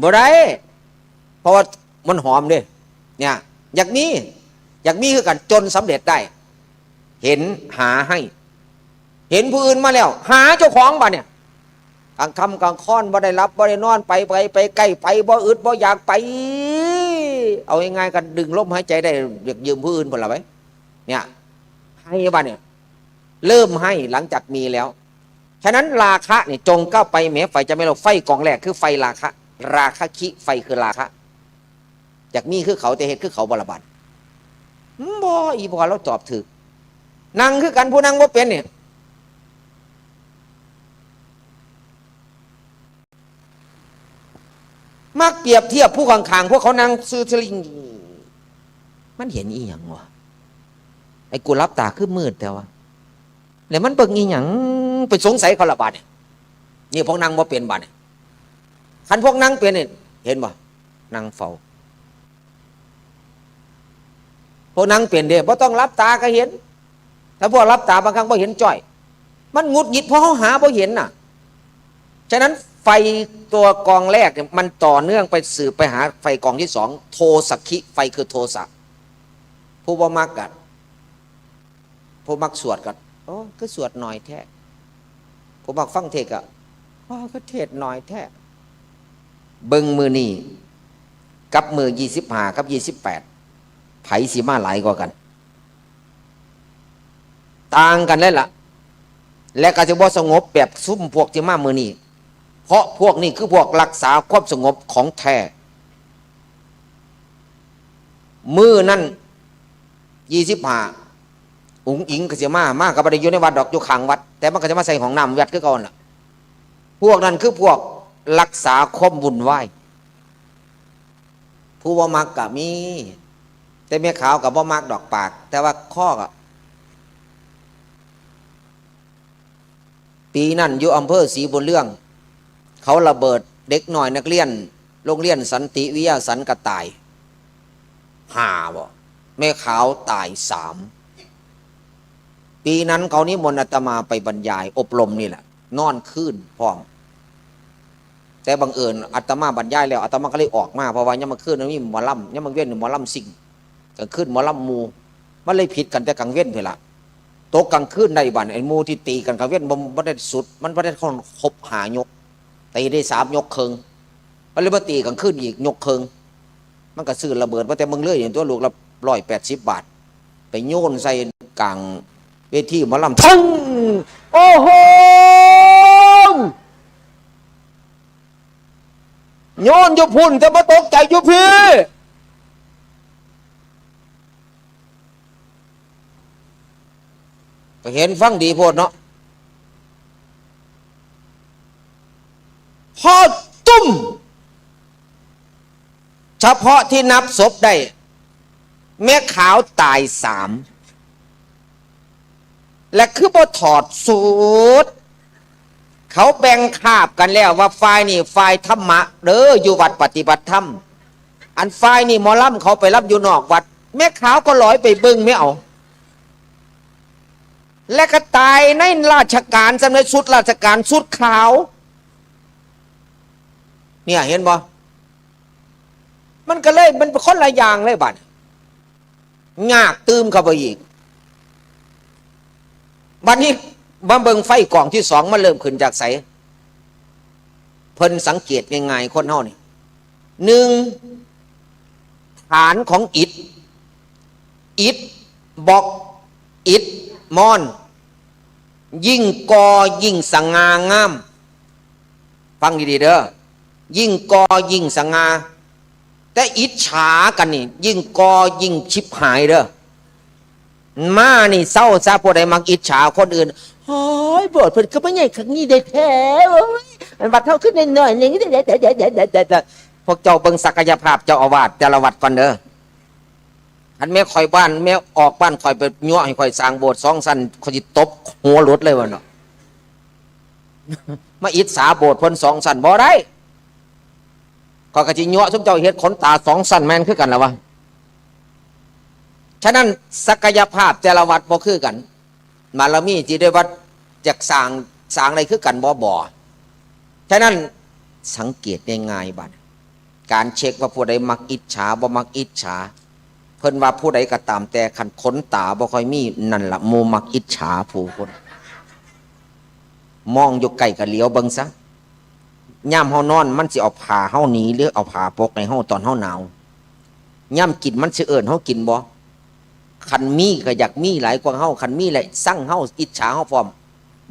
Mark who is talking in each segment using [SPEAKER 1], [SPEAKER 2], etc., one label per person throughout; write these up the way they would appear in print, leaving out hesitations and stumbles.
[SPEAKER 1] บ่ได้เพราะว่ามันหอมเด้เนี่ยอยากมีคือกันจนสำเร็จได้เห็นหาให้เห็นผู้อื่นมาแล้วหาเจ้าของบ่เนี่ยกลางค่ำกลางค่อนบ่ได้รับบ่ได้นอนไปใกล้ไปบ่อึดบ่อยากไปเอาง่ายๆกันดึงลมหายใจได้อยากยืมผู้อื่นผลละไว้เนี่ยให้บ่เนี่ยเริ่มให้หลังจากมีแล้วฉะนั้นราคะเนี่ยจงก้าวไปแม้ไฟจะไม่ลงไฟกองแรกคือไฟราคะคิไฟคือราคะอยากมีคือเขาแต่เหตุคือเขาบรบันบ่อีพอเราตอบถือนั่งคือกันผู้นั่งว่าเป็นเนี่ยมักเปรียบเทียบผู้ข้างๆพวกเขานั่งซื้อสลิงมันเห็นอีหยังวะไอ้กูรับตาคือมืดแต่ว่าแล้วมันเบิ่งอีหยังไปสงสัยเขาละบาดเนี่ยนี่พวกนั่งว่าเป็นบาดเนี่ยคันพวกนั่งเป็นเนี่ยเห็นบ่นั่งเฝ้าพวกนั่งเป็นเด้บ่ต้องรับตาก็เห็นถ้าพวกรับตาบางครั้งบ่เห็นจ้อยมันงุดหงิดเพราะเขาหาบ่เห็นน่ะฉะนั้นไฟตัวกองแรกเนี่ยมันต่อเนื่องไปสืบไปหาไฟกองที่สองโทสักขิไฟคือโทสะผู้บ่มักกันผู้มักสวดกันโอ้ก็สวดหน่อยแท้ผู้มักฟังเทศกันอ๋อก็เทศหน่อยแท้เบิ่งมือนี่กับมือ25กับ28ไผสิมาหลายกว่ากันต่างกันเลยล่ะและก็จะบ่สงบแบบซุ่มพวกที่มามือนี่เพราะพวกนี้คือพวกรักษาความสงบของแท้มือนั่น25อุ๋งอิงก็จะมากับบ่ได้อยู่ในวัดดอกอยู่ข้างวัดแต่มันก็จะมาใส่ของน้ำวัดคือก่อนล่ะพวกนั้นคือพวกรักษาความวุ่นวายผู้บ่มักก็มีแต่แม่ขาวกับบ่มักดอกปากแต่ว่าข้อก็ปีนั้นอยู่อำเภอศรีบุญเรื่องเขาระเบิดเด็กหน่อยนักเรียนโรงเรียนสันติวิทยาสันกระต่าย5บ่แม่ขาวตาย3ปีนั้นเขานิมนต์อาตมาไปบรรยายอบรมนี่แหละนอนคืนพร้อมแต่บังเอิญอาตมาบรรยายแล้วอาตมาก็เลยออกมาเพราะว่ายังมาคืนนี่หมอลำยังมาเว้นหมอลำสิ่งกลางคืนหมอลำมูมันเลยผิดกันแต่กลางเว้นเถอะละตกกลางคืนในบ้านไอ้มูที่ตีกันกลางเว้นมันได้สุดมันไม่ได้ครบ5 ยกตีได้3 ยกครึ่งมันเลยมาตีกลางคืนอีกยกครึ่งมันก็ซื้อระเบิดว่าแต่มึงเลยอย่างตัวลูกละ180 บาทไปโยนใส่กลางเวทีหมอลำทั้งโอ้โหโยนอยู่พุ่นแต่มาตกใจอยู่พี่ก็เห็นฟังดีโพดเนาะพอตุ้มเฉพาะที่นับศพได้แม่ขาวตาย3และคือพอถอดสูตรเขาแบ่งคาบกันแล้วว่าฝ่ายนี่ฝ่ายธรรมะเด้ออยู่วัดปฏิบัติธรรมอันฝ่ายนี่หมอลำเขาไปรับอยู่นอกวัดแม่ขาวก็ลอยไปเบิ่งไม่เอาและก็ตายในราชการสำเร็จสุดราชการสุดขาวเนี่ยเห็นบ่มันก็เลยมันเป็นคนละอย่างเลยบัดงากตืมเข้าไปอีกวันนี้มาเบิ่งไฟกองที่2มันเริ่มขึ้นจากไสเพิ่นสังเกตง่ายๆคนเฮานี่1ฐานของอิฐบล็อกอิฐมอนยิ่งกอยิ่งสง่างามฟังดีๆเด้อยิ่งกอยิ่งสง่าแต่อิจฉากันนี่ยิ่งกอยิ่งชิบหายเด้อมานี่เศร้าซะผู้ใดมักอิจฉาคนอื่นโอ้ยโบสถ์เพิ่นก็บ่ใหญ่คักนี้ได้แท้โอ้ยมันบัดเท่าขึ้นน้อยๆนี่เด้พวกเจ้าเบิ่งศักยภาพเจ้าอาวาสแต่ละวัดก่อนเด้ออันแม่ข่อยบ้านแม่ออกบ้านข่อยไปยั่วให้ข่อยสร้างโบสถ์2 ชั้นข่อยสิตบหัวรถเลยว่าเนาะมาอิจฉาโบสถ์เพิ่น2 ชั้นบ่ได้ข่อยก็สิยั่วซุมเจ้าเฮ็ดขนตา2 ชั้นแม่นคือกันล่ะวะฉะนั้นศักยภาพแต่ละวัดบ่คือกันบารมีที่ได้วัดจากสร้างอะไรคือกันบ่ฉะนั้นสังเกตง่ายๆบัด การเช็คว่าผู้ใดมักอิจฉาบ่มักอิจฉาเพิ่นว่าผู้ใดก็ตามแต่คันขนตาบ่ค่อยมีนั่นล่ะโมมักอิจฉาผู้คนมองอยู่ไกลก็เหลียวเบิ่งซะย่ำเฮานอนมันสิเอาผ้าเฮาหนีหรือเอาผ้าปกให้เฮาตอนเฮาหนาวย่ำกินมันสิเอิ้นเฮากินบ่คันมีก็อยากมีหลายกว่าเฮาคันมีแหละสั่งเฮาอิจฉาเฮาพร้อม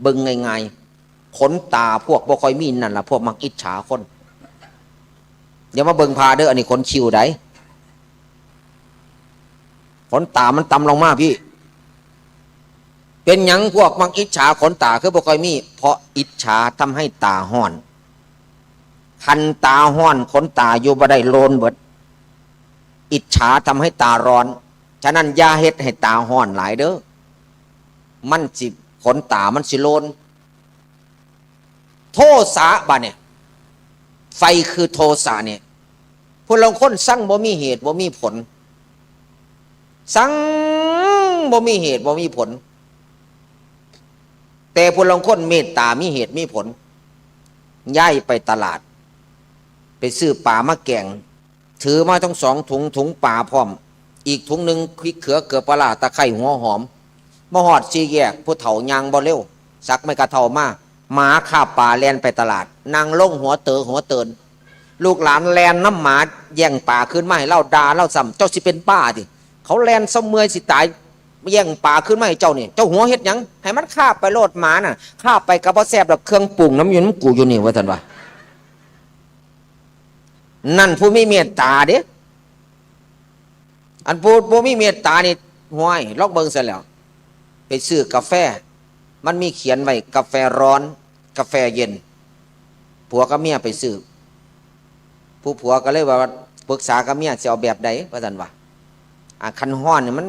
[SPEAKER 1] เบิ่งง่ายๆขนตาพวกบ่ค่อยมีนั่นล่ะพวกมักอิจฉาคนอย่ามาเบิ่งพาเด้ออันนี้ขนคิวได้ขนตามันต่ำลงมาพี่เป็นหยังพวกมักอิจฉาขนตาคือบ่ค่อยมีเพราะอิจฉาทำให้ตาห้อนคันตาห้อนขนตาอยู่บ่ได้โลนเบิดอิจฉาทำให้ตาร้อนฉะนั้นอย่าเฮ็ดให้ตาห้อนหลายเด้อมันสิขนตามันสิโลนโทสะบะเนี่ยไฟคือโทสะเนี่ยพวกเราคนสั่งบ่มีเหตุบ่มีผลสั่งบ่มีเหตุบ่มีผลแต่พวกเราคนเมตตามีเหตุมีผลย้ายไปตลาดไปซื้อปลามาแกงถือมาทั้งสองถุงปลาพร้อมอีกถุงหนึ่งพริกเขือเกลือปลาตะไคร้หัวหอมมาหอดสี่แยกผู้เฒ่ายางบ่เร็วสักไม่กระเท่ามาหมาข้าป่าแลนไปตลาดนางลงหัวเตือนลูกหลานแลนน้ำหมาแย่งป่าขึ้นมาให้เล่าด่าเล่าซ้ำเจ้าสิเป็นป้าดิเขาแลนเสมอสิตายแย่งป่าขึ้นมาให้เจ้านี่เจ้าหัวเฮ็ดหยังให้มันข้าไปโลดหมาน่ะข้าไปกระเพาะแซ่บแบบเครื่องปรุงน้ำยนต์กูอยู่นี่ว่าท่านว่านั่นผู้มีเมตตาเด้อันผู้มีเมตตานี่ห้วยลอกเบิ่งซะแล้วไปซื้อกาแฟมันมีเขียนไว้กาแฟร้อนกาแฟเย็นผัวกับเมียไปซื้อผู้ผัวก็เลยว่าปรึกษากับเมียจะเอาแบบใดว่าท่านว่าคันห้อนเนี่ยมัน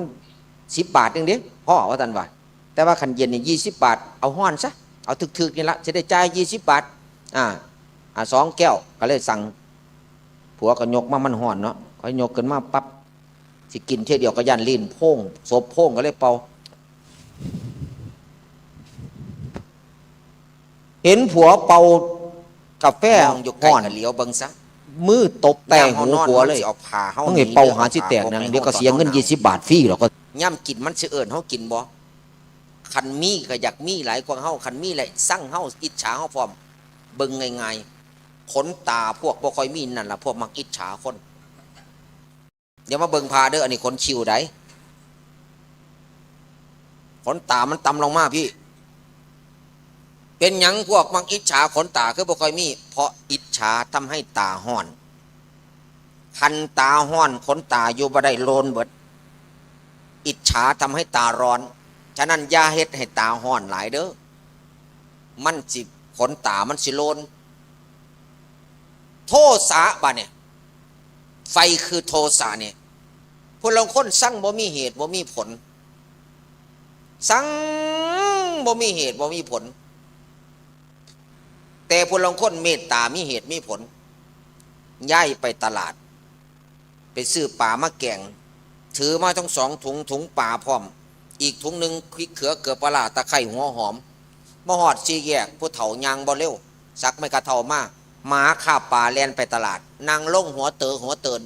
[SPEAKER 1] 10 บาทเองเด้พ่อว่าท่านว่าแต่ว่าคันเย็นนี่20 บาทเอาห้อนซะเอาถึกๆนี่ละจะได้จ่าย20 บาท2 แก้วก็เลยสั่งผัวก็ยกมามันห้อนเนาะก็ยกขึ้นมาปั๊บสิกินเท่เดียวก็ยันลิ้นโพ่งศพโพ่งก็เลยเป่าเห็นผัวเป่ากาแฟอยู่ก่อนเหลียวเบิ่งซะมือตบแต่หูผัวเลยเอาผ้าเฮาต้องให้เป่าหาสิแตกนั่นเดี๋ยวก็เสียเงิน20 บาทฟรีหรอกก็ย่ำกินมันสิเอิ้นเฮากินบ่คันมีก็อยากมีหลายกว่าเฮาคันมีแหละสั่งเฮาอิจฉาเฮาพร้อมเบิ่งง่ายๆขนตาพวกบ่ค่อยมีนั่นล่ะพวกมักอิจฉาคนอย่ามาเบิ่งพาเด้ออันนี้ขนคิวได้ขนตามันต่ำลงมาพี่เป็นหยังพวกมักอิจฉาขนตาคือบ่ค่อยมีเพราะอิจฉาทำให้ตาห้อนคันตาห้อนขนตาอยู่บ่ได้โลนเบิดอิจฉาทำให้ตาร้อนฉะนั้นอย่าเฮ็ดให้ตาห้อนหลายเด้อมันสิขนตามันสิโลนโทสะบะเนี่ยไฟคือโทสะเนี่ยพวกเราคนสั่งบ่มีเหตุบ่มีผลสั่งบ่มีเหตุบ่มีผลแต่พวกเราคนเมตตามีเหตุมีผลย้ายไปตลาดไปซื้อปลามาแกงถือมาทั้ง2 ถุงปลาพร้อมอีกถุงหนึ่งพริกเขือเกลือปลาตะไคร้หัวหอมมาหอดสี่แยกผู้เฒ่ายางบ่เร็วสักไม่กระเท่ามาหมาข้าป่าแลนไปตลาดนางลงหัวเตือน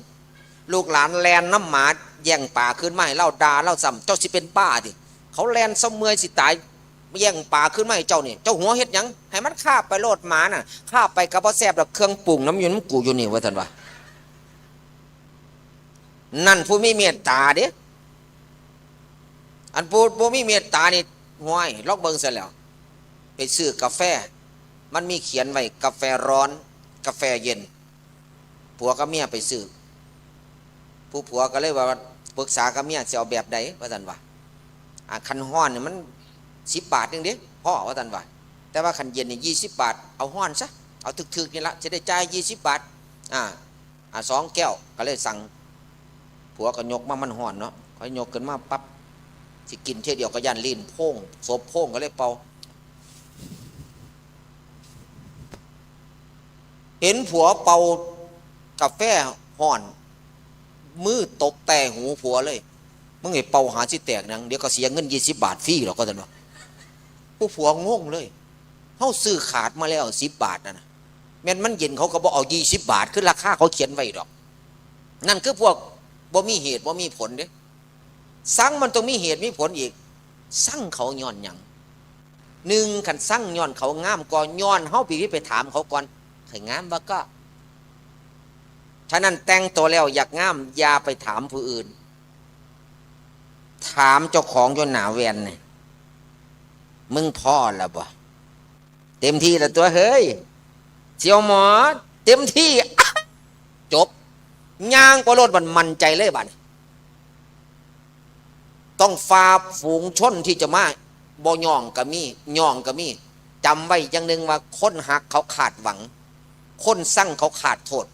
[SPEAKER 1] ลูกหลานแลนน้ำหมาแย่งป่าขึ้นมาให้เล่าด่าเล่าซ้ำเจ้าสิเป็นป้าดิเขาแลนเสมอสิตายแย่งป่าขึ้นมาให้เจ้านี่เจ้าหัวเฮ็ดหยังให้มันข้าไปโลดหมาน่ะข้าไปกระเพาะแซ่บแบบเครื่องปรุงน้ำยนต์กูอยู่นี่ว่าท่านว่านั่นผู้มีเมตตาเด้อันผู้มีเมตตานี่ห้วยลอกเบิ่งซะแล้วไปซื้อกาแฟมันมีเขียนไว้กาแฟร้อนกาแฟเย็นผัวกับเมียไปซื้อผู้ผัวก็เลยว่าปรึกษากับเมียจะเอาแบบใดว่าท่านว่าคันห้อนเนี่ยมัน10 บาทเองเด้พ่อว่าท่านว่าแต่ว่าคันเย็นนี่20 บาทเอาห้อนซะเอาถึกๆนี่ละจะได้จ่าย20 บาท2 แก้วก็เลยสั่งผัวก็ยกมามันห้อนเนาะก็ยกขึ้นมาปั๊บสิกินเท่เดียวก็ยันลิ้นโพ่งศพโพ่งก็เลยเป่าเห็นผัวเป่ากาแฟห้อนมือตบแต่หูผัวเลยมึงไอ้เป่าหาสิแตกนังเดี๋ยวก็เสียเงิน20 บาทฟรีหรอกก็ท่านว่าผู้ผัวงงเลยเขาซื้อขาดมาแล้ว10 บาทนะ แม่นมันเย็นเขาก็บอกเอา20 บาทคือราคาเขาเขียนไว้ดอกนั่นคือพวกบ่มีเหตุบ่มีผลเด้สั่งมันต้องมีเหตุมีผลอีกสั่งเขาย้อนหยังหนึ่งขันสั่งย้อนเขางามก่อนย้อนเฮาไปถามเขาก่อนใครงามบ่ก็ฉะนั้นแต่งตัวแล้วอยากงามอย่าไปถามผู้อื่นถามเจ้าของจนหนาแวนเนี่ยมึงพ่อแล้วบ่เต็มที่แล้วตัวเฮ้ยเสี่ยวหมอเต็มที่จบย่างก็รถมันใจเลยบัดต้องฝ่าฝูงชนที่จะมาบ่ย่องก็มีย่องก็มีจำไว้อย่างหนึ่งว่าคนหักเขาขาดหวังคนสั่งเขาขาดโทษ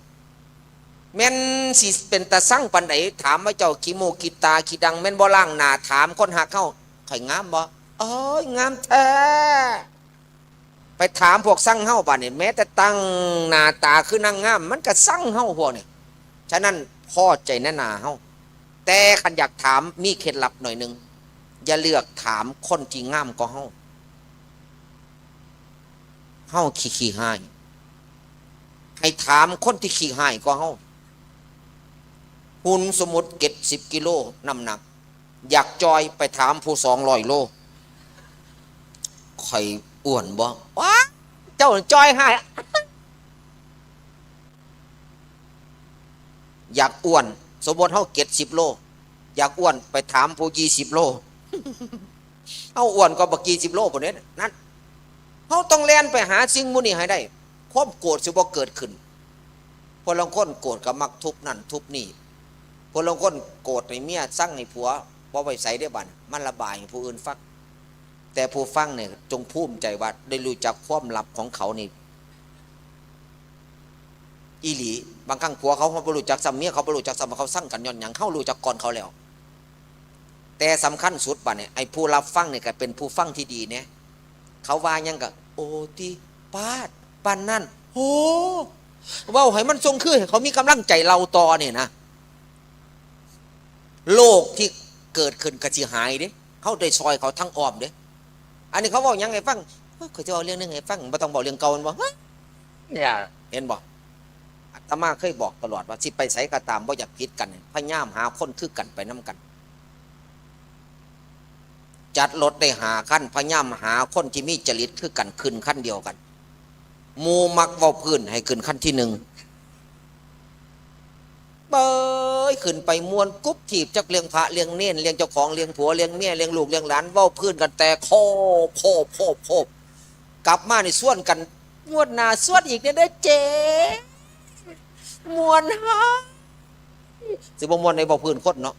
[SPEAKER 1] แม่นสิเป็นตาสั่งปันไหนถามว่าเจ้าขี้โมกีตาขี้ดังแม่นบ่ล่างหน้าถามคนหักเขาใครงามบ่เอ้ยงามแท้ไปถามพวกสั่งเฮาป่านนี่แม้แต่ตั้งหน้าตาคือนั่งงามมันก็สั่งเฮาพวกนี่ฉะนั้นพอใจแน่นาเฮาแต่คันอยากถามมีเคล็ดลับหน่อยนึงอย่าเลือกถามคนที่งามกว่าเฮาขี้หายให้ถามคนที่ขี้หายกว่าเฮาหุ่นสมมุติ70 กิโลน้ำหนักอยากจอยไปถามผู้200 โลข่อยอ้วนบ่ว้าเจ้าจอยหายอยากอ้วนสมมติเฮา70 โลอยากอ้วนไปถามผู้20 โลเฮาอ้วนก็บัก20 โลพุ่นเด้นั่นเฮาต้องแล่นไปหาสิ่งมื้อนี้ให้ได้ความโกรธสิบ่เกิดขึ้นคนละคนโกรธก็มักทุบนั่นทุบนี่คนละคนโกรธให้เมียสั่งให้ผัวบ่ไว้ใส่ได้บัดมันระบายให้ผู้อื่นฟังแต่ผู้ฟังเนี่ยจงภูมิใจว่าได้รู้จักความลับของเขานี่อีหลีบางครั้งผัวเขาบ่รู้จักซ้ำเมียเขาบ่รู้จักซ้ำเขาสั่งกันย้อนหยังเขารู้จักก่อนเขาแล้วแต่สำคัญสุดบัดเนี่ยไอ้ผู้รับฟังเนี่ยก็เป็นผู้ฟังที่ดีเนี่ยเขาว่ายังก็โอติปาดปานนั่นโอ้เว้าให้มันทรงคือเขามีกำลังใจเราต่อเนี่ยนะโลกที่เกิดขึ้นก็สิหายเด้เขาได้ซอยเขาทั้งอ้อมเด้อันนี้เขาบอกยังไงฟังเขาจะเอาเรื่องนึงไงฟังไม่ต้องบอกเรื่องเก่ามันบอกเนี่ยเห็นบอกอาตมาเคยบอกตลอดว่าสิไปไสก็ตามบ่อยากผิดกันพยายามหาคนคือกันไปน้ากันจัดรถได้หาขั้นพยายามหาคนที่มีจริตคือกันขึ้นขั้นเดียวกันมูมักเว้าพื้นให้ขึ้นขั้นที่ 1เบยขึ้นไปมวนกุ๊บถีบจักเลี้ยงพระเลี้ยงเน้นเลี้ยงเจ้าของเลี้ยงผัวเลี้ยงเมียเลี้ยงลูกเลี้ยงหลานเว้าพื้นกันแต่โคบกลับมาในส่วนกันมวนหนาส่วนอีกเนี่ยได้เจ๊มวนฮะสิบ่มวนในบ่พื้นคนเนาะ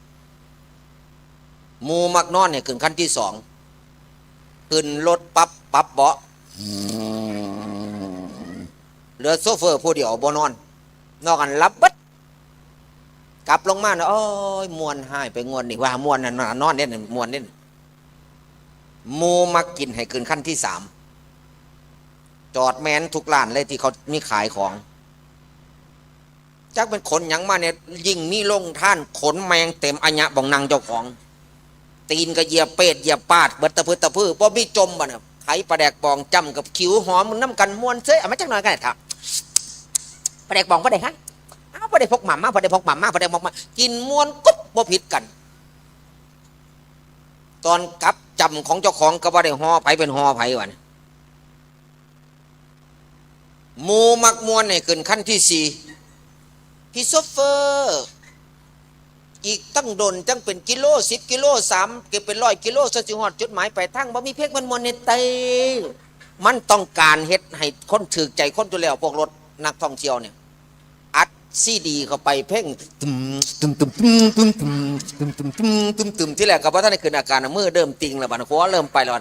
[SPEAKER 1] มูมักนอนเนี่ยขึ้นขั้นที่ 2ขึ้นรถปั๊บเบาะเหลือโซเฟอร์ผู้เดียวบ่นอนนอกกันรับบัดกลับลงมาเนาะโอ้ยมวนหายไปงวนนี่ว่ามวนนั่นนอนเนี่ยมวนเนี่ยมูมากินให้ขึ้นขั้นที่ 3จอดแมนทุกร้านเลยที่เขามีขายของจักเป็นขนหยังมาเนี่ยยิ่งมีลงท่านขนแมงเต็มอัญญะบองนางเจ้าของตีนก็เหยียบเป็ดเหยียบปาดเบิดตะพื้ตะพื้บ่มีจมบ่เนี่ยไข่ปลาแดกบองจำกับขิวหอมมึงน้ำกันมวนเซ่เอามาจักหน่อยกันเถอะปลาแดกบองปลาแดกฮะพอได้พกหม่ำมาพอได้พกหม่ำมาพอได้พกมากินมวนกุ๊บบ่ผิดกันตอนกลับจำของเจ้าของก็บ่ได้ห่อไผเป็นห่อไผวะเนี่ยมูมักมวนเนี่ยขึ้นขั้นที่ 4พี่โซเฟอร์อีกตั้งโดนจังเป็นกิโล10 กิโล3เก็บเป็น100 กิโลซะสิฮอดจุดหมายปลายทางบ่มีเพกมันมวนในไตมันต้องการเฮ็ดให้คนถือใจคนตัวแล้วพวกรถนักท่องเที่ยวเนี่ยอัดซีดีเข้าไปเพ่งตึมที่แรกก็บ่ทันได้ขึ้นอาการมือเริ่มติงแล้วบัดหัวเริ่มไปแล้ว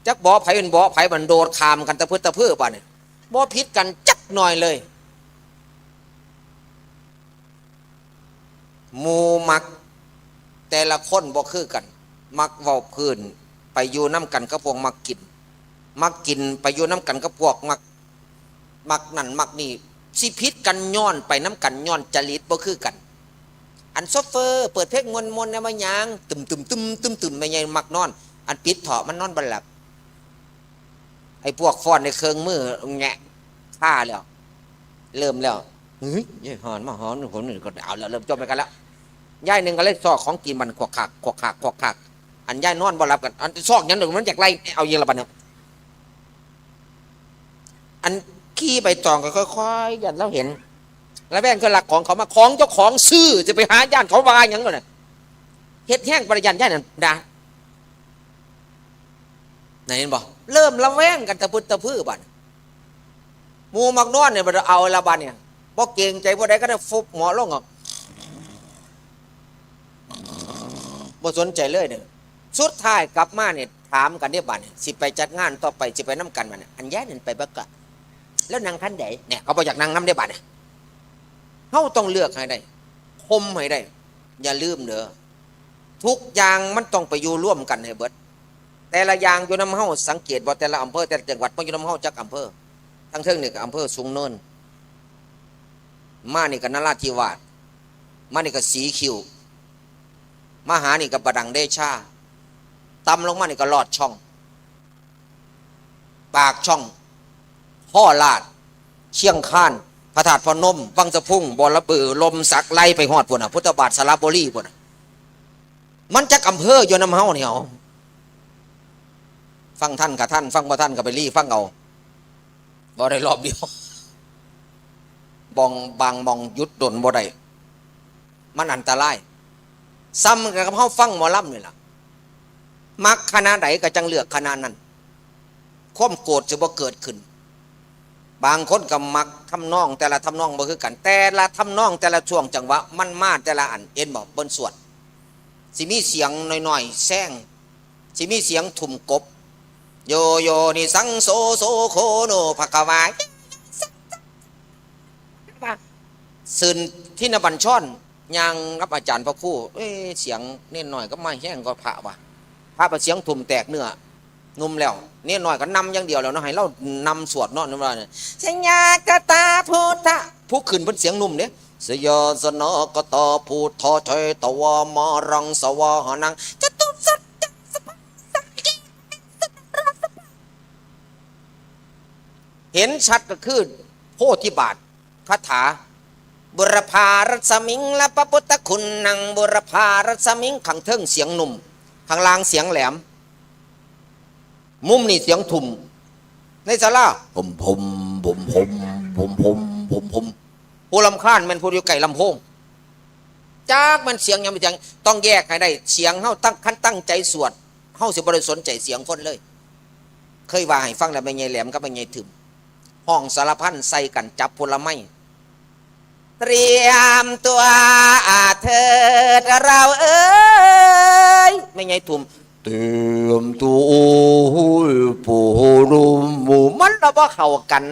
[SPEAKER 1] จักบ่ไผเป็นบ่ไผมันโดดข้ามกันตะพื้ตะพื้บัดนี่บ่ผิดกันจักหน่อยเลยหมู่มักแต่ละคนบ่คือกันมักเว้าพื้นไปอยู่น้ำกันกับพวกมักกินไปอยู่น้ำกันกับพวกมักนั่นมักนี่สิพิษกันย้อนไปน้ำกันย้อนจริตบ่คือกันอันโซเฟอร์เปิดเพลงมวนๆเนี่ยมาหยังตึมไม่ใหญ่มักนอนอันปิดเถาะมันนอนบ่หลับไอ้พวกฟ้อนในเครื่องมือแงะฆ่าแล้ว เริ่มแล้วเฮ้ยยายหอนมาหอนคนหนึ่งก็เอาแล้วเริ่มจบไปกันแล้วยายหนึ่งก็เลยซอกของกินมันขวกขากขวกขากขวกขากอันยายนอนบ่หลับกันอันซอกยันหนึ่งมันอยากไล่เอาเยอะละบัดเนี่ยอันขี้ใบตองก็ค่อยๆยันแล้วเห็นแล้วแม่งก็หลักของเขามาของเจ้าของซื้อจะไปหาญาติเขาวายอย่างเงี้ยเฮ็ดแห้งประยันญาตินั่นด่าไหนเห็นบอกเริ่มละแวงกันตะพุตะพื้อบัดมูมักนอนเนี่ยมันเอาละบัดเนี่ยพอเก่งใจพอใดก็ได้ฟุบหมอลงอ่ะบ่สนใจเลยเนี่ยสุดท้ายกลับมาเนี่ยถามกันเนี่ยบัดเนี่ยสิไปจัดงานต่อไปสิไปน้ำกันมันอันย้ายนั่นไปบักกะแล้วนางคันใดเนี่ยเขาบอกอยากนางน้ำได้บัดเนี่ยเขาต้องเลือกให้ได้คมให้ได้อย่าลืมเด้อทุกอย่างมันต้องไปอยู่ร่วมกันให้เบิดแต่ละอย่างอยู่น้ำเฮาสังเกตว่าแต่ละอำเภอแต่ละจังหวัดมันอยู่น้ำเฮาจักอำเภอทั้งเทิงนี่ก็อำเภอสูงเนินมานี่ก็นราธิวาสมานี่ก็สีคิวมาหานี่ก็ประดังเดชาตำลงมานี่ก็ลอดช่องปากช่องพ่อลาดเชียงคานพระธาตุพนมวังสะพุ่งบอระบือลมสักไล่ไปหอดพุ่นน่ะพุทธบาทสระบุรีพุ่นน่ะมันจักอำเภออยู่น้ำเฮาเนี่ยเอาฟังท่านกับท่านฟังบ่ท่านกับไปรีฟังเอาบ่ได้รอบเดียวบางมองยุดดนบ่ได้มันอันตรายซ้ำกับเขาฟังหมอลำนี่ล่ะมักคณะไหนก็จังเลือกคณะนั้นความโกรธจะบ่เกิดขึ้นบางคนก็มักทำนองแต่ละทำนองบ่คือกันแต่ละทำนองแต่ละช่วงจังหวะมันมาแต่ละอันเอ็นบอกบนสวดสิมีเสียงหน่อยๆแซงสิมีเสียงทุ่มกบโยโยนี่สังโซโซโคโนภะคะวาสื่นที่นบัญชรยังรับอาจารย์พระครู่เสียงเน้นหน่อยก็ไม่แห้งก็พระวะพระประเสียงทุ่มแตกเนื้อนุ่มแล้วเน้นหน่อยก็นำอย่างเดียวแล้วเนาะให้เรานำสวดเนาะนั่นว่าเนี่ยสัญญากตาพุทธะผู้ขึ้นเป็นเสียงนุ่มเนี่ยสยาสนกตาพุทธะเทตวามารังสวาหนังจตุสัจจะสปัสสะเห็นชัดก็คือโพธิบาทคาถาบุรพารัศมิงละพระพุทธคุณนังบุรพารัศมิงขังเทิงเสียงหนุ่มข้างล่างเสียงแหลมมุมนี่เสียงทุ่มในศาลาผมผู้ลำคาญมันผู้อยู่ไก่ลำโพงจากมันเสียงยังไม่เสียงต้องแยกให้ได้เสียงเฮาตั้งใจสวดเฮาสิบ่ได้สนใจเสียงคนเลยเคยว่าให้ฟังแล้วแม่ใหญ่แหลมกับแม่ใหญ่ถึมห้องสารพันใส่กันจับผลไม้เตรียมตัวเถิดเราเอ้ยไม่ไงทุ่มเตรียมตัวปูรุมหมู่มันเราบ่เข้ากัน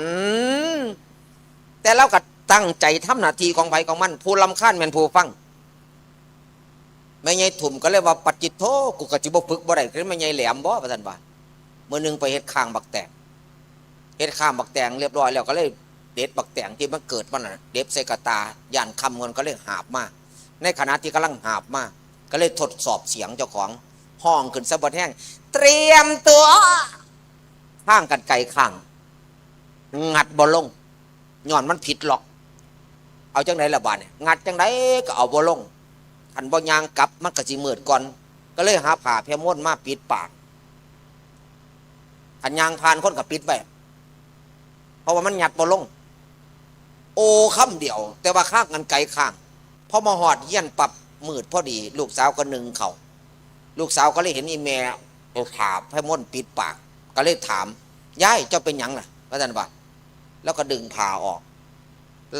[SPEAKER 1] แต่เราก็ตั้งใจทำหน้าที่ของไผของมันผู้ลำคาญแม่นผู้ฟังไม่ไงทุ่มก็เลยว่าปัจจิตโธกูก็สิบ่ฝึกบ่ได้คือไม่ไงแหลมบ่ว่าซั่นว่ามื้อนึงไปเฮ็ดข้างบักแตงเฮ็ดข้างบักแตงเรียบร้อยแล้วก็เลยเด็ดบักแตงที่มันเกิดมันเด็บใส่กระตาย่านคำเงินก็เลยหาบมาในขณะที่กำลังหาบมาก็เลยทดสอบเสียงเจ้าของห้องขึ้นสะบัดแห้งเตรียมตัวข้างกันไก่ข้างงัดบ่ลงย้อนมันผิดหรอกเอาจังไหนละบาดเนี่ยงัดจังไหนก็เอาบ่ลงขันบ่ยางกลับมันก็สิมืดก่อนก็เลยหาผ้าแพร่ม้วนมาปิดปากขันยางผ่านคนกับปิดไว้เพราะว่ามันหยัดบ่ลงโอค่ำเดียวแต่ว่าข้างกันไกลข้างพอมาหอดเยี่ยนปรับมืดพอดีลูกสาวก็นึงเขาลูกสาวก็เลยเห็นอีเมลถามให้ม่นปิดปากก็เลยถามยายเจ้าเป็นหยังล่ะพระอาจารย์บอกแล้วก็ดึงผ่าออก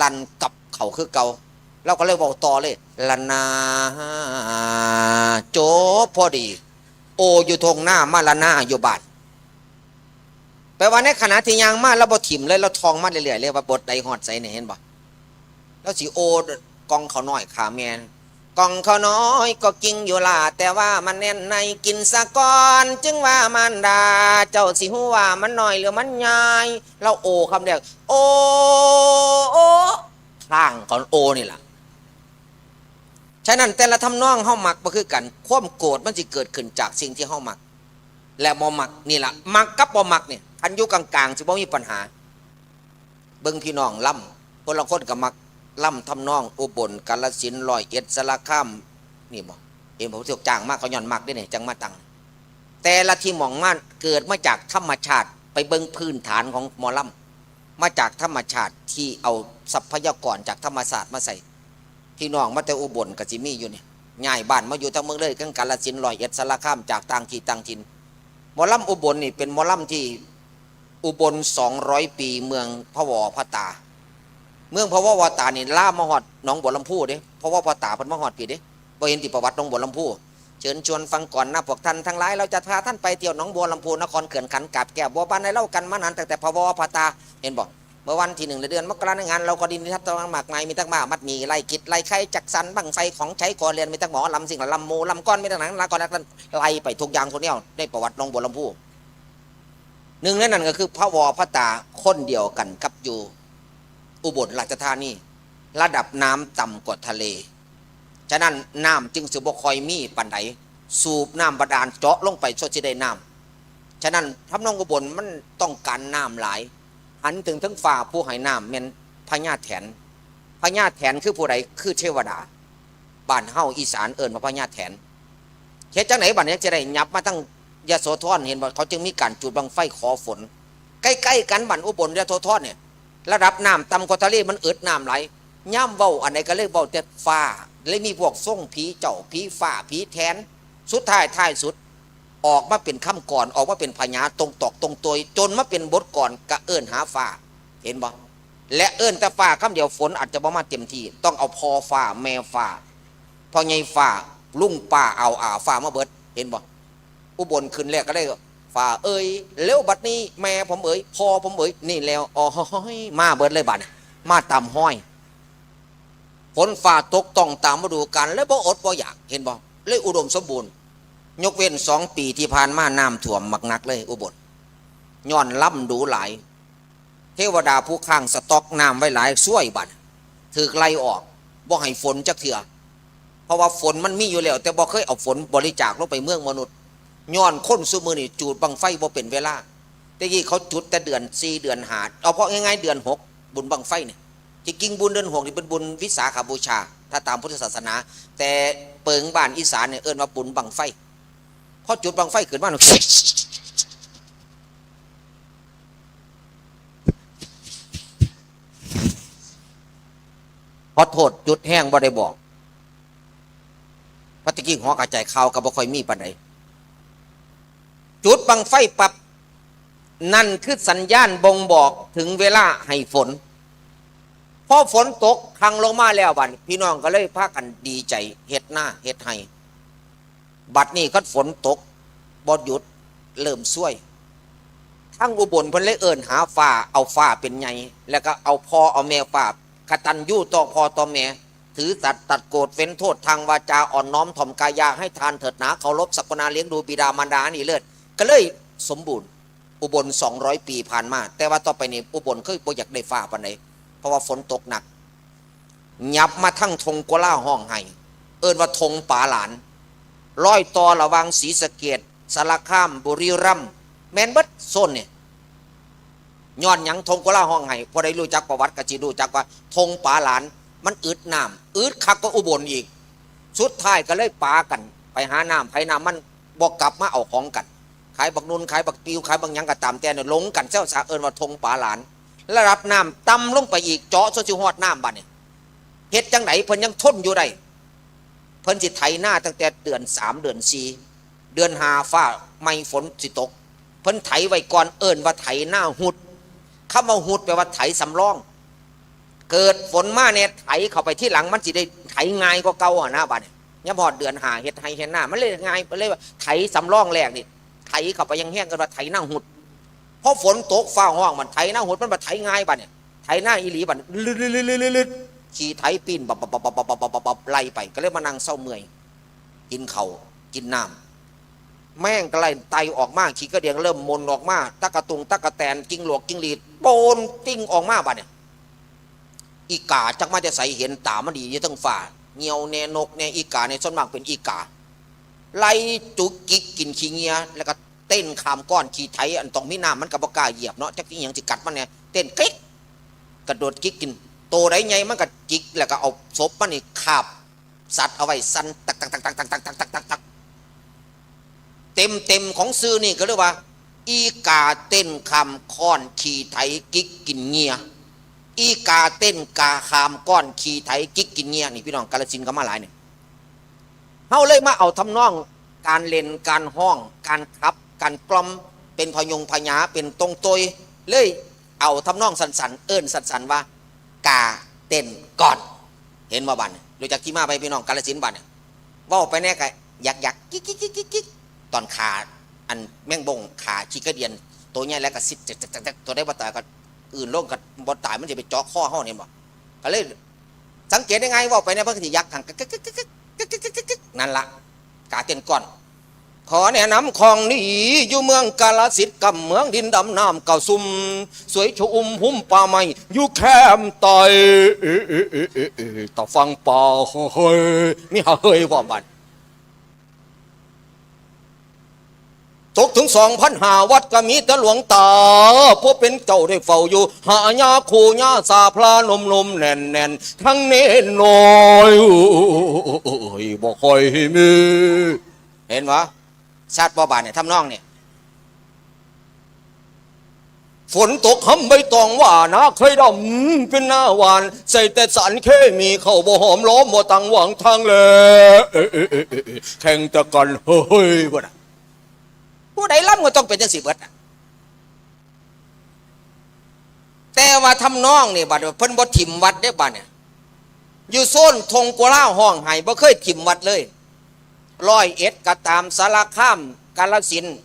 [SPEAKER 1] ลันกับเขาคือเกาแล้วก็เลยบอกต่อเลยลันนาโจพอดีโออยู่ทงหน้ามาลานาอยู่บาดแปลว่าในขณะที่ยางมาแล้วบ่ถิ่มเลยเราทองมาเรื่อยๆเลยว่าบทใดหอดใสเนี่ยเห็นบ่แล้วสีโอกองเขาน้อยขาแมนกองเขาน้อยก็กินอยู่ล่ะแต่ว่ามันแน่นในกินสะก้อนจึงว่ามันดาเจ้าสิหูว่ามันน้อยหรือมันใหญ่เราโอคำเดียวโอข้างของโอนี่แหละฉะนั้นแต่ละทำนองเฮามักบ่คือกันความโกรธมันสิเกิดขึ้นจากสิ่งที่เฮามักและบ่มักนี่แหละมักกับบ่มักเนี่ยคันอยู่กลางๆสิบ่มีปัญหาเบิ่งพี่น้องล่ คนละคนก็มักล่ำทำนองอุบลกาฬสินธุ์ร้อยเอ็ดสารคามนี่บอกเห็นผมเสียจ้างมากเขาย่อนมากได้เนี่ยจังมาตังแต่ละที่หมองม่านเกิดมาจากธรรมชาติไปเบิ้งพื้นฐานของหมอลำมาจากธรรมชาติที่เอาทรัพยากรจากธรรมศาสตร์มาใส่พี่น้องมาแต่อุบลกับจิมี่อยู่เนี่ยง่ายบ้านมาอยู่ทั้งเมืองเลยกันกาฬสินธุ์ร้อยเอ็ดสารคามจากต่างที่ต่างถิ่นหมอลำอุบลนี่เป็นหมอลำที่อุบล200 ปีเมืองพะวอพะตาเมืองพะวอพะตานี่ล่ามาหอดหนองบัวลำพูเด้เพราะว่าพะตาเพิ่นมาหอดปีเด้บ่เห็นที่ประวัติหนองบัวลำพูเชิญชวนฟังก่อนนะพวกท่านทั้งหลายเราจะพาท่านไปเที่ยวหนองบัวลำพูนครเขื่อนขันกาบแก้วบัวบานในเล่ากันมานานตั้งแต่พะวอพะตาเห็นบอกเมื่อวันที่1เดือนมกราคมงานเราก็ดินทับตะวันหมากไม้มีทั้งมามัดมีไล่กิดไล่ไข่จักสันบังไฟของใช้ก่อเรียนมีทั้งหมอลำสิ่งลำมูลำก้อนมีทั้งหนังลาก่อนนั้นไล่ไปทุกอย่างคนเดียวได้ประวัติหนองบัวลำพูหนึ่งในนั้นก็คือพระวอพระตาคนเดียวกันกับอยู่อุบลราชธานีระดับน้ำต่ำกว่าทะเลฉะนั้นน้ำจึงสืบคอยมีปันไดสูบน้ำบาดาลเจาะลงไปช่วยจะได้น้ำฉะนั้นทำนองอุบลมันต้องการน้ำหลายหันถึงทั้งฝ่าผู้ให้น้ำเมนพญาแถนพญาแถนคือผู้ใดคือเทวดาบ้านเฮาอีสานเอิญว่าพญาแถนเฮ็ดจังไหนบ้านนี้จะได้ยับมาตั้งยโสธรเห็นว่าเขาจึงมีการจุดบังไฟขอฝนใกล้ๆกันบ้านอุบลยโสธรเนี่ยระดับน้ำต่ำกว่าทะเลมันอึดน้ำไหลย่ำเว้าอันไหนก็เลยเว้าแต่ฟ้าเลยมีพวกส่งผีเจ้าผีฟ้าผีแทนสุดท้ายสุดออกมาเป็นคำก่อนออกมาเป็นพญาตรงตอกตรงตัวจนมาเป็นบทก่อนกะเอิญหาฟ้าเห็นบ่และเอิญแต่ฟ้าคำเดียวฝนอาจจะบ่มาเต็มที่ต้องเอาพอฟ้าแม่ฟ้าพอไงฟ้าลุงป่าเอาฟ้ามาเบิดเห็นบ่อุบลขึ้นแรกก็ได้ฝ่าเอ้ยเร็วบัดนี้แม่ผมเอ้ยพ่อผมเอ้ยนี่แล้วอ๋อมาเบิดเลยบัดมาตามห้อยฝนฝ่าตกต้องตามฤดูกาลแล้วบ่อดบ่อยากเห็นบ่เลยอุดมสมบูรณ์ยกเว้น2 ปีที่ผ่านมาน้ำท่วมหนักเลยอุบลย้อนล่ำดูหลายเทวดาผู้ข้างสต็อกน้ำไว้หลายช่วยบัดถือไล่ออกบ่ให้ฝนจักเถื่อเพราะว่าฝนมันมีอยู่แล้วแต่บ่เคยเอาฝนบริจาคลงไปเมืองมนุษย์ย้อนคนซุมือนี่จูดบังไฟบ่เป็นเวลาแต่กี้เขาจุดแต่เดือน4 เดือน5เอาเพราะง่ายๆเดือน6บุญบังไฟเนี่ยที่กิ่งบุญเดือน6นี่เป็นบุญวิสาขบูชาถ้าตามพุทธศาสนาแต่เปิงบ้านอีสานเนี่ยเอิ้นว่าบุญบังไฟพอจุดบังไฟขึ้นมาขอโทษจุดแห้งบ่ได้บอกพระตะกี้หอกระจายข่าวก็บ่ค่อยมีปานใดจุดบังไฟปับนั่นคือสัญญาณบ่งบอกถึงเวลาให้ฝนพอฝนตกพังลงมาแล้วบัดพี่น้องก็เลยพากันดีใจเฮ็ดหน้าเฮ็ดให้บัดนี้ก็ฝนตกบ่หยุดเริ่มซวยทั้งอุบลเพิ่นเลยเอิ้นหาฟ้าเอาฟ้าเป็นใหญ่แล้วก็เอาพ่อเอาแม่ฟ้ากตัญญูต่อพ่อต่อแม่ถือสัตว์ตัดโกรธเว้นโทษทางวาจาอ่อนน้อมถ่อมกายาให้ทานเถิดหนาเคารพศักนาเลี้ยงดูบิดามารดานี่เลิศก็เลยสมบูรณ์อุบล200 ปีผ่านมาแต่ว่าต่อไปนี้อุบลเคยบ่อยากได้ฟ้าปานใดเพราะว่าฝนตกหนักยับมาทั้งทงกล่าห้องไห้เอิ้นว่าทงป่าหลานร้อยต่อระวังศรีสะเกษสารคามบุรีรัมย์แม่นเบิดโซนเนี่ยย้อนหยังทงกล่าห้องไห้พอได้รู้จักประวัติก็สิรู้จักว่าทงป่าหลานมันอึดน้ำอึดคักก็อุบลอีกสุดท้ายก็เลยปากันไปหาน้ำไผน้ำมันบอกกลับมาเอาของกันขายบักนุนขายบักติวขายบักยังก็ตามแต่เนี่ยลงกันเจ้าสาเอิญว่าทงป่าหลานระดับน้ำต่ำลงไปอีกเจาะโซชิฮอดน้ำบ้านเนี่ยเฮ็ดจังไหนเพิ่นยังทนอยู่ได้เพิ่นสิไถหน้าตั้งแต่เดือน3 เดือน4 เดือน5ฟ้าไม่ฝนสิตกเพิ่นไถไว้ก่อนเอิญว่าไถหน้าหุดคำว่าหุดแปลว่าไถสำรองเกิดฝนมาเนี่ยไถเข้าไปที่หลังมันสิได้ไถง่ายกว่าเก่าอ่ะนะบ้านเนี่ยยังพอเดือน5เฮ็ดไถเฮ็ดหน้ามันเลยง่ายเลยว่าไถสำรองแรกนี่ไถเข้าไปยังแห้งกันว่าไถหน้าหุดพอฝนตกฟ้าห้องมันไถหน้าหุดมันมาไถง่ายบ้านเนี่ยไถหน้าอีหลีบ้านลึดขี่ไถปีนบับไล่ไปก็เลยมานั่งเศร้าเมื่อยกินเขากินน้ำแม่งก็ไล่ไตออกมาขี้กระเดียงเริ่มมนออกมาตะกะตุงตะกะแตนกิ้งหลวกกิ้งหลีดโปนติ้งออกมาบ้านเนี่ยอีกาจักมาจะใส่เห็นตามันดีอยู่ตั้งฝ่าเงียวแนนกแนอีกาในส่วนมากเป็นอีกาไล่จุกกิกกินขี้เงียแล้วก็เต้นขามก้อนขี้ไถอันตรงมีน้ำมันกับปากกาเหยียบเนาะจักที่ยังสิกัดมันเนี่ยเต้นกิ๊กกระโดดกิ๊กกิน โตได้ไงมันก็จิกแล้วก็เอาศพมันนี่คาบสัตว์เอาไว้สันตักตักตักตักตักตักตักตักตักตักเต็มของซื้อนี่ก็เรียกว่าอีกาเต้นคำค้อนขี่ไถกิกกินเงียอีกาเต้นกาคามก้อนขี่ไถกิกกินเงียนี่พี่น้องกาฬสินธุ์ก็มาหลายเนี่ยเฮาเลยมาเอาทำนองการเล่นการห้องการขับการกล่อมเป็นพยงพญาเป็นตรงตยเลยเอาทำนองสันเอิ้นสันว่ากาเต้นก่อนเห็นว่าบันรู้จักที่มาไปพี่น้องกาฬสินธุ์บันว่าไปแน่ไงอยากกิ๊กกิ๊กกิ๊กกิ๊กตอนขาอันแม่งบงขาขี้กระเดียนตัวใหญ่แล้วก็ซิดตัวได้บ่ตายก็อื่นโลกกับบ่ตายมันจะไปเจาะข้อห้องนี่บ่ก็เลยสังเกตได้ไงว่าไปในพระกิยักษ์ทางนั่นละกาเต้นก่อนขอแนะนำของนี้อยู่เมืองกาฬสินธุ์กับเมืองดินดำน้ำเก่าซุ่มสวยชุมหุ่มป่าไม้อยู่แคมไตต่อฟังป่าเฮ้ยมีเฮ้ยว่าบันตกถึง2,500 วัดก็มีแต่หลวงตาพวกเป็นเจ้าได้เฝ้าอยู่หายาคูญาสาพลานมแน่นทั้งเน้นน้อยบ่ค่อยมีเห็นวะชาติบ่บานเนี่ยทำนองเนี่ยฝนตกหำใบตองว่านะเคยดำเป็นหน้าหวานใส่แต่สารเคมีเข้าบ่หอมล้อมบ่ตังหวังทางเลยแข่งตะกันเฮ้ยบ่นะผู้ใดล่ำก็ต้องเป็นจังสิเบิดแต่ว่าทำนองนี่บัดเพิ่นบ่ถิ่มวัดได้บัดเนี่ยอยู่โซนทงกุล่าห้องไห้บ่เคยถิ่มวัดเลย101ก็ตามสารคามกาฬสินธุ์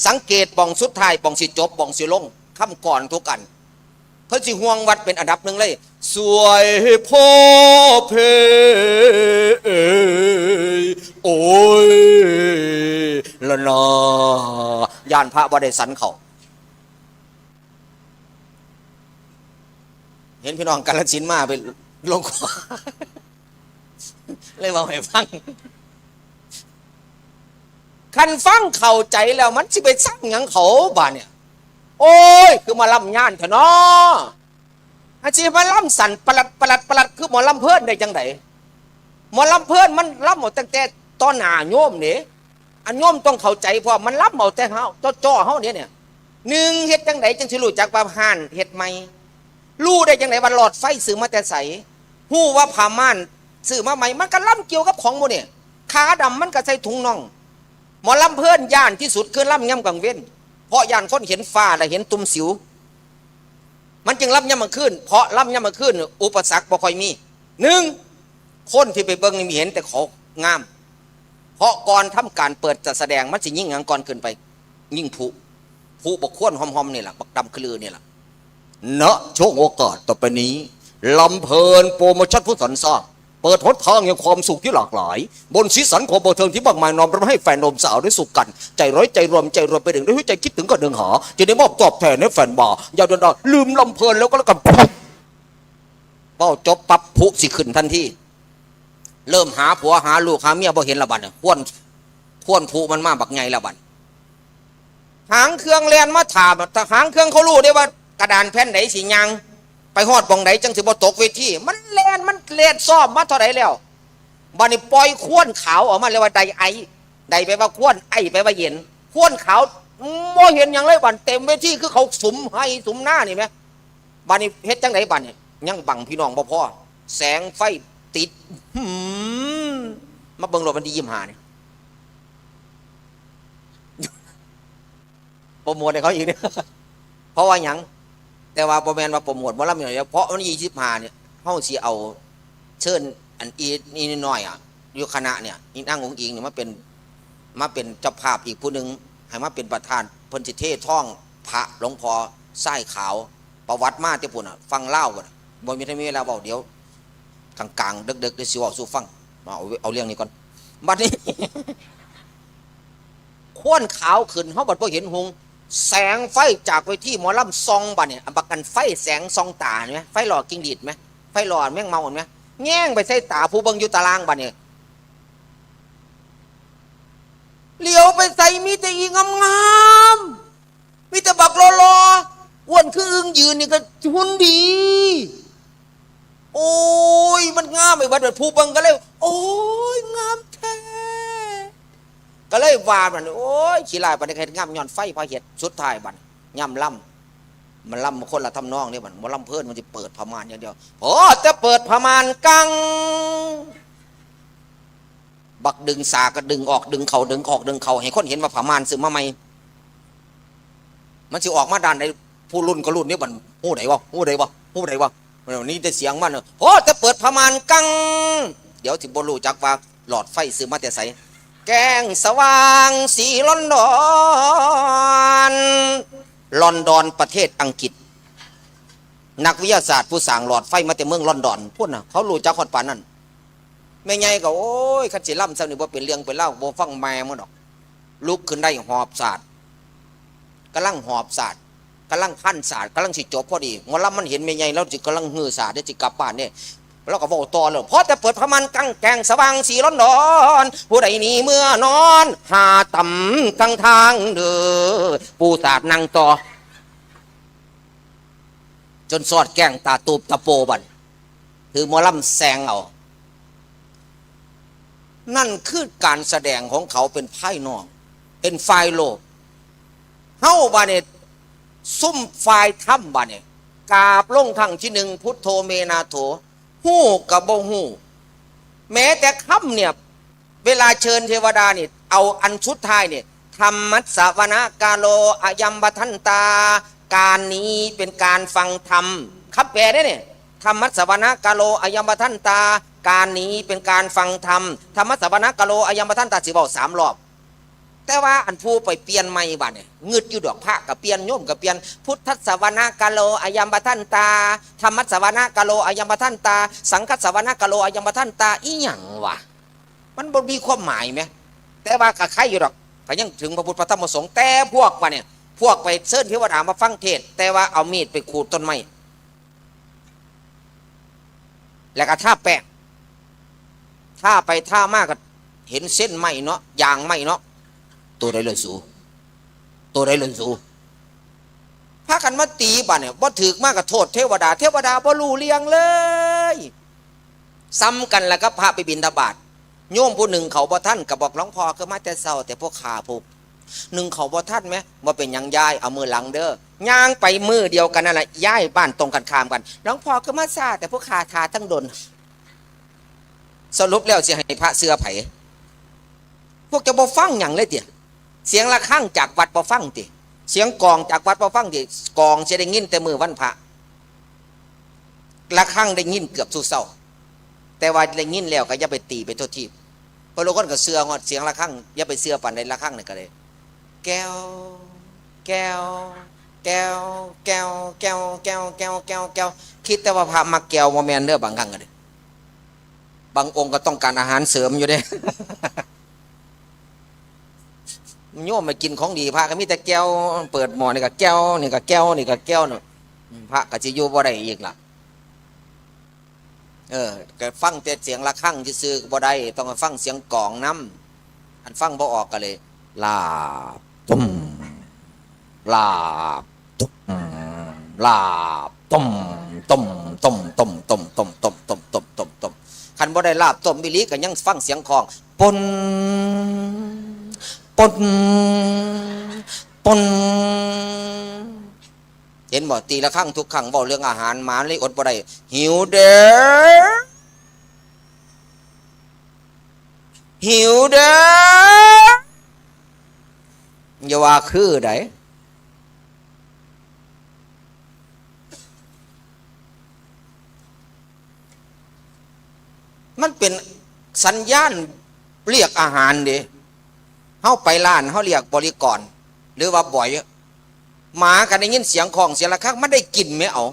[SPEAKER 1] สังเกตป่องสุดท้ายป่องสิจบป่องสิลงคำก่อนทุกอันเพิ่นสิห่วงวัดเป็นอันดับหนึ่งเลยสวยพ่อเพโอ้ยละนายานพระบ่ได้สันเขาเห็นพี่น้องกาฬสินธุ์มาไปลงคอเลยบอกให้ฟังคันฟังเข้าใจแล้วมันสิไปสร้างหยังเขาบ้านเนี่ยโอ้ยคือมาล่ำย่านเถอะเนาะอาชีพมาล่ำสันประหลัดคือหมอล่ำเพื่อนได้จังไดหมอล่ำเพื่อนมันล่ำหมดตั้งแต่ตอนหน้าโยมเนี่ยอันโยมต้องเข้าใจเพราะมันล่ำหมดแต่เฮาจ่อเฮาเนี่ยหนึ่งเฮ็ดจังไดจังสิรู้จักว่าห่านเฮ็ดใหม่รู้ได้จังไดว่าหลอดไฟซื้อมาแต่ใสฮู้ว่าผ้าม่านซื้อมาใหม่มันก็ล่ำเกี่ยวกับของโมเนี่ยขาดำมันก็ใส่ถุงน่องหมอลำเพื่อนย่านที่สุดคือล่ำย่ำกลางเว้นเพราะย่านคนเห็นฟ้าและเห็นตุ่มสิวมันจึงล่ำย่ำมาขึ้นเพราะล่ำย่ำมาขึ้นอุปสรรคบ่ค่อยมีหนึ่งคนที่ไปเบิ่งมีเห็นแต่เขางามเพราะก่อนทำการเปิดจัดแสดงมันสิยิ่งงานก่อนขึ้นไปยิ่งผู้บกขวนหอมๆนี่แหละบักดำคลือนี่แหละณช่วงโอกาสต่อไปนี้ลำเพลินโปรโมชั่นผู้สรรสร้างเปิดหนทางแห่งความสุขที่หลากหลายบนสีสันของบันเทิงที่มากมายน้อมรับให้แฟนนมสาวได้สุขกันใจร้อยใจรวมไปดึงด้วยหัวใจคิดถึงก็เดินหาจะได้มอบตอบแทนให้แฟนบ่าอย่าเดินลืมลำเพลินแล้วก็แล้วกันเป้าจบปั๊บผุสิขึ้นทันทีเริ่มหาผัวหาลูกหาเมียบ่เห็นละบัดควนผุมันมาบักไงละบัดหางเครื่องเรียนมาถามแต่หางเครื่องเขารู้ได้ว่ากระดานแผ่นไหนสียังไปฮอดบองไหนจังสิบ่ตกเวทีมันแลนซ่อมมาเท่าไหร่แล้วบัดนี้ปล่อยขวนขาวออกมาเลยว่าใดไปว่าขวนไอไปว่าเย็นขวนขาวบ่เห็นอย่างไรบัดเต็มเวทีคือเขาสุมให้สุมหน้านี่ไหมบัดนี้เฮ็ดจังไหนบัดเนี่ยยังบังพี่น้องบ่พอแสงไฟติดมาเบิ่งรถมันดียิ้มหาเนี่ยโปรโมทให้เขาอีกเนี่ยเพราะว่าหยังแต่ว่าโปรแมนว่าโปรโมทว่ารับอย่างเดียวเพราะมัน25เนี่ยเขาสิเอาเชิญอันอีนี่น้อยอ่ะอยู่คณะเนี่ยอีนั่งองค์อิงเนี่ยมาเป็นเจ้าภาพอีกผู้หนึ่งให้มาเป็นประธานเพิ่นสิเทท่องพระหลวงพ่อไส้ขาวประวัติมาที่ปุ่นอ่ะฟังเล่าก่อนบ่มีเวลาบอกเดี๋ยวกลางๆดึกๆได้สิว่าสู้ฟังมาเอาเรื่องนี้ก่อนบัดนี้ขวนขาวขึ้นเขาบัดพอเห็นหงแสงไฟจากไปที่หมอลำซองบัดเนี่ยบักกันไฟแสงซองตาไหมไฟหลอดกิ้งดีดไหมไฟหลอดแม่งเมาไหมแง่งไปใส่ตาผู้บังอยู่ตารางบัดเนี่ยเหลียวไปใส่มีแต่อีงามมีแต่บักรออ้วนคืออึงยืนนี่ก็หุ่นดี โอ้ยมันงามไอ้บัดผู้เบิ่งก็เลยโอ้ยงามแท้ก็เลยว่ามันโอ้ยขี้ลายปานนี้เฮ็ดงามย้อนไฟพาเฮ็ดสุดท้ายบัดย่ำล่ำมันล่ำคนละทำนองนี่มันบ่ล่ำเพิ่นมันสิเปิดผ้าม่านอย่างเดียวโอ้แต่เปิดผ้าม่านกังบักดึงสาก็ดึงออกดึงเข่าดึงออกดึงเข่าให้คนเห็นว่าผ้าม่านซื้อมาใหม่มันสิออกมาด้านใดผู้รุ่นก็รุ่นนี่มันฮู้ใดวะฮู้ใดวะฮู้ใดวะนี่แต่เสียงมันโอ้แต่เปิดผ้าม่านกังเดี๋ยวสิบ่รู้จักว่าหลอดไฟซื้อมาแต่ไสแกงสว่างสีลอนดอนลอนดอนประเทศอังกฤษนักวิทยาศาสตร์ผู้สร้างหลอดไฟมาแต่เมืองลอนดอนพูดนะเขารู้จักคนป่านนั้นแม่ใหญ่ก็โอ้ยขันสิล่ำซะนี่บ่เป็นเรื่องเป็นเล่าบ่ฟังแม่มันดอกลุกขึ้นได้หอบศาสตร์กำลังหอบศาสตร์กำลังขั้นศาสตร์กำลังสิจบพอดีหมอลำมันเห็นแม่ใหญ่แล้วจิกำลังหื้อศาสตร์ได้จิกลับบ้านเนี่ยแล้วก็บอกต่อเลยเพราะแต่เปิดพมันกังแกงสว่างสีร้อนดอนผู้ใดหนีเมื่อนอนหาต่ำกลางทางเด้อปูศาสตร์นั่งต่อจนสอดแกงตาตูบตะโปบันถือหมอลำแซงเอานั่นคือการแสดงของเขาเป็นไพ่นอกเป็นไฟโลกเฮ้าบาเนซุ่มไฟถ้ำบาเนกาบลงทางที่หนึ่งพุทโธเมนาโถหู้กับบ่หู้แม้แต่ค่ำเนี่ยเวลาเชิญเทวดาเนี่ยเอาอันชุดท้ายเนี่ยธรรมัสสวนะกาโลอายัมบทันตาการนี้เป็นการฟังธรรมคับแปลได้เนี่ยธรรมัสสวนะกาโลอายัมบทันตาการนี้เป็นการฟังธรรมธรรมัสสวนะกาโลอายัมบทันตาสิบอก3 รอบแต่ว่าอันผู้ไปเปลี่ยนใหม่บ้านเนี่ยงึดอยู่ดอกพระกับเปลี่ยนโยมกับเปลี่ยนพุทธสวนะกาโลอายัมบทันตาธรรมัสวนะกาโลอายัมบทันตาสังฆสวนะกาโลอายัมบทันตาอีหยังวะมันบ่มีความหมายไหมแต่ว่ากับใครอยู่ดอกก็ยังถึงพระพุทธพระธรรมพระสงฆ์แต่พวกว่าเนี่ยพวกไปเชิญเทวดามาฟังเทศแต่ว่าเอามีดไปขูดต้นไม้แล้วก็ท่าแป้งท่าไปท่ามากก็เห็นเส้นไม้เนาะยางไม้เนาะตัวใดเลยสูตัวใดเลยสูพากันมาตีบ้านเนี่ยบ่ถือมากกับโทษเทวดาเทวดาบ่รู้เลี้ยงเลยซ้ำกันแล้วก็พาไปบิณฑบาตโยมผู้หนึ่งเขาบ่ท่านกับบอกหลวงพ่อคือมาแต่เศร้าแต่พวกขาผูกหนึ่งเขาบ่ท่านไหมว่าเป็นยังย้ายเอามือหลังเด้อย่างไปมือเดียวกันนั่นแหละย้ายบ้านตรงกันข้ามกันหลวงพ่อคือมาซาแต่พวกขาทาทั้งดนสรุปแล้วสิให้พระเสื้อไผ่พวกจะบ่ฟังอย่างเลยเดี๋ยเสียงระฆังจากวัดบ่ฟังติเสียงกองจากวัดบ่ฟังติกองจะได้ยินแต่มือวันพระระฆังได้ยินเกือบสุดเศร้าแต่ว่าได้ยินแล้วก็อย่าไปตีไปโทษทีเพราะลูกคนก็เสืองอดเสียงระฆังอย่าไปเสือปั่นในระฆังนี่ก็เลยแก้วแก้วแก้วแก้วแก้วแก้วแก้วแก้วแก้วคิดแต่ว่าพระมักแก้วโมเมนเด้อบางครั้งก็เลยบางองค์ก็ต้องการอาหารเสริมอยู่เด้โยมมากินของดีพระก็มีแต่แก้วเปิดหม้อนี่ก็แก้วนี่ก็แก้วนี่ก็แก้วเนาะพระก็จะอยู่บ่ได้อีกล่ะก็ฟังแต่เสียงระฆังซื่อๆบ่ได้ต้องฟังเสียงกลองน้ำอันฟังบ่ออกก็เลยลาบตุ้มลาบตุ้มลาบตุ้มตุ้มตุ้มตุ้มตุ้มตุ้มตุ้มตุ้มตุ้มตุ้มตุ้มคันบ่ได้ลาบต้มบิลีก็ยังฟังเสียงคลองปนปนปนเห็นบ่ตีละครั้งทุกครั้งบอกเรื่องอาหารหมาเลยอดบ่ได้หิวเด้อหิวเด้ออย่าว่าคือไดมันเป็นสัญญาณเรียกอาหารเด้เข้าไปร้านเขาเรียกบริกรหรือว่าบ่อยหมากันได้ยินเสียงของเสียงระฆังมันได้กินไหมเอา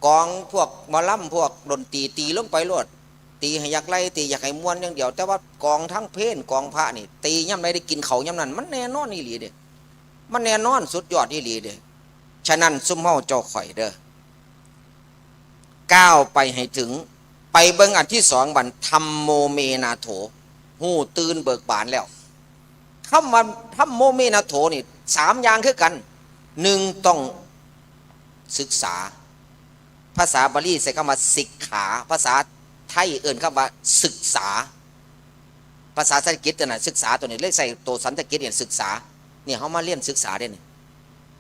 [SPEAKER 1] กองพวกหมอลำพวกดนตรีตีลงไปรวดตีให้อยากไล่ตีอยากให้ม้วนอย่างเดียวแต่ว่ากองทั้งเพลกองพระนี่ตีย่ำไรได้กินเขาย่ำนั้นมันแน่นอนอีหลีเด้มันแน่นอนสุดยอดอีหลีเด้ฉะนั้นซุ่มเฮาเจ้าข่อยเด้อก้าวไปให้ถึงไปเบิ่งอันที่2บันธรรมโมเมนาโถหูตื่นเบิกบานแล้วคำว่าธรรมโมเมนาโถนี่3 อย่างคือกัน1ต้องศึกษา ภาษาบาลีใส่คำว่าศิกขาภาษาไทยเอื่นคำว่าศึกษาภาษาสันสกฤตน่ะศึกษาตัวนี้เลยใส่ตัวสันสกฤตเนี่ยศึกษาเนี่ยเขามาเรียนศึกษาได้เนี่ย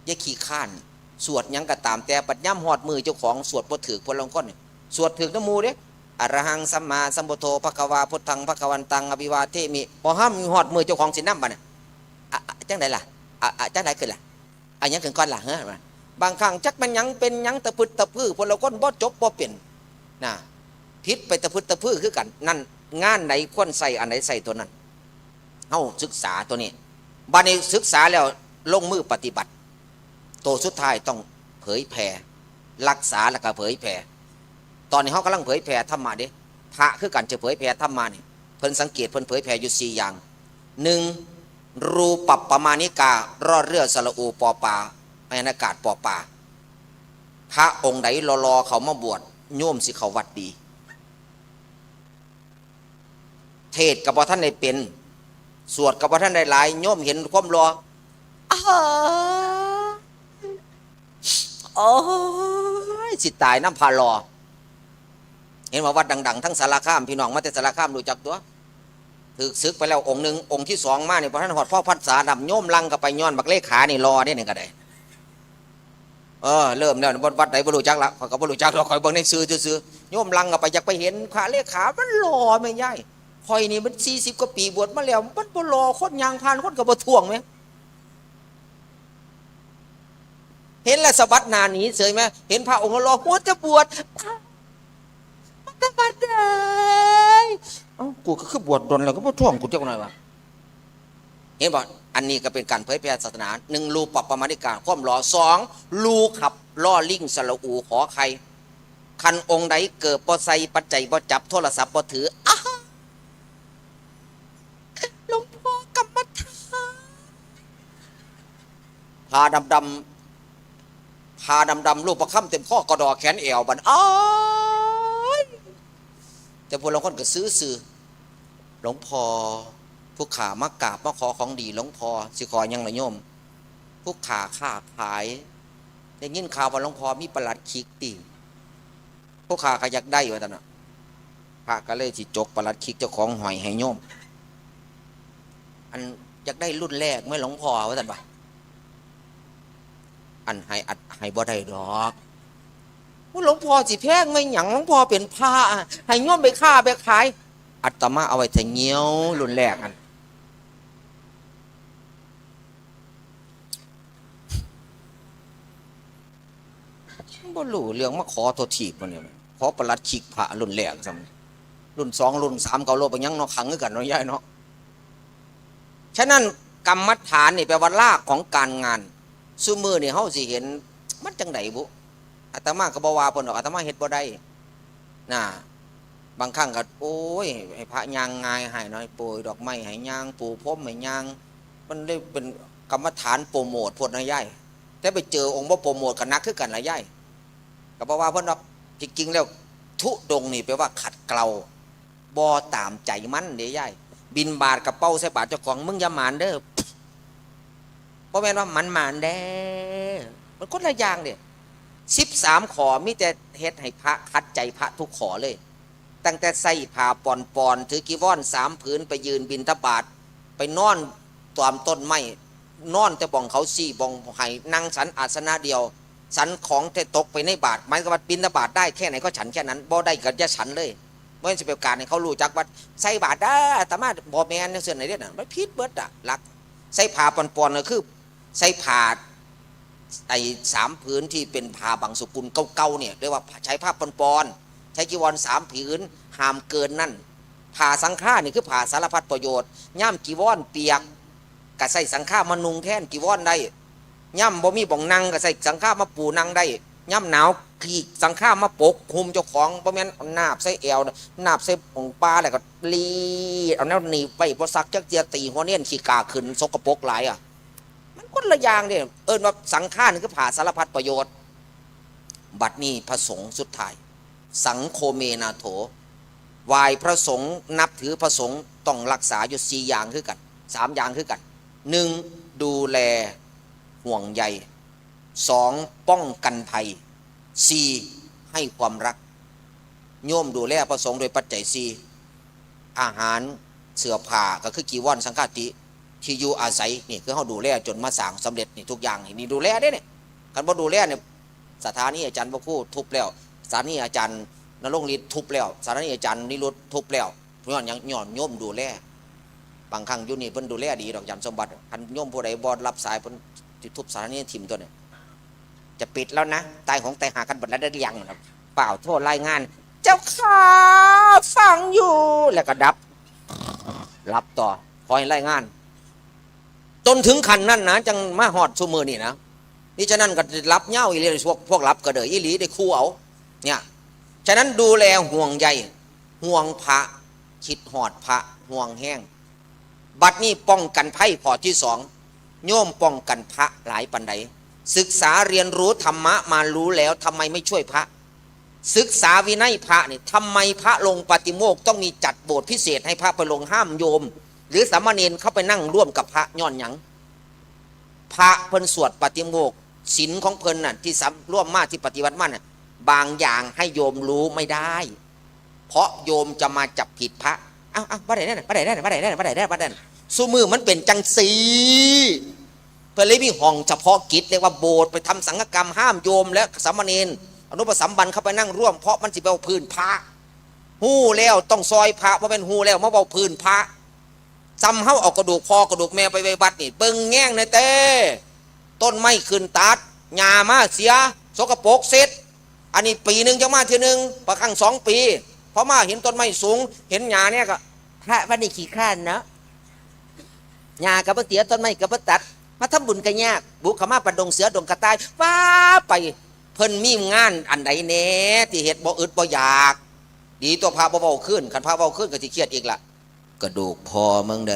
[SPEAKER 1] อย่าขี้ข้านสวดยังก็ตามแต่ปัดย่ำหอดมือเจ้าของสวดบ่ถือพลงก้นเนี่ยสวดถือน้ำมูเด้อรหังสัมมาสัมพุทโธภควาพุทธังภควันตังอภิวาเทมิพอห้ามมีหอดมือเจ้าของสินน้ำบ่เนี่ยจังไดล่ะจังไดขึ้นล่ะยังขึ้นก้อนล่ะเฮ้ยบางครั้งจักมันยังเป็นยังตะพึดตะพื้อพลก้นบ่จบบ่เปลี่ยนนะพิษไปตะพึดตะพื้อคือกันนั่นงานไหนควรใส่อันไหนใส่ตัวนั้นเฮ้าศึกษาตัวนี้บัดนี้ศึกษาแล้วลงมือปฏิบัติตัวสุดท้ายต้องเผยแผ่รักษาแล้วก็เผยแผ่ตอนนี้เขากำลังเผยแผ่ธรรมะเด้พระคือกันจะเผยแผ่ธรรมะนี่เพิ่นสังเกตเพิ่นเผยแผ่อยู่4อย่าง1รูปปมาณิการอเรือสระอูปอปาในอากาศปอปาพระองค์ใดรอเขามาบวชโยมสิเขาวัดดีเทศกับว่าท่านได้เป็นสวดกับว่าท่านได้หลายโยมเห็นความรอโอ้ยสิตายน้ำพารอเห็นว่าวัดดังๆทั้งสารคามพี่น้องมาแต่สารคามรู้จักตัวถือซึกไปแล้วองค์หนึ่งองค์ที่2มาเนี่ยพอท่านหอดพ่อพัดสาดำโยมลังกับไปย้อนบักเลขานี่รอเนี่ยหนึ่งก็ได้เริ่มแล้ววัดไหนบรรลุจักละขอยก็บรรลุจักเราคอยเบิ่งในซื้อโยมลังกับไปอยากไปเห็นขาเลขามันรอไม่ย่ายคอยนี่มัน40 กว่าปีบวชมาแล้วมันบ่รอคนยางพานคนกับบ่ท่วงไหมเห็นแล้วสะบัดนาหนีเฉยไหมเห็นพระองค์รอหัวจะบวชมันจะบัดเลยกูก็คือบวชโดนแล้วก็บ่ท่วงกูเจ้าหน่อยวะเห็นบ่อันนี้ก็เป็นการเผยแพร่ศาสนา1รูปปมาณิกาความรอ2รูขับล่อลิงสระอูขอใครคันองค์ใดเกิดบ่ใส่ปัจจัยบ่จับโทรศัพท์บ่ถือหลวงพ่อกรรมฐานพาดำรูปประคำเต็มข้อกระดอแขนเอวบันแต่พวกเราคนก็ซื้อหลวงพ่อผู้ขามากราบมาขอของดีหลวงพ่อสิขอยังละโยมผู้ขาค้าขายได้ยินข่าวว่าหลวงพ่อมีประหลัดขิกตีผู้ขาก็อยากได้อยู่ตอนนั้นพระก็เลยสิจกประหลัดขิกเจ้าของหอยให้โยมอันอยากได้รุ่นแรกไม่หลวงพ่อว่าท่านว่าอันให้บ่ได้ดอกหลวงพ่อสิแพงไม่หยังหลวงพ่อเป็นพระให้โยมไปฆ่าไปขายอาตมาเอาไว้แต่เงี้ยวรุ่นแรกอันบ่รู้เรื่องมาขอโทษทีมันเนี่ยขอประหลัดขิกพระรุ่นแรกซ้ำรุ่น2รุ่น3เก่าโลไปยังเนาะขังกันเนาะย่ายเนาะฉะนั้นกรรมฐานนี่แปลว่ารากของการงานซุมื้อนี่เฮาสิเห็นมันจังไดบุอาตมาก็บ่ว่าเพิ่นดอกอาตมาเฮ็ดบ่ได้น่ะบางครั้งก็โอ้ยให้พระย่างง่ายให้หน่อยโปรยดอกไม้ให้ย่างปูพรมให้ย่างมันได้เป็นกรรมฐานโปรโมทพวกนะย่ายแต่ไปเจอองค์บ่โปรโมทก็นักคือกันล่ะย่ายก็บ่ว่าเพิ่นดอกจริงๆแล้วทุดงนี่แปลว่าขัดเกลาบ่ตามใจมันเด้ย่ายบินบาทกระเป๋าใส่บาทเจ้าของมึงอย่าหมานเด้อเพราะแม่นว่ามันหมานเด้มันคนละอย่างเด้13ขอมีแต่เฮ็ดให้พระคัดใจพระทุกขอเลยตั้งแต่ใส่ผ้าปอนถือกีวร3 ผืนไปยืนบิณฑบาตไปนอนตามต้นไม้นอนแต่บ่องเขา4บ่องให้นั่งสันอาสนะเดียวสันของแต่ตกไปในบาตรหมายความว่าบิณฑบาตได้แค่ไหนก็ฉันแค่นั้นบ่ได้ก็อย่าฉันเลยบ่สิเป็นการให้เขารู้จักว่าใส่บาตรได้อาตมาบ่แม่นเสื่อไหนเด้น่ะมันผิดเบิดอ่ะหลักใส่ผ้าปอนก็คือใส่ผ้าไอ้3 ผืนที่เป็นผ้าบางสกุลเก่าๆเนี่ยเรียกว่าใช้ผ้าปอนใช้กีวร3 ผืนห้ามเกินนั่นผ้าสังฆานี่คือผ้าสารพัดประโยชน์ย่ำกีวรเปียกก็ใส่สังฆามานุงแทนกีวรได้ย่ำบ่มีบ่องนั่งก็ใส่สังฆามาปูนั่งได้ย่ำหนาวขีกสังฆามาปกคุมเจ้าของบ่แม่นนาบใส่แอวนาบใส่ของปลาแล้วก็ลีเอาแนวหนีไปบ่ซักจักเจียตีหัวเนียนขี้กาขึ้นสกปรกหลายอ่ะมันคนละอย่างเด้ว่าสังฆานี่คือผ้าสารพัดประโยชน์บัดนี้พระสงฆ์สุดท้ายสังโฆเมนาโถไหว้พระสงฆ์นับถือพระสงฆ์ต้องรักษาอยู่4 อย่างคือกัน3 อย่างคือกัน1ดูแลห่วงใย2ป้องกันภัย4 ให้ความรักโยมดูแลพระสงฆ์โดยปัจจัยสี่อาหารเสื้อผ้าก็คือกีวรสังฆาติที่อยู่อาศัยนี่คือเขาดูแลจนมาสร้างสำเร็จนี่ทุกอย่างนี่ดูแลได้เนี่ยการบ่ดูแลเนี่ยสถานีอาจารย์พระครูทุบแล้วสถานีอาจารย์นรงฤทธิ์ทุบแล้วสถานีอาจารย์นิรุตทุบแล้วเพราะยังย่อนโยมดูแลบางครั้งอยู่นี่เพิ่นดูแลดีดอกยันสมบัติคันโยมผู้ใดบ่รับสายเพิ่นสิทุบสถานีทิ่มตัวเนี่ยจะปิดแล้วนะตายของตายหากันบัดแล้วได้ยังเปล่าโทษรายงานเจ้าข้าฟังอยู่แล้วก็ดับรับต่อคอยรายงานจนถึงขั้นนั้นนะจังมาหอดซุมือนี่นะนี่ฉะนั้นก็รับเง่าอีหลีพวกรับก็เดยอีหลีได้คู่เอาเนี่ยฉะนั้นดูแลห่วงใยห่วงพระคิดหอดพระห่วงแห้งบัดนี้ป้องกันภัยข้อที่สองโยมป้องกันพระหลายปันใดศึกษาเรียนรู้ธรรมะมารู้แล้วทำไมไม่ช่วยพระศึกษาวินัยพระนี่ทำไมพระลงปฏิโมกข์ต้องมีจัดโบสถ์พิเศษให้พระไปลงห้ามโยมหรือสามเณรเข้าไปนั่งร่วมกับพระย้อนหยังพระเพิ่นสวดปฏิโมกข์ศีลของเพิ่นน่ะที่ร่วมมาที่ปฏิบัติมาน่ะบางอย่างให้โยมรู้ไม่ได้เพราะโยมจะมาจับผิดพระอ้าวบ่ได้นั่นบ่ได้นั่นบ่ได้นั่นบ่ได้นั่นบ่ได้นั่นซุมือมันเป็นจังสีเพิ่นเลยมีห้องเฉพาะกิจเรียกว่าโบสถ์ไปทำสังฆกรรมห้ามโยมและสามเณรอนุปสัมบันเข้าไปนั่งร่วมเพราะมันสิไปเอาพื้นพระหู้แล้วต้องซอยพระเพราะเป็นหู้แล้วมาเอาพื้นพระซ้ำเฮาเอากระดูกพ่อกระดูกแม่ไปไว้วัดนี่เบิ่งแง่งในเต้ต้นไม้ขึ้นตัดหญ้ามาเสียสกปรกเสร็จอันนี้ปีหนึ่งจะมาทีหนึ่งประคัง2 ปีพอมาเห็นต้นไม้สูงเห็นหญ้าเนี่ยก็พระวันนี้ขี้ข้านนะหญ้ากับเสียต้นไม้กับตัดมาทำบุญกันยากบุกขมาประดงเสือดงกระต่ายว้าไปเพิ่นมีงานอันใดเน่ที่เหตุบ่อึดบ่อยากดีตัวพระบ่เบาขึ้นขันพระเบาขึ้นก็สิเครียดอีกล่ะกระดูกพ่อมึงใด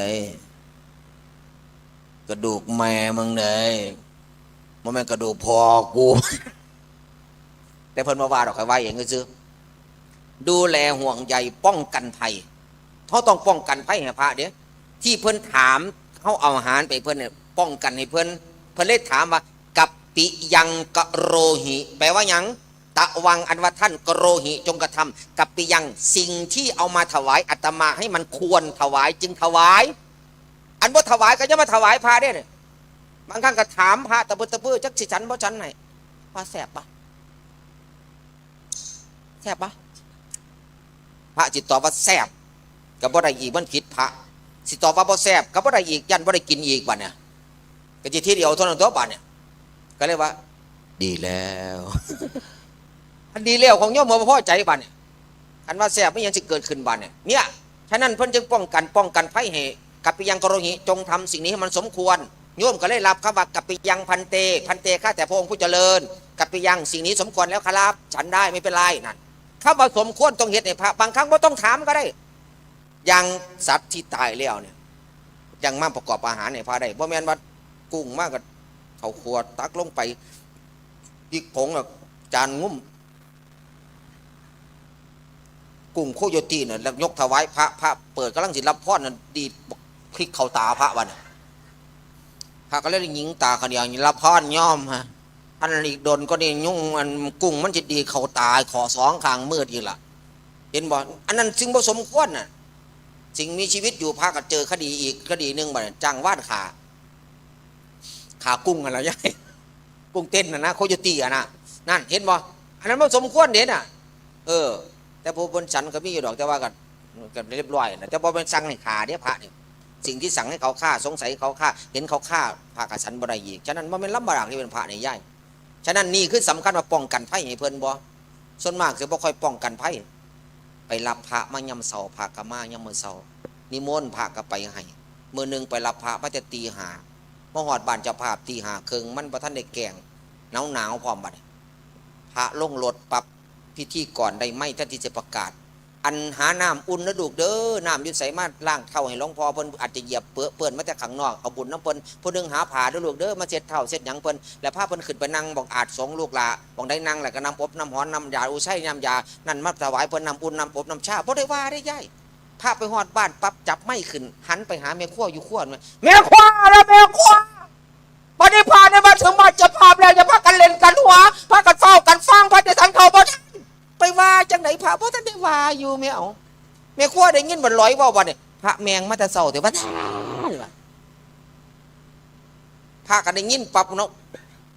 [SPEAKER 1] กระดูกแม่มึงใดมันเป็นกระดูกพ่อกูแต่เพิ่นมาว่าดอกใครว่าเองก็ซื้อดูแลห่วงใยป้องกันภัยเขาต้องป้องกันภัยให้พระเดี๋ยวที่เพิ่นถามเขาเอาอาหารไปเพิ่นเนี่ยป้องกันให้เพิ่นเลยถามว่ากับปิยังกโรหิแปลว่าหยังตะวังอันว่าท่านกโรหิจงกระทำกับปิยังสิ่งที่เอามาถวายอาตมาให้มันควรถวายจึงถวายอันบ่ถวายก็จะมาถวายพระได้เนี่ยบางครั้งก็ถามพระตะปื้อจักสิฉันบ่ฉันไหนพระแสบปะแสบปะพระจิตตอบว่าแสบกับบ่ได้อีกมันผิดพระสิตอบว่าบ่แสบกับบ่ได้อีกยันบ่ได้กินอีกบัดเนี่ยก็จิทีเดียวเท่านั้นตัวบัดเนี่ยก็เลยว่าดีแล้วอันดีแล้วของโยมบ่พอใจบัดเนี่ยอันว่าแสบไม่ยังจะเกิดขึ้นบัดเนี่ยฉะนั้นเพิ่นจึงป้องกันภัยให้กัปปิยังกโรหิจงทำสิ่งนี้ให้มันสมควรโยมก็เลยรับคำว่ากัปปิยังพันเตข้าแต่พระองค์ผู้เจริญกัปปิยังสิ่งนี้สมควรแล้วครับฉันได้ไม่เป็นไรนั่นคำว่าสมควรต้องเฮ็ดให้พระบางครั้งบ่ต้องถามก็ได้อย่างสัตว์ที่ตายแล้วเนี่ยยังมาประกอบอาหารให้พระได้บ่แม่นว่ากุ้งมากกับเขาขวดตักลงไปยิกผงจานงุ้มกุ้งโคโยตีเนี่ยแล้วยกถวายพระเปิดกำลังสิรับพรนั่นดีคลิกเข้าตาพระวันพระก็เลยยิงตาขยันรับพรย่อมฮะอันอีกโดนก็นี่ยุ่งมันกุ้งมันจะดีเข้าตาขอ2ข้างมืดอีกล่ะเห็นบ่อันนั้นสิ่งผสมควรน่ะสิ่งมีชีวิตอยู่พระก็เจอคดีอีกคดีหนึ่งบ่จ้างวาดขากุ้งอะไรยัยกุ้งเต้นนะโคโยตี้นะนั่นเห็นบ่อันนั้นผสมควรเด่นแต่พอบนฉันก็มีอยู่ดอกแต่ว่ากันเรียบร้อยนะแต่พอเป็นสั่งให้ขาเนี่ยพระเนี่ยสิ่งที่สั่งให้เขาฆ่าสงสัยเขาฆ่าเห็นเขาฆ่าพระกับฉันบ่ได้อีกฉะนั้นมันเป็นลำบากที่เป็นพระในย่ายฉะนั้นนี่คือสำคัญว่าป้องกันภัยให้เพิ่นบ่ส่วนมากจะบ่ค่อยป้องกันภัยไปรับพระมายำเสาพระกะมายำมือเสานิมนต์พระก็ไปให้มือหนึ่งไปรับพระมาจะตีหาเมื่อหอดบ้านเจ้าภาพตีหาครึ่งมันประท่านได้แกงหนาวพร้อมบัดพระลงรถปรับพิธีก่อนได้ไหมท่านที่จะประกาศอันหาน้ำอุ่นนะลูกเด้อน้ำยุ่ใส่มาล่างเท้าให้หลวงพ่อเพิ่นอาจจะเหยียบเปื้อนมาจากข้างนอกเอาบุญน้ำเพิ่นผู้นึงหาผ่าด้วยลูกเด้อมาเช็ดเท้าเช็ดหยังเพิ่นแล้วพาเพิ่นขึ้นไปนั่งบอกอาจสงลูกละบอกได้นั่งแหละก็น้ำอบน้ำหอนน้ำยาอุไส้น้ำยานั่นมาถวายเพิ่นน้ำอุ่นน้ำอบน้ำชาเพราะได้ว่าได้ย่ายพาไปหอดบ้านปั๊บจับไม่ขึ้นหันไปหาแม่ขั้วอยู่ขั้วแม่ขั้วแล้วแม่ขั้วบัดนี้พาในบ้านถึงบ้านจะพาแล้วจะพากันเล่นกันหัวพากันเฝ้ากันฟังพาจะสันเขาบ่ได้ พระเพราะท่านได้ว่าอยู่แม่เอาแม่ขั้วได้ยินบ่ลอยว่าวันนี้พระแมงมาแต่เศร้าแต่ว่าท่านว่าพระก็ได้ยินปั๊บเนาะ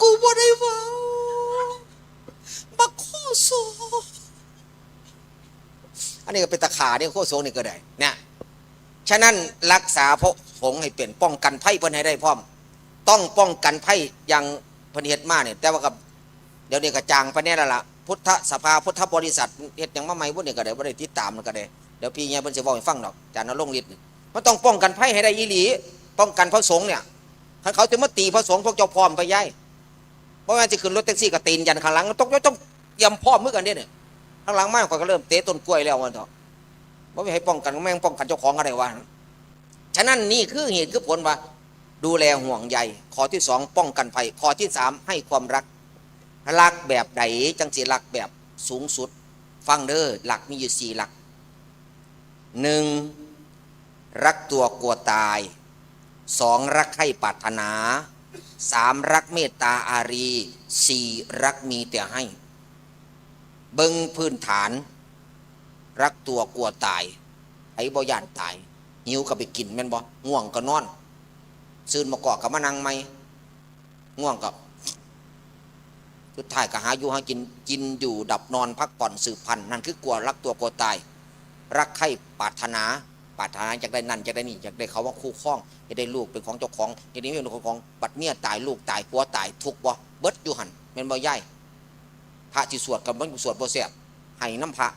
[SPEAKER 1] กูบ่ได้ว่าบักโคโซอันนี้ก็เป็นตะขาเนี่ยโคโซนี่ก็ได้เนี่ยฉะนั้นรักษาพระผงให้เปลี่ยนป้องกันไพ่เพิ่นให้ได้พร้อมต้องป้องกันไพ่อย่างเพิ่นเฮ็ดมาเนี่ยแต่ว่ากับเดี๋ยวนี้ก็จางไปแน่แล้วล่ะพุทธสภาพุทธบริษัทเฮ็ดอย่างมาใหม่พวกนี้ก็ได้บ่ได้ติดตามก็ได้เดี๋ยวพี่เนี่ยเพิ่นสิเว้าให้ฟังดอกอาจารย์นรงค์ฤทธิ์มันต้องป้องกันไพ่ให้ได้อีหลีป้องกันพระสงฆ์เนี่ยถ้าเขาจะมาตีพระสงฆ์พวกเจ้าพร้อมไปย้ายเพราะว่าจะขึ้นรถแท็กซี่ก็ตีนยันข้างหลังต้องยำพร้อมเหมือนกันเนี่ยข้างหลังมากกว่าก็เริ่มเตะต้นกล้วยแล้วมันเถอะบ่มีให้ป้องกันแม่งป้องกันเจ้าของก็ได้ว่าฉะนั้นนี่คือเหตุคือผลว่าดูแลห่วงใยข้อที่2ป้องกันภัยข้อที่3ให้ความรักแบบใดจังสิรักแบบสูงสุดฟังเด้อหลักมีอยู่4หลัก1รักตัวกลัวตาย2รักให้ปรารถนา3รักเมตตาอารี4รักมีแต่ให้เบิ่งพื้นฐานรักตัวกลัวตายไอ้บ่ย่านตายหิวก็ไปกินแม่นบ่ง่วงก็นอนซื่นมาเกาะกับมานั่งไหมง่วงกับสุดท้ายก็หาอยู่หากินอยู่ดับนอนพักผ่อนสืบพันธุ์นั่นคือกลัวรักตัวกลัวตายรักให้ปรารถนาอยากได้นั่นอยากได้นี่อยากได้เขาว่าคู่ครองอยากได้ลูกเป็นของเจ้าของอยากได้เมียเป็นของบัดเมียตายลูกตายผัวตายทุกบ่เบิดอยู่หันแม่นบ่ย่ายพระที่สวดกับมันสวดบ่แซ่บให้น้ำพระ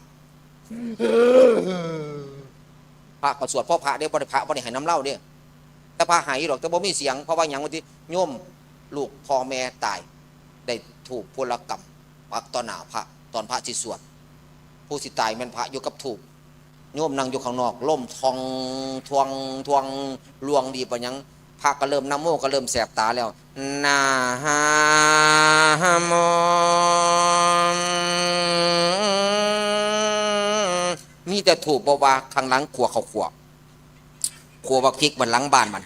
[SPEAKER 1] ก็สวดพ่อพระเด้บ่ได้พระบ่ได้ให้น้ำเหล้าเด้แต่พระหายหรอกแต่บ่มีเสียงเพราะว่าอย่างวันที่โยมลูกพ่อแม่ตายได้ถูกพลกรรมปักต่อหน้าพระตอนพระที่สวดผู้สิตายแม่นพระอยู่กับถูกโยมนั่งอยู่ข้างนอกล่มทองทวงลวงดีปะยังพระก็เริ่มน้ำโมก็เริ่มแสบตาแล้วนาฮามมีแต่ถูกบ่ว่าข้างหลังขัวเขาขัวบักพริกบันหลังบ้านมัน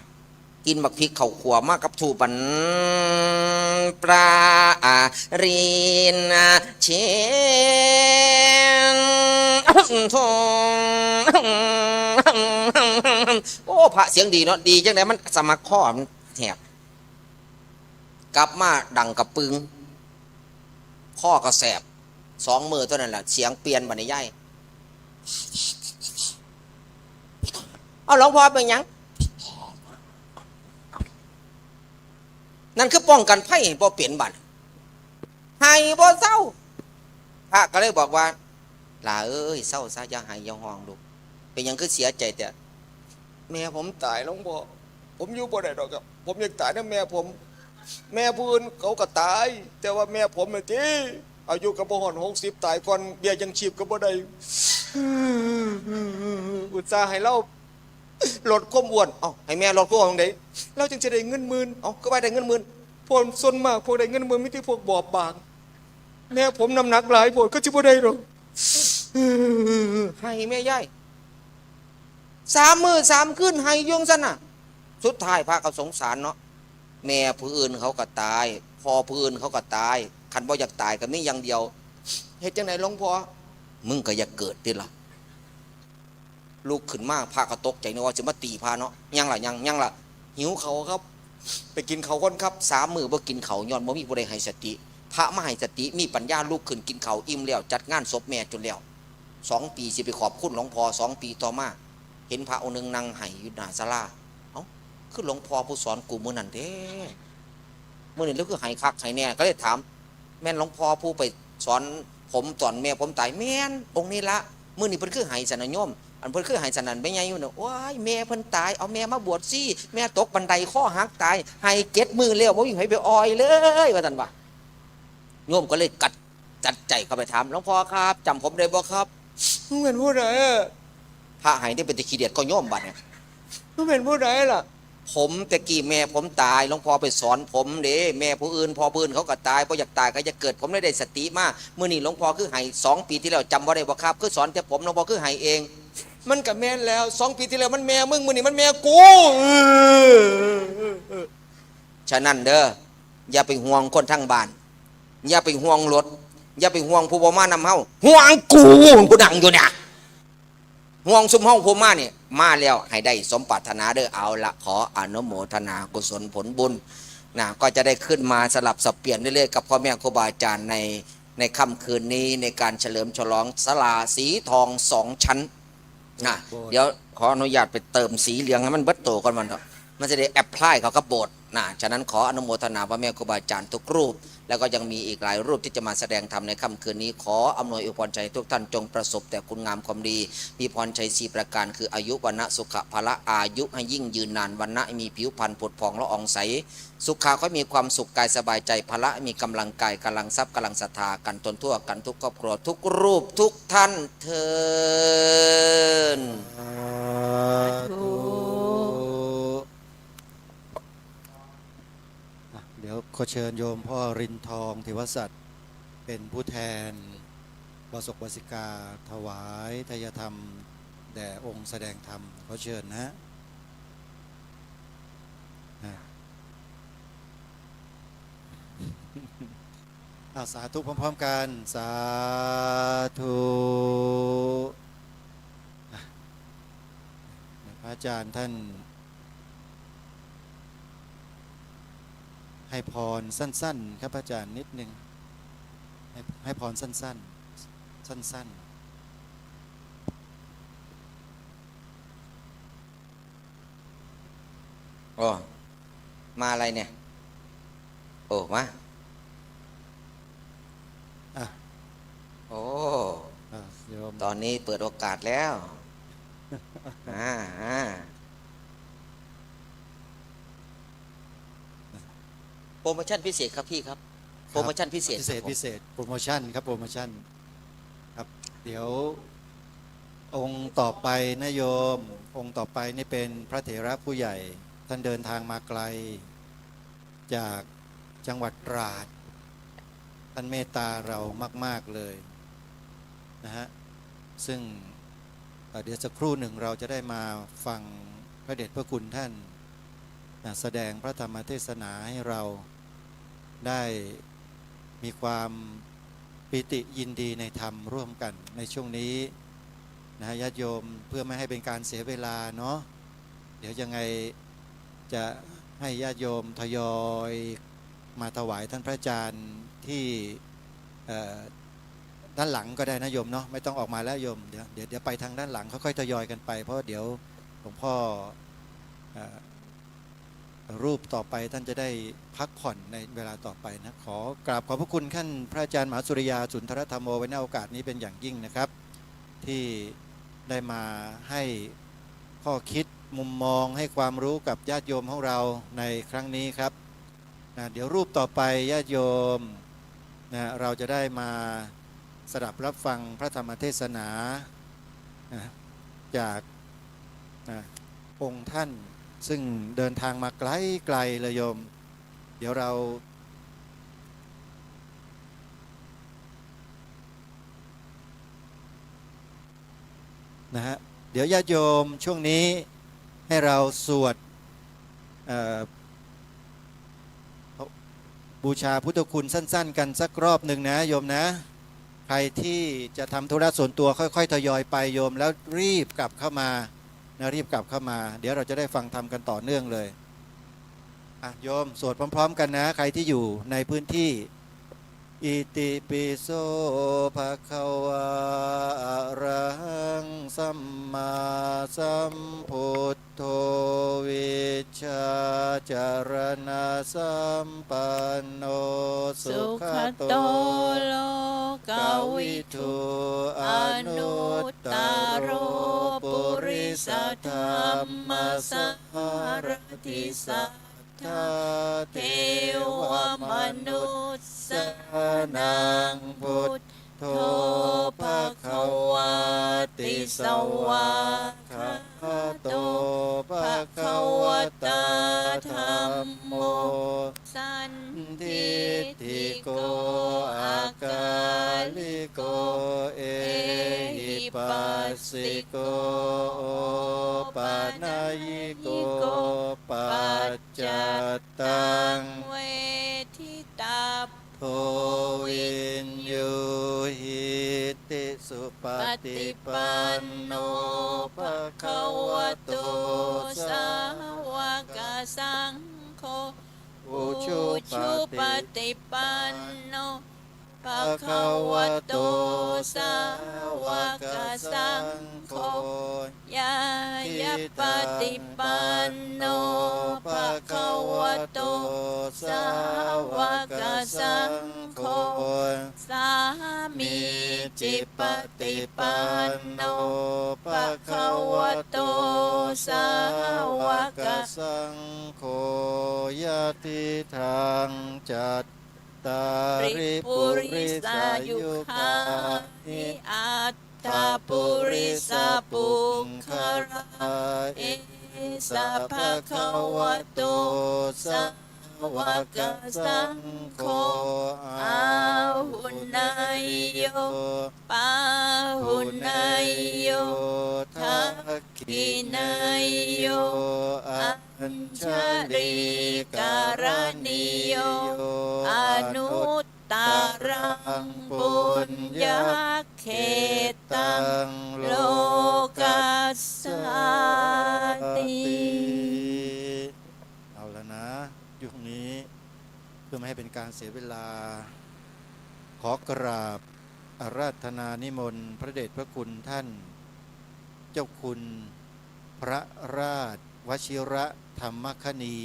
[SPEAKER 1] กินบักพริกเขาขัวมากกับถูบันปลารีนเชนทงโอ้พระเสียงดีเนาะดีจังไดมันสมัครข้อมันแถบกลับมาดังกับปึงข้อกระแสบ2 มือเท่านั้นแหละเสียงเปลี่ยนบันในย่ายเอาหลวงพ่อเป็นยังนั่นคือป้องกันไพ่บ่เปลี่ยนบัตรให้บ่เศร้าพระก็เลยบอกว่าลาเอ้ยเศร้าซะอย่าให้อย่าห้องลูกเป็นยังคือเสียใจแต่แม่ผมตายหลวงพ่อผมอยู่บ่ได้ดอกครับผมอยากตายนะแม่ผมแม่ผู้อื่นเขาก็ตายแต่ว่าแม่ผมเนี่ยที่อายุกับบ่ฮอด60ตายก่อนเบี้ยยังชีพก็บ่ได้อุตส่าห์ให้เราลดความอ้วนให้แม่ลดความอ้วนตรงไหนเราจึงจะได้เงินหมื่นก็ไปได้เงินหมื่นพวกส่วนมากพวกได้เงินหมื่นไม่ที่พวกบอบบางแม่ผมน้ำหนักหลายพวกก็จะบ่ได้หรอกให้แม่ย่าย3 มื้อ 3 คืนให้ยงซะน่ะสุดท้ายพระเขาสงสารเนาะแม่ผู้อื่นเขาก็ตายพ่อผู้อื่นเขาก็ตายคันบ่อยากตายก็มีอย่างเดียวเฮ็ดจังไหนหลวงพ่อมึงก็อย่าเกิดติล่ะลูกขึ้นมาพระก็ตกใจนะว่าจะมาตีพระเนาะยังล่ะหิวเขาครับไปกินเขาก่อนครับ3 มื้อบ่กินเขาย้อนบ่มีผู้ใดให้สติพระมาให้สติมีปัญญาลูกขึ้นกินเขาอิ่มแล้วจัดงานศพแม่จนแล้ว2 ปีสิไปขอบคุณหลวงพ่อ2 ปีต่อมาเห็นพระองค์นึงนั่งไห้อยู่หน้าศาลาคือหลวงพ่อผู้สอนกูมื้อนั้นเด้มื้อนี้แล้วคือไห้คักไห้แน่ก็เลยถามแม่นหลวงพ่อผู้ไปสอนผมตอนแม่ผมตายแม่นองค์นี้ละมื้อนี้เพิ่นคือไห้สนโยมอันเพิ่นคือไห้สนั่นไปไงอยู่เนาะว้ายแม่เพิ่นตายเอาแม่มาบวชสิแม่ตกบันไดข้อหักตายให้7 มื้อแล้วบ่มีไผไปออยเลยว่าซั่นว่าโยมก็เลยจัดใจเข้าไปถามหลวงพ่อครับจำผมได้บ่ครับมึงเป็นผู้ใดพระไห้ได้เป็นตะขี้เดียดก็โยมบัดเนี่ยมึงเป็นผู้ใดล่ะผมตะกี้แม่ผมตายหลวงพ่อไปสอนผมเด้แม่ผู้อื่นพ่อผู้อื่นเขาก็ตายเพราะอยากตายก็จะเกิดผมได้สติมาเมื่อนี้หลวงพ่อคือไห้2 ปีที่แล้วจำว่าได้บ่ครับคือสอนแต่ผมหลวงพ่อคือไห้เองมันกับแม่แล้ว2 ปีที่แล้วมันแม่มึงมื่อนี้มันแม่กูฉะนั้นเด้ออย่าไปห่วงคนทั้งบ้านอย่าไปห่วงรถ อย่าไปห่วงผู้บ่มานำเฮาห่วงกูผู้ดังอยู่เนี่ยห่วงซุมเฮาผู้มาเนี่ยมาแล้วให้ได้สมปรารถนาเด้อเอาละขออนุโมทนากุศลผลบุญนะก็จะได้ขึ้นมาสลับสับเปลี่ยนเรื่อยๆกับพ่อแม่ครูบาอาจารย์ในค่ำคืนนี้ในการเฉลิมฉลองศาลาสีทอง2 ชั้นนะเดี๋ยวขออนุญาตไปเติมสีเหลืองให้มันเบิดโตก่อนมันจะได้แอพพลายเขากับโบสถ์นะฉะนั้นขออนุโมทนาพระแม่ครูบาอาจารย์ทุกรูปแล้วก็ยังมีอีกหลายรูปที่จะมาแสดงธรรมในค่ำคืนนี้ขออำนวยอวยพรใจทุกท่านจงประสบแต่คุณงามความดีมีพรชัย4 ประการคืออายุวรรณะสุขภละอายุให้ยิ่งยืนนานวรรณะมีผิวพรรณผุดผ่องละอองใสสุขาก็มีความสุขกายสบายใจพละมีกำลังกายกำลังทรัพย์กำลังศรัทธากันตนทั่วกันทุกครอบครัวทุกรูปทุกท่านเทิน
[SPEAKER 2] เดี๋ยวขอเชิญโยมพ่อรินทองเทวสัตว์เป็นผู้แทนบสกบสิกาถวายทายธรรมแด่องค์แสดงธรรมขอเชิญนะสาธุพร้อมๆกันสาธุพระอาจารย์ท่านให้พรสั้นๆครับอาจารย์นิดนึงให้พรสั้นๆสั้น
[SPEAKER 1] โอ้มาอะไรเนี่ยโอ้มาโอ้ตอนนี้เปิดโอกาสแล้วโปรโมชั่นพิเศษครับพี่ครับโปรโมชั่นพิเศษ
[SPEAKER 2] พิเศษโปรโมชั่นครับโปรโมชั่นครับเดี๋ยวองค์ต่อไปนะโยมองค์ต่อไปนี่เป็นพระเถระผู้ใหญ่ท่านเดินทางมาไกลจากจังหวัดตราดท่านเมตตาเรามากๆเลยนะฮะซึ่งเดี๋ยวสักครู่หนึ่งเราจะได้มาฟังพระเดชพระคุณท่านแสดงพระธรรมเทศนาให้เราได้มีความปิติยินดีในธรรมร่วมกันในช่วงนี้นะญาติโยมเพื่อไม่ให้เป็นการเสียเวลาเนาะเดี๋ยวยังไงจะให้ญาติโยมทยอยมาถวายท่านพระอาจารย์ที่ด้านหลังก็ได้นะโยมเนาะไม่ต้องออกมาแล้วโยมเดี๋ยวไปทางด้านหลังค่อยๆทยอยกันไปเพราะเดี๋ยวหลวงพ่อรูปต่อไปท่านจะได้พักผ่อนในเวลาต่อไปนะขอกราบขอบพระคุณท่านพระอาจารย์มหาสุริยาสุนทรธรรมโมไว้ในโอกาสนี้เป็นอย่างยิ่งนะครับที่ได้มาให้ข้อคิดมุมมองให้ความรู้กับญาติโยมของเราในครั้งนี้ครับเดี๋ยวรูปต่อไปญาติโยมเราจะได้มาสดับรับฟังพระธรรมเทศนาจากองค์ท่านซึ่งเดินทางมาไกลๆเลยโยมเดี๋ยวเรานะฮะเดี๋ยวญาติโยมช่วงนี้ให้เราสวดบูชาพุทธคุณสั้นๆกันสักรอบหนึ่งนะโยมนะใครที่จะทำธุระส่วนตัวค่อยๆทยอยไปโยมแล้วรีบกลับเข้ามารีบกลับเข้ามาเดี๋ยวเราจะได้ฟังธรรมกันต่อเนื่องเลยโยมสวดพร้อมๆกันนะใครที่อยู่ในพื้นที่อิติปิโสภะคะวะอะระหังสัมมาสัมพุทโธวิชชาจารณะสัมปันโนสุขโต
[SPEAKER 3] โลกวิทูอนุตตโรปุริสธรรมสารติสัทธาเทวมนุษย์สนังพุทโธภคะวะติสวากขาโตภคะวะตาธัมโมสันทิฏฐิโกอากาลิโกเอหิปัสสิโกโอปานายิโกปัจจัตตังเวทิตาโพวินยู
[SPEAKER 2] สุป
[SPEAKER 3] ป
[SPEAKER 2] ฏิ
[SPEAKER 3] ฏิ
[SPEAKER 2] ปั
[SPEAKER 3] ปั
[SPEAKER 2] น
[SPEAKER 3] น
[SPEAKER 2] โน
[SPEAKER 3] โน
[SPEAKER 2] ภะ
[SPEAKER 3] ภะ
[SPEAKER 2] คะ
[SPEAKER 3] คะ
[SPEAKER 2] วะ
[SPEAKER 3] วะ
[SPEAKER 2] โต
[SPEAKER 3] โต
[SPEAKER 2] สา
[SPEAKER 3] สาวกสังโฆ
[SPEAKER 2] อุ
[SPEAKER 3] อุ
[SPEAKER 2] ชุป
[SPEAKER 3] ชุป
[SPEAKER 2] ฏิ
[SPEAKER 3] ฏิปันโนภะ
[SPEAKER 2] ภะ
[SPEAKER 3] คะ
[SPEAKER 2] คะ
[SPEAKER 3] วะ
[SPEAKER 2] วะ
[SPEAKER 3] โต
[SPEAKER 2] โต
[SPEAKER 3] สา
[SPEAKER 2] สาว
[SPEAKER 3] ก
[SPEAKER 2] ก
[SPEAKER 3] สั
[SPEAKER 2] สั
[SPEAKER 3] ง
[SPEAKER 2] ง
[SPEAKER 3] โฆ
[SPEAKER 2] โฆ
[SPEAKER 3] ยา
[SPEAKER 2] ทิ
[SPEAKER 3] ยะป
[SPEAKER 2] ตั
[SPEAKER 3] ฏิ
[SPEAKER 2] ง
[SPEAKER 3] ปั
[SPEAKER 2] ปั
[SPEAKER 3] น
[SPEAKER 2] น
[SPEAKER 3] โน
[SPEAKER 2] โน
[SPEAKER 3] ภะ
[SPEAKER 2] ภะ
[SPEAKER 3] คะ
[SPEAKER 2] คะ
[SPEAKER 3] วะ
[SPEAKER 2] วะ
[SPEAKER 3] โต
[SPEAKER 2] โต
[SPEAKER 3] สา
[SPEAKER 2] สาว
[SPEAKER 3] ว
[SPEAKER 2] ก
[SPEAKER 3] ก
[SPEAKER 2] สั
[SPEAKER 3] สั
[SPEAKER 2] ง
[SPEAKER 3] ง
[SPEAKER 2] โฆ
[SPEAKER 3] โฆ สามี จิปฏิปันโนภะ คะ วะ โต สาวก
[SPEAKER 2] สังโฆยะติทังจัตตา
[SPEAKER 3] ริ
[SPEAKER 2] ริ
[SPEAKER 3] ปุ
[SPEAKER 2] ปุ
[SPEAKER 3] ริ
[SPEAKER 2] ริ
[SPEAKER 3] สา
[SPEAKER 2] สา
[SPEAKER 3] ยุ
[SPEAKER 2] ยุ
[SPEAKER 3] คา
[SPEAKER 2] คา
[SPEAKER 3] นิ
[SPEAKER 2] นิ
[SPEAKER 3] อัตถา
[SPEAKER 2] ตา
[SPEAKER 3] ปุ
[SPEAKER 2] ปุ
[SPEAKER 3] ริ
[SPEAKER 2] ริ
[SPEAKER 3] ส
[SPEAKER 2] สา
[SPEAKER 3] ปุ
[SPEAKER 2] ปุ
[SPEAKER 3] ค
[SPEAKER 2] ค
[SPEAKER 3] คา
[SPEAKER 2] รา
[SPEAKER 3] รา
[SPEAKER 2] เอ
[SPEAKER 3] เอ
[SPEAKER 2] สะ
[SPEAKER 3] สะ
[SPEAKER 2] ภะ
[SPEAKER 3] ภะ
[SPEAKER 2] คะ
[SPEAKER 3] คะ
[SPEAKER 2] วะ
[SPEAKER 3] วะ
[SPEAKER 2] โต
[SPEAKER 3] โต
[SPEAKER 2] สา
[SPEAKER 3] สาวก
[SPEAKER 2] ก
[SPEAKER 3] สั
[SPEAKER 2] สั
[SPEAKER 3] ง
[SPEAKER 2] ง
[SPEAKER 3] โฆ
[SPEAKER 2] โฆ
[SPEAKER 3] อา หุนายโย ปาหุนายโย ทักขินายโย อัญชลีการณิโย อนุตตรังปุญญเขตัง โลกัสสาติ
[SPEAKER 2] เอาแล้วนะ ยุคนี้เพื่อไม่ให้เป็นการเสียเวลา ขอกราบอาราธนานิมนต์พระเดชพระคุณท่าน เจ้าคุณพระราชวชิระธรรมคณี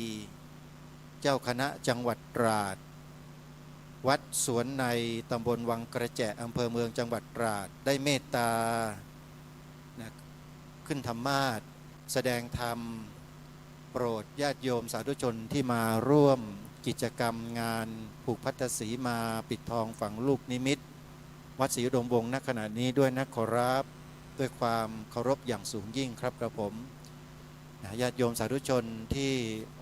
[SPEAKER 2] เจ้าคณะจังหวัดตราด วัดสวนในตำบลวังกระแจอำเภอเมืองจังหวัดตราดได้เมตตานะขึ้นธรรมาสน์แสดงธรรม โปรดญาติโยมสาธุชนที่มาร่วมกิจกรรมงานผูกพัทธสีมาปิดทองฝังลูกนิมิตวัดศรีอุดมวงศ์ณขณะนี้ด้วยนะขอรับด้วยความเคารพอย่างสูงยิ่งครับกระผมญาติโยมสาธุชนที่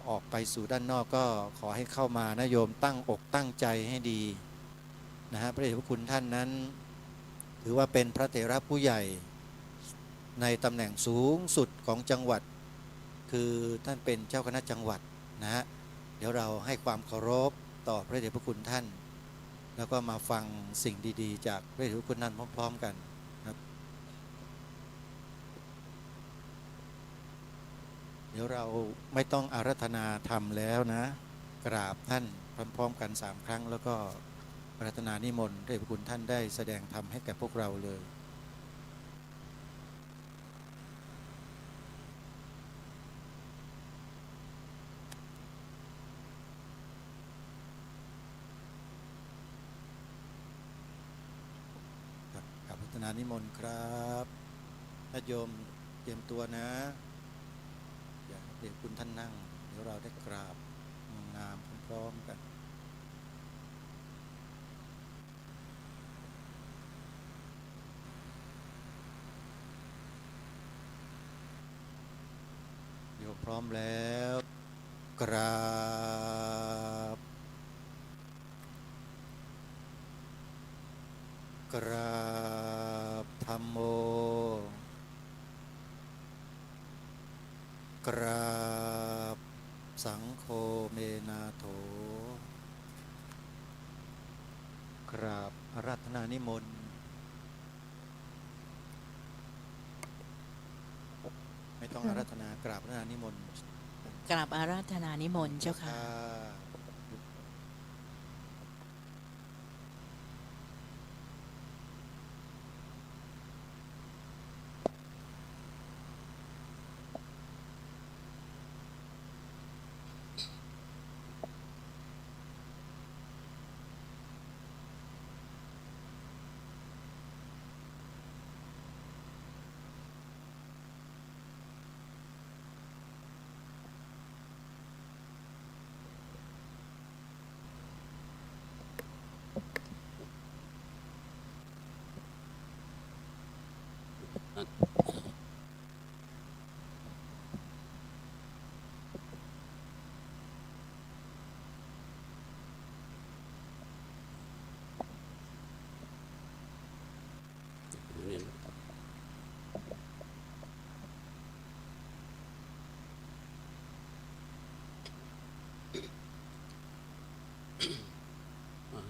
[SPEAKER 2] ออกไปสู่ด้านนอกก็ขอให้เข้ามานะโยมตั้งอกตั้งใจให้ดีนะฮะพระเดชพระคุณท่านนั้น ถือว่าเป็นพระเถระผู้ใหญ่ในตำแหน่งสูงสุดของจังหวัด คือท่านเป็นเจ้าคณะจังหวัดนะฮะเดี๋ยวเราให้ความเคารพต่อพระเดชพระคุณท่าน แล้วก็มาฟังสิ่งดีๆ จากพระเดชพระคุณท่านพร้อมๆกันครับเดี๋ยวเราไม่ต้องอาราธนาธรรมแล้วนะกราบท่านพร้อมๆกัน3ครั้งแล้วก็อาราธนานิมนต์พระเดชพระคุณท่านได้แสดงธรรมให้แก่พวกเราเลยกราบอาราธนานิมนต์ครับญาติโยมเตรียมตัวนะอย่าเดี๋ยวคุณท่านนั่งเดี๋ยวเราได้กราบงามพร้อมๆกันเดี๋ยวพร้อมแล้วกราบกราบธัมโมกราบสังโฆเมนาโถกราบอาราธนานิมนต์ไม่ต้องอาราธนากราบอาราธนานิมนต์
[SPEAKER 3] กราบอาราธนานิมนต์เจ้าค่ะ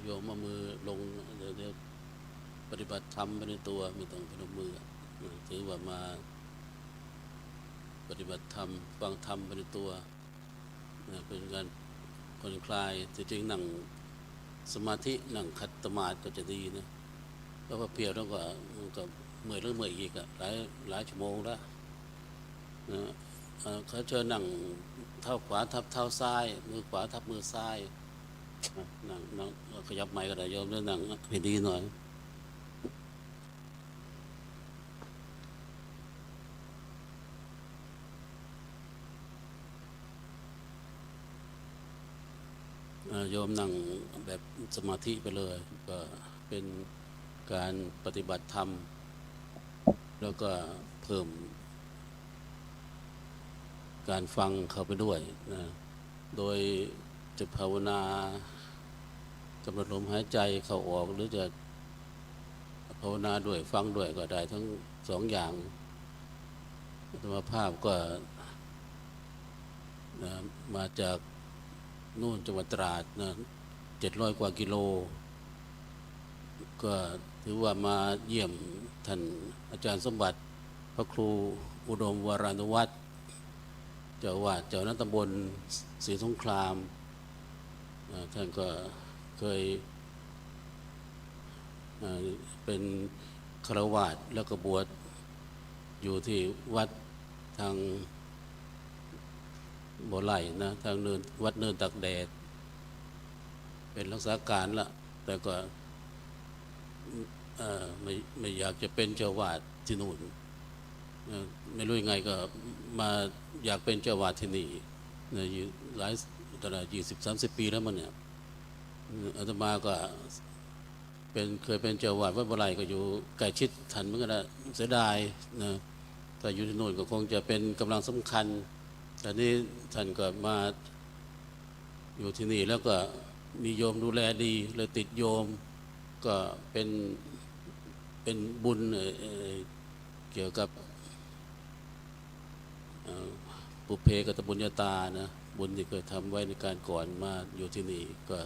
[SPEAKER 4] โยมเอามือลงเดี๋ยวไป ปฏิบัติธรรมไปในตัวไม่ต้องพนมมือถือว่ามาปฏิบัติธรรมฟังธรรมไปในตัวเป็นการผ่อนคลายจริงๆนั่งสมาธินั่งขัดสมาธิก็จะดีนะแล้วก็เพียรแล้วก็มันก็เมื่อยแล้วเมื่อยอีกหลายชั่วโมงแล้วเขาเชิญนั่งเท้าขวาทับเท้าซ้ายมือขวาทับมือซ้ายนั่งขยับไม้ก็ได้โยมแล้วนั่งให้ดีหน่อยโยมนั่งแบบสมาธิไปเลยก็เป็นการปฏิบัติธรรมแล้วก็เพิ่มการฟังเข้าไปด้วยนะโดยจะภาวนากำหนดลมหายใจเข้าออกหรือจะภาวนาด้วยฟังด้วยก็ได้ทั้งสองอย่างอัตมาภาพก็มาจากนู่นจังหวัดตราดนะ700 กว่ากิโลก็ถือว่ามาเยี่ยมท่านอาจารย์สมบัติพระครูอุดมวรานุวัฒน์เจ้าวาดเจ้าหน้าตำบลศรีสงครามท่านก็เคยเป็นฆราวาสแล้วก็บวชอยู่ที่วัดทางบ่อไหลนะทางเนินวัดเนินตักแดดเป็นรักษาการละแต่ก็ไม่อยากจะเป็นเจ้าวาดที่นู่นไม่รู้ยังไงก็มาอยากเป็นเจ้าวาดที่นี่อยู่หลายตลอด20-30 ปีแล้วมันเนี่ยอาตมาก็เคยเป็นเจ้าวาดวัดบ่อไหลก็อยู่ใกล้ชิดท่านเหมือนกันนะเสียดายนะแต่อยู่ที่นู่นก็คงจะเป็นกำลังสำคัญแต่นี้ท่านก็มาอยู่ที่นี่แล้วก็มีโยมดูแลดีเลยติดโยมก็เป็นบุญเกี่ยวกับปุเพกตบุญญาตานะบุญที่เคยทำไว้ในการก่อนมาอยู่ที่นี่ก็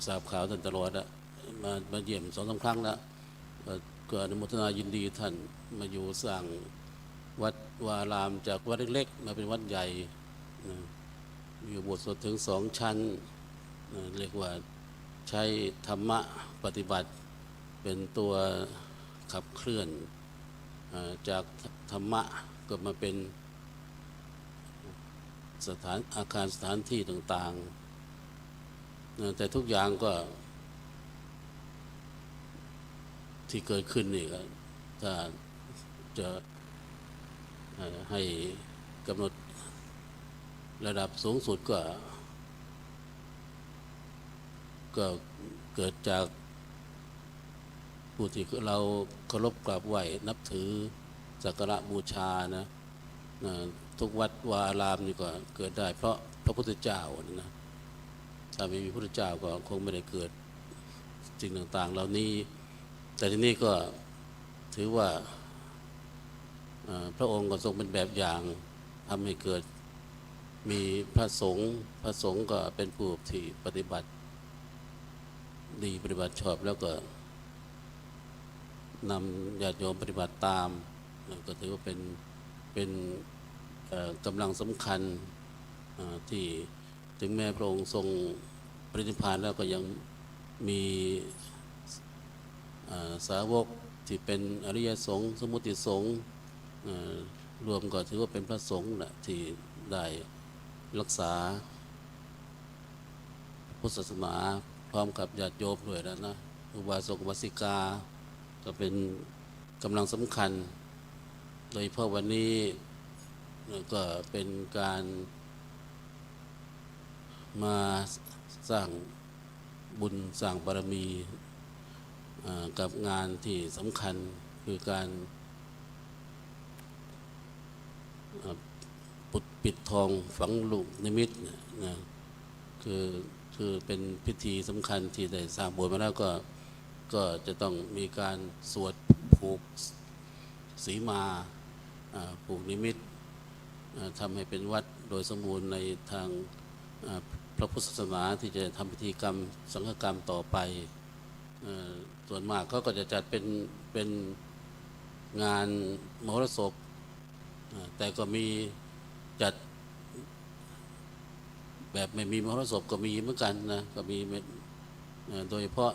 [SPEAKER 4] ทราบข่าวท่านตลอดอะมาเยี่ยม2-3 ครั้งแล้วก็อนุโมทนายินดีท่านมาอยู่สร้างวัดวารามจากวัดเล็กๆมาเป็นวัดใหญ่นะมีอุโบสถถึง2 ชั้นนะเรียกว่าใช้ธรรมะปฏิบัติเป็นตัวขับเคลื่อนจากธรรมะก็มาเป็นอาคารสถานที่ต่างๆนะแต่ทุกอย่างก็ที่เกิดขึ้นนี่ก็ถ้าจะให้กำหนดระดับสูงสุดก็เกิดจากผู้ที่เราเคารพกราบไหว้นับถือสักการะบูชานะทุกวัดวาอารามนี่ก็เกิดได้เพราะพระพุทธเจ้านะถ้าไม่มีพระพุทธเจ้าก็คงไม่ได้เกิดสิ่งต่างๆเหล่านี้แต่ที่นี่ก็ถือว่าพระองค์ก็ทรงเป็นแบบอย่างทำให้เกิดมีพระสงฆ์ก็เป็นผู้ที่ปฏิบัติดีปฏิบัติชอบแล้วก็นำญาติโยมปฏิบัติตามก็ถือว่าเป็นกำลังสำคัญที่ถึงแม้พระองค์ทรงปรินิพพานแล้วก็ยังมีสาวกที่เป็นอริยสงฆ์สมุติสงฆ์รวมก็ถือว่าเป็นพระสงฆ์แหละที่ได้รักษาพุทธศาสนาพร้อมกับญาติโยมด้วยแล้วนะอุบาสกอุบาสิกาก็เป็นกำลังสำคัญโดยเฉพาะวันนี้ก็เป็นการมาสร้างบุญสร้างบารมีกับงานที่สำคัญคือการปิดทองฝังลูกนิมิตนะคือเป็นพิธีสำคัญที่ได้สร้างโบสถ์มาแล้วก็จะต้องมีการสวดผูกสีมาผูกนิมิตทำให้เป็นวัดโดยสมบูรณ์ในทางพระพุทธศาสนาที่จะทำพิธีกรรมสังฆกรรมต่อไป ส่วนมากเขาก็จะจัดเป็นงานมหรสพแต่ก็มีจัดแบบไม่มีมหรสพก็มีเหมือนกันนะก็มีโดยเฉพาะ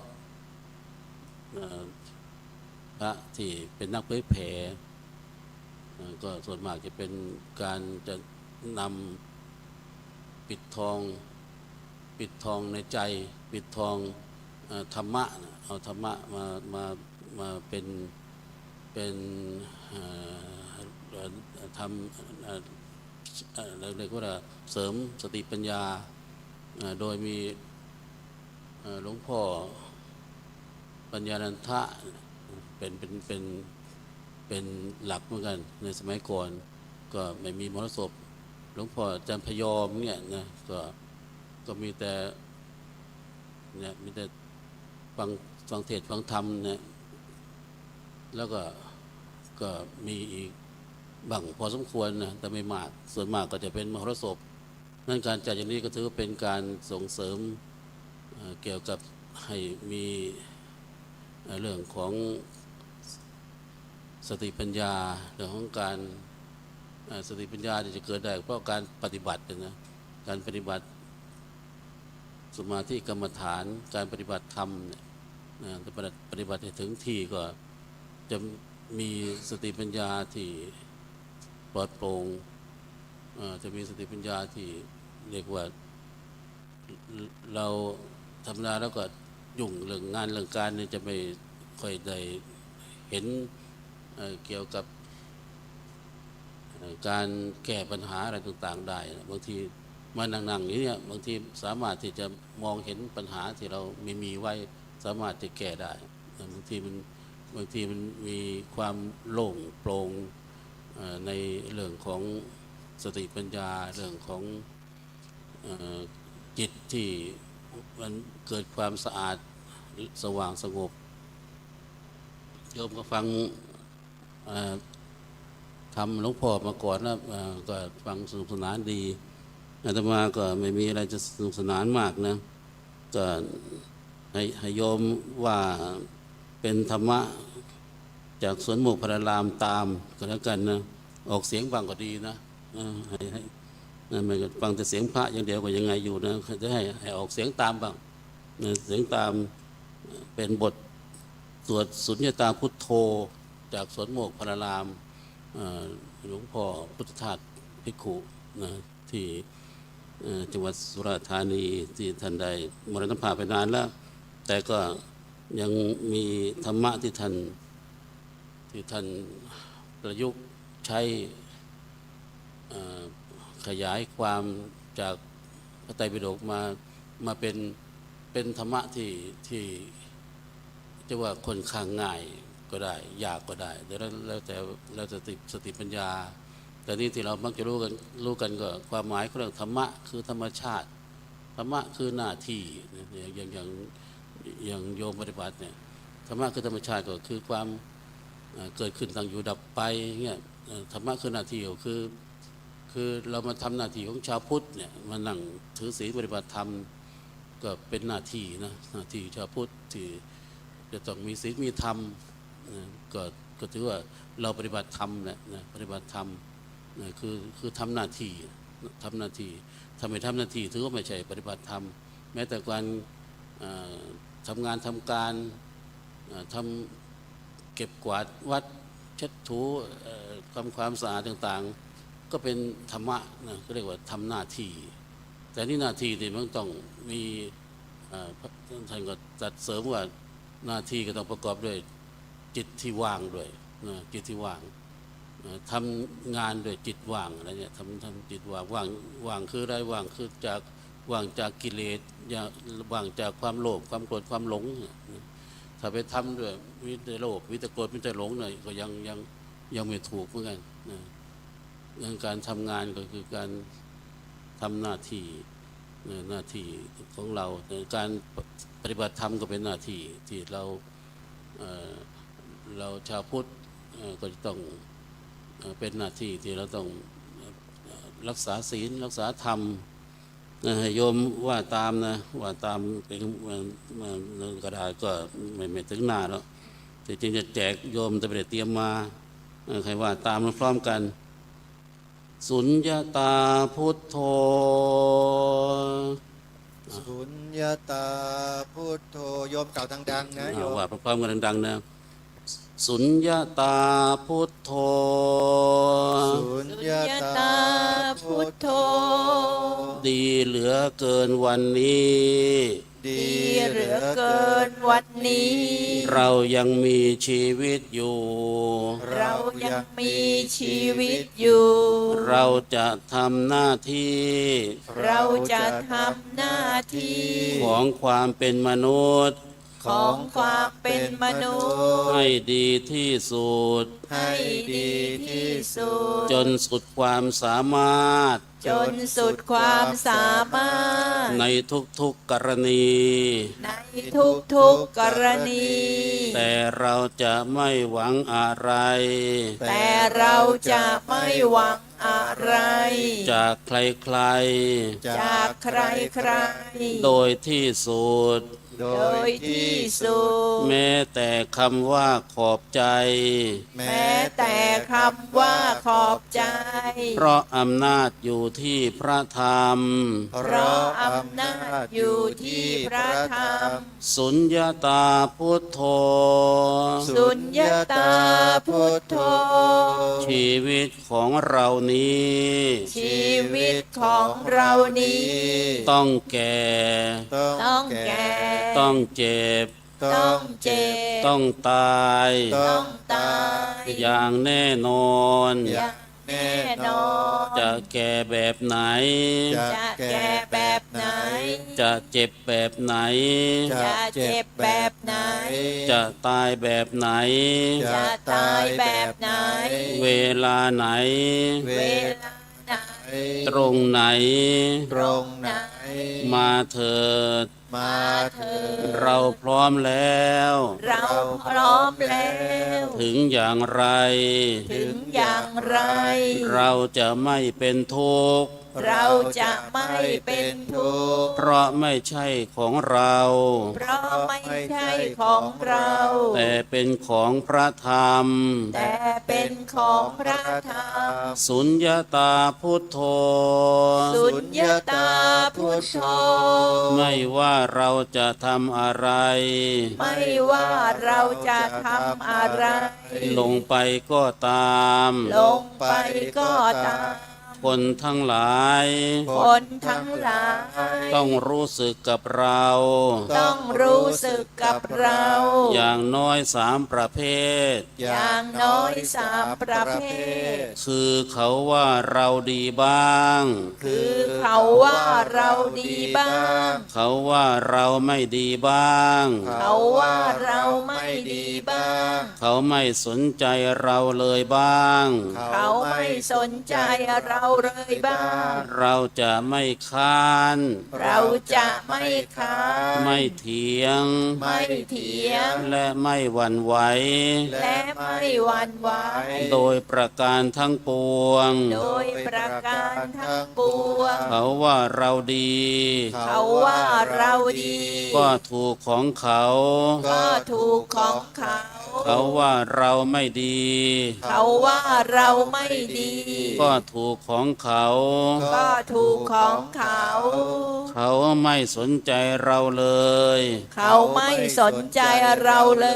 [SPEAKER 4] พระที่เป็นนักเผยแผ่ก็ส่วนมากจะเป็นการจะนำปิดทองในใจปิดทองธรรมะเอาธรรมะมาเป็นทำเราเรียกว่าเสริมสติปัญญาโดยมีหลวงพ่อปัญญานันทะเป็นหลักเหมือนกันในสมัยก่อนก็ไม่มีมรสพหลวงพ่อจันทร์พยอมเนี่ยนะก็มีแต่ฟังเทศน์ฟังธรรมเนี่ยแล้วก็มีอีกบางพอสมควรนะแต่ไม่มากส่วนมากก็จะเป็นมหรสพนั่นการจัดอย่างนี้ก็ถือว่าเป็นการส่งเสริมเกี่ยวกับให้มีเรื่องของสติปัญญาเรื่องของการสติปัญญาจะเกิดได้เพราะการปฏิบัตินะการปฏิบัติสมาธิกรรมฐานการปฏิบัติธรรมเนี่ยปฏิบัติให้ถึงที่ก็จะมีสติปัญญาที่ปลอดโปร่งจะมีสติปัญญาที่เรียกว่าเราธรรมดาแล้วก็ยุ่งเรื่องงานเรื่องการเนี่ยจะไม่ค่อยได้เห็นเกี่ยวกับการแก้ปัญหาอะไรต่างๆได้บางทีมานั่งๆอย่างนี้บางทีสามารถที่จะมองเห็นปัญหาที่เราไม่มีไว้สามารถจะแก้ได้บางทีมันมีความโล่งโปร่งในเรื่องของสติปัญญาเรื่องของจิตที่มันเกิดความสะอาดสว่างสงบโยมก็ฟังทำหลวงพ่อมาก่อนนะก็ฟังสนุกสนานดีอาตมาก็ไม่มีอะไรจะสนุกสนานมากนะก็ให้โยมว่าเป็นธรรมะจากสวนโมกข์พระรามตามก็แล้วกันนะออกเสียงบางก็ดีนะให้ไม่ก็ฟังแต่เสียงพระอย่างเดียวก็ยังไงอยู่นะจะให้ออกเสียงตามบ้างเสียงตามเป็นบทสวดสุญญตาพุทโธจากสวนโมกข์พระรามหลวงพ่อพุทธทาสภิกขุนะที่จังหวัดสุราษฎร์ธานีที่ท่านได้มรณภาพไปนานแล้วแต่ก็ยังมีธรรมะที่ท่านประยุกต์ใช้ขยายความจากพระไตรปิฎกมาเป็นธรรมะที่จะว่าค่อนข้างง่ายก็ได้ยากก็ได้แล้วแต่สติปัญญาแต่นี่ที่เรามักจะรู้กันก็ความหมายของเรื่องธรรมะคือธรรมชาติธรรมะคือหน้าที่อย่างโยมปฏิบัติเนี่ยธรรมะคือธรรมชาติก็คือความเกิดขึ้นตั้งอยู่ดับไปเงี้ยธรรมะคือหน้าที่ก็คือเรามาทำหน้าที่ของชาวพุทธเนี่ยมานั่งถือศีลปฏิบัติธรรมก็เป็นหน้าที่นะหน้าที่ชาวพุทธที่จะต้องมีศีลมีธรรมก็ถือว่าเราปฏิบัติธรรมแหละนะปฏิบัติธรรมคือทำหน้าที่ทำไม่ทำหน้าที่ถือว่าไม่ใช่ปฏิบัติธรรมแม้แต่การทำงานทำการทำเก็บกวาดวัดเช็ดถูทำความสะอาดต่างๆก็เป็นธรรมะนะก็เรียกว่าทำหน้าที่แต่นี่หน้าที่ที่มันต้องมีท่านก็จัดเสริมว่าหน้าที่ก็ต้องประกอบด้วยจิตที่ว่างด้วยนะจิตที่ว่างทำงานด้วยจิตว่างอะไรเนี่ยทำจิตว่างคืออะไรว่างคือว่างจากกิเลสว่างจากความโลภความโกรธความหลงถ้าไปทำด้วยวิตโลภวิตโกรธวิตหลงหน่อยก็ยังไม่ถูกเหมือนกันเรื่องการทำงานก็คือการทำหน้าที่ของเราการปฏิบัติธรรมก็เป็นหน้าที่ที่เราชาวพุทธก็จะต้องเป็นหน้าที่ที่เราต้องรักษาศีลรักษาธรรม ให้โยมว่าตามนะว่าตามเป็นกระดาษก็ไม่ถึงหน้าแล้วแต่จริงจะแจกโยมแต่ไม่ได้เตรียมมาใครว่าตามพร้อมกันสุญญตาพุทโธ
[SPEAKER 2] สุญญตาพุทโธโยมเก่าดังๆนะโยม
[SPEAKER 4] ว่าพร้อมๆกันดังๆนะสุญญตาพุทโธ
[SPEAKER 2] สุญญตาพุทโธ
[SPEAKER 4] ดีเหลือเกินวันนี้
[SPEAKER 2] ดี
[SPEAKER 3] เหลือเกินวันนี้
[SPEAKER 4] เรายังมีชีวิตอยู่
[SPEAKER 3] เรายังมีชีวิตอยู่
[SPEAKER 4] เราจะทำหน้าที่
[SPEAKER 3] เราจะทำหน้าที่
[SPEAKER 4] ของความเป็นมนุษย์
[SPEAKER 3] ของความเป็นมนุษย์
[SPEAKER 4] ให้ดีที่สุด
[SPEAKER 3] ให้ดีที่สุด
[SPEAKER 4] จนสุดความสามารถ
[SPEAKER 3] จนสุดความสามารถ
[SPEAKER 4] ในทุกๆกรณี
[SPEAKER 3] ในทุกๆกรณี
[SPEAKER 4] แต่เราจะไม่หวังอะไร
[SPEAKER 3] แต่เราจะไม่หวังอะไร
[SPEAKER 4] จากใคร
[SPEAKER 3] จากใคร
[SPEAKER 4] ๆ โดยที่สุด
[SPEAKER 2] โด
[SPEAKER 3] โดยที่สุด
[SPEAKER 4] แม้แต่คำว่าขอบใจ
[SPEAKER 2] แม้
[SPEAKER 3] แม้แต่คำว่าขอบใจ
[SPEAKER 4] เพราะอำนาจอยู่ที่พระธรรม
[SPEAKER 2] เพราะอำนาจอยู่ที่พระธรรม
[SPEAKER 4] สุญญตาพุทโธ
[SPEAKER 3] สุญญตาพุทโธ
[SPEAKER 4] ชีวิตของเรานี้
[SPEAKER 3] ชีวิตของเรานี้
[SPEAKER 4] ต้องแก่
[SPEAKER 3] ต้องแก่
[SPEAKER 4] ต้องเจ็บ
[SPEAKER 3] ต้องเจ็บ
[SPEAKER 4] ต้องตาย
[SPEAKER 3] ต้องตาย
[SPEAKER 4] อย่างแน่นอน
[SPEAKER 3] อย่างแน่นอน
[SPEAKER 4] จะแก่แบบไหน
[SPEAKER 3] จะแก่แบบไหน
[SPEAKER 4] จะเจ็บแบบไหน
[SPEAKER 3] จะเจ็บแบบไหน
[SPEAKER 4] จะตายแบบไหน
[SPEAKER 3] จะตายแบบไหน
[SPEAKER 4] เวลาไหน
[SPEAKER 2] เว
[SPEAKER 3] เว
[SPEAKER 2] ลา
[SPEAKER 3] ลาไหน
[SPEAKER 4] ตรงไหน
[SPEAKER 2] ตรงไหน
[SPEAKER 4] มาเถิด
[SPEAKER 2] มาเถิด
[SPEAKER 4] เราพร้อมแล้ว
[SPEAKER 3] เราพร้อมแล้ว
[SPEAKER 4] ถึงอย่างไร
[SPEAKER 3] ถึงอย่างไร
[SPEAKER 4] เราจะไม่เป็นทุกข์
[SPEAKER 3] เราจะไม่เป็นทุกข์
[SPEAKER 4] เพราะไม่ใช่ของเรา
[SPEAKER 3] เพราะไม่ใช่ของเรา
[SPEAKER 4] แต่เป็นของพระธรรม
[SPEAKER 3] แต่เป็นของพระธรรม
[SPEAKER 4] สุญญตาพุทโธ
[SPEAKER 3] สุญญตาพุทโธ
[SPEAKER 4] ไม่ว่าเราจะทำอะไร
[SPEAKER 3] ไม่ว่าเราจะทำอะไร
[SPEAKER 4] ลงไปก็ตาม
[SPEAKER 3] ลงไปก็ตาม
[SPEAKER 4] คนทั้งหลาย
[SPEAKER 3] คนทั้งหลาย
[SPEAKER 4] ต้องรู้สึกกับเรา
[SPEAKER 3] ต้องรู้สึกกับเรา
[SPEAKER 4] อย่างน้อย3 ประเภท
[SPEAKER 3] อย่างน้อย3 ประเภท
[SPEAKER 4] คือเขาว่าเราดีบ้าง
[SPEAKER 3] คือเขาว่าเราดีบ้าง
[SPEAKER 4] เขาว่าเราไม่ดีบ้าง
[SPEAKER 3] เขาว่าเราไม่ดีบ้าง
[SPEAKER 4] เขาไม่สนใจเราเลยบ้าง
[SPEAKER 3] เขาไม่สนใจเราเลยบ้าง
[SPEAKER 4] เราจะไม่ค้าน
[SPEAKER 3] เราจะไม่ค้าน
[SPEAKER 4] ไม่เถียง
[SPEAKER 3] ไม่เถียง
[SPEAKER 4] และไม่หวั่นไหว
[SPEAKER 3] และไม่หวั่นไหว
[SPEAKER 4] โดยประการทั้งปวง
[SPEAKER 3] โดยประการทั้งปวง
[SPEAKER 4] เขาว่าเราดี
[SPEAKER 3] เขาว่าเราดี
[SPEAKER 4] ก็ถูกของเขา
[SPEAKER 3] ก็ถูกของเขา
[SPEAKER 4] เขาว่าเราไม่ดี
[SPEAKER 3] เขาว่าเราไม่ดี
[SPEAKER 4] ก็ถูกของเขา
[SPEAKER 3] ก็ถูกของเขา
[SPEAKER 4] เขาไม่สนใจเราเลย
[SPEAKER 3] เขาไม่สนใจเราเล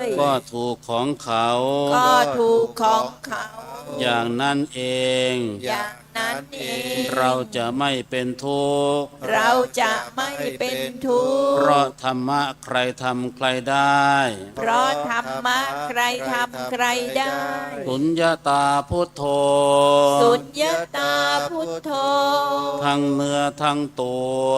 [SPEAKER 3] ย
[SPEAKER 4] ก็ถูกของเขา
[SPEAKER 3] ก็ถูกของเขา
[SPEAKER 4] อย่างนั้นเอง
[SPEAKER 3] อย่างนั้นเอง
[SPEAKER 4] เราจะไม่เป็นทุกข์
[SPEAKER 3] เราจะไม่เป็นทุกข์
[SPEAKER 4] เพราะธรรมะใครทำใครได้
[SPEAKER 3] เพราะธรรมะใครทำใครได้
[SPEAKER 4] สุญญตาพุทโธ
[SPEAKER 3] สุญญตาพุทโธ
[SPEAKER 4] ทั้งเนื้อทั้งตัว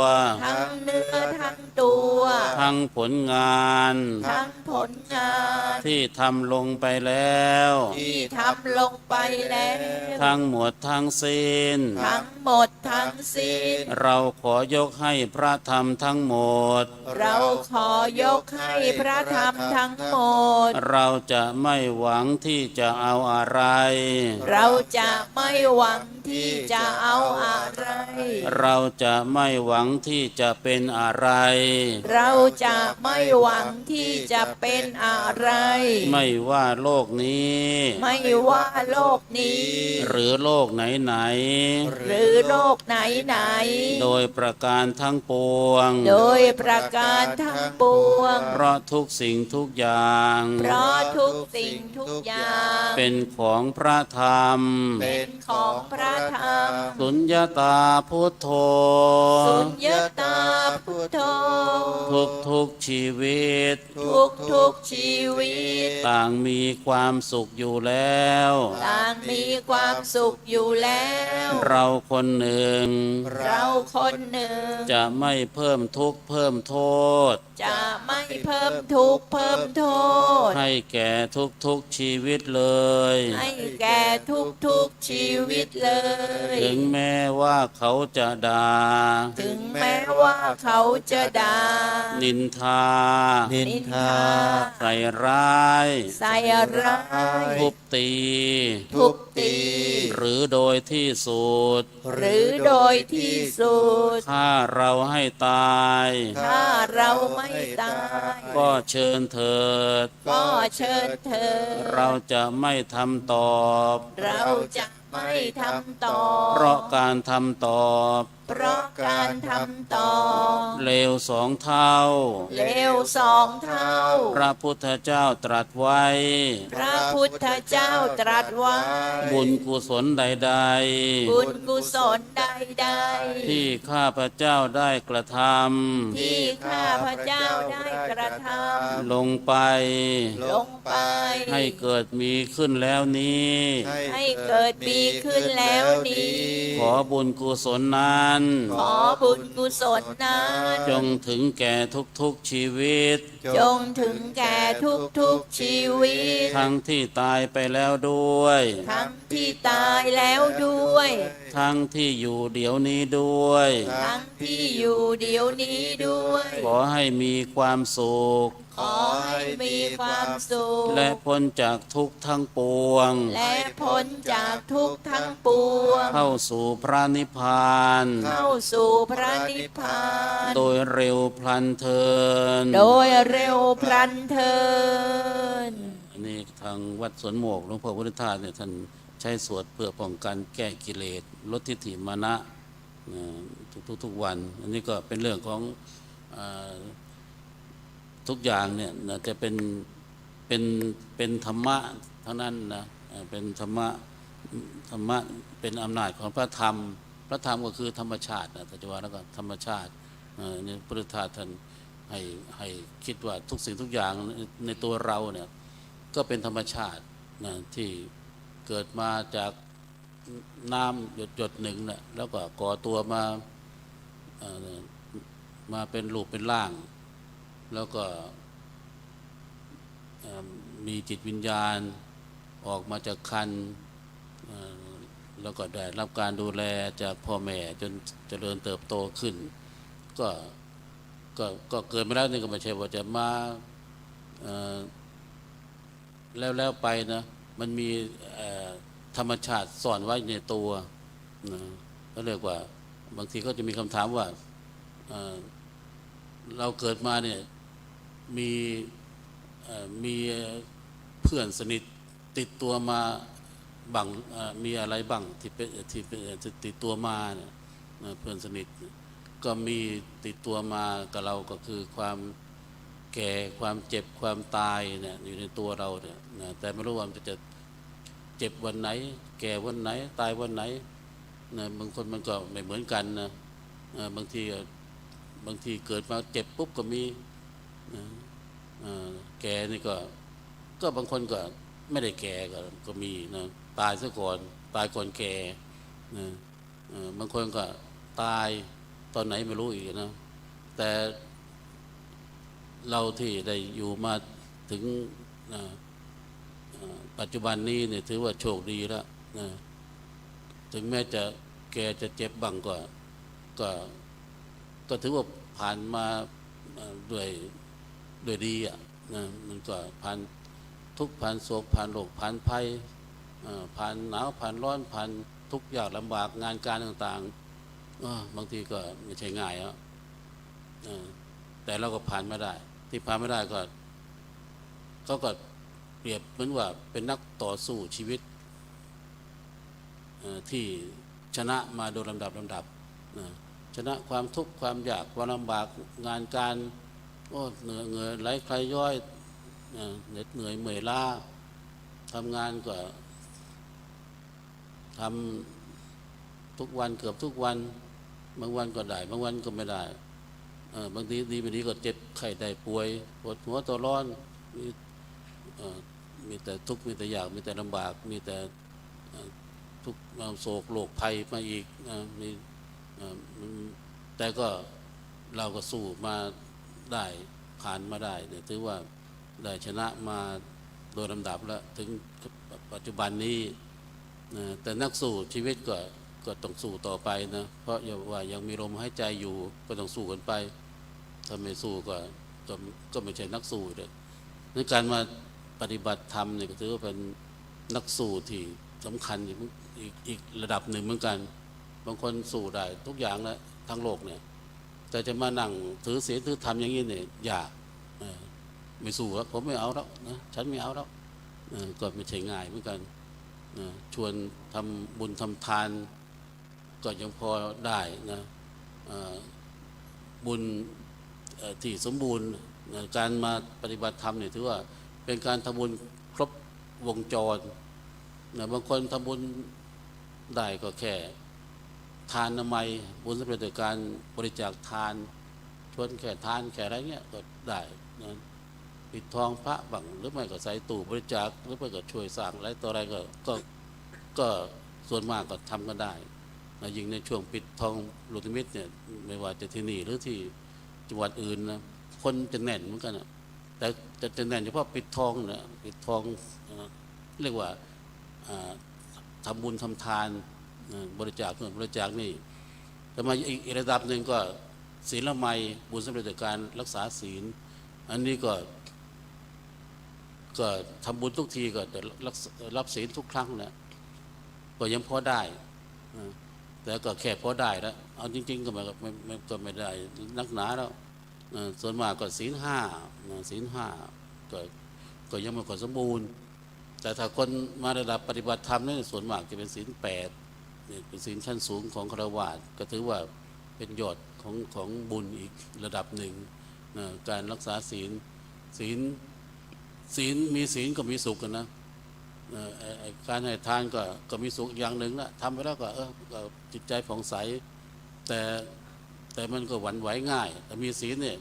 [SPEAKER 3] ทั้งเนื้อทั้งตัว
[SPEAKER 4] ทั้งผลงาน
[SPEAKER 3] ทั้งผลงาน
[SPEAKER 4] ที่ทำลงไปแล้ว
[SPEAKER 3] ที่ทำลงไปแล้ว
[SPEAKER 4] ทั้งหมดทั้งสิ้น
[SPEAKER 3] ทั้งหมดทั้งสิ้น
[SPEAKER 4] เราขอยกให้พระธรรมทั้งหมด
[SPEAKER 3] เราขอยกให้พระธรรมทั้งหมด
[SPEAKER 4] เราจะไม่หวังที่จะเอาอะไร
[SPEAKER 3] เราจะไม่หวัง ที่จะเอาอะไร
[SPEAKER 4] เราจะไม่หวังที่จะเป็นอะไร
[SPEAKER 3] เราจะไม่หวังที่จะเป็นอะไร
[SPEAKER 4] ไม่ว่าโลกนี้
[SPEAKER 3] ไม่ว่าโลกนี้
[SPEAKER 4] หรือโลกไหน
[SPEAKER 3] หรือโลกไหนไหน
[SPEAKER 4] ๆโดยประการทั้งปวง
[SPEAKER 3] โดยประการทั้งปวง
[SPEAKER 4] เพราะทุกสิ่งทุกอย่าง
[SPEAKER 3] เพราะทุกสิ่งทุกอย่าง
[SPEAKER 4] เป็นของพระธรรม
[SPEAKER 3] เป็นของพระธรรม
[SPEAKER 4] สุญญตาพุทโธ
[SPEAKER 3] สุญญตาพุทโธ
[SPEAKER 4] ทุกชีวิต
[SPEAKER 3] ทุกชีวิต
[SPEAKER 4] ต่างมีความสุขอยู่แล้ว
[SPEAKER 3] ต่างมีความสุขอยู่แล้ว
[SPEAKER 4] เราคนหนึ่ง
[SPEAKER 3] เราคนหนึ่ง
[SPEAKER 4] จะไม่เพิ่มทุกข์เพิ่มโทษ
[SPEAKER 3] จะไม่เพิ่มทุกข์เพิ่มโทษ
[SPEAKER 4] ให้แก่ทุกชีวิตเลย
[SPEAKER 3] ให้แก่ทุกชีวิตเลย
[SPEAKER 4] ถึงแม้ว่าเขาจะด่า
[SPEAKER 3] ถึงแม้ว่าเขาจะด่า
[SPEAKER 4] นินทา
[SPEAKER 2] นินทา
[SPEAKER 4] ใส่ร้าย
[SPEAKER 3] ใส่ร้าย
[SPEAKER 4] ทุบตี
[SPEAKER 3] ทุบตี
[SPEAKER 4] หรือโดยที่สุด
[SPEAKER 3] หรือโดยที่สุด
[SPEAKER 4] ถ้าเราให้ตาย
[SPEAKER 3] ถ้าเราไม่ตาย
[SPEAKER 4] ก็เชิญเถิด
[SPEAKER 3] ก็เชิญเธอ
[SPEAKER 4] เราจะไม่ทำตอบ
[SPEAKER 3] เราจะไม่ทำต่อ
[SPEAKER 4] เพราะการทำตอบ
[SPEAKER 3] เพราะการทำต่อ
[SPEAKER 4] เลวสองเท่า
[SPEAKER 3] เลวสองเท่า
[SPEAKER 4] พระพุทธเจ้าตรัสไว้
[SPEAKER 3] พระพุทธเจ้าตรัสไว้
[SPEAKER 4] บุญกุศลใด
[SPEAKER 3] บุญกุศลใด
[SPEAKER 4] ๆ ที่ข้าพเจ้าได้กระท
[SPEAKER 3] ๆที่ข้าพเจ้าได้กระท
[SPEAKER 4] ำลงไป
[SPEAKER 3] ำลงไป
[SPEAKER 4] ให้เกิดมีขึ้นแล้วนี้
[SPEAKER 3] ให้เกิดมีขึ้นแล้วนี้
[SPEAKER 4] ขอบุญกุศลนั้น
[SPEAKER 3] ขอบุญกุศลนั้น
[SPEAKER 4] จงถึงแก่ทุกชีวิต
[SPEAKER 3] จงถึงแก่ทุกชีวิต
[SPEAKER 4] ทั้งที่ตายไปแล้วด้วย
[SPEAKER 3] ทั้งที่ตายแล้วด้วย
[SPEAKER 4] ทั้งที่อยู่เดี๋ยวนี้ด้วย
[SPEAKER 3] ทั้งที่อยู่เดี๋ยวนี้ด้วย
[SPEAKER 4] ขอให้มีความสุข
[SPEAKER 3] ขอให้มีความสุข
[SPEAKER 4] และพ้นจากทุกข์ทั้งปวง
[SPEAKER 3] และพ้นจากทุกข์ทั้งปวง
[SPEAKER 4] เข้าสู่พระนิพพาน
[SPEAKER 3] เข้าสู่พระนิพพาน
[SPEAKER 4] โดยเร็วพลันเทิน
[SPEAKER 3] โดยเร็วพลันเทิน
[SPEAKER 4] อันนี้ทางวัดสวนหมวกหลวงพ่อพุทธทาสเนี่ยท่านใช้สวดเพื่อป้องกันแก้กิเลสลดทิฏฐิมานะทุกวัน อันนี้ก็เป็นเรื่องของทุกอย่างเนี่ยนะจะเป็นธรรมะเท่านั้นนะเป็นธรรมะเป็นอำนาจของพระธรรม พระธรรมก็คือธรรมชาตินะแต่จะว่าแล้วก็ธรรมชาตินี่พระพุทธทาสท่านให้คิดว่าทุกสิ่งทุกอย่างในตัวเราเนี่ยก็เป็นธรรมชาตินะที่เกิดมาจากน้ำหยดหนึ่งนะแล้วก็ก่อตัวมาเป็นรูปเป็นร่าง แล้วก็มีจิตวิญญาณออกมาจากครรภ์แล้วก็ได้รับการดูแลจากพ่อแม่จนเจริญเติบโตขึ้น ก็เกิดมาแล้วนี่ก็ไม่ใช่ว่าจะมาแล้วไปนะมันมีธรรมชาติซ่อนไว้ในตัวนะก็เรียกว่าบางทีก็จะมีคำถามว่าเราเกิดมาเนี่ยมีเพื่อนสนิทติดตัวมาบังมีอะไรบ้างที่ติดตัวมาเนี่ยเพื่อนสนิทก็มีติดตัวมากับเราก็คือความแก่ความเจ็บความตายเนี่ยอยู่ในตัวเราเนี่ยนะแต่ไม่รู้ว่ามันจะเจ็บวันไหนแก่วันไหนตายวันไหนนะบางคนมันก็ไม่เหมือนกันนะบางทีเกิดมาเจ็บปุ๊บก็มีนะแก่นี่ก็บางคนก็ไม่ได้แก่ก็มีนะตายซะก่อนตายก่อนแก่นะบางคนก็ตายตอนไหนไม่รู้อีกนะแต่เราที่ได้อยู่มาถึงปัจจุบันนี้เนี่ยถือว่าโชคดีแล้วนะถึงแม้จะแก่จะเจ็บบ้างก็ถือว่าผ่านมาด้วยดีอ่ะนะมันก็ผ่านทุกข์ผ่านโศกผ่านโรคผ่านภัย ผ่านหนาวผ่านร้อนผ่านทุกข์ยากลำบากงานการต่างๆบางทีก็ไม่ใช่ง่ายแต่เราก็ผ่านมาได้ที่ผ่านไม่ได้ก็เขาก็เปรียบเหมือนว่าเป็นนักต่อสู้ชีวิตที่ชนะมาโดยลำดับชนะความทุกข์ความยากความลำบากงานการเหนื่อยไหลใครย่อยเหน็ดเหนื่อยเมื่อยล้าทำงานก็ทำทุกวันเกือบทุกวันบางวันก็ได้บางวันก็ไม่ได้บางทีดีไม่ดีก็เจ็บไข้ได้ป่วยปวดหัวตัวร้อนมีแต่ทุกข์มีแต่ยากมีแต่ลำบากมีแต่ทุกข์โศกโรคภัยมาอีกมีแต่ก็เราก็สู้มาได้ผ่านมาได้เนี่ยถือว่าได้ชนะมาโดยลำดับแล้วถึงปัจจุบันนี้แต่นักสู้ชีวิตก็ต้องสู้ต่อไปนะเพราะว่ายังมีลมหายใจอยู่ก็ต้องสู้กันไปถ้าไม่สู้ก็ไม่ใช่นักสู้เลยในการมาปฏิบัติธรรมเนี่ยก็ถือว่าเป็นนักสู้ที่สำคัญอีกระดับหนึ่งเหมือนกันบางคนสู้ได้ทุกอย่างแล้วทั้งโลกเนี่ยแต่จะมานั่งถือศีลถือธรรมอย่างนี้เนี่ยยากไม่สู้แล้วผมไม่เอาแล้วนะฉันไม่เอาแล้วก็ไม่ใช่ง่ายเหมือนกันชวนทำบุญทำทานก็ยังพอได้นะบุญที่สมบูรณ์การมาปฏิบัติธรรมเนี่ยถือว่าเป็นการทำบุญครบวงจรบางคนทำบุญได้ก็แค่ทานนามัยบุญสำเร็จโดยการบริจาคทานชวนแค่ทานแค่อะไรเงี้ยก็ได้นะปิดทองพระบังหรือไม่ก็ใส่ตู้บริจาคหรือไม่ก็ช่วยสร้างอะไรต่ออะไรก็ส่วนมากก็ทำกันได้ยิ่งในช่วงปิดทองลูกนิมิตเนี่ยไม่ว่าจะที่นี่หรือที่จังหวัดอื่นนะคนจะแน่นเหมือนกันนะแต่จะแน่นเฉพาะปิดทองนะปิดทองเรียกว่าทำบุญทำทานบริจาคบริจาคนี่แต่มาอีกระดับหนึ่งก็ศีลละไมบุญสำเร็จจากการรักษาศีลอันนี้ก็ทำบุญทุกทีก็จะรับศีลทุกครั้งนะก็ยังพอได้แต่ก็แค่พอได้แล้วเอาจริงๆก็ไม่ได้นักหนาแล้วส่วนมากก็ศีลห้าก็ยังไม่ค่อยสมบูรณ์แต่ถ้าคนมาระดับปฏิบัติธรรมนี่ส่วนมากจะเป็นศีล8เป็นศีลชั้นสูงของฆราวาสก็ถือว่าเป็นยอดของบุญอีกระดับหนึ่งการรักษาศีลมีศีลก็มีสุขกันนะการให้ทานก็มีสุขอย่างหนึ่งละทำไปแล้วก็จิตใจผ่องใสแต่มันก็หวั่นไหวง่ายแต่มีศีลเนี่ย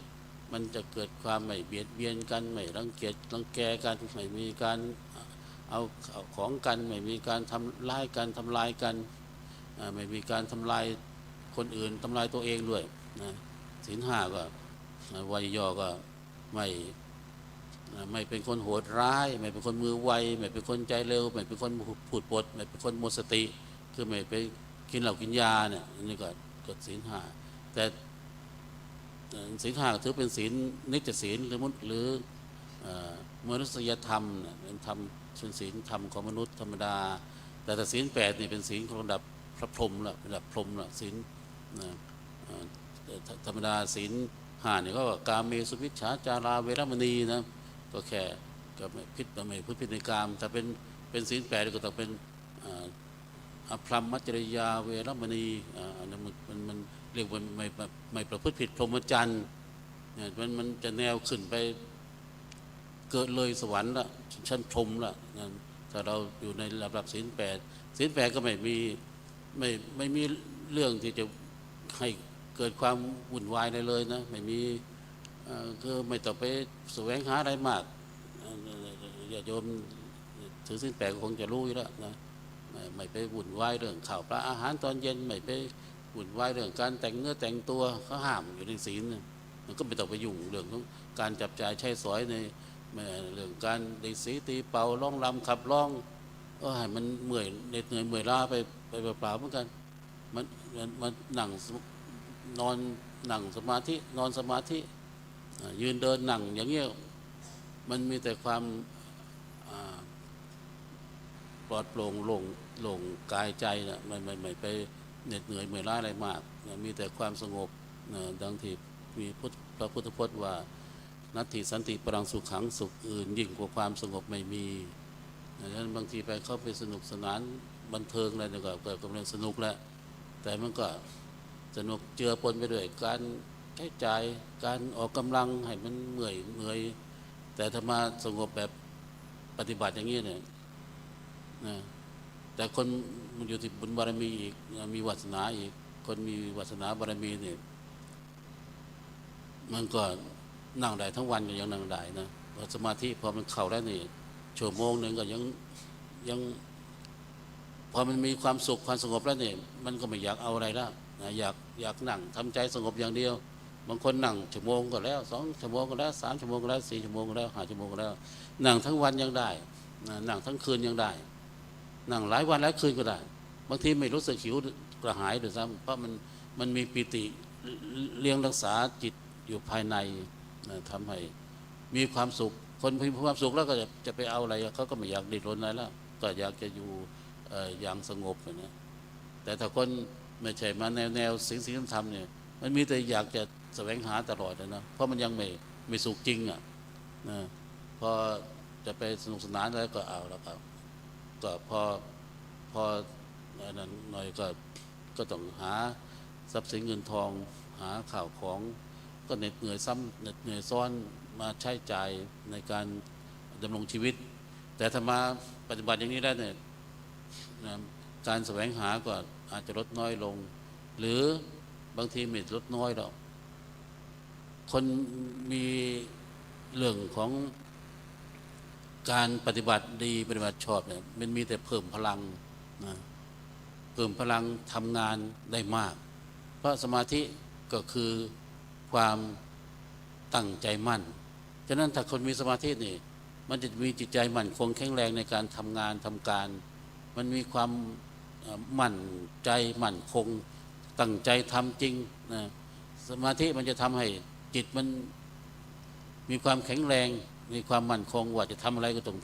[SPEAKER 4] มันจะเกิดความไม่เบียดเบียนกันไม่รังเกียจรังแกกันไม่มีการเอาของกันไม่มีการทำร้ายกันทำลายกันไม่มีการทำลายคนอื่นทำลายตัวเองด้วยนะศีลห้าก็วัยย่อก็ไม่เป็นคนโหดร้ายไม่เป็นคนมือไวไม่เป็นคนใจเร็วไม่เป็นคนพูดปดไม่เป็นคนหมดสติคือไม่ไปกินเหล้ากินยาเนี่ยนี่ก็ศีลห้าแต่ศีลห้าถือเป็นศีลนิจศีลหรือมนุษยธรรมเป็นธรรมเป็นศีลธรรมของมนุษย์ธรรมดาแต่ศีล8นี่เป็นศีลของระดับพระพรหมละระดับพรหมละศีลธรรมดาศีล5นี่ก็กาเมสุวิชฌาจาราเวรมณีนะก็แค่ก็ไม่พิษในกามแต่เป็นศีล8ก็ต้องเป็นอภรรมจริยาเวรมณีมันเรียกว่าไม่ประพฤติผิดพรหมจรรย์มันจะแนวขึ้นไปเกิดเลยสวรรค์ละชั้นพรหมละถ้าเราอยู่ในระดับศีล8ก็ไม่มีเรื่องที่จะให้เกิดความวุ่นวายเลยนะไม่มีก็ไม่ต้องไปแสวงหาอะไรมากญาติโยมถือศีล8ก็คงจะรู้อยู่แล้วนะไม่ไปวุ่นวายเรื่องข้าวปลาอาหารตอนเย็นไม่ไปวุ่นวายเรื่องการแต่งเนื้อแต่งตัวเขาห้ามอยู่ในศีลมันก็ไม่ต้องไปยุ่งเรื่องของการจับจ่ายใช้สอยในเรื่องการดีสีตีเป่าร้องรำขับร้องให้มันเหนื่อยเหน็ดเหนื่อยเมื่อยล้าไปเปล่าเหมือนกันมันนั่งนอนนั่งสมาธินอนสมาธิยืนเดินนั่งอย่างเงี้ยมันมีแต่ความ ปลอดโปร่งโล่งกายใจนะไม่ไปเหน็ดเหนื่อยเมื่อยล้าอะไรมากนะมีแต่ความสงบนะดังที่มีพระพุทธพจน์ว่านัตถิสันติปรังสุขขังสุขอื่นยิ่งกว่าความสงบไม่มีดังนั้นบางทีไปเข้าไปสนุกสนานบันเทิงอะไรเนี่ยก็เกิดกำลังสนุกแล้วแต่มันก็สนุกเจือปนไปด้วยการใช้จ่ายการออกกำลังให้มันเหนื่อยแต่ถ้ามาสงบแบบปฏิบัติอย่างนี้เนี่ยนะแต่คนมันอยู่ที่บุญบารมีอีกมีวาสนาอีกคนมีวาสนาบารมีเนี่ยมันก็นั่งได้ทั้งวันก็ยังนั่งได้นะสมาธิพอมันเข้าแล้วนี่ชั่วโมงหนึ่งก็ยังพอมันมีความสุขความสงบแล้วเนี่ยมันก็ไม่อยากเอาอะไรแล้วนะอยากนั่งทำใจสงบอย่างเดียวบางคนนั่งชั่วโมงก็แล้ว2 ชั่วโมงก็แล้ว3 ชั่วโมงก็แล้ว4 ชั่วโมงก็แล้ว5 ชั่วโมงก็แล้วนั่งทั้งวันยังได้นั่งทั้งคืนยังได้นั่งหลายวันหลายคืนก็ได้บางทีไม่รู้สึกหิวกระหายด้วยซ้ำเพราะมันมีปิติเลี้ยงรักษาจิตอยู่ภายในทำให้มีความสุขคนมีความสุขแล้วก็จะไปเอาอะไรเขาก็ไม่อยากดิ้นรนอะไรแล้วก็อยากจะอยู่อย่างสงบนะแต่ถ้าคนไม่ใช่มาแนวสิ่งธรรมเนี่ยมันมีแต่อยากจะแสวงหาตลอดนะเพราะมันยังไม่สุขจริงอ่ะนะพอจะไปสนุกสนานแล้วก็เอาแล้วก็พอนั้นหน่อยก็ต้องหาทรัพย์สินเงินทองหาข่าวของก็เหน็ดเหนื่อยซ้ำเหน็ดเหนื่อยซ้อนมาใช้จ่ายในการดำรงชีวิตแต่ถ้ามาปฏิบัติอย่างนี้ได้เนี่ยการแสวงหาก็อาจจะลดน้อยลงหรือบางทีไม่ลดน้อยหรอกคนมีเรื่องของการปฏิบัติดีปฏิบัติชอบเนี่ยมันมีแต่เพิ่มพลังนะเพิ่มพลังทำงานได้มากเพราะสมาธิก็คือความตั้งใจมั่นฉะนั้นถ้าคนมีสมาธินี่มันจะมีจิตใจมั่นคงแข็งแรงในการทำงานทำการมันมีความมั่นใจมั่นคงตั้งใจทำจริงนะสมาธิมันจะทำให้จิตมันมีความแข็งแรงมีความมั่นคงว่าจะทำอะไรก็ต้อง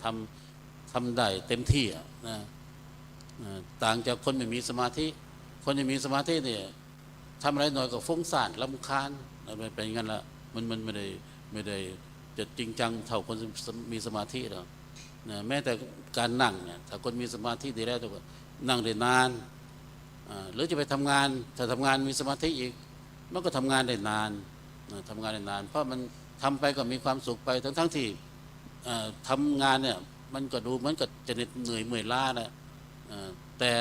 [SPEAKER 4] ทำได้เต็มที่นะต่างจากคนไม่มีสมาธิคนที่มีสมาธิเนี่ยทำอะไรหน่อยก็ฟุ้งซ่านรำคาญมันเป็นงั้นละมันไม่ได้จะจริงจังเท่าคนมีสมาธิหรอกนะแม้แต่การนั่งเนี่ยถ้าคนมีสมาธิดีแล้วก็นั่งได้นานหรือจะไปทำงานถ้าทำงานมีสมาธิอีกมันก็ทำงานได้นานทำงานได้นานเพราะมันทำไปก็มีความสุขไปทั้งที่ทำงานเนี่ยมันก็ดูเหมือนกับจะเหนื่อยเมื่อยล้านะแต่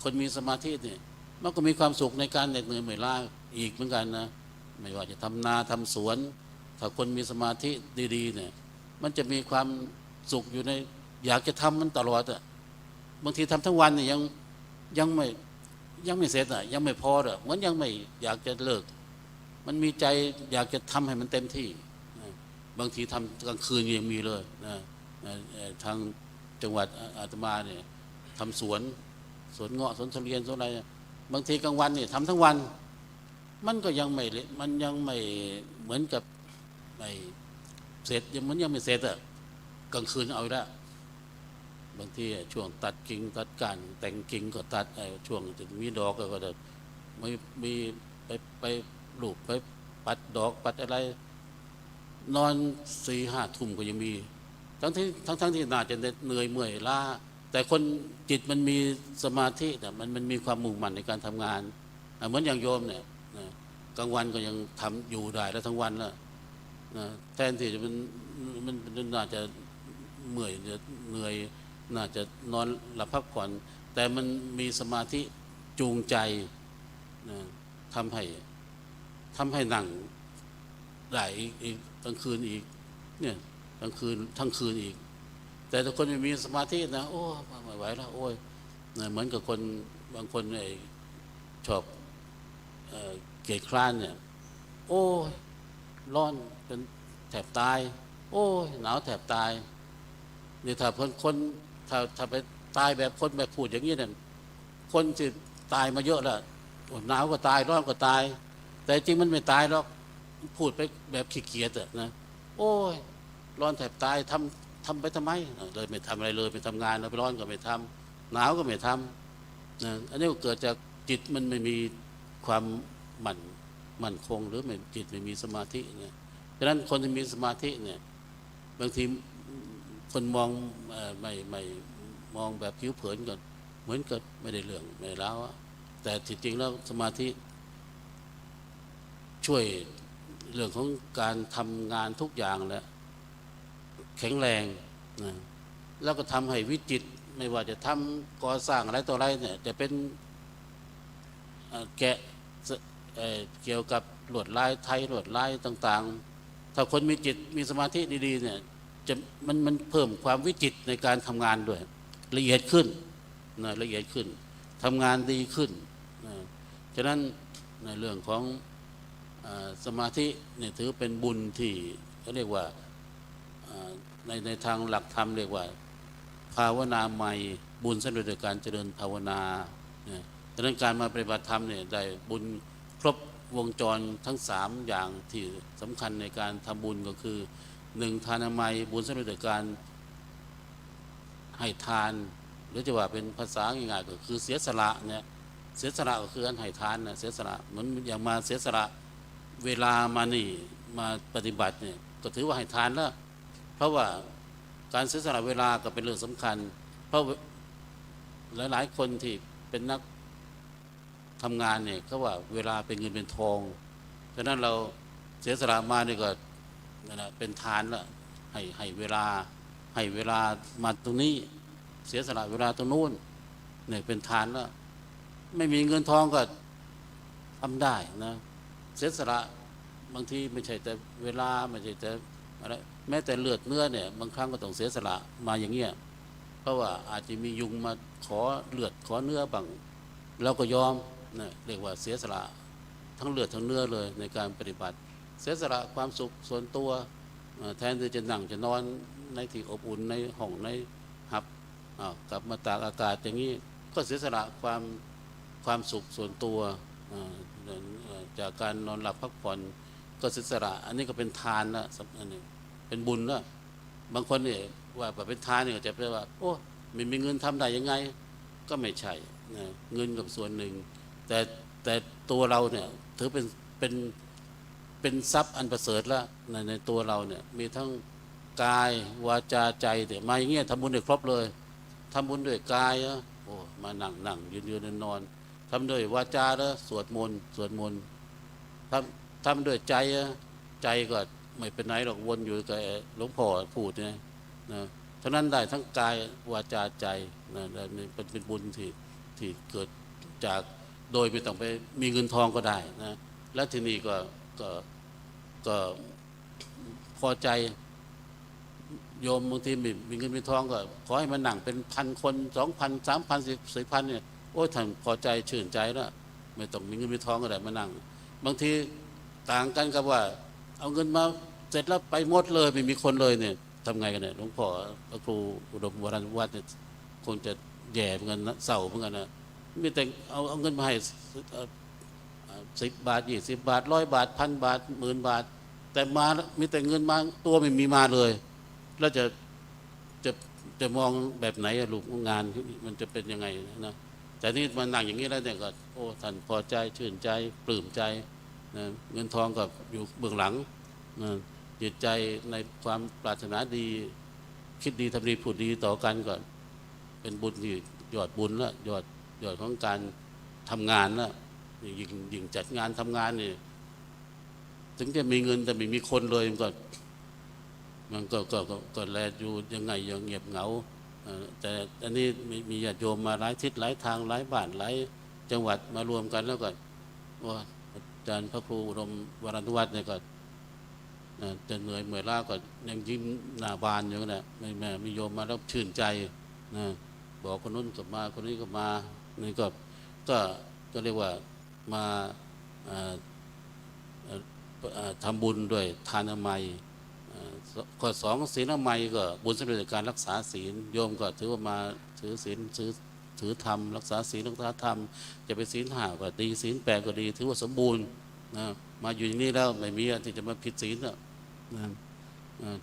[SPEAKER 4] คนมีสมาธิเนี่ยมันก็มีความสุขในการเหน็ดเหนื่อยเมื่อยล้าอีกเหมือนกันนะไม่ว่าจะทำนาทำสวนถ้าคนมีสมาธิดีๆเนี่ยมันจะมีความสุขอยู่ในอยากจะทำมันตลอดอ่ะบางทีทำทั้งวันเนี่ยยังไม่เสร็จอ่ะยังไม่พออ่ะเหมือนยังไม่อยากจะเลิกมันมีใจอยากจะทำให้มันเต็มที่บางทีทำกลางคืนยังมีเลยนะทางจังหวัดอาตมาเนี่ยทำสวนเงาะสวนทุเรียนสวนอะไรบางทีกลางวันเนี่ยทำทั้งวันมันก็ยังไม่เหมือนกับไม่เสร็จยังไม่เสร็จอ่ะกลางคืนเอาละบางทีช่วงตัดกิ่งตัดก้านแต่งกิ่งก็ตัดช่วงจะมีดอกก็จะมีไปลูกไปปัดดอกปัดอะไรนอน4-5 ทุ่มก็ยังมีทั้งที่น่าจะเหนื่อยเมื่อยล้าแต่คนจิตมันมีสมาธิแต่มันมีความมุ่งมั่นในการทำงานเหมือนอย่างโยมเนี่ยกลางวันก็ยังทำอยู่ได้แล้วทั้งวันแล้วแทนที่จะมันน่าจะเหนื่อยน่าจะนอนหลับพักผ่อนแต่มันมีสมาธิจูงใจทำให้นั่งได้อีกทั้งคืนอีกเนี่ยทั้งคืนอีกแต่ถ้าคนไม่มีสมาธินะโอ้ไม่ไหวแล้วโอ้ยเหมือนกับคนบางคนชอบเกียจคร้านเนี่ยโอ้ยร้อนเป็นแถบตายโอ้ยหนาวแถบตายนี่ถ้าคนถ้าไปตายแบบคนแบบพูดอย่างนี้เนี่ยคนที่ตายมาเยอะแล้วหนาวก็ตายร้อนก็ตายแต่จริงมันไม่ตายหรอกพูดไปแบบขี้เกียจนะโอ้ยร้อนแถบตายทำไปทำไมเลยไม่ทำอะไรเลยไปทำงานแล้วไปร้อนก็ไม่ท หนาวก็ไม่ทำนะอันนี้ก็เกิดจากจิตมันไม่มีความมั่นคงหรือไม่จิตไม่มีสมาธิเนี่ยฉะนั้นคนที่มีสมาธิเนี่ยบางทีคนมองไม่มองแบบผิวเผินก่อนเหมือนกับไม่ได้เรื่องไม่ได้แล้วแต่จริงๆแล้วสมาธิช่วยเรื่องของการทำงานทุกอย่างแหละแข็งแรงนะแล้วก็ทำให้วิจิตรไม่ว่าจะทำก่อสร้างอะไรต่ออะไรเนี่ยจะเป็นแกะเกี่ยวกับลวดลายไทยลวดลายต่างๆถ้าคนมีจิตมีสมาธิดีๆเนี่ยจะมันเพิ่มความวิจิตรในการทำงานด้วยละเอียดขึ้นนะละเอียดขึ้นทำงานดีขึ้นนะฉะนั้นในเรื่องของสมาธิเนี่ยถือเป็นบุญที่เขาเรียกว่าในทางหลักธรรมเรียกว่าภาวนาใหม่บุญสำเร็จโดยการเจริญภาวนาดังนั้นการมาปฏิบัติธรรมเนี่ยได้บุญครบวงจรทั้ง3อย่างที่สำคัญในการทำบุญก็คือ1ทานามัยบุญสำเร็จโดยการให้ทานหรือจะว่าเป็นภาษาง่ายๆก็คือเสียสละเนี่ยเสียสละก็คือการให้ทานนะเสียสละเหมือนอย่างมาเสียสละเวลามานี่มาปฏิบัติเนี่ยก็ถือว่าให้ทานแล้วเพราะว่าการเสียสละเวลาก็เป็นเรื่องสำคัญเพราะหลายๆคนที่เป็นนักทำงานเนี่ยเขาว่าเวลาเป็นเงินเป็นทองฉะนั้นเราเสียสละมานี่ก็นั่นแหละเป็นทานแล้วให้เวลามาตรงนี้เสียสละเวลาตรงนู้นเนี่ยเป็นทานแล้วไม่มีเงินทองก็ทำได้นะเสียสละบางทีไม่ใช่แต่เวลาไม่ใช่แต่อะไรแม้แต่เลือดเนื้อเนี่ยบางครั้งก็ต้องเสียสละมาอย่างเงี้ยเพราะว่าอาจจะมียุงมาขอเลือดขอเนื้อบ้างเราก็ยอมนะเรียกว่าเสียสละทั้งเลือดทั้งเนื้อเลยในการปฏิบัติเสียสละความสุขส่วนตัวแทนที่จะนั่งจะนอนในที่อบอุ่นในห้องในหับกลับมาตากอากาศอย่างนี้ก็เสียสละความสุขส่วนตัวจากการนอนหลับพักผ่อนก็เสียสละอันนี้ก็เป็นทานนะอันนี้เป็นบุญนะบางคนเนี่ยว่าแบบเป็นทานเนี่ยจะแปลว่าโอ้ไม่มีเงินทำได้ยังไงก็ไม่ใช่นะเงินกับส่วนหนึ่งแต่ตัวเราเนี่ยถือเป็นทรัพย์อันประเสริฐแล้วในตัวเราเนี่ยมีทั้งกายวาจาใจแต่มาอย่างเงี้ยทำบุญได้ครบเลยทำบุญด้วยกายโอ้มานั่งยืนนอนทำด้วยวาจาแล้วสวดมนต์ทำด้วยใจก็ไม่เป็นไรหรอกวนอยู่กับหลวงพ่อพูดนะเท่านั้นได้ทั้งกายวาจาใจนะนี่เป็นบุญที่เกิดจากโดยไม่ต้องไปมีเงินทองก็ได้นะและที่นี่ก็พอใจโยมบางทีมีเงินมีทองก็ขอให้มันหนังเป็น1,000 คน 2,000 3,000 4,000เนี่ยโอ้ท่านพอใจชื่นใจแล้วไม่ต้องมีเงินมีทองก็ได้มานั่งบางทีต่างกันกับว่าเอาเงินมาเสร็จแล้วไปหมดเลยไม่มีคนเลยเนี่ยทำไงกันเนี่ยหลวงพ่อครูอุดมวรวัฒน์เนี่ยคงจะแย่เหมือนกันนะเศร้าเหมือนกันนะมีแต่เอาเงินมาให้10 บาท20 บาท100 บาท1,000 บาท10,000 บาทแต่มามีแต่เงินมาตัวไม่มีมาเลยแล้วจะมองแบบไหนลูกงานมันจะเป็นยังไงนะแต่นี่มานั่งอย่างนี้แล้วเนี่ยก็โอ้ท่านพอใจชื่นใจปลื้มใจนะเงินทองกับอยู่เบื้องหลังนะจิตใจในความปรารถนาดีคิดดีทำดีพูดดีต่อกันก่อนเป็นบุญที่ยอดบุญแล้วยอดของการทำงานแล้วยิ่งจัดงานทำงานนี่ถึงจะมีเงินแต่ไม่มีคนเลยมันก็แลอยู่ยังไงยังเงียบเหงาแต่อันนี้มีญาติโยมมาหลายทิศหลายทางหลายบ้านหลายจังหวัดมารวมกันแล้วก็ว่าอาจารย์พระครูอุดมวรนุวัฒน์เนี่ยก็จะเหนื่อยเมื่อยล้าก็ยังยิ้มหน้าบานอยู่นะไม่มีโยมมาแล้วชื่นใจนะบอกคนนู้นก็มาคนนี้ก็มานี่ก็เรียกว่ามาทำบุญด้วยทานอมัยข้อ2ศีลอมัยก็บุญสำเร็จจากการรักษาศีลโยมก็ถือว่ามาถือศีลถือธรรมรักษาศีลรักษาธรรมจะเป็นศีล5ก็ดีศีล8ก็ดีถือว่าสมบูรณ์นะมาอยู่ที่นี่แล้วไม่มีที่จะมาผิดศีลนะ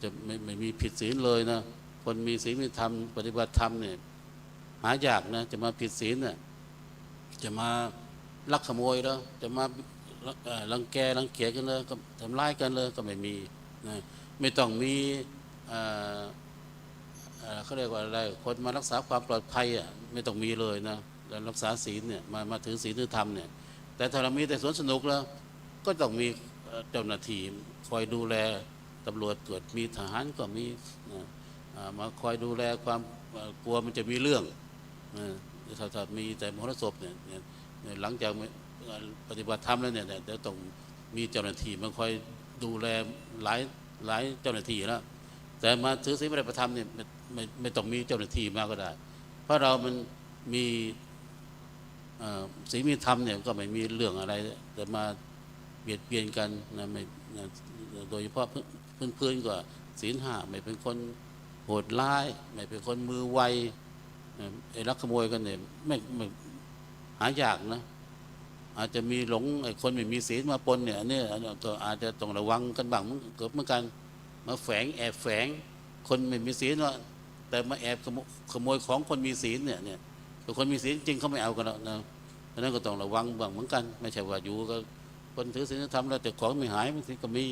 [SPEAKER 4] จะไม่มีผิดศีลเลยนะคนมีศีลมีธรรมปฏิบัติธรรมเนี่ย หายากนะจะมาผิดศีลน่ะจะมาลักขโมยแล้วจะมารังแกรังเกียจกันเลยก็ทำร้ายกันเลยก็ไม่มีนะไม่ต้องมีเขาเรียกว่าอะไรคนมารักษาความปลอดภัยอ่ะไม่ต้องมีเลยนะแล้วรักษาศีลเนี่ยมาถือศีลถือธรรมเนี่ยแต่ถ้าเรามีแต่สวนสนุกแล้วก็ต้องมีเจ้าหน้าที่คอยดูแลตำรวจเกิดมีทหารก็มีมาคอยดูแลความกลัวมันจะมีเรื่องถ้ามีแต่มรสพเนี่ยหลังจากปฏิบัติธรรมแล้วเนี่ยเดี๋ยวต้องมีเจ้าหน้าที่มาคอยดูแลหลายเจ้าหน้าที่แล้วแต่มาถือศีลปฏิบัติธรรมเนี่ยไม่ต้องมีเจ้าหน้าที่มาก็ได้เพราะเรามันมีศีลมีธรรมเนี่ยก็ไม่มีเรื่องอะไรแต่มาเบียดเบียนกันนะไม่โดยเฉพาะเพื่อนๆก็ศีลห้าไม่เป็นคนโหดร้ายไม่เป็นคนมือไวไอ้ลักขโมยกันเนี่ยไม่หายากนะอาจจะมีหลงไอ้คนไม่มีศีลมาปนเนี่ยนี่ก็อาจจะต้องระวังกันบ้างเกิดเหมือนกันมาแอบแฝงคนไม่มีศีลว่าแต่มาแอบขโมยของคนมีศีลเนี่ยคนมีศีลจริงเขาไม่เอากันแล้วนะเพราะนั้นก็ต้องระวังบ้างเหมือนกันไม่ใช่ว่าอยู่ก็คนถือศีลธรรมแล้วแต่ของไม่หายบางทีก็มี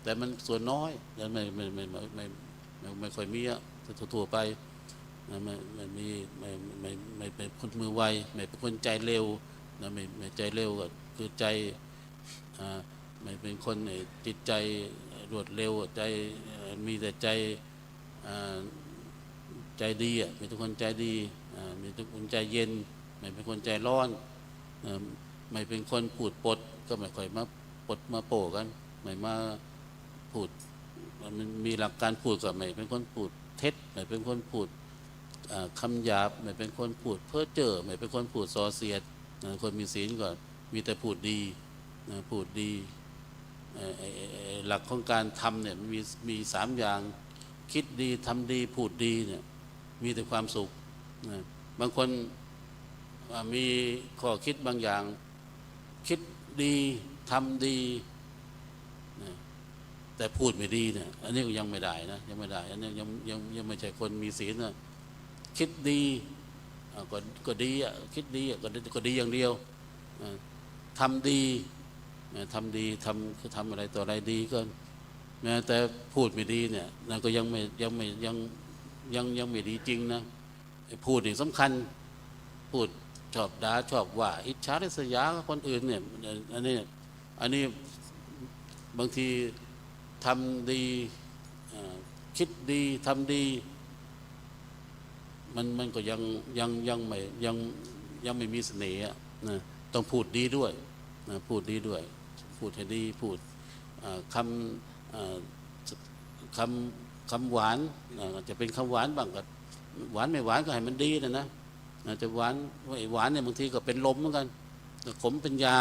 [SPEAKER 4] แต่มันส่วนน้อยแล้วไม่ค่อยมีอะทั่วไปไม่มีไม่เป็นคนมือไวไม่เป็นคนใจเร็วนะไม่ใจเร็วก็คือใจไม่เป็นคนจิตใจรวดเร็วใจมีแต่ใจดีอ่ะมีทุกคนใจดีมีทุกคนใจเย็นไม่เป็นคนใจร้อนไม่เป็นคนพูดปดก็ไม่ค่อยมาปดมาโป่กันไม่มาพูดมันมีหลักการพูดก็ไม่เป็นคนพูดเท็จไม่เป็นคนพูดคำหยาบไม่เป็นคนพูดเพ้อเจ้อไม่เป็นคนพูดส่อเสียดคนมีศีลก็มีแต่พูดดีพูดดีหลักของการทำเนี่ยมี3อย่างคิดดีทำดีพูดดีเนี่ยมีแต่ความสุขบางคนมีข้อคิดบางอย่างคิดดีทำดีแต่พูดไม่ดีเนี่ยอันนี้ก็ยังไม่ได้นะยังไม่ได้อันนี้ยังไม่ใช่คนมีศีลนะคิดดีก็ดีอ่ะคิดดีก็ดีอย่างเดียวทำดีคือทำอะไรต่ออะไรดีก็แต่พูดไม่ดีเนี่ยนั่นก็ยังไม่ดีจริงนะพูดนี่สำคัญพูดชอบด่าชอบว่าอิจฉาริษยาคนอื่นเนี่ยอันนี้บางทีทำดีคิดดีทำดีมันก็ยังไม่มีเสน่ห์นะต้องพูดดีด้วยพูดดีด้วยพูดให้ดีพูดคำหวานจะเป็นคำหวานบ้างก็หวานไม่หวานก็ให้มันดีนะจะหวานเนี่ยบางทีก็เป็นลมเหมือนกันขมเป็นยา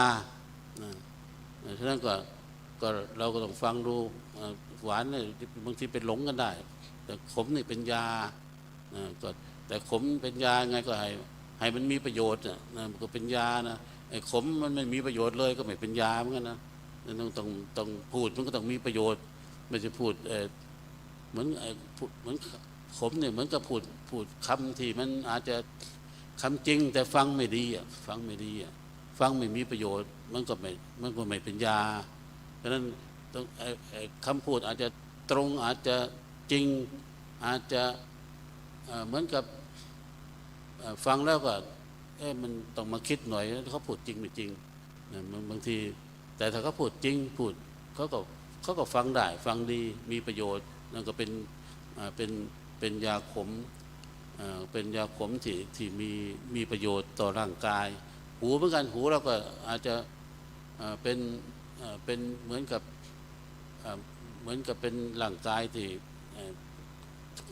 [SPEAKER 4] ฉะนั้นก็เราก็ต้องฟังดูหวานเนี่ยบางทีเป็นหลงกันได้แต่ขมนี่เป็นยาก็แต่ขมเป็นยาไงก็ให้มันมีประโยชน์มันก็เป็นยานะไอ้ขมมันไม่มีประโยชน์เลยก็ไม่เป็นยาเหมือนกันนะต้องพูดมันก็ต้องมีประโยชน์ไม่ใช่พูดเหมือนขมเนี่ยเหมือนกับพูดคำที่มันอาจจะคำจริงแต่ฟังไม่ดีฟังไม่มีประโยชน์มันก็ไม่เป็นยาเพราะนั้นต้องคำพูดอาจจะตรงอาจจะจริงอาจจะเหมือนกับฟังแล้วก็มันต้องมาคิดหน่อยเขาพูดจริงไม่จริงบางทีแต่ถ้าเขาพูดจริงพูดเขาก็ฟังได้ฟังดีมีประโยชน์นั่นก็เป็นยาขมเป็นยาขมที่มีประโยชน์ต่อร่างกายหูเหมือนกันหูเราก็อาจจะเป็นเหมือนกับเป็นร่างกายที่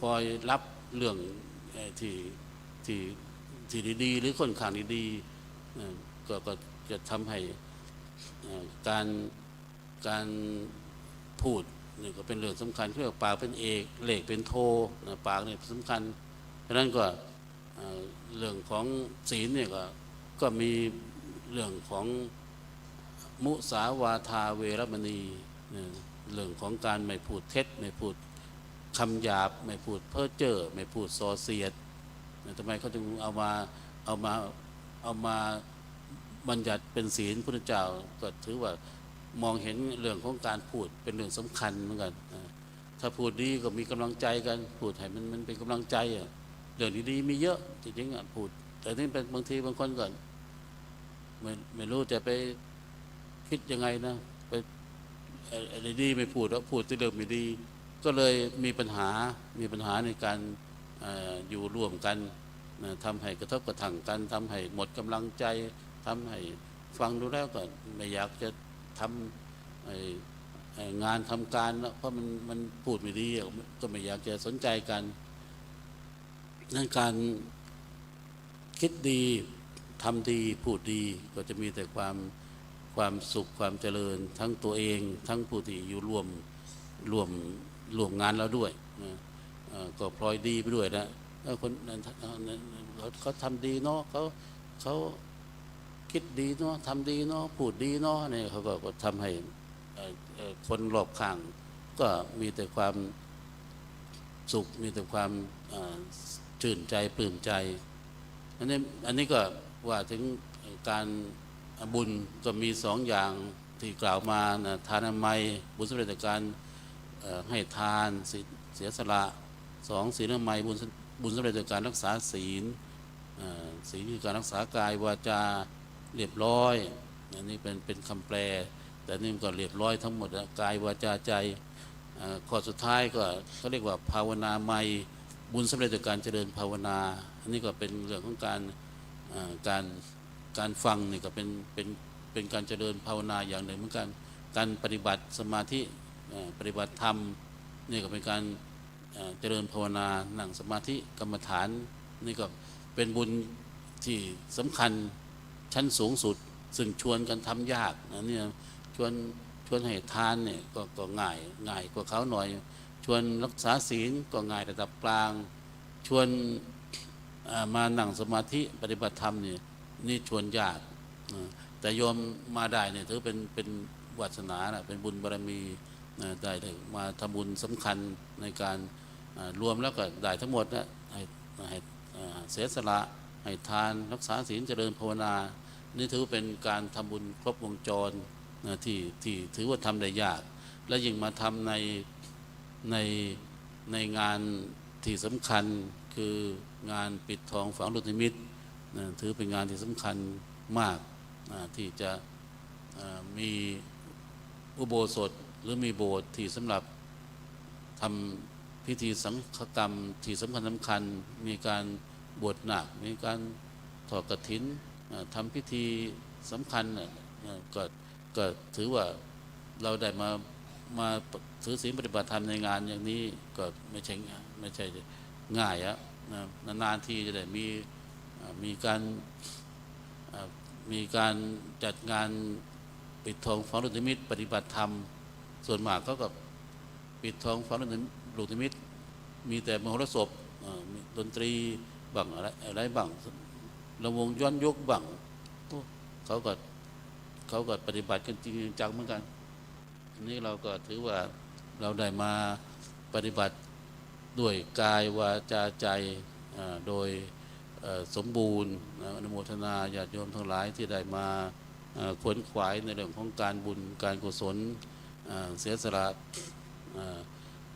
[SPEAKER 4] คอยรับเรื่องที่ดีๆหรือค่อนข้างดีๆก็จะทำให้การพูดนี่ก็เป็นเรื่องสำคัญเรียกว่าปากเป็นเอกเหล็กเป็นโทปากเนี่ยสำคัญเพราะนั้นก็เรื่องของศีลเนี่ยก็มีเรื่องของมุสาวาทาเวรมณีเรื่องของการไม่พูดเท็จไม่พูดคำหยาบไม่พูดเพ้อเจ้อไม่พูดส่อเสียด ทำไมเขาถึงเอามาเอามาเอามาบัญญัติเป็นศีลพุทธเจ้าก็ถือว่ามองเห็นเรื่องของการพูดเป็นเรื่องสำคัญเหมือนกันถ้าพูดดีก็มีกำลังใจกันพูดให้มันเป็นกำลังใจเรื่องดีๆมีเยอะจริงๆพูดแต่นี่เป็นบางทีบางคนก็ไม่รู้จะไปคิดยังไงนะไปอะไรดีไม่พูดแล้วพูดที่เรื่องไม่ดีก็เลยมีปัญหาในการอยู่ร่วมกันทำให้กระทบกระทั่งกันทำให้หมดกำลังใจทำให้ฟังดูแล้วก็ไม่อยากจะทำงานทำการเพราะมันพูดไม่ดีก็ไม่อยากจะสนใจกันนั่นการคิดดีทำดีพูดดีก็จะมีแต่ความสุขความเจริญทั้งตัวเองทั้งผู้ที่อยู่ร่วมงานเราด้วยนะก็พลอยดีไปด้วยนะคนเขาทำดีเนาะเขาคิดดีเนาะทำดีเนาะพูดดีเนาะเนี่ยเขาก็ทำให้คนรอบข้างก็มีแต่ความสุขมีแต่ความชื่นใจปลื้มใจอันนี้ก็ว่าถึงการบุญก็มีสองอย่างที่กล่าวมานะทานไมยบุญสำเร็จจากการให้ทานเสียสละสองศีลไมยบุญสำเร็จจากการรักษาศีลศีลคือการรักษากายวาจาเรียบร้อยอันนี้เป็นคำแปลแต่นี่มันก็เรียบร้อยทั้งหมดกายวาจาใจข้อสุดท้ายก็เขาเรียกว่าภาวนาไมยบุญสำเร็จจากการเจริญภาวนาอันนี้ก็เป็นเรื่องของการฟังนี่ก็เป็นการเจริญภาวนาอย่างหนึ่งเหมือนกันการปฏิบัติสมาธิปฏิบัติธรรมนี่ก็เป็นการเจริญภาวนานั่งสมาธิกรรมฐานนี่ก็เป็นบุญที่สำคัญชั้นสูงสุดซึ่งชวนกันทำยากนะเนี่ยชวนให้ทานเนี่ยก็ง่ายกว่าเขาหน่อยชวนรักษาศีลก็ง่ายระดับกลางชวนมานั่งสมาธิปฏิบัติธรรมนี่ชวนยากแต่โยมมาได้เนี่ยถือเป็นวาสนาเป็นบุญบารมีได้มาทำบุญสำคัญในการรวมแล้วก็ได้ทั้งหมดนะให้เสียสละให้ทานรักษาศีลเจริญภาวนานี่ถือเป็นการทำบุญครบวงจรที่ถือว่าทำได้ยากและยิ่งมาทำในงานที่สำคัญคืองานปิดทองฝังลูกนิมิตถือเป็นงานที่สำคัญมากที่จะมีอุโบสถหรือมีโบสถ์ที่สำหรับทำพิธีสังฆกรรมที่สำคัญมีการบวชหนักมีการทอดกฐินทำพิธีสำคัญก็ถือว่าเราได้มาถือศีลปฏิบัติธรรมในงานอย่างนี้ก็ไม่ใช่ง่ายนานๆที่จะได้มีการจัดงานปิดทองฝังลูกนิมิตปฏิบัติธรรมส่วนมากก็กับปิดทองฝังลูกนิมิตมีแต่มโหรสพดนตรีบังอะไรบังระวงย้อนยุคบังเขาก็ปฏิบัติกันจริงจังเหมือนกันอันนี้เราก็ถือว่าเราได้มาปฏิบัติด้วยกายวาจาใจโดยสมบูรณ์อนุโมทนาญาติโยมทั้งหลายที่ได้มาขวนขวายในเรื่องของการบุญการกุศลเสียสละ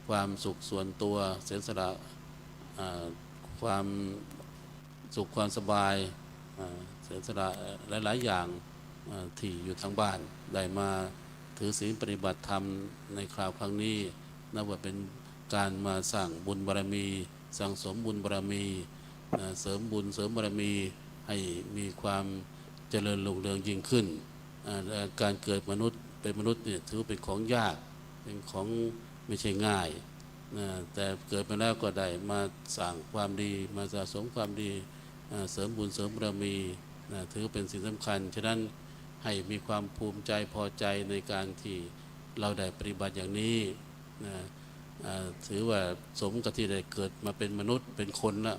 [SPEAKER 4] ความสุขส่วนตัวเสียสละความสุขความสบายเสียสละหลายๆอย่างที่อยู่ทางบ้านได้มาถือศีลปฏิบัติธรรมในคราวครั้งนี้นับว่าเป็นการมาสร้างบุญบารมีสั่งสมบุญบารมีเสริมบุญเสริมบารมีให้มีความเจริญรุ่งเรืองยิ่งขึ้นการเกิดมนุษย์เป็นมนุษย์เนี่ยถือเป็นของยากเป็นของไม่ใช่ง่ายแต่เกิดมาแล้วก็ได้มาสร้างความดีมาสะสมความดีเสริมบุญเสริมบารมีถือเป็นสิ่งสำคัญฉะนั้นให้มีความภูมิใจพอใจในการที่เราได้ปฏิบัติอย่างนี้ถือว่าสมกับที่ได้เกิดมาเป็นมนุษย์เป็นคนละ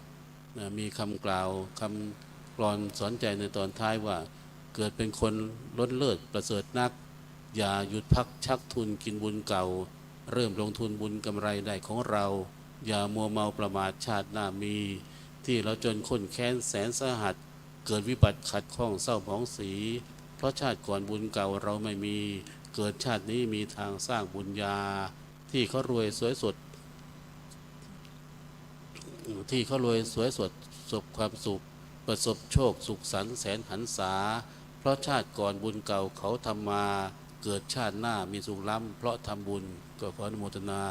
[SPEAKER 4] มีคำกล่าวคำกลอนสอนใจในตอนท้ายว่าเกิดเป็นคนล้นเลิศประเสริฐนักอย่าหยุดพักชักทุนกินบุญเก่าเริ่มลงทุนบุญกำไรได้ของเราอย่ามัวเมาประมาทชาติหน้ามี ที่เราจนข้นแค้นแสนสาหัสเกิดวิบัติขัดข้องเศร้าหมองสีเพราะชาติก่อนบุญเก่าเราไม่มีเกิดชาตินี้มีทางสร้างบุญญาที่เขารวยสวยสดที่เขารวยสวยสดประสบความสุขประสบโชคสุขสันต์แสนหันษาเพราะชาติก่อนบุญเก่าเขาทำมาเกิดชาติหน้ามีสุขล้ำเพราะทำบุญก็ขออนุโมทนา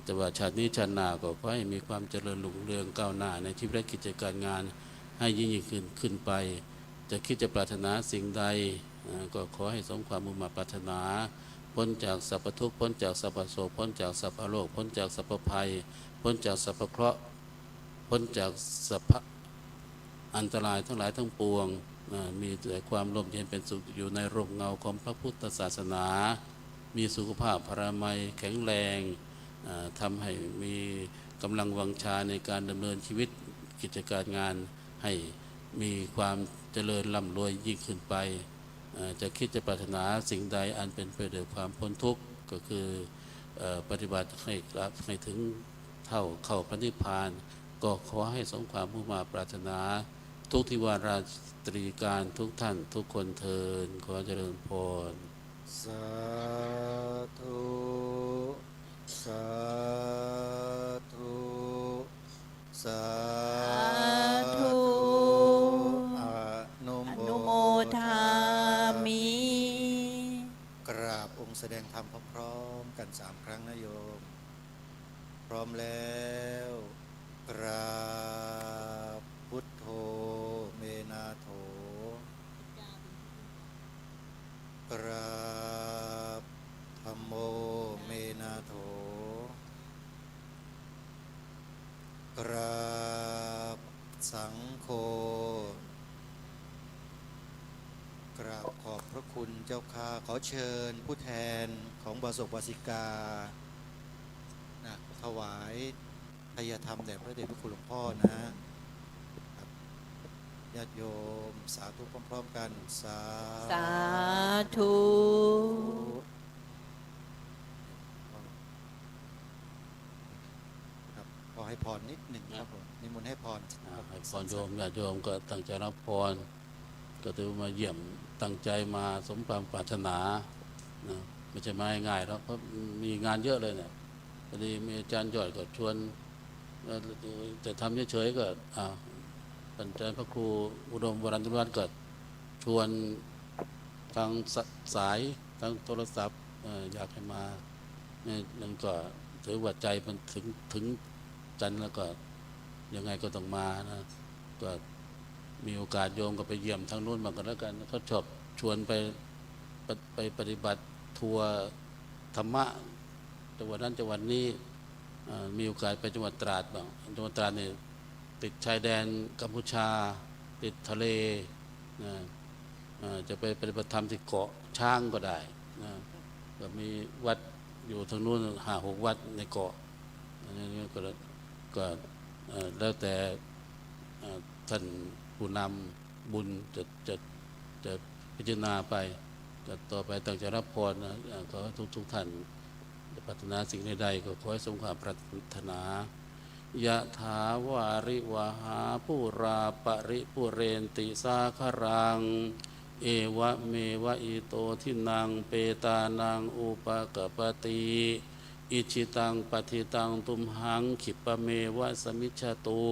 [SPEAKER 4] แต่ว่าชาตินี้ชาติหน้าก็ขอให้มีความเจริญรุ่งเรืองก้าวหน้าในชีวิตและกิจการงานให้ยิ่งขึ้นไปจะคิดจะปรารถนาสิ่งใดก็ขอให้สมความมุ่งมั่นปรารถนาพ้นจากสรรพทุกข์พ้นจากสรรพโศกพ้นจากสรรพโรคพ้นจากสรรพภัยพ้นจากสรรพเคราะห์พ้นจากสรรพอันตรายทั้งหลายทั้งปวงมีแต่ความร่มเย็นเป็นสุขอยู่ในร่มเงาของพระพุทธศาสนามีสุขภาพพรามัยแข็งแรงทำให้มีกำลังวังชาในการดำเนินชีวิตกิจการงานให้มีความเจริญร่ำรวยยิ่งขึ้นไปจะคิดจะปรารถนาสิ่งใดอันเป็นไปด้วยความพ้นทุกข์ก็คือปฏิบัติให้ถึงเข้าพระนิพพานก็ขอให้สมความมุ่งมาปรารถนาทุกทิวาราตรีการทุกท่านทุกคนเทินขอเจริญพร
[SPEAKER 2] สาธุสาธุสาธุอนุโม
[SPEAKER 3] ทามิ
[SPEAKER 2] กราบองค์แสดงธรรมพร้อมๆกัน3 ครั้งนะโยมพร้อมแล้วกราบพุทโธเมนาโถกราบธัมโมเมนาโถกราบสังโฆกราบขอบพระคุณเจ้าค่ะขอเชิญผู้แทนของบาศกบาสิกานะถวายทายธรรมแด่พระเดชพระคุณหลวงพ่อนะญาติโยมสาธุพร้อมๆกันสา
[SPEAKER 3] ธุ
[SPEAKER 2] ครับขอให้พรนิดหนึ่งครับผมนิมนต์ให้พร
[SPEAKER 4] ให้พรโยมญาติโยมก็ตั้งใจรับพรก็ถือมาเยี่ยมตั้งใจมาสมความปรารถนานะไม่ใช่มาง่ายๆแล้วเพราะมีงานเยอะเลยเนี่ยพอดีมีอาจารย์ยอดก็ชวนแต่ทำเฉยๆก็อาจารย์พระครูอุดมวรันตุรัตน์ก็ชวนทางสายทางโทรศัพท์อยากให้มาเนี่ยนั่นก็ถือว่าใจมันถึงจันแล้วก็ยังไงก็ต้องมานะก็มีโอกาสโยมก็ไปเยี่ยมทางนู้นมากันแล้วกันเขาชอบชวนไปปฏิบัติทัวร์ธรรมะจังหวัดนั้นจังหวัดนี้มีโอกาสไปจังหวัดตราดบ้างจังหวัดตราดเนี่ยติดชายแดนกัมพูชาติดทะเลนะจะไปปฏิบัติธรรมที่เกาะช้างก็ได้นะก็มีวัดอยู่ทางนู้น5-6 วัดในเกาะอันนี้ก็แล้วแต่ท่านผู้นำบุญจะพิจารณาไปก็ต่อไปตั้งใจรับพรนะขอทุกท่านปรารถนาสิ่งใดๆก็ขอให้สมความปรารถนายะถาวาริวหาปุราปริปุเรนติสาครังเอวะเมวะอิโตทินังเปตานังอุปกปติอิชิตังปฏิตังตุมหังขิปะเมวะสมิจฉตุ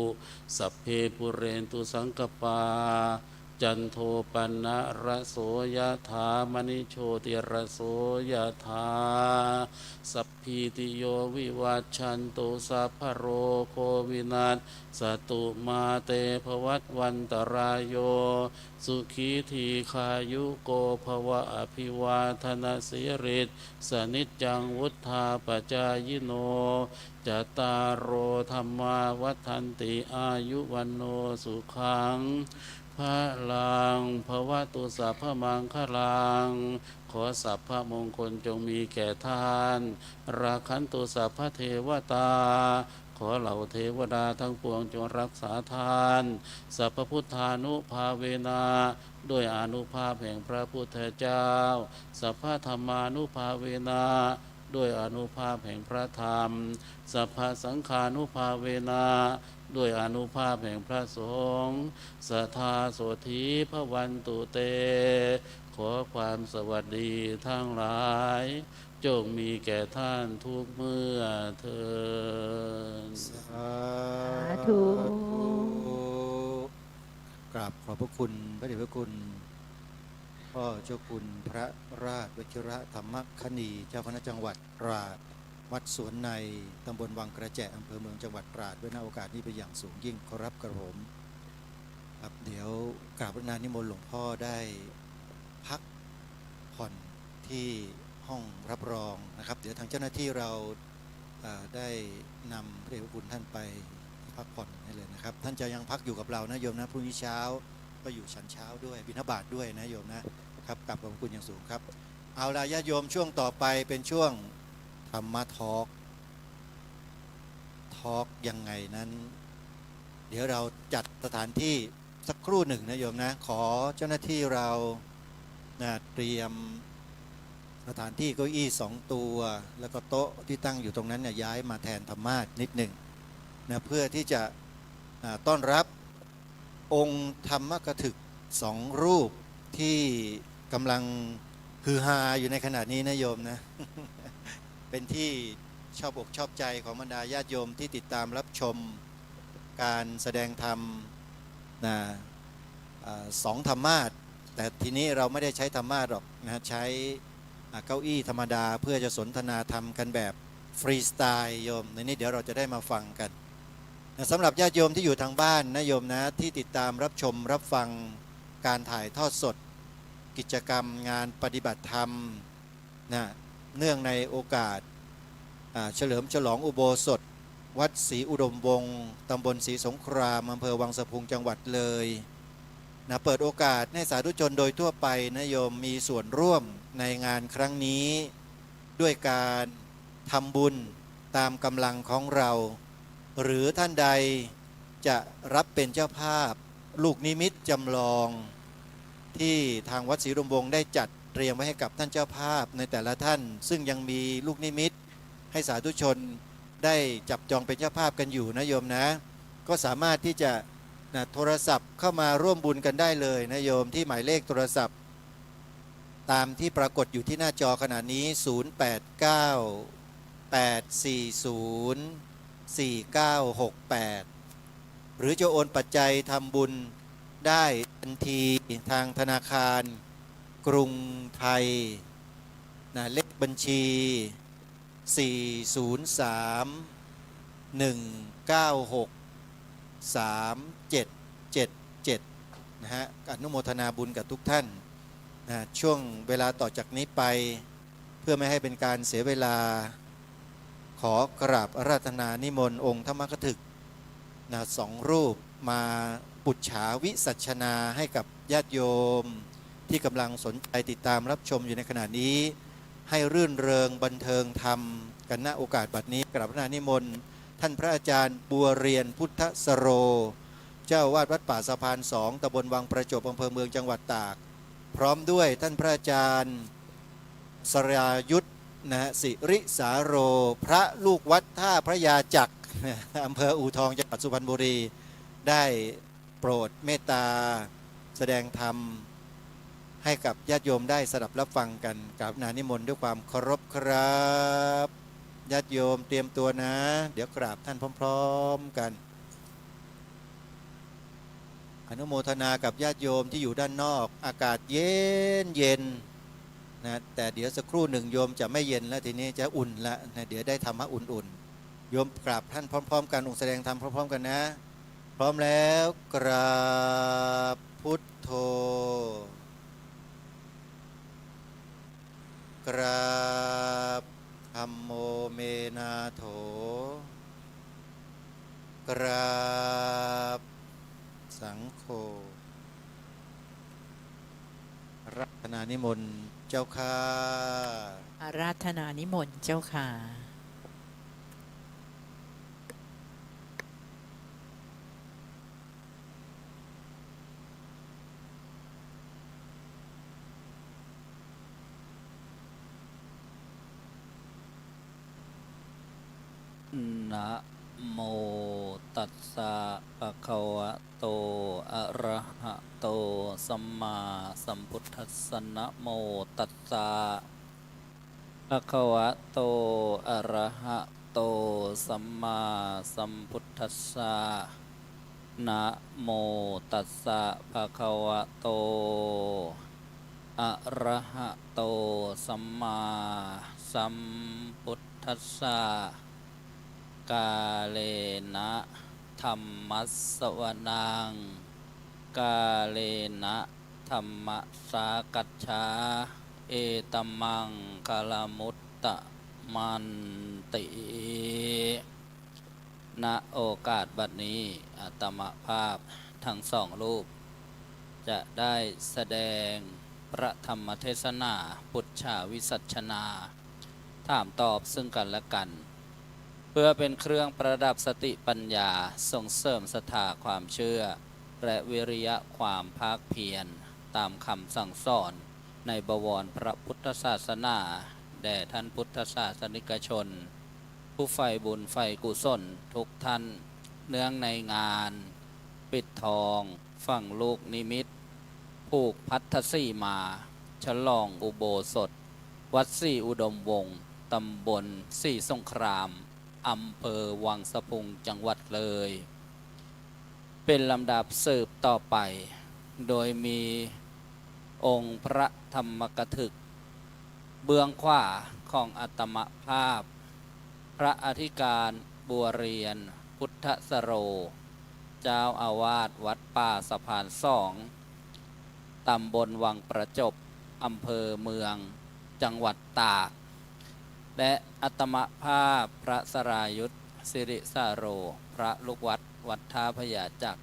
[SPEAKER 4] สัพเพปุเรนตุสังกปาจันโทปันนะระโสยถามณิโชติระโสยถาสัพพิติโยวิวัชชันตุสัพพโรโควินัสสตุมาเตภวัตวันตรายโยสุขีทีขายุโกภวะอภิวาทนาสิริสนิจจังวุธาปจายโนจตารโอธรรมาวัฏันติอายุวันโนสุขังพระลังภวตุสัพพมังคลังขอสัพพมงคลจงมีแก่ท่านราคันตุสัพพเทวตาขอเหล่าเทวดาทั้งปวงจงรักษาทานสัพพพุทธานุภาเวนะด้วยอานุภาพแห่งพระพุทธเจ้าสัพพธรรมานุภาเวนะด้วยอานุภาพแห่งพระธรรมสัพพสังฆานุภาเวนะ ด้วยอานุภาพแห่งพระสงฆ์สัทธาโสธีพระวันตุเต ขอความสวัสดีทั้งหลายจงมีแก่ท่านทุกเมื่อเทิน
[SPEAKER 2] สา
[SPEAKER 3] ธุ
[SPEAKER 2] กราบขอบพระคุณพระเดชพระคุณพ่อเจ้าคุณพระราชวชิระธรรมคณีเจ้าคณะจังหวัดตราดวัดสวนในตำบลวังกระแจอำเภอเมืองจังหวัดตราดด้วยในโอกาสนี้เป็นอย่างสูงยิ่งขอรับกระผมครับเดี๋ยวกราบพระนานนิมนต์หลวงพ่อได้พักผ่อนที่ห้องรับรองนะครับเดี๋ยวทางเจ้าหน้าที่เราได้นำพระเดชพระคุณท่านไปพักผ่อนให้เลยนะครับท่านจะยังพักอยู่กับเรานะโยมนะพรุ่งนี้เช้าก็อยู่ฉันเช้าด้วยบิณฑบาตด้วยนะโยมนะครับกราบขอบคุณอย่างสูงครับเอาล่ะญาติโยมช่วงต่อไปเป็นช่วงธรรมะทอล์กยังไงนั้น เดี๋ยวเราจัดสถานที่สักครู่หนึ่งนะโยมนะขอเจ้าหน้าที่เราเตรียมสถานที่เก้าอี้2 ตัวแล้วก็โต๊ะที่ตั้งอยู่ตรงนั้นเนี่ยย้ายมาแทนธรรมาสน์นิดหนึ่งนะเพื่อที่จะต้อนรับองค์ธรรมกถึก2 รูปที่กำลังฮือฮาอยู่ในขณะนี้นะโยมนะ เป็นที่ชอบอกชอบใจของบรรดาญาติโยมที่ติดตามรับชมการแสดงธรรม2 ธรรมาสน์แต่ทีนี้เราไม่ได้ใช้ธรรมาสน์หรอกนะใช้เก้าอี้ธรรมดาเพื่อจะสนทนาธรรมกันแบบฟรีสไตล์โยมในนี้เดี๋ยวเราจะได้มาฟังกันนะสำหรับญาติโยมที่อยู่ทางบ้านนะโยมนะที่ติดตามรับชมรับฟังการถ่ายทอดสดกิจกรรมงานปฏิบัติธรรมนะเนื่องในโอกาสเฉลิมฉลองอุโบสถวัดศรีอุดมวงศ์ตำบลศรีสงครามอำเภอวังสะพุงจังหวัดเลยนะเปิดโอกาสให้สาธุชนโดยทั่วไปนะโยมมีส่วนร่วมในงานครั้งนี้ด้วยการทำบุญตามกำลังของเรา หรือท่านใดจะรับเป็นเจ้าภาพลูกนิมิตจำลองที่ทางวัดศรีอุดมวงศ์ได้จัดเตรียมไว้ให้กับท่านเจ้าภาพในแต่ละท่านซึ่งยังมีลูกนิมิตให้สาธุชนได้จับจองเป็นเจ้าภาพกันอยู่นะโยมนะก็สามารถที่จะโทรศัพท์เข้ามาร่วมบุญกันได้เลยนะโยมที่หมายเลขโทรศัพท์ตามที่ปรากฏอยู่ที่หน้าจอขณะนี้089-840-4968หรือจะโอนปัจจัยทำบุญได้ทันทีทางธนาคารกรุงไทยเลขบัญชี403-196-3777นะฮะอนุโมทนาบุญกับทุกท่านนะช่วงเวลาต่อจากนี้ไปเพื่อไม่ให้เป็นการเสียเวลาขอกราบอาราธนานิมนต์องค์ธรรมกถึกนะ2 รูปมาปุจฉาวิสัชนาให้กับญาติโยมที่กำลังสนใจติดตามรับชมอยู่ในขณะนี้ให้รื่นเริงบันเทิงธรรมกันณโอกาสบัดนี้กราบพระนิมนต์ท่านพระอาจารย์บัวเรียนพุทธสโรเจ้าวาดวัดป่าสะพาน2ตำบลวังประจบอำเภอเมืองจังหวัดตากพร้อมด้วยท่านพระอาจารย์สรายุทธสิริสาโรพระลูกวัดท่าพระยาจักรอำเภออู่ทองจังหวัดสุพรรณบุรีได้โปรดเมตตาแสดงธรรมให้กับญาติโยมได้สดับรับฟังกันกับนานิมนต์ด้วยความเคารพครับญาติโยมเตรียมตัวนะเดี๋ยวกราบท่านพร้อมๆกันอนุโมทนากับญาติโยมที่อยู่ด้านนอกอากาศเย็นนะแต่เดี๋ยวสักครู่หนึ่งโยมจะไม่เย็นแล้วทีนี้จะอุ่นละนะเดี๋ยวได้ธรรมะอุ่นๆโยมกราบท่านพร้อมๆกันองค์แสดงธรรมพร้อมๆกันนะพร้อมแล้วกราบพุทโธกราบธัมโมเมนาโถกราบสังโฆรัตนานิมนต์เจ้าค่ะ
[SPEAKER 3] อาราธนานิมนต์เจ้าค่ะ
[SPEAKER 5] นะโม
[SPEAKER 3] ตัสสะภะคะวะโตอะระหะโตสัมมาสัมพุทธัสสะนะโมตัสสะภะคะวะโตอะระหะโตสัมมาสัมพุทธัสสะนะโมตัสสะภะคะวะโตอะระหะโตสัมมาสัมพุทธัสสะกาเลนะธัมมัสสวนังกาเลนะธัมมสากัจฉาเอตัมมังคลมุตตะมันติณโอกาสบัดนี้อาตมาภาพทั้งสองรูปจะได้แสดงพระธรรมเทศนาพุทธาวิสัชนาถามตอบซึ่งกันและกันเพื่อเป็นเครื่องประดับสติปัญญาส่งเสริมศรัทธาความเชื่อและวิริยะความภาคเพียรตามคำสั่งสอนในบวรพระพุทธศาสนาแด่ท่านพุทธศาสนิกชนผู้ใฝ่บุญใฝ่กุศลทุกท่านเนื่องในงานปิดทองฝั่งลูกนิมิตผูกพัทธสีมาฉลองอุโบสถวัดศรีอุดมวงศ์ตำบลศรีสงครามอำเภอวังสะพุงจังหวัดเลยเป็นลำดับสืบต่อไปโดยมีองค์พระธรรมกถึกเบื้องขวาของอาตมภาพพระอธิการบัวเรียนพุทธสโรเจ้าอาวาสวัดป่าสะพานสองตำบลวังประจบอำเภอเมืองจังหวัดตากและอาตมภาพพระสรายุทธสิริสาโรพระลูกวัดวัดท่าพญาจักร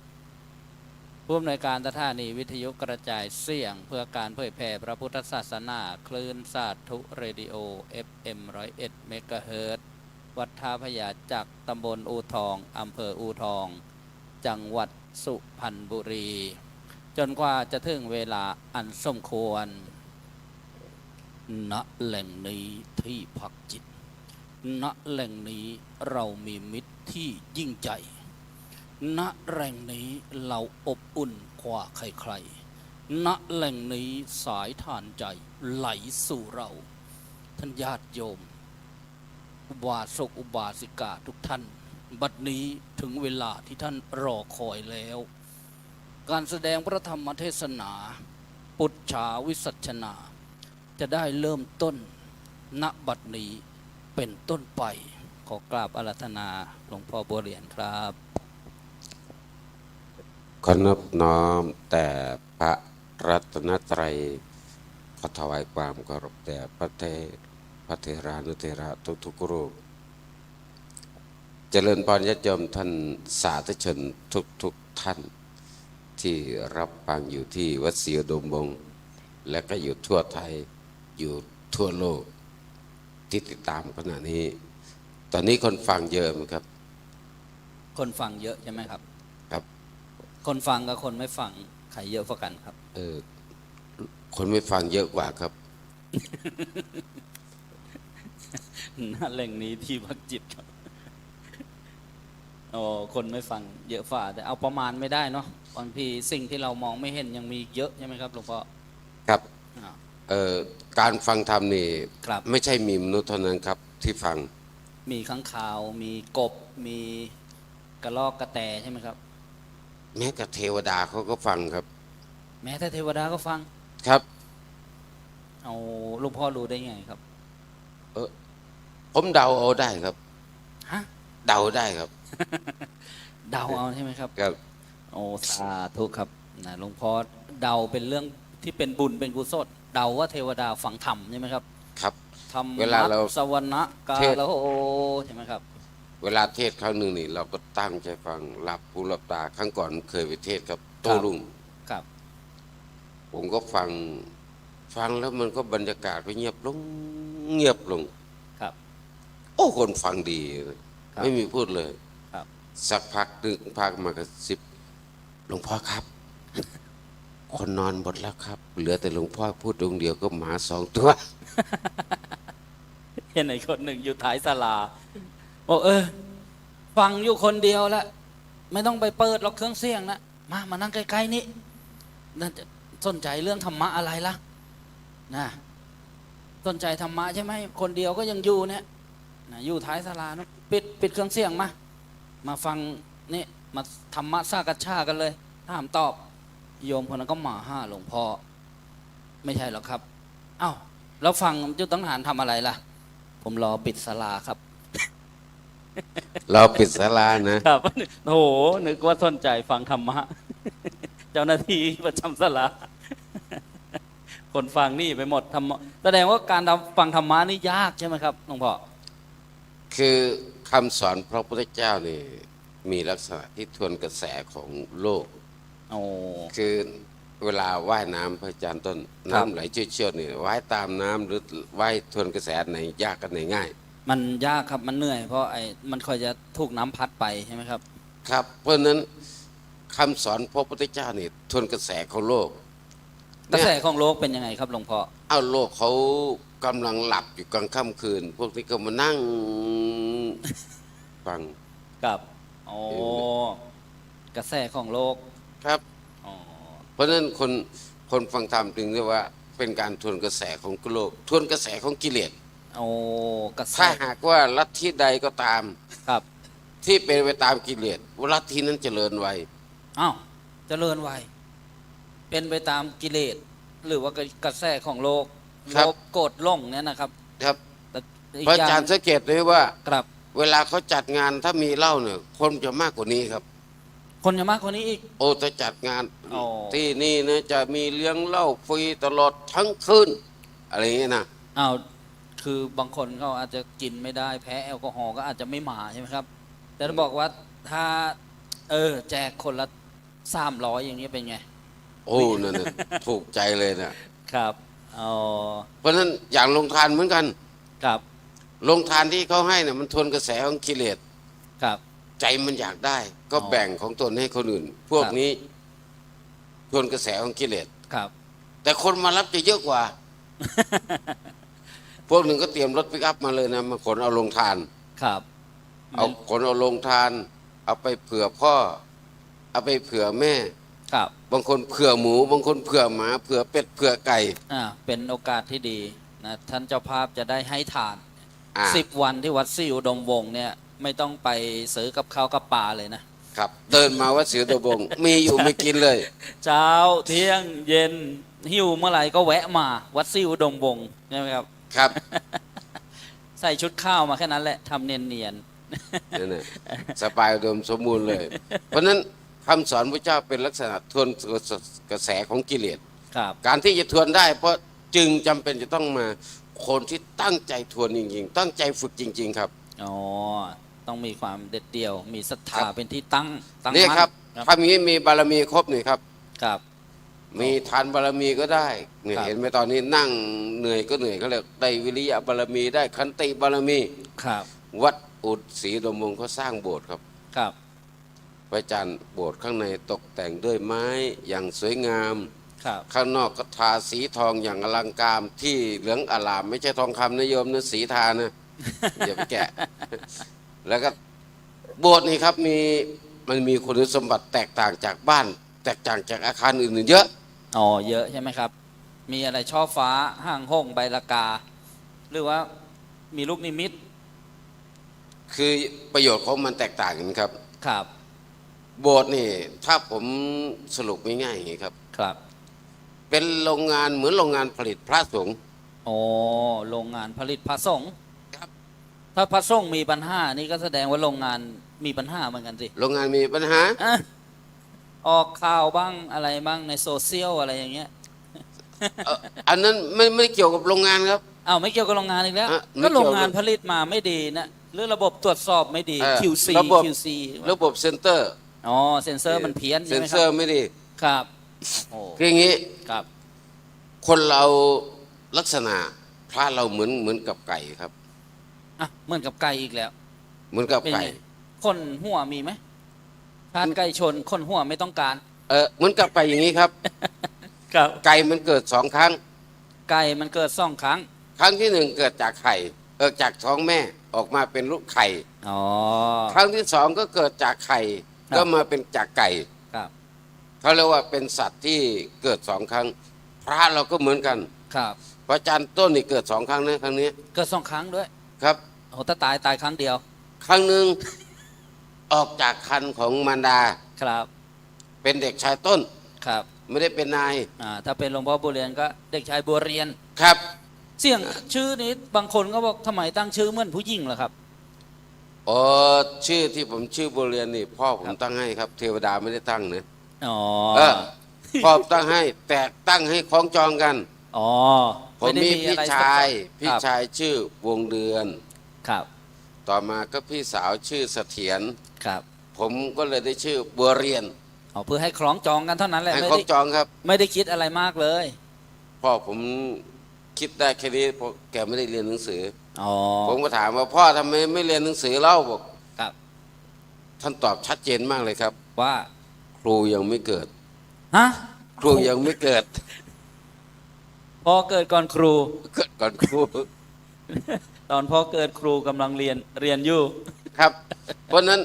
[SPEAKER 3] ผู้อำนวยการสถานีวิทยุกระจายเสียงเพื่อการเผยแผ่พระพุทธศาสนาคลื่นสาธุเรดิโอ FM 101 เมกะเฮิรตซ์วัดท่าพญาจักรตำบลอูทองอำเภออูทองจังหวัดสุพรรณบุรีจนกว่าจะถึงเวลาอันสมควรณแหล่งนี้ที่พักจิตณแหล่งนี้เรามีมิตรที่ยิ่งใหญ่ณแหล่งนี้เราอบอุ่นกว่าใครๆณแหล่งนี้สายทานใจไหลสู่เราท่านญาติโยมอุบาสกอุบาสิกาทุกท่านบัดนี้ถึงเวลาที่ท่านรอคอยแล้วการแสดงพระธรรมเทศนาปุจฉาวิสัชนาจะได้เริ่มต้นณบัดนี้เป็นต้นไปขอกราบอาราธนาหลวงพ่อบัวเรียนครับ
[SPEAKER 5] ขอนอบน้อมแต่พระรัตนตรัยขอถวายความเคารพแด่พระเถรานุเถระทุกๆรูปเจริญพรญาติโยมท่านสาธุชนทุกท่านที่รับฟังอยู่ที่วัดศรีอุดมวงศ์และก็อยู่ทั่วไทยอยู่ทั่วโลกที่ติดตามขณะนี้ตอนนี้คนฟังเยอะไหมครับ
[SPEAKER 3] คนฟังเยอะใช่ไหมครับ
[SPEAKER 5] ครับ
[SPEAKER 3] คนฟังกับคนไม่ฟังใครเยอะกว่ากันครับ
[SPEAKER 5] คนไม่ฟังเยอะกว่าครับ
[SPEAKER 3] ณแหล่งนี้ที่พักจิตครับโอ้คนไม่ฟังเยอะฝ่าแต่เอาประมาณไม่ได้เนาะบางทีสิ่งที่เรามองไม่เห็นยังมีเยอะใช่ไหมครับหลวงพ่อ
[SPEAKER 5] ครับการฟังธรรมนี่ไม่ใช่มีมนุษย์เท่านั้นครับที่ฟัง
[SPEAKER 3] มีข้างคาวมีกบมีกระรอกกระแตใช่ไหมครับ
[SPEAKER 5] แม้แต่เทวดาเขาก็ฟังครับ
[SPEAKER 3] แม้แต่เทวดาก็ฟัง
[SPEAKER 5] ครับ
[SPEAKER 3] เอาหลวงพ่อรู้ได้ไงครับ
[SPEAKER 5] ผมเดาเอาได้ครับ
[SPEAKER 3] ฮะ
[SPEAKER 5] เดาได้ครับ
[SPEAKER 3] เดาเอาใช่ไหมครับ
[SPEAKER 5] ครับ
[SPEAKER 3] โอ้สาธุครับนะหลวงพ่อเดาเป็นเรื่องที่เป็นบุญเป็นกุศลเดาว่าเทวดาฟังธรรมใช่ไหมครับ
[SPEAKER 5] ครับ
[SPEAKER 3] ธรรม
[SPEAKER 5] เวลาเรา
[SPEAKER 3] สวรรค์กาลโอใช่ไหมครับ
[SPEAKER 5] เวลาเทศครั้งหนึ่งนี่เราก็ตั้งใจฟังหลับหูหลับตาครั้งก่อนเคยไปเทศครับโต้รุ่ง
[SPEAKER 3] ครับ
[SPEAKER 5] ผมก็ฟังแล้วมันก็บรรยากาศก็เงียบลง
[SPEAKER 3] ครับ
[SPEAKER 5] โอ้คนฟังดีไม่มีพูดเลยสักพักดึงพักมากระซิบหลวงพ่อครับคนนอนหมดแล้วครับเหลือแต่หลวงพ่อพูดดวงเดียวก็หมา2 ตัว
[SPEAKER 3] เห็นไหนคนหนึ่งอยู่ท้ายศาลาบอกฟังอยู่คนเดียวแล้ว ไม่ต้องไปเปิดหรอกเครื่องเสียงนะมานั่งใกล้ๆนี่นั่นจะสนใจเรื่องธรรมะอะไรล่ะนะสนใจธรรมะใช่ไหมคนเดียวก็ยังอยู่เนี่ยนะอยู่ท้ายศาลานะปิดเครื่องเสียงมาฟังนี่มาธรรมะสากัจฉากันเลยถามตอบโยมคนนั้นก็มาหลวงพ่อไม่ใช่หรอกครับอ้าวแล้วฟังจุดตั้งหานทำอะไรล่ะผมรอปิดศาลาครับ
[SPEAKER 5] เราปิดศาลานะครับ
[SPEAKER 3] โอ้โหนึกว่าสนใจฟังธรรมะ เจ้าหน้าที่ประจำศาลา คนฟังนี่ไปหมดธรรมะแสดงว่าการฟังธรรมะนี่ยากใช่ไหมครับหลวงพ่อ
[SPEAKER 5] คือคำสอนพระพุทธเจ้านี่มีลักษณะที่ทวนกระแสของโลก
[SPEAKER 3] โอ้
[SPEAKER 5] คือเวลาว่ายน้ำพระอาจารย์ต้น
[SPEAKER 3] ครับ
[SPEAKER 5] น้ำไหลเชี่ยวๆนี่ว่ายตามน้ำหรือว่ายทวนกระแสไหนยากกันไหนง่าย
[SPEAKER 3] มันยากครับมันเหนื่อยเพราะมันคอยจะถูกน้ำพัดไปใช่ไหมครับ
[SPEAKER 5] ครับ เพราะฉะนั้นคำสอนพระพุทธเจ้านี่ทวนกระแสของโลก
[SPEAKER 3] กระแส
[SPEAKER 5] เนี่ย
[SPEAKER 3] ของโลกเป็นยังไงครับหลวงพ่อ
[SPEAKER 5] เอาโลกเขากำลังหลับอยู่กลางค่ำคืน พวกนี้ก็มานั่งฟัง
[SPEAKER 3] กับโอ้กระแสของโลก
[SPEAKER 5] ครับ
[SPEAKER 3] อ๋อ
[SPEAKER 5] เพราะฉะนั้นคนฟังธรรมจึงเรียกว่าเป็นการทวนกระแสของโลกทวนกระแสของกิเลส
[SPEAKER 3] โอ้กระแส
[SPEAKER 5] ถ้าหากว่าลัทธิใดก็ตาม
[SPEAKER 3] ครับ
[SPEAKER 5] ที่เป็นไปตามกิเลสลัทธินั้นเจริญไว
[SPEAKER 3] อ้าวเจริญไวเป็นไปตามกิเลสหรือว่ากระแสของโลกโลภโกรธหลงเนี่ยนะครับ
[SPEAKER 5] ครับ
[SPEAKER 3] แต่อีก
[SPEAKER 5] พระ
[SPEAKER 3] อ
[SPEAKER 5] อา
[SPEAKER 3] ย่าง
[SPEAKER 5] จารย์สังเกตเลยว่า
[SPEAKER 3] ครับ
[SPEAKER 5] เวลาเขาจัดงานถ้ามีเหล้าเนี่ยคนจะมากกว่านี้ครับ
[SPEAKER 3] คนจะมากกว่านี้อีก
[SPEAKER 5] โอ้ถ้าจัดงาน
[SPEAKER 3] อ๋อ
[SPEAKER 5] ที่นี่นะจะมีเลี้ยงเหล้าฟรีตลอดทั้งคืนอะไรอย่างเงี้ยนะ
[SPEAKER 3] อ้าวคือบางคนเขาอาจจะกินไม่ได้แพ้แอลกอฮอล์ก็อาจจะไม่มาใช่ไหมครับ แต่ถ้าบอกว่าถ้าแจกคนละ300อย่างนี้เป็นไง
[SPEAKER 5] โอ้นั่นน่ะถูกใจเลยนะครับ
[SPEAKER 3] อ๋อ
[SPEAKER 5] เพราะฉะนั้นอย่างลงทานเหมือนกัน
[SPEAKER 3] ครับ
[SPEAKER 5] ลงทานที่เขาให้เนี่ยมันทวนกระแสของกิเลส
[SPEAKER 3] ครับ
[SPEAKER 5] ใจมันอยากได้ ก็
[SPEAKER 3] อ๋อ
[SPEAKER 5] แบ่งของตนให้คนอื่น พวก
[SPEAKER 3] ครับ
[SPEAKER 5] นี้ทวนกระแสของกิเลส
[SPEAKER 3] ครับ
[SPEAKER 5] แต่คนมารับจะเยอะกว่า พวกหนึ่งก็เตรียมรถปิกอัพมาเลยนะมาขนเอาลงทาน
[SPEAKER 3] ครับ
[SPEAKER 5] เอาขนเอาลงทาน เอาไปเผื่อพ่อ เอาไปเผื่อแม่
[SPEAKER 3] ครับ
[SPEAKER 5] บางคนเผื่อหมู บางคนเผื่อหมาเผื่อเป็ดเผื่อไก่
[SPEAKER 3] เป็นโอกาสที่ดีนะท่านเจ้าภาพจะได้ให้ทาน
[SPEAKER 5] อ่า
[SPEAKER 3] 10 วันที่วัดศรีอุดมวงศ์เนี่ยไม่ต้องไปซื้อกับข้าวกับปลาเลยนะครับ
[SPEAKER 5] เดินมาวัดศรีอุดมวงศ์มีอยู่ไม่กินเลย
[SPEAKER 3] เช้าเที่ยงเย็นหิวเมื่อไหร่ก็แวะมาวัดศรีอุดมวงศ์ใช่ไหมครับ
[SPEAKER 5] ครับ
[SPEAKER 3] ใส่ชุดข้าวมาแค่นั้นแหละทำเนียน
[SPEAKER 5] นั่นน่ะสบายอุดมสมบูรณ์เลย เพราะฉะนั้นคำสอนพระเจ้าเป็นลักษณะทวนกระแสของกิเลส
[SPEAKER 3] ๆครับ
[SPEAKER 5] การที่จะทวนได้ เพราะจึงจำเป็นจะต้องมาคนที่ตั้งใจทวนจริงๆ ตั้งใจฝึกจริง ๆ ครับ
[SPEAKER 3] อ๋อต้องมีความเด็ดเดี่ยว มีศรัทธา
[SPEAKER 5] ครับ
[SPEAKER 3] เป็นที่ตั้ง
[SPEAKER 5] นี่
[SPEAKER 3] มั่น
[SPEAKER 5] ครับ
[SPEAKER 3] ครับ
[SPEAKER 5] ถ้ามีบารมีครบนี่ครับ
[SPEAKER 3] ครับ
[SPEAKER 5] มีทานบารมีก็ได้เนี่ย
[SPEAKER 3] ครับ
[SPEAKER 5] เห็นไหมตอนนี้นั่งเหนื่อยก็เหนื่อยเขาเรียกได้วิริยะบารมีได้ขันติบารมี
[SPEAKER 3] ครับ
[SPEAKER 5] วัดอุดศรีอุดมวงศ์เขาสร้างโบสถ์ครับ
[SPEAKER 3] ครับ
[SPEAKER 5] พระอาจารย์โบสถ์ข้างในตกแต่งด้วยไม้อย่างสวยงาม
[SPEAKER 3] ครับ
[SPEAKER 5] ข้างนอกก็ทาสีทองอย่างอลังการที่เหลืองอลาม ไม่ใช่ทองคำนะโยมนะสีทานะ อย่าไปแกะ แล้วก็โบสถ์นี่ครับมันมีคุณสมบัติแตกต่างจากบ้าน แตกต่างจากอาคารอื่นๆเยอะ
[SPEAKER 3] อ๋อเยอะใช่ไหมครับ มีอะไรช่อฟ้าห้างห้องใบละกา หรือว่ามีลูกนิมิต
[SPEAKER 5] คือประโยชน์ของมันแตกต่างกันครับ
[SPEAKER 3] ครับ
[SPEAKER 5] โบสถ์นี่ถ้าผมสรุปง่ายๆอย่างนี้ครับ
[SPEAKER 3] ครับ
[SPEAKER 5] เป็นโรงงานเหมือนโรงงานผลิตพระสงฆ์
[SPEAKER 3] โอ้โรงงานผลิตพระสงฆ์
[SPEAKER 5] ครับ
[SPEAKER 3] ถ้าพระสงฆ์มีปัญหานี่ก็แสดงว่าโรงงานมีปัญหาเหมือนกันสิ
[SPEAKER 5] โรงงานมีปัญหา
[SPEAKER 3] อ่ะออกข่าวบ้างอะไรบ้างในโซเชียลอะไรอย่างเงี้ย
[SPEAKER 5] อันนั้นไม่เกี่ยวกับโรงงานครับ
[SPEAKER 3] อ้าวไม่เกี่ยวกับโรงงานอีกแล้ว
[SPEAKER 5] ไม่
[SPEAKER 3] ก็
[SPEAKER 5] เกี่ยว
[SPEAKER 3] โรงงานผลิตมาไม่ดีนะหรือระบบตรวจสอบไม่ดี QC
[SPEAKER 5] ระบบ
[SPEAKER 3] QC
[SPEAKER 5] ระบบเซ็นเตอร์
[SPEAKER 3] อ๋อเซ็นเซอร์มันเพี้ยน
[SPEAKER 5] เซ็
[SPEAKER 3] ใช่
[SPEAKER 5] น
[SPEAKER 3] ไหม
[SPEAKER 5] เซ
[SPEAKER 3] ค
[SPEAKER 5] อ
[SPEAKER 3] รับ
[SPEAKER 5] ร์ไม่ดี
[SPEAKER 3] ครับโอ้
[SPEAKER 5] คืออย่างนี้
[SPEAKER 3] ครับ
[SPEAKER 5] คนเราลักษณะพระเราเหมือนกับไก่ครับ
[SPEAKER 3] อ่ะเหมือนกับไก่อีกแล้ว
[SPEAKER 5] เหมือนกับ
[SPEAKER 3] เป็น
[SPEAKER 5] ไก่
[SPEAKER 3] ไงคนหัวมีไหมทานไก่ชนคนหัวไม่ต้องการ
[SPEAKER 5] เหมือนกับไก่อย่างนี้ครับ
[SPEAKER 3] ครับ
[SPEAKER 5] ไก่มันเกิดสองครั้ง
[SPEAKER 3] ไก่มันเกิด2 ครั้ง
[SPEAKER 5] ครั้งที่หนึ่งเกิดจากไข่จากท้องแม่ออกมาเป็นลูกไข่
[SPEAKER 3] อ๋อ
[SPEAKER 5] ครั้งที่สองก็เกิดจากไข่ ก็มาเป็นจากไก่
[SPEAKER 3] ครับ
[SPEAKER 5] เขาเรียกว่าเป็นสัตว์ที่เกิด2 ครั้ง พระเราก็เหมือนกัน
[SPEAKER 3] ครับ
[SPEAKER 5] พระอาจารย์ต้นนี่เกิด2 ครั้งนะครั้งนี้
[SPEAKER 3] เกิด2 ครั้งด้วย
[SPEAKER 5] ครับ
[SPEAKER 3] โอ้ถ้าตายครั้งเดียว
[SPEAKER 5] ครั้งหนึ่งออกจากคันของมารดา
[SPEAKER 3] ครับ
[SPEAKER 5] เป็นเด็กชายต้น
[SPEAKER 3] ครับ
[SPEAKER 5] ไม่ได้เป็นนาย
[SPEAKER 3] ถ้าเป็นหลวงพ่อบัวเรียนก็เด็กชายบัวเรียน
[SPEAKER 5] ครับ
[SPEAKER 3] เสี่ยงชื่อนี้บางคนก็บอกทำไมตั้งชื่อเหมือนผู้หญิงล่ะครับ
[SPEAKER 5] อ๋อชื่อที่ผมชื่อบัวเรียนนี่พ่อผมตั้งให้ครับ เทวดาไม่ได้ตั้งนะ
[SPEAKER 3] อ๋อ
[SPEAKER 5] เออพ่อตั้งให้แต่ตั้งให้คล้องจองกัน
[SPEAKER 3] อ๋อ
[SPEAKER 5] ผมมีพี่
[SPEAKER 3] อะไร
[SPEAKER 5] ชาย
[SPEAKER 3] ครับ
[SPEAKER 5] พี่ชายชื่อวงเดือน
[SPEAKER 3] ครับ
[SPEAKER 5] ต่อมาก็พี่สาวชื่อเสถียร
[SPEAKER 3] ครับ
[SPEAKER 5] ผมก็เลยได้ชื่อบัวเรียน
[SPEAKER 3] อ๋อเพื่อให้คล้องจองกันเท่านั้นแหละ
[SPEAKER 5] ให้
[SPEAKER 3] ไม่
[SPEAKER 5] คล้อ
[SPEAKER 3] ได้
[SPEAKER 5] งจองครับ
[SPEAKER 3] ไม่ได้คิดอะไรมากเลย
[SPEAKER 5] พ่อผมคิดได้แค่นี้เพราะแกไม่ได้เรียนหนังสือ
[SPEAKER 3] อ๋อ
[SPEAKER 5] ผมก็ถามว่าพ่อทำไมไม่เรียนหนังสือเล่าบอก
[SPEAKER 3] ครับ
[SPEAKER 5] ท่านตอบชัดเจนมากเลยครับ
[SPEAKER 3] ว่า
[SPEAKER 5] ครูยังไม่เกิด
[SPEAKER 3] ฮะ
[SPEAKER 5] ครูยังไม่เกิด
[SPEAKER 3] พอเกิดก่อนครู
[SPEAKER 5] เกิดก่อนครู
[SPEAKER 3] ตอนพ่อเกิดครูกำลังเรียนอยู่
[SPEAKER 5] ครับ เพราะฉะนั้น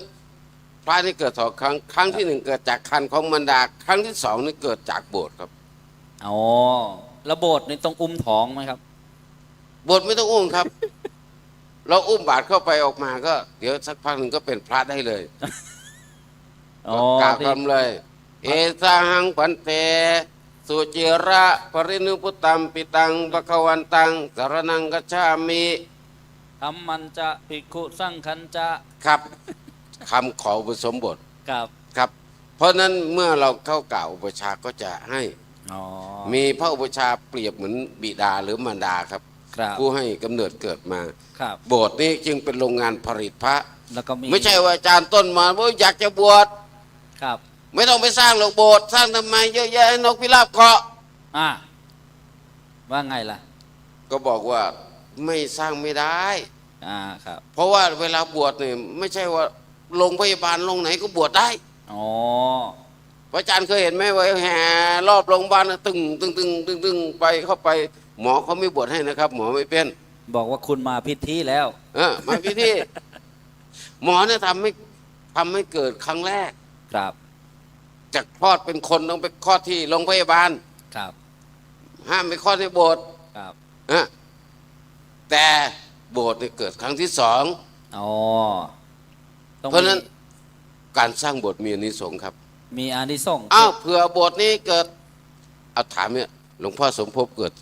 [SPEAKER 5] พระนี่เกิด2 ครั้ง ครั้งที่ 1 เกิดจากคันของมารดา ครั้งที่ 2นี่เกิดจากโบสถ์ครับ
[SPEAKER 3] อ๋อแล้วโบสถ์นี่ต้องอุ้มท้องไหมครับ
[SPEAKER 5] โบสถ์ไม่ต้องอุ้มครับ เราอุ้มบาตรเข้าไปออกมาก็ เดี๋ยวสักพักหนึ่งก็เป็นพระได้เลย
[SPEAKER 3] อ๋อ
[SPEAKER 5] กล่าว
[SPEAKER 3] ที่
[SPEAKER 5] คำเลย เอสาหังปันเตสุจิระปรินุพุตตัมปิตังปะคะวันตังสารนังกัจฉามิ
[SPEAKER 3] ธรรมันจะภิกขุสังขันจะ
[SPEAKER 5] ครับคำขออุปสมบท
[SPEAKER 3] กับ
[SPEAKER 5] ครับ เพราะฉะนั้นเมื่อเราเข้ากล่าวอุปชฌาย์ก็จะให้
[SPEAKER 3] อ๋อ
[SPEAKER 5] มีพระอุปชฌาย์เปรียบเหมือนบิดาหรือมารดาครับ
[SPEAKER 3] ครับ
[SPEAKER 5] ผู้ให้กำเนิดเกิดมา
[SPEAKER 3] ครับ
[SPEAKER 5] โบสถ์นี้จึงเป็นโรงงานผลิตพระ
[SPEAKER 3] แล้วก็มี
[SPEAKER 5] ไม่ใช่ว่าอาจารย์ต้นมาว่าอยากจะบวช
[SPEAKER 3] ครับ
[SPEAKER 5] ไม่ต้องไปสร้างหรอกโบสถ์สร้างทำไมเยอะแยะให้นกพิราบเกาะ
[SPEAKER 3] ว่าไงล่ะ
[SPEAKER 5] ก็บอกว่าไม่สร้างไม่ได้
[SPEAKER 3] ครับ
[SPEAKER 5] เพราะว่าเวลาบวชเนี่ยไม่ใช่ว่าโรงพยาบาลโรงไหนก็บวชได้
[SPEAKER 3] อ๋อ
[SPEAKER 5] พระอาจารย์เคยเห็นไหมว่าแห่รอบโรงพยาบาลตึงตึงตึงตึงตึงไปเข้าไป หมอเขาไม่บวชให้นะครับ หมอไม่เป็น
[SPEAKER 3] บอกว่าคุณมาผิดที่แล้ว
[SPEAKER 5] มาพี่ที่ หมอเนี่ยทำให้เกิดครั้งแรก
[SPEAKER 3] ครับ
[SPEAKER 5] จากคลอดเป็นคนต้องไปคลอดที่โรงพยาบาล
[SPEAKER 3] ครับ
[SPEAKER 5] ห้ามไปคลอดในโบสถ์
[SPEAKER 3] ครับ
[SPEAKER 5] แต่โบสถ์เนี่ยเกิดครั้งที่ 2
[SPEAKER 3] อ๋อต้อง
[SPEAKER 5] เพราะฉะนั้นการสร้างโบสถ์มีอานิสงส์ครับ
[SPEAKER 3] มีอานิสงส์
[SPEAKER 5] เผื่อโบสถ์นี้เกิดเอาถามเนี่ยหลวงพ่อสมภพเกิด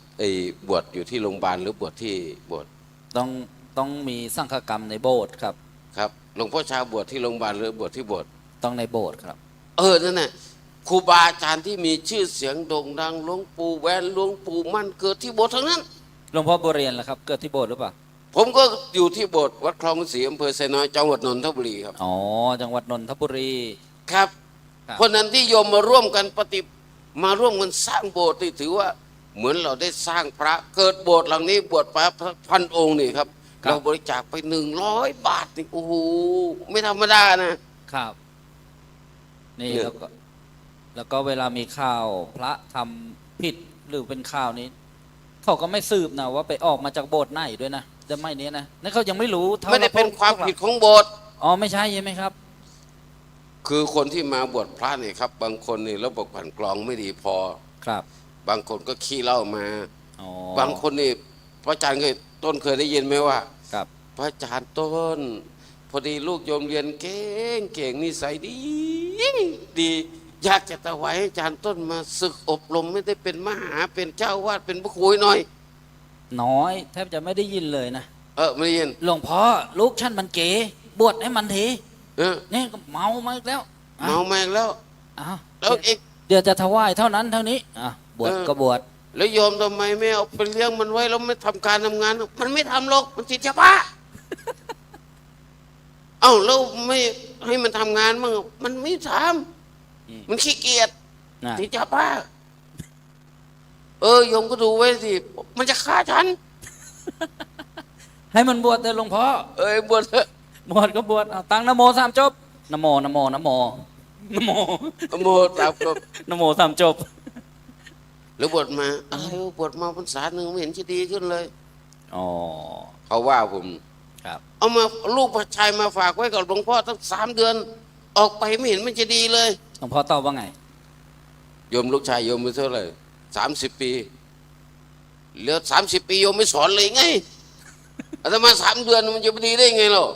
[SPEAKER 5] บวชอยู่ที่โรงพยาบาลหรือบวชที่โบสถ์
[SPEAKER 3] ต้องมีสังฆกรรมในโบสถ์ครับ
[SPEAKER 5] ครับหลวงพ่อชาบวชที่โรงพยาบาลหรือบวชที่โบสถ์
[SPEAKER 3] ต้องในโบสถ์ครับ
[SPEAKER 5] นั่นน่ะครูบาอาจารย์ที่มีชื่อเสียงโด่งดังหลวงปู่แหวนหลวงปู่มั่นเกิดที่โบสถ์ทั้งนั้น
[SPEAKER 3] หลวงพ่อบัวเรียนล่ะครับ เกิดที่โบสถ์หรือเปล่า
[SPEAKER 5] ผมก็อยู่ที่โบสถ์วัดคลองศรีอำเภอไซน้อยจังหวัดนนทบุรีครับ
[SPEAKER 3] อ๋อ จังหวัดนนทบุรี
[SPEAKER 5] ครับ
[SPEAKER 3] ครับ
[SPEAKER 5] เพราะนั้นที่โยมมาร่วมกันมาร่วมกันสร้างโบสถ์นี่ถือว่าเหมือนเราได้สร้างพระเกิดโบสถ์หลังนี้บวชพระพันองค์นี่ครับเราบริจาคไป100 บาทนี่โอ้โหไม่ธรรมดานะครับ
[SPEAKER 3] นี่
[SPEAKER 5] เนี่ย
[SPEAKER 3] แล้วก็เวลามีข่าวพระทำผิดหรือเป็นข่าวนี้ เขาก็ไม่สืบนะว่าไปออกมาจากโบสถ์ไหนด้วยนะแต่ไม่เนี้ยนะนั่นเขายังไม่รู้ท่า
[SPEAKER 5] ไม่ได้เป็นความผิดของโบสถ์
[SPEAKER 3] อ๋อไม่ใช่ใช่ไหมครับ
[SPEAKER 5] คือคนที่มาบวชพระนี่ครับ บางคนนี่ระบบผ่านกรองไม่ดีพอ
[SPEAKER 3] ครับ
[SPEAKER 5] บางคนก็ขี้เหล้ามา
[SPEAKER 3] อ๋อบ
[SPEAKER 5] างคนนี่พระอาจารย์เคยได้ยินไหมว่า
[SPEAKER 3] ครับ
[SPEAKER 5] พระอาจารย์ต้น พอดีลูกโยมเรียนเก่งนิสัยดีอยากจะถวายให้อาจารย์ต้นมาศึกอบรมไม่ได้เป็นมหาเป็นเจ้าวาดเป็นพระครูหน่อย
[SPEAKER 3] น้อยแทบจะไม่ได้ยินเลยนะ
[SPEAKER 5] ไม่ได้ยิน
[SPEAKER 3] หลวงพ่อลูกฉันมันเก๋บวชให้มันที
[SPEAKER 5] เออ
[SPEAKER 3] นี่ก็เมามาอีกแล้ว
[SPEAKER 5] เมาแมงแล้ว
[SPEAKER 3] อ้าว
[SPEAKER 5] แล้วอีก
[SPEAKER 3] เดี๋ยวจะถวายเท่านั้นเท่านี้บวชก็บวช
[SPEAKER 5] แล้วโยมทำไมไม่เอาไปเลี้ยงมันไว้แล้วไม่ทำการทำงาน มันไม่ทำหรอกมันติดชะพะ แล้วไม่ให้มันทำงานมั่งมันไม่ทำมันขี้เกียจ
[SPEAKER 3] นะ
[SPEAKER 5] ติดชะพะโยมก็ดูไว้สิมันจะฆ่าฉัน
[SPEAKER 3] ให้มันบวชเถอะหลวงพ่อบ
[SPEAKER 5] วชเถอะ
[SPEAKER 3] บวชก็บวชเอาตั้งนะโมสามจบนะโมนะโมนะโมนะโม
[SPEAKER 5] โมตามกับ
[SPEAKER 3] นะโมสามจบ
[SPEAKER 5] แล้วบวชมาบวชมาพรรษาหนึ่งไม่เห็นจะดีขึ้นเลย
[SPEAKER 3] อ๋อ
[SPEAKER 5] เขาว่าผม
[SPEAKER 3] ครับ
[SPEAKER 5] เอามาลูกชายมาฝากไว้กับหลวงพ่อตั้ง3 เดือน ออกไปไม่เห็นมันจะดีเลย
[SPEAKER 3] หลวงพ่อตอบว่าไง
[SPEAKER 5] โยมลูกชายโยมไปเท่าไหร่30 ปีเหลือ30 ปีโยมไม่สอนเลยไงอาตมา3 เดือนมันจะไปดีได้ไงหรอ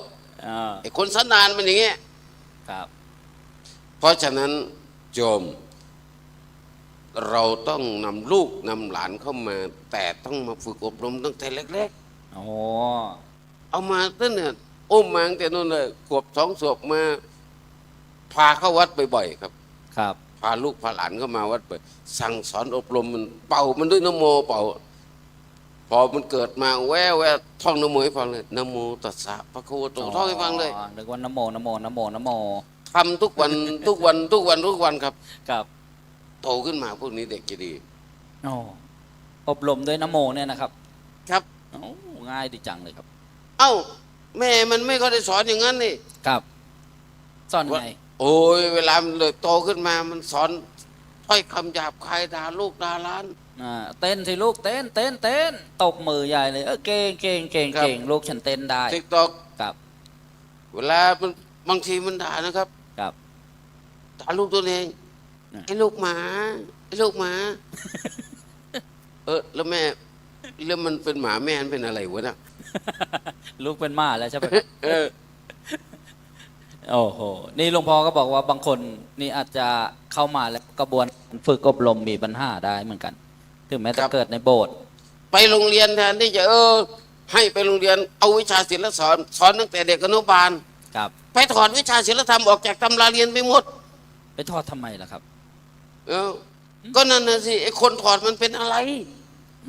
[SPEAKER 3] อ่า
[SPEAKER 5] ไอ้คนสันดานมันอย่างเงี้ย
[SPEAKER 3] ครับ
[SPEAKER 5] เพราะฉะนั้นโยมเราต้องนำลูกนำหลานเข้ามา แต่ต้องมาฝึกอบรมตั้งแต่เล็ก
[SPEAKER 3] โอ้
[SPEAKER 5] ๆเอามาตั้งแต่อุ้มมาตั้งแต่นู่นเลยขวบ2 ขวบมาพาเข้าวัดบ่อยๆครับ
[SPEAKER 3] ครับ
[SPEAKER 5] พาลูกพาหลานเข้ามาวัดไปสั่งสอนอบรมมันเป่ามันด้วยนะโมเป่า พอมันเกิดมาแววท่องนะโมให้ฟังเลยนะโมตัสสะพระโคโตท่องให้ฟังเลย
[SPEAKER 3] นึกว่านะโมนะโมนะโมนะโม
[SPEAKER 5] ทำทุกวันทุกวันครับ
[SPEAKER 3] ครับ
[SPEAKER 5] โตขึ้นมาพวกนี้เด็กจะดี
[SPEAKER 3] โอ้อบรมด้วยนะโมเนี่ยนะครับ
[SPEAKER 5] ครับ
[SPEAKER 3] โอ้ง่ายดีจังเลยครับ
[SPEAKER 5] เอ้าแม่มันไม่ก็ได้สอนอย่างนั้นนี่
[SPEAKER 3] ครับสอนไง
[SPEAKER 5] โอ้ยเวลามันเลยโตขึ้นมามันสอนถ้อยคำหยาบคายด่าลูกด่าหลาน
[SPEAKER 3] เต้นสิลูกเต้นเต้นเต้นตบมือใหญ่เลยเก่งเก่งเก่ง
[SPEAKER 5] ครับ
[SPEAKER 3] เก่งลูกฉันเต้นได้
[SPEAKER 5] ติ๊กตอก
[SPEAKER 3] ครับ
[SPEAKER 5] เวลามันบางทีมันด่านะครับ
[SPEAKER 3] ครับ
[SPEAKER 5] ด่าลูกตัวเอง
[SPEAKER 3] นะ
[SPEAKER 5] ไอ้ลูกหมาไอ้ลูกหมา แล้วแม่แล้วมันเป็นหมาแม่มันเป็นอะไรวะน่ะ
[SPEAKER 3] ลูกเป็นหมาแล้วใช่ไหม
[SPEAKER 5] เออ
[SPEAKER 3] โอ้โหนี่หลวงพ่อก็บอกว่าบางคนนี่อาจจะเข้ามาแล้วกระบวนฝึกอบรมมีปัญหาได้เหมือนกัน ถึงแม้จะเกิดในโบสถ์
[SPEAKER 5] ไปโรงเรียนแทนที่จะให้ไปโรงเรียนเอาวิชาศิลปสอนตั้งแต่เด็กอนุบาล
[SPEAKER 3] ครับ
[SPEAKER 5] ไปถอดวิชาศิลธรรมออกจากตำราเรียนไปหมด
[SPEAKER 3] ไปทอดทำไมล่ะครับ
[SPEAKER 5] ก็นั่นน่ะสิไอ้คนถอดมันเป็นอะไร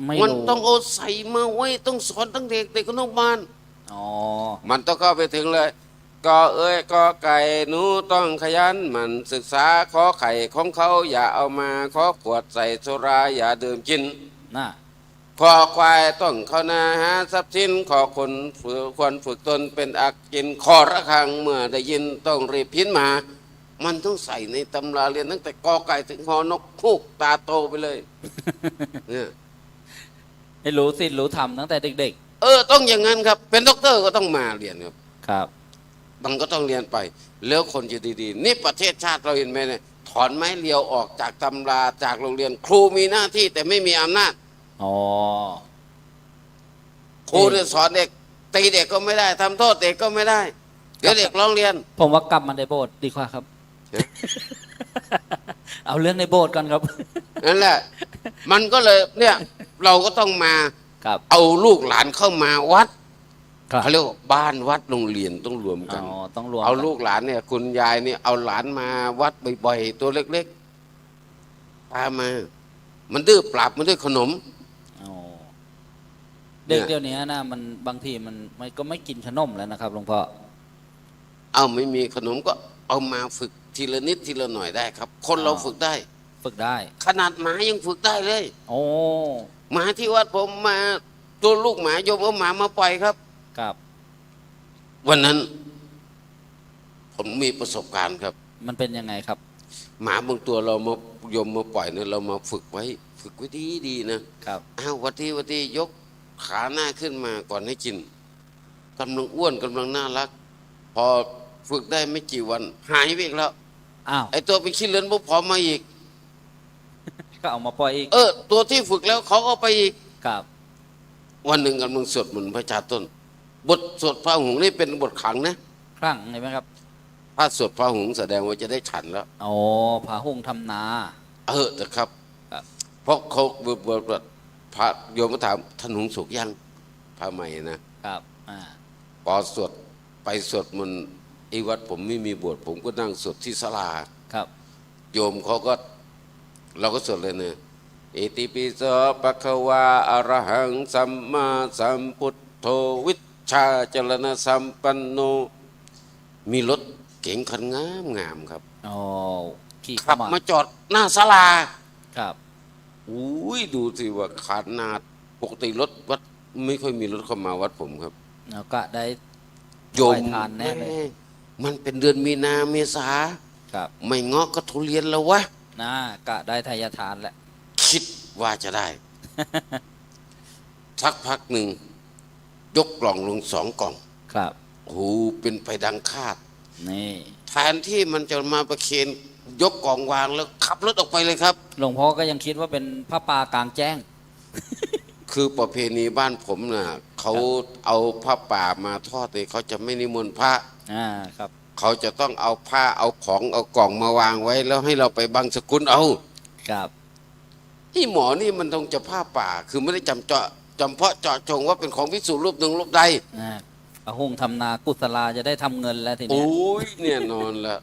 [SPEAKER 3] ไม่
[SPEAKER 5] มัน
[SPEAKER 3] รู้
[SPEAKER 5] ต้องเอาใส่มาไว้ต้องสอนตั้งเด็กอนุบาล
[SPEAKER 3] อ๋อ
[SPEAKER 5] มันต้องเข้าไปถึงเลยก็ก็ไก่หนูต้องขยันหมันศึกษาขอไข่ของเขาอย่าเอามาขอขวดใส่สุราอย่าดื่มกิน
[SPEAKER 3] น่ะ
[SPEAKER 5] ขอควายต้องเข้านาหาทรัพย์สินขอคนควรฝึกตนเป็นอักกินขอระฆังเมื่อได้ยินต้องรีบพินมา มันต้องใส่ในตำราเรียนตั้งแต่กอไก่ถึงหอนกคูกตาโตไปเลยเนี่ย
[SPEAKER 3] ให้รู้สิรู้ทำตั้งแต่เด็ก
[SPEAKER 5] ต้องอย่างนั้นครับ เป็นด็อกเตอร์ก็ต้องมาเรียนครับ
[SPEAKER 3] ๆ ครับ
[SPEAKER 5] มันก็ต้องเรียนไป แล้วคนจะดีๆ นี่ประเทศชาติเราเห็นไหมเนี่ยถอนไม้เรียวออกจากตำราจากโรงเรียน ครูมีหน้าที่แต่ไม่มีอำนาจ
[SPEAKER 3] อ๋อ
[SPEAKER 5] ครูเนี่ยสอนเด็กตีเด็กก็ไม่ได้ทำโทษเด็กก็ไม่ได้เดี๋ยวเด็กร้องเรียน
[SPEAKER 3] ผมว่ากลับมาในโบสถ์ดีกว่าครับ เอาเรื่องในโบสถ์กันครับ
[SPEAKER 5] นั่นแหละ มันก็เลยเนี่ยเราก็ต้องมา
[SPEAKER 3] ครับ
[SPEAKER 5] เอาลูกหลานเข้ามาวัด
[SPEAKER 3] ครับ
[SPEAKER 5] เขาเรียกว่าบ้านวัดโรงเรียนต้องรวม
[SPEAKER 3] อ๋
[SPEAKER 5] กัน
[SPEAKER 3] อต้องรวม
[SPEAKER 5] เอา
[SPEAKER 3] กัน
[SPEAKER 5] ลูกหลานเนี่ยคุณยายเนี่ยเอาหลานมาวัดบ่อยๆตัวเล็กๆพามา มันดื้อปรับมันด้วยขนม
[SPEAKER 3] อ๋อเด็กเดี๋ยวนี้นะมันบางทีมันก็ไม่กินขนมแล้วนะครับหลวงพ่อ
[SPEAKER 5] เอาไม่มีขนมก็เอามาฝึกทีละนิดทีละหน่อยได้ครับ คนเราฝึกได้
[SPEAKER 3] ฝึกได้
[SPEAKER 5] ขนาดหมายังฝึกได้เลย
[SPEAKER 3] โอ้
[SPEAKER 5] หมาที่วัดผมมาตัวลูกหมาโยมเอาหมามาปล่อยครับ
[SPEAKER 3] ครับ
[SPEAKER 5] วันนั้น ผมมีประสบการณ์ครับ
[SPEAKER 3] มันเป็นยังไงครับ
[SPEAKER 5] หมาบางตัวเรามาโยมมาปล่อยเนี่ยเรามาฝึกไว้ดีๆนะครับ อ้าววันที่ยกขาหน้าขึ้นมาก่อนให้กินกำลังอ้วนกำลังน่ารัก พอฝึกได้ไม่กี่วัน หายไปอีกแล้ว
[SPEAKER 3] อ้าว
[SPEAKER 5] ไอ้ตัวไปขี้เลือนพวกผอมมาอีก
[SPEAKER 3] ก็เอามาปล่อยอีก
[SPEAKER 5] ตัวที่ฝึกแล้วเขาก็ไปอีก
[SPEAKER 3] ครับ
[SPEAKER 5] วันหนึ่งกำลังสวดมนต์พระชาต้น บทสวดพระหุงส์นี่เป็นบทขังนะ
[SPEAKER 3] ครั้งใช่ไหมครับ
[SPEAKER 5] ถ้าสวดพระหุงส์แสดงว่าจะได้ฉันแล้ว
[SPEAKER 3] โอ้ผาหุ่งทำนา
[SPEAKER 5] แต่ครับ
[SPEAKER 3] ครับ
[SPEAKER 5] เพราะเขาพระโยมก็ถามท่านหุงสุกยังพระใหม่นะครับ พอสวดไปสวดมนต์อีวัดผมไม่มีบวชผมก็นั่งสวดที่ศาลา
[SPEAKER 3] ครับ
[SPEAKER 5] โยมเขาก็เราก็สวดเลยเนี่ยอิติปิโสภะคะวาอะระหังสัมมาสัมพุทโธวิชชาจรณสัมปันโน มีรถเก๋งคันงามครับ
[SPEAKER 3] โอ้ขี่
[SPEAKER 5] ขั
[SPEAKER 3] เข้า
[SPEAKER 5] บ
[SPEAKER 3] มา
[SPEAKER 5] มาจอดหน้าศาลา
[SPEAKER 3] ครับ
[SPEAKER 5] อุ้ยดูสิว่าขนาดปกติรถวัดไม่ค่อยมีรถเข้ามาวัดผมครับ
[SPEAKER 3] แล้วก็ได้
[SPEAKER 5] โยม
[SPEAKER 3] ถวายทานแน่เลย
[SPEAKER 5] แม่มันเป็นเดือนมีนาเมษา
[SPEAKER 3] ครับ
[SPEAKER 5] ไม่เงาะก็ทุเรียนแล้ววะ
[SPEAKER 3] กะได้ทายทานแหละ
[SPEAKER 5] คิดว่าจะได้ สักพักหนึ่งยกกล่องลง2 กล่อง
[SPEAKER 3] ครับ
[SPEAKER 5] โอ้โหเป็นไปดังคาด
[SPEAKER 3] นี่
[SPEAKER 5] แทนที่มันจะมาประเคนยกกองวางแล้วขับรถออกไปเลยครับ
[SPEAKER 3] หลวงพ่อก็ยังคิดว่าเป็นพระป่ากลางแจ้ง
[SPEAKER 5] คือประเพณีบ้านผมน่ะเขาเอาผ้าป่ามาทอดเนี่ยเขาจะไม่นิมนต์พระ
[SPEAKER 3] ครับ
[SPEAKER 5] เขาจะต้องเอาผ้าเอาของเอากล่องมาวางไว้ แล้วให้เราไปบังสกุลเอา
[SPEAKER 3] ครับ
[SPEAKER 5] ที่หมอนี่มันต้องจะผ้าป่า คือไม่ได้จำเพาะเจาะจงว่าเป็นของภิกษุรูปหนึ่งรูปใด
[SPEAKER 3] พระหงทำนากุศลาจะได้ทำเงินแล้วที
[SPEAKER 5] โอ้
[SPEAKER 3] เนี้ย
[SPEAKER 5] ยเนี่ยนอนละ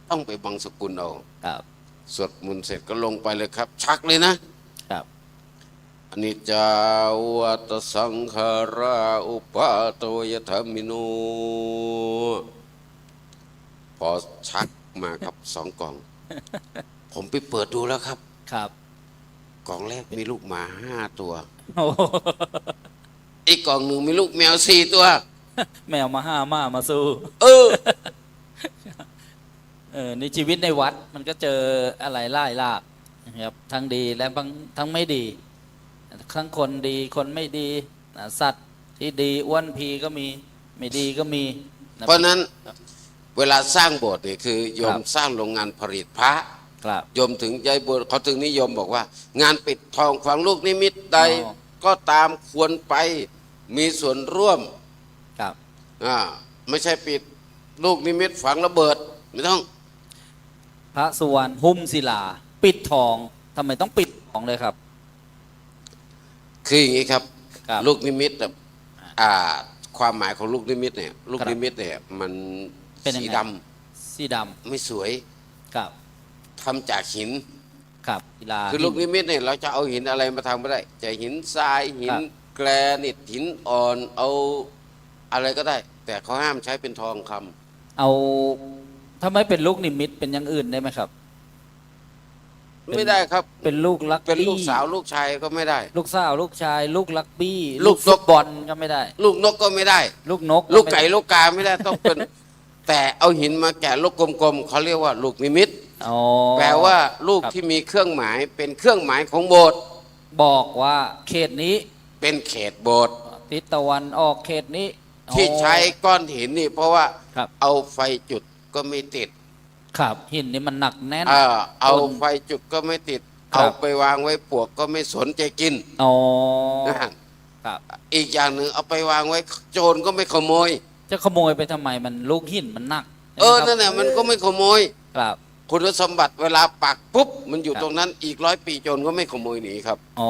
[SPEAKER 5] ต้องไปบังสกุลเอา
[SPEAKER 3] ครับ
[SPEAKER 5] สวดมนต์เสร็จก็ลงไปเลยครับ ชักเลยนะครับ อนิจจาวัตสังขาราอุปาโตยธรรมิโนพอชักมาครับสองกล่อง ผมไปเปิดดูแล้วครับ
[SPEAKER 3] ครับ
[SPEAKER 5] กล่องแรกมีลูกหมา5 ตัว
[SPEAKER 3] โอ้
[SPEAKER 5] อีกกล่องหนึ่งมีลูกแมว4 ตัว
[SPEAKER 3] แมวมาห้ามามาสู้
[SPEAKER 5] เออ
[SPEAKER 3] ในชีวิตในวัดมันก็เจออะไรไล่ลากนะครับทั้งดีและทั้งไม่ดี ทั้งคนดีคนไม่ดีสัตว์ที่ดีอ้วนพีก็มีไม่ดีก็มีนะ
[SPEAKER 5] เพราะนั้นเวลาสร้างโบสถ์นี่คือโย
[SPEAKER 3] ครั
[SPEAKER 5] ม
[SPEAKER 3] บ
[SPEAKER 5] สร้างโรงงานผลิตพระ
[SPEAKER 3] ครับ
[SPEAKER 5] โยมถึงใจโบสถ์เขาถึงนิยมบอกว่า งานปิดทองฝังลูกนิมิตใด
[SPEAKER 3] อ๋อ
[SPEAKER 5] ก็ตามควรไปมีส่วนร่วม
[SPEAKER 3] ครับ
[SPEAKER 5] ไม่ใช่ปิดลูกนิมิตฝังระเบิดไม่ต้อง
[SPEAKER 3] พระสุวรรณหุ้มศิลา ปิดทองทำไมต้องปิดทองเลยครับ
[SPEAKER 5] คืออย่างนี้ครับ
[SPEAKER 3] ครับ
[SPEAKER 5] ลูกนิมิตแบบความหมายของลูกนิมิตเนี่ยลูกนิมิตเนี่ยมัน
[SPEAKER 3] เป็นยังไง
[SPEAKER 5] สีด
[SPEAKER 3] สีด
[SPEAKER 5] ำไม่สวย
[SPEAKER 3] ำครับ
[SPEAKER 5] ทำจากหิน
[SPEAKER 3] ครับศิลา
[SPEAKER 5] คือลูกนิมิตเนี่ยเราจะเอาหินอะไรมาทำไม่ได้จะหินทรายหิน
[SPEAKER 3] ครับ
[SPEAKER 5] แกรนิตหินอ่อนเอาอะไรก็ได้ แต่เขาห้ามใช้เป็นทองคำ
[SPEAKER 3] เอาถ้าไม่เป็นลูกนิมิตเป็นอย่างอื่นได้ไหมครับ
[SPEAKER 5] ไม่ได้ครับ
[SPEAKER 3] เป็นลูกลัก
[SPEAKER 5] เป็นลูก
[SPEAKER 3] บี้
[SPEAKER 5] สาวลูกชายก็ไม่ได้
[SPEAKER 3] ลูกสาวลูกชาย ลูกลักบี้
[SPEAKER 5] ลูกนก
[SPEAKER 3] ฟุตบอลก็ไม่ได้
[SPEAKER 5] ลูกนกก็ไม่ได้
[SPEAKER 3] ลูกนก
[SPEAKER 5] ลูกไก่
[SPEAKER 3] ม่ด้
[SPEAKER 5] ลูกกาไม่ได้ต้องเป็น แต่เอาหินมาแกะลูกกลมๆเขาเรียกว่าลูกนิมิต
[SPEAKER 3] อ๋อ
[SPEAKER 5] แปลว่าลูก
[SPEAKER 3] ครับ
[SPEAKER 5] ที่มีเครื่องหมายเป็นเครื่องหมายของโบสถ์
[SPEAKER 3] บอกว่าเขตนี้
[SPEAKER 5] เป็นเขตโบสถ์
[SPEAKER 3] ทิศตะวันออกเขตนี้
[SPEAKER 5] ที่
[SPEAKER 3] อ๋อ
[SPEAKER 5] ใช้ก้อนหินนี่เพราะว่า
[SPEAKER 3] ครับ
[SPEAKER 5] เอาไฟจุดก็ไม่ติด
[SPEAKER 3] ครับหินนี่มันหนักแน่น
[SPEAKER 5] เอา
[SPEAKER 3] ต้น
[SPEAKER 5] ไฟจุดก็ไม่ติด
[SPEAKER 3] ครับ
[SPEAKER 5] เอาไปวางไว้ปลวกก็ไม่สนใจกิน
[SPEAKER 3] อ๋อ
[SPEAKER 5] นะ
[SPEAKER 3] ครับ
[SPEAKER 5] อีกอย่างหนึ่งเอาไปวางไว้โจรก็ไม่ขโมย
[SPEAKER 3] จะขโมยไปทำไมมันลูกหินมันหนัก
[SPEAKER 5] นั่นแหละมันก็ไม่ขโมย
[SPEAKER 3] ครับ
[SPEAKER 5] คุณสมบัติเวลาปักปุ๊บมันอยู่
[SPEAKER 3] ครับ
[SPEAKER 5] ตรงนั้นอีก100 ปีโจรก็ไม่ขโมยหนีครับ
[SPEAKER 3] อ๋อ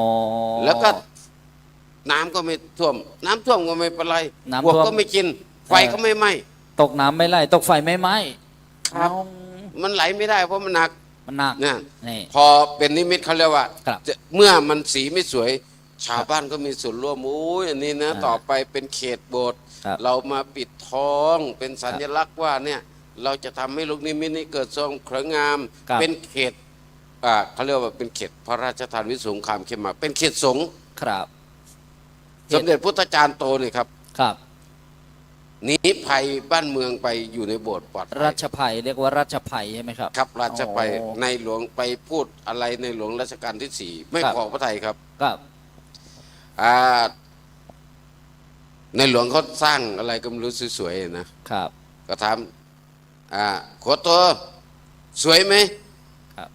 [SPEAKER 5] แล้วก็น้ำก็ไม่ท่วม น้ำท่วมก็ไม่เป็นไร
[SPEAKER 3] น้ำ
[SPEAKER 5] พวก
[SPEAKER 3] ท่วม
[SPEAKER 5] ก็ไม่กิน ไฟก็ไม่ไหม้
[SPEAKER 3] ตกน้ำไม่ไหลตกไฟไม่ไหม้
[SPEAKER 5] ครับ
[SPEAKER 3] เอา
[SPEAKER 5] มันไหลไม่ได้เพราะมันหนัก
[SPEAKER 3] มันหนัก
[SPEAKER 5] นะ
[SPEAKER 3] นี่
[SPEAKER 5] พอเป็นนิมิตเขาเรียกว่า
[SPEAKER 3] ครับ
[SPEAKER 5] เมื่อมันสีไม่สวย ชาวบ้านก็มีส่วนร่วมโอ้ยอันนี้นะ
[SPEAKER 3] อ่า
[SPEAKER 5] ต่อไปเป็นเขตโบสถ์
[SPEAKER 3] ครับ
[SPEAKER 5] เรามาปิดทองเป็นสัญลักษณ์ว่าเนี่ยเราจะทำให้ลูกนิมิตนี้เกิดทรงสวยงาม
[SPEAKER 3] ครับ
[SPEAKER 5] เป็นเขตเขาเรียกว่าเป็นเขตพระราชทานวิสุงคามขึ้นมา เป็นเขตสงฆ์
[SPEAKER 3] ครับ
[SPEAKER 5] สมเด็จพุทธจารย์โตนี่ครับ
[SPEAKER 3] ครับ
[SPEAKER 5] หนีภัยบ้านเมืองไปอยู่ในโบสถ์ปลอดภั
[SPEAKER 3] รั
[SPEAKER 5] ย
[SPEAKER 3] ชภัยเรียกว่ารัชภัยใช่ไหมครับ
[SPEAKER 5] ครับราชภัย
[SPEAKER 3] อ๋อ
[SPEAKER 5] ในหลวงไปพูดอะไรในหลวงรัชกาลที่ 4 ไม่
[SPEAKER 3] ครับ
[SPEAKER 5] พอพระไทยครับ
[SPEAKER 3] ครับ
[SPEAKER 5] อ่าในหลวงเขาสร้างอะไรก็ไม่รู้สวยๆนะครับ ก็ถามขวโตสวยไหม
[SPEAKER 3] ครับ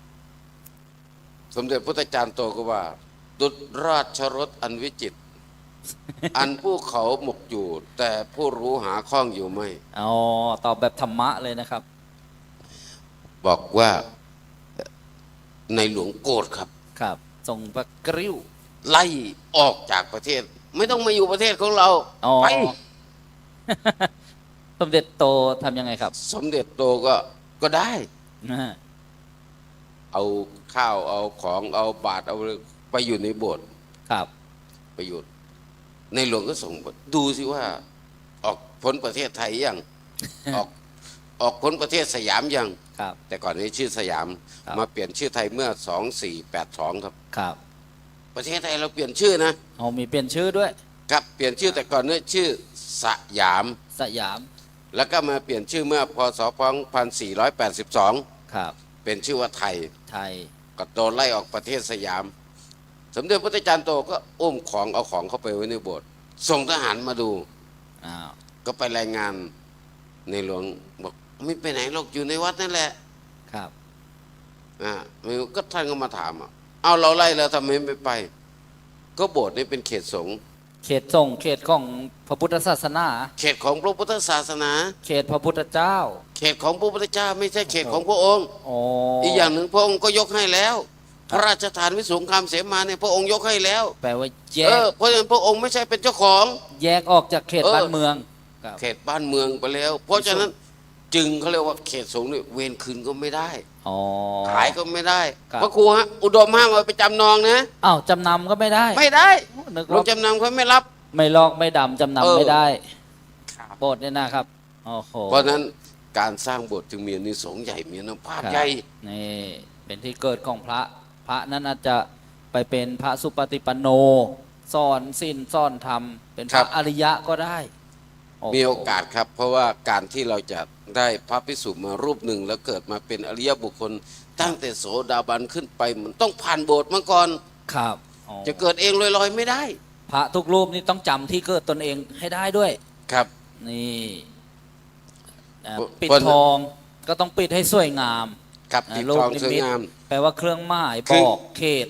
[SPEAKER 5] สมเด็จพุทธจารย์โตก็ว่า ดุจราชรถอันวิจิตร อันผู้เขาหมกอยู่ แต่ผู้รู้หาข้องอยู่ไม่
[SPEAKER 3] อ๋อตอบแบบธรรมะเลยนะครับ
[SPEAKER 5] บอกว่าในหลวงโกรธครับ
[SPEAKER 3] ครับส่งพระกริ้ว
[SPEAKER 5] ไล่ออกจากประเทศ ไม่ต้องมาอยู่ประเทศของเรา
[SPEAKER 3] อ๋อ
[SPEAKER 5] ไป
[SPEAKER 3] สมเด็จโตทำยังไงครับ
[SPEAKER 5] สมเด็จโตก็ได้ เอาข้าวเอาของเอาบาตรเอาไปอยู่ในโบสถ์
[SPEAKER 3] ครับ
[SPEAKER 5] ไปอยู่ในหลวงก็ส่งบทดูสิว่า ออกพ้นประเทศไทยยัง ออกพ้นประเทศสยามยัง
[SPEAKER 3] ครับ
[SPEAKER 5] แต่ก่อนนี้ชื่อสยาม
[SPEAKER 3] ครับ
[SPEAKER 5] มาเปลี่ยนชื่อไทยเมื่อ2482ครับ
[SPEAKER 3] ครับ
[SPEAKER 5] ประเทศไทยเราเปลี่ยนชื่อนะ
[SPEAKER 3] เอามีเปลี่ยนชื่อด้วย
[SPEAKER 5] ครับเปลี่ยนชื่อแต่ก่อนนี้ชื่อสยาม
[SPEAKER 3] สยาม
[SPEAKER 5] แล้วก็มาเปลี่ยนชื่อเมื่อพศ2482
[SPEAKER 3] ครับ
[SPEAKER 5] เป็นชื่อว่าไทย
[SPEAKER 3] ไทย
[SPEAKER 5] ก็โดนไล่ออกประเทศสยาม สมเด็จพระพุทธจารย์โตก็อุ้มของเอาของเข้าไปไว้ในโบสถ์ส่งทหารมาดู
[SPEAKER 3] อ้าว
[SPEAKER 5] ก็ไปรายงาน ในหลวงบอกไม่ไปไหนหรอกอยู่ในวัดนั่นแหละ
[SPEAKER 2] ครับ
[SPEAKER 5] ไม่ก็ท่านก็มาถามเอาเราไล่แล้วทำไมไม่ไป ก็โบสถ์นี่เป็นเขตสงฆ์
[SPEAKER 2] เขตส่งเขตของพระพุทธศาสนา
[SPEAKER 5] เขตของพระพุทธศาสนา
[SPEAKER 2] เขตพระพุทธเจ้า
[SPEAKER 5] เขตของพระพุทธเจ้าไม่ใช่เขตของพระองค์
[SPEAKER 2] อ๋อ
[SPEAKER 5] อีกอย่างหนึ่งพระองค์ก็ยกให้แล้ว พระราชทานวิสุงคามเสมาเนี่ยพระองค์ยกให้แล้ว
[SPEAKER 2] แปลว่าแยก
[SPEAKER 5] เพราะฉะนั้นพระองค์ไม่ใช่เป็นเจ้าของ
[SPEAKER 2] แยกออกจากเขตบ้านเมืองครับ
[SPEAKER 5] เขตบ้านเมืองไปแล้ว เพราะฉะนั้นจึงเขาเรียกว่าเขตสงฆ์เนี่ยเวรคืนก็ไม่ได้
[SPEAKER 2] อ๋อ
[SPEAKER 5] ขายก็ไม่ได้
[SPEAKER 2] ครับ
[SPEAKER 5] พระครูฮะอุดมห้ามเอาไปจำนองนะ
[SPEAKER 2] อ้าวจำนำก็ไม่ได้
[SPEAKER 5] ไม่ได้
[SPEAKER 2] นึก
[SPEAKER 5] ลง
[SPEAKER 2] ว่า
[SPEAKER 5] จำนำเขาไม่รับ
[SPEAKER 2] ไม่ลอกไม่ดำจำ
[SPEAKER 5] เออ
[SPEAKER 2] นำไม่ได้โบสถ์เนี่ยนะครับโอ้โห
[SPEAKER 5] เพราะฉะนั้นการสร้างโบสถ์จึงมีอานิสงส์ใหญ่มีอานุภาพ
[SPEAKER 2] ครับ
[SPEAKER 5] ใหญ่
[SPEAKER 2] นี่เป็นที่เกิดของพระพระนั้นอาจจะไปเป็นพระสุปฏิปันโนสอนศีลสอนธรรมเป็นพ
[SPEAKER 5] ครั
[SPEAKER 2] ระ
[SPEAKER 5] บ
[SPEAKER 2] อริยะก็ได้โโห
[SPEAKER 5] มีโอกาสครับ เพราะว่าการที่เราจะได้พระภิกษุมารูปหนึ่งแล้วเกิดมาเป็นอริยบุคคล ตั้งแต่โสดาบันขึ้นไปมันต้องผ่านโบสถ์มาก่อน
[SPEAKER 2] ครับอ๋อ
[SPEAKER 5] จะเกิดเองลอยๆไม่ได้
[SPEAKER 2] พระทุกรูปนี่ต้องจำที่เกิดตนเองให้ได้ด้วย
[SPEAKER 5] ครับ
[SPEAKER 2] นี่
[SPEAKER 5] เพราะ
[SPEAKER 2] ปิด
[SPEAKER 5] เพราะ
[SPEAKER 2] ทองก็ต้องปิดให้สวยงาม
[SPEAKER 5] กับติด
[SPEAKER 2] รู
[SPEAKER 5] ท
[SPEAKER 2] ป
[SPEAKER 5] อง
[SPEAKER 2] นิ
[SPEAKER 5] สวย
[SPEAKER 2] มิต
[SPEAKER 5] งาม
[SPEAKER 2] แปลว่าเครื่องหมาย
[SPEAKER 5] คือ
[SPEAKER 2] บอกเขต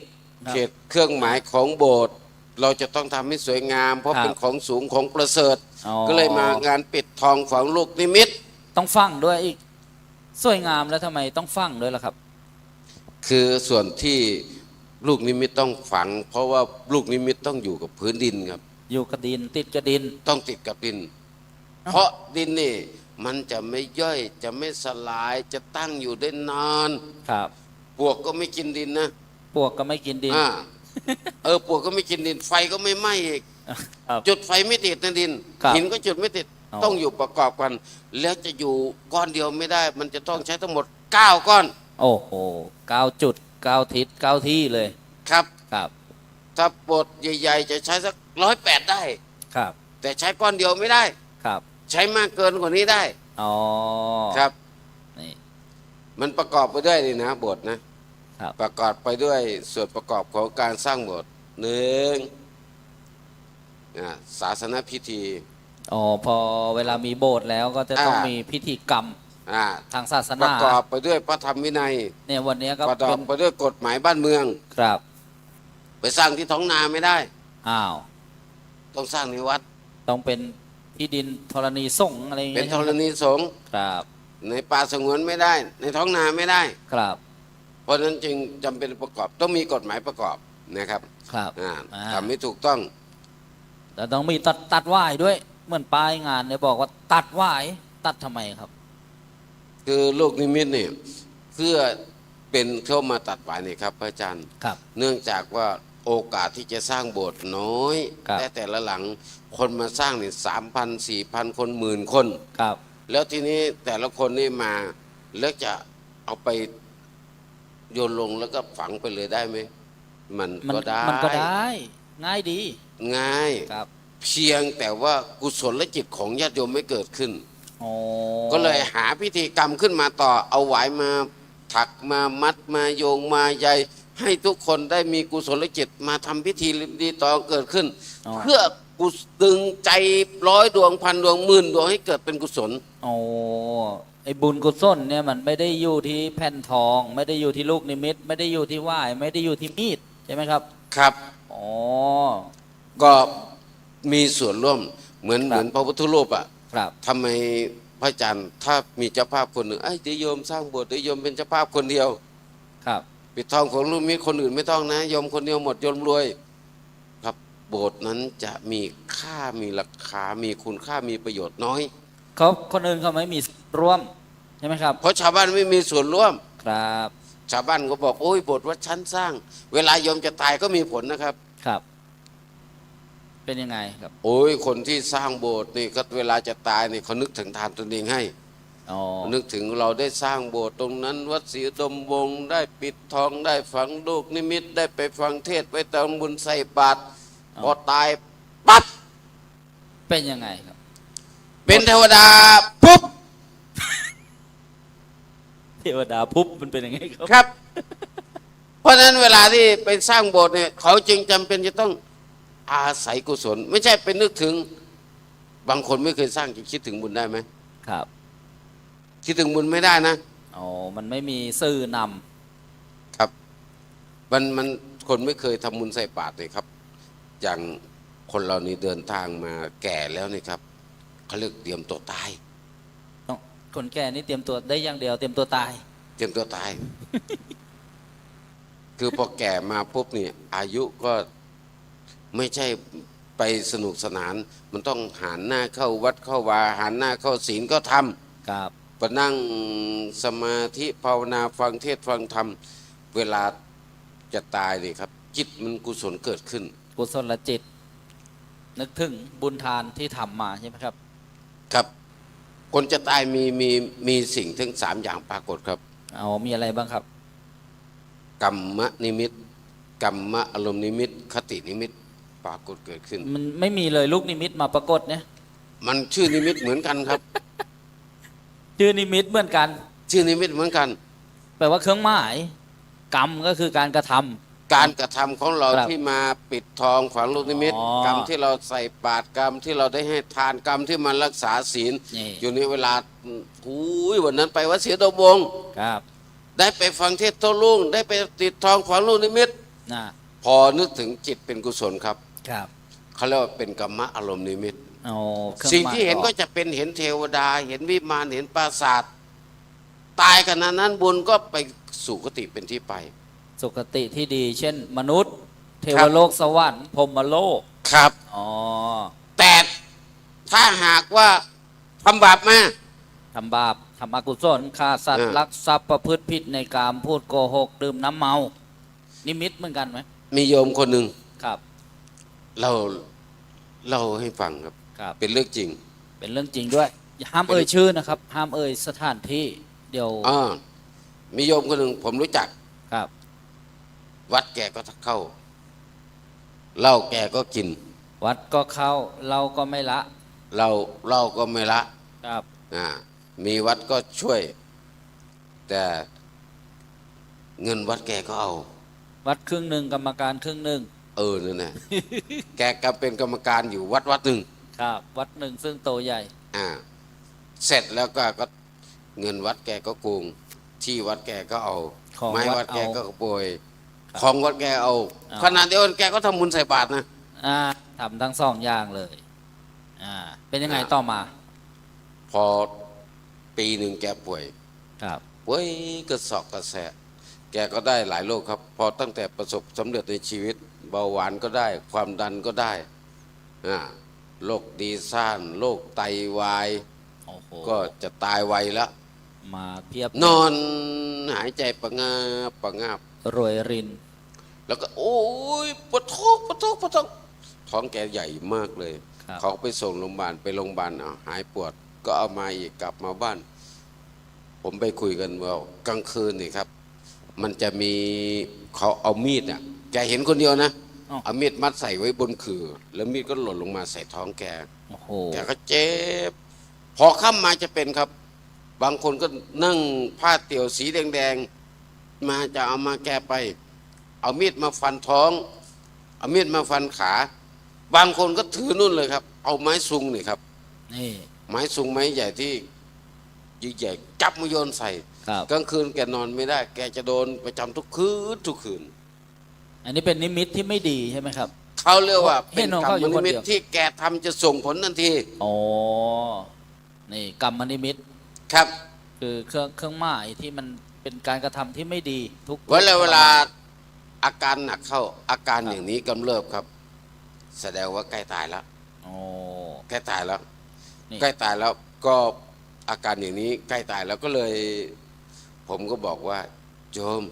[SPEAKER 2] ครับ
[SPEAKER 5] เขตเครื่องหมายของโบสถ์เราจะต้องทำให้สวยงาม เพราะ
[SPEAKER 2] ครับ
[SPEAKER 5] เป็นของสูงของประเสริฐ
[SPEAKER 2] อ๋อ
[SPEAKER 5] ก็เลยมางานปิดทองฝังลูกนิมิต
[SPEAKER 2] ต้องฟังด้วยอีกสวยงามแล้วทำไมต้องฟังด้วยล่ะครับ
[SPEAKER 5] คือส่วนที่ลูกนิมิตต้องฝัง เพราะว่าลูกนิมิตต้องอยู่กับพื้นดินครับ
[SPEAKER 2] อยู่กับดินติดกับดิน
[SPEAKER 5] ต้องติดกับดิน เพราะดินนี่มันจะไม่ย่อยจะไม่สลายจะตั้งอยู่ได้นาน
[SPEAKER 2] ครับ
[SPEAKER 5] ปวกก็ไม่กินดินนะ
[SPEAKER 2] ปวกก็ไม่กินดิน
[SPEAKER 5] ปวกก็ไม่กินดิน ไฟก็ไม่ไหม้อีก
[SPEAKER 2] ครับ
[SPEAKER 5] จุดไฟไม่ติดในดิน
[SPEAKER 2] ครับ
[SPEAKER 5] หินก็จุดไม่ติด
[SPEAKER 2] อ๋อ
[SPEAKER 5] ต้องอยู่ประกอบกัน แล้วจะอยู่ก้อนเดียวไม่ได้ มันจะต้องใช้ทั้งหมด9ก้อน
[SPEAKER 2] โอ้โห9 จุด 9 ทิศ 9 ที่เลย
[SPEAKER 5] ครับ
[SPEAKER 2] ครับ
[SPEAKER 5] ถ้าโบสถ์ใหญ่ ๆ จะใช้สัก108ได้
[SPEAKER 2] ครับ
[SPEAKER 5] แต่ใช้ก้อนเดียวไม่ได้
[SPEAKER 2] ครับ
[SPEAKER 5] ใช้มากเกินกว่านี้ได้
[SPEAKER 2] อ๋อ
[SPEAKER 5] ครับ
[SPEAKER 2] นี่
[SPEAKER 5] มันประกอบไปด้วยนี่นะโบสถ์นะครับ ประกอบไปด้วยส่วนประกอบของการสร้างโบสถ์หนึ่งศาสนพิธี
[SPEAKER 2] อ๋อพอเวลามีโบสถ์แล้วก็จะต้อง
[SPEAKER 5] อ่ามี
[SPEAKER 2] มีพิธีกรรม
[SPEAKER 5] อ่า
[SPEAKER 2] ทางศาส
[SPEAKER 5] ป
[SPEAKER 2] นา
[SPEAKER 5] ระกอบไปด้วยพระธรรมวินัย
[SPEAKER 2] เนี่ยวันนี้ก็
[SPEAKER 5] ประกอ
[SPEAKER 2] เป็
[SPEAKER 5] บ
[SPEAKER 2] น
[SPEAKER 5] ไปด้วยกฎหมายบ้านเมือง
[SPEAKER 2] ครับ
[SPEAKER 5] ไปสร้างที่ท้องนาไม่ได้
[SPEAKER 2] อ้าว
[SPEAKER 5] ต้องสร้างในวัด
[SPEAKER 2] ต้องเป็นที่ดินธรณีสงฆ์อะไรอย่าง
[SPEAKER 5] เป็น
[SPEAKER 2] เงี้ย
[SPEAKER 5] ธรณีสงฆ์
[SPEAKER 2] ครับ
[SPEAKER 5] ในป่าสงวนไม่ได้ ในท้องนาไม่ได้
[SPEAKER 2] ครับ
[SPEAKER 5] เพราะฉะนั้นจึงจำเป็นประกอบต้องมีกฎหมายประกอบนะครับ
[SPEAKER 2] ครับ
[SPEAKER 5] อ่า
[SPEAKER 2] อ่า
[SPEAKER 5] ทำให้ถูกต้อง
[SPEAKER 2] แต่ต้องมีตัดว่ายด้วยเหมือนป้ายงานเนี่ยบอกว่าตัดว่ายตัดทำไมครับ
[SPEAKER 5] คือลูกนิมิตเนี่ยเพื่อเป็นเข้ามาตัดหวายนี่ครับพระอาจารย์
[SPEAKER 2] ครับ
[SPEAKER 5] เนื่องจากว่าโอกาสที่จะสร้างโบสถ์น้อย
[SPEAKER 2] ครับ
[SPEAKER 5] แต่ละหลังคนมาสร้างนี่3,000 4,000 คน10,000 คน
[SPEAKER 2] ครับ
[SPEAKER 5] แล้วทีนี้แต่ละคนนี่มาแล้วจะเอาไปโยนลงแล้วก็ฝังไปเลยได้ไหมมันก็ได้
[SPEAKER 2] มันก็ได้ ง่ายดี
[SPEAKER 5] ง่าย
[SPEAKER 2] ครับ
[SPEAKER 5] เพียงแต่ว่ากุศลจิตของญาติโยมไม่เกิดขึ้น
[SPEAKER 2] โอ้
[SPEAKER 5] ก็เลยหาพิธีกรรมขึ้นมาต่อเอาหวายมาถักมามัดมาโยงมาใยให้ทุกคนได้มีกุศลจิตมาทำพิธีดีต่อเกิดขึ้น เพื่อกุศดึงใจ100 ดวงพันดวงหมื่นดวงให้เกิดเป็นกุศล
[SPEAKER 2] โอ้ไอ้บุญกุศลเนี่ยมันไม่ได้อยู่ที่แผ่นทอง ไม่ได้อยู่ที่ลูกนิมิต ไม่ได้อยู่ที่ว่าย ไม่ได้อยู่ที่มีดใช่ไหมครับ
[SPEAKER 5] ครับ
[SPEAKER 2] อ๋อ
[SPEAKER 5] ก็มีส่วนร่วมเหมือน
[SPEAKER 2] ครับ
[SPEAKER 5] เหมือนพระพุทธรูปอ่ะ
[SPEAKER 2] ครับ
[SPEAKER 5] ทำไมพระอาจารย์ถ้ามีเจ้าภาพคนหนึ่งเดี๋ยวโยมสร้างโบสถ์เดี๋ยวโยมเป็นเจ้าภาพคนเดียว
[SPEAKER 2] ครับ
[SPEAKER 5] ปิดทองของลูกมิตรคนอื่นไม่ต้องนะโยมคนเดียวหมดโยมรวยครับโบสถ์นั้นจะมีค่ามีราคามีคุณค่ามีประโยชน์น้อย
[SPEAKER 2] เขาคนอื่นเขาไม่มีร่วมใช่ไหมครับ
[SPEAKER 5] เพราะชาวบ้านไม่มีส่วนร่วม
[SPEAKER 2] ครับ
[SPEAKER 5] ชาวบ้านก็บอกโอ้ยโบสถ์วัดชั้นสร้าง เวลาโยมจะตายก็มีผลนะครับ
[SPEAKER 2] ครับ เป็นยังไงครับ
[SPEAKER 5] โอ้ยคนที่สร้างโบสถ์นี่ก็เวลาจะตายนี่เขานึกถึงทานตนเองให้
[SPEAKER 2] อ๋อ
[SPEAKER 5] นึกถึงเราได้สร้างโบสถ์ตรงนั้น วัดศรีอุดมวงศ์ได้ปิดทองได้ฝังลูกนิมิตได้ไปฟังเทศน์ไปทำบุญใส่บาตรพอตายปั๊บ
[SPEAKER 2] เป็นยังไงครับ
[SPEAKER 5] เป็นเทวดาปุ๊บ
[SPEAKER 2] เทวดาพุบมันเป็นยังไงครับ
[SPEAKER 5] ครับ เพราะฉะนั้นเวลาที่ไปสร้างโบสถ์เนี่ยเขาจึงจำเป็นจะต้องอาศัยกุศล ไม่ใช่เป็นนึกถึงบางคนไม่เคยสร้างจะคิดถึงบุญได้ไหม
[SPEAKER 2] ครับ
[SPEAKER 5] คิดถึงบุญไม่ได้นะ
[SPEAKER 3] อ๋อมันไม่มีสื่อน
[SPEAKER 5] ครับมันคนไม่เคยทำบุญใส่บาตรเลยครับ อย่างคนเรานี่เดินทางมาแก่แล้วนี่ครับเขาเรียกเตรียมตัวตาย
[SPEAKER 3] ำต้องคนแก่นี่เตรียมตัวได้อย่างเดียวเตรียมตัวตาย
[SPEAKER 5] เตรียมตัวตาย คือพอแก่มาปุ๊บนี่อายุก็ไม่ใช่ไปสนุกสนาน มันต้องหันหน้าเข้าวัดเข้าวาหันหน้าเข้าศีลก็ทำ
[SPEAKER 3] ครับ
[SPEAKER 5] ไปนั่งสมาธิภาวนาฟังเทศน์ฟังธรรมเวลาจะตายนี่ครับ จิตมันกุศลเกิดขึ้น
[SPEAKER 3] กุศลจิต นึกถึงบุญทานที่ทำมาใช่ไหมครับ
[SPEAKER 5] ครับ คนจะตายมีสิ่งทั้ง3อย่างปรากฏครับ
[SPEAKER 3] เอามีอะไรบ้างครับ
[SPEAKER 5] กรรมนิมิตกรรมอารมณ์นิมิตคตินิมิตปรากฏเกิดขึ้น
[SPEAKER 3] มันไม่มีเลยลูกนิมิตมาปรากฏเนี่ย
[SPEAKER 5] มันชื่อนิมิตเหมือนกันครับ
[SPEAKER 3] ชื่อนิมิตเหมือนกัน
[SPEAKER 5] ชื่อนิมิตเหมือนกัน
[SPEAKER 3] แปลว่าเครื่องหมาย กรรมก็คือการกระทำ
[SPEAKER 5] การกระทำของเรา
[SPEAKER 3] ครับ
[SPEAKER 5] ที่มาปิดทองฝังลูกนิมิต
[SPEAKER 3] อ๋อ
[SPEAKER 5] กรรมที่เราใส่บาตรกรรมที่เราได้ให้ทานกรรมที่มันรักษาศีล
[SPEAKER 3] นี่
[SPEAKER 5] อยู่ในเวลาวันนั้นไปวัดเสียดวง
[SPEAKER 3] ครับ
[SPEAKER 5] ได้ไปฟังเทศน์โต้รุ่งได้ไปติดทองฝังลูกนิมิต
[SPEAKER 3] นะ
[SPEAKER 5] พอนึกถึงจิตเป็นกุศลครับ
[SPEAKER 3] ครับ
[SPEAKER 5] เขาเรียกว่าเป็นกรรมอารมณ์นิมิต
[SPEAKER 3] เอาเครื่อง
[SPEAKER 5] สิ่ง
[SPEAKER 3] หมาย
[SPEAKER 5] ที่เห็น
[SPEAKER 3] ออ
[SPEAKER 5] ก็จะเป็นเห็นเทวดา เห็นวิมานเห็นปราสาทตายขณะนั้นบุญก็ไปสู่คติเป็นที่ไป
[SPEAKER 3] สุคติที่ดี เช่น มนุษย์ เท
[SPEAKER 5] ครั
[SPEAKER 3] ว
[SPEAKER 5] บ
[SPEAKER 3] โลกสวรรค์พรหมโลก
[SPEAKER 5] ครับ
[SPEAKER 3] อ๋อ
[SPEAKER 5] แต่ถ้าหากว่าทำบาปมา
[SPEAKER 3] ทำบาปทำอกุศลฆ่าสัตว์
[SPEAKER 5] อ่า
[SPEAKER 3] ลักทรัพย์ประพฤติผิดในกามพูดโกหกดื่มน้ำเมา นิมิตเหมือนกันไหม
[SPEAKER 5] มีโยมคนหนึ่ง
[SPEAKER 3] ครับ
[SPEAKER 5] เราเล่าให้ฟังครับ
[SPEAKER 3] ครับ
[SPEAKER 5] เป็นเรื่องจริง
[SPEAKER 3] เป็นเรื่องจริงด้วยอย่าห้ามเอ่ยชื่อนะครับ ห้ามเอ่ยสถานที่เดี๋ยว
[SPEAKER 5] มีโยมคนหนึ่งผมรู้จัก
[SPEAKER 3] ครับ
[SPEAKER 5] วัดแกก็เข้าเหล้าแกก็กิน
[SPEAKER 3] วัดก็เข้าเราก็ไม่ละ
[SPEAKER 5] เราก็ไม่ละ
[SPEAKER 3] ครับ
[SPEAKER 5] มีวัดก็ช่วย แต่เงินวัดแกก็เอา
[SPEAKER 3] วัดครึ่งหนึ่งกรรมการครึ่งหนึ่ง
[SPEAKER 5] นั่นแหละ แกก็เป็นกรรมการอยู่วัดหนึ่ง
[SPEAKER 3] ครับ วัดหนึ่งซึ่งโตใหญ่
[SPEAKER 5] เสร็จแล้วก็เงินวัดแกก็โกงที่วัดแกก็เอา
[SPEAKER 3] ของ
[SPEAKER 5] ไม้
[SPEAKER 3] วั
[SPEAKER 5] วั
[SPEAKER 3] ด
[SPEAKER 5] ดแก
[SPEAKER 3] เอา
[SPEAKER 5] ก็โปรย
[SPEAKER 3] ครับ
[SPEAKER 5] ของวัดแกเอา
[SPEAKER 3] เอา
[SPEAKER 5] ขนาดเดียวกันแกก็ทำบุญใส่บาตรนะ
[SPEAKER 3] ทำทั้งสองอย่างเลยเป็นยังไงต่อมา
[SPEAKER 5] พอปีหนึ่งแกป่วย
[SPEAKER 3] ครับ
[SPEAKER 5] ป่วยกระสอบกระแสะ แกก็ได้หลายโรคครับ พอตั้งแต่ประสบสำเร็จในชีวิต เบาหวานก็ได้ ความดันก็ได้โรคดีซ่านโรคไตวาย
[SPEAKER 3] โอ้โห
[SPEAKER 5] ก็จะตายไวแล้ว
[SPEAKER 3] มาเพียบ
[SPEAKER 5] นอนหายใจประงาบประงาบ
[SPEAKER 3] รวยริน
[SPEAKER 5] แล้วก็โอ้ยปวดท้องปวดท้องปวดท้องท้องแกใหญ่มากเลย
[SPEAKER 3] ครับ
[SPEAKER 5] เขาไปส่งโรงพยาบาลไปโรงพยาบาลหายปวดก็เอามาอีกกลับมาบ้าน ผมไปคุยกันว่ากลางคืนนี่ครับ มันจะมีเขาเอามีดแกเห็นคนเดียวนะ
[SPEAKER 3] อ้าว
[SPEAKER 5] เอามีดมัดใส่ไว้บนขื่อแล้วมีดก็หล่นลงมาใส่ท้องแก
[SPEAKER 3] โอ้โห
[SPEAKER 5] แกก็เจ็บพอค่ำมาจะเป็นครับ บางคนก็นั่งผ้าเตี่ยวสีแดงๆมาจะเอามาแกไป เอามีดมาฟันท้อง เอามีดมาฟันขา บางคนก็ถือนู่นเลยครับ เอาไม้ซุงนี่ครับ
[SPEAKER 3] นี่
[SPEAKER 5] ไม้ซุงไม้ใหญ่ที่ใหญ่ๆจับมาโยนใส่
[SPEAKER 3] ครับ
[SPEAKER 5] กลางคืนแกนอนไม่ได้ แกจะโดนประจำทุกคืน
[SPEAKER 3] อันนี้เป็นนิมิตที่ไม่ดีใช่ไหมครับ
[SPEAKER 5] เขาเรียกว่า
[SPEAKER 3] เห็
[SPEAKER 5] เป็น
[SPEAKER 3] นของ
[SPEAKER 5] กรร
[SPEAKER 3] เขา
[SPEAKER 5] ม
[SPEAKER 3] อยู่
[SPEAKER 5] นิ
[SPEAKER 3] คนเดี
[SPEAKER 5] มิ
[SPEAKER 3] ยว
[SPEAKER 5] ตที่แกทำจะส่งผลทันที
[SPEAKER 3] อ๋อนี่กรรมนิมิต
[SPEAKER 5] ครับ
[SPEAKER 3] คือเครื่องหมายที่มันเป็นการกระทำที่ไม่ดีทุก
[SPEAKER 5] เวลาอาการหนักเข้าอาการอย่างนี้กำเริบครับ แสดงว่าใกล้ตายแล้ว
[SPEAKER 3] โอ้
[SPEAKER 5] ใกล้ตายแล้ว
[SPEAKER 3] นี่
[SPEAKER 5] ใกล้ตายแล้วก็อาการอย่างนี้ใกล้ตายแล้วก็เลย ผมก็บอกว่าโยม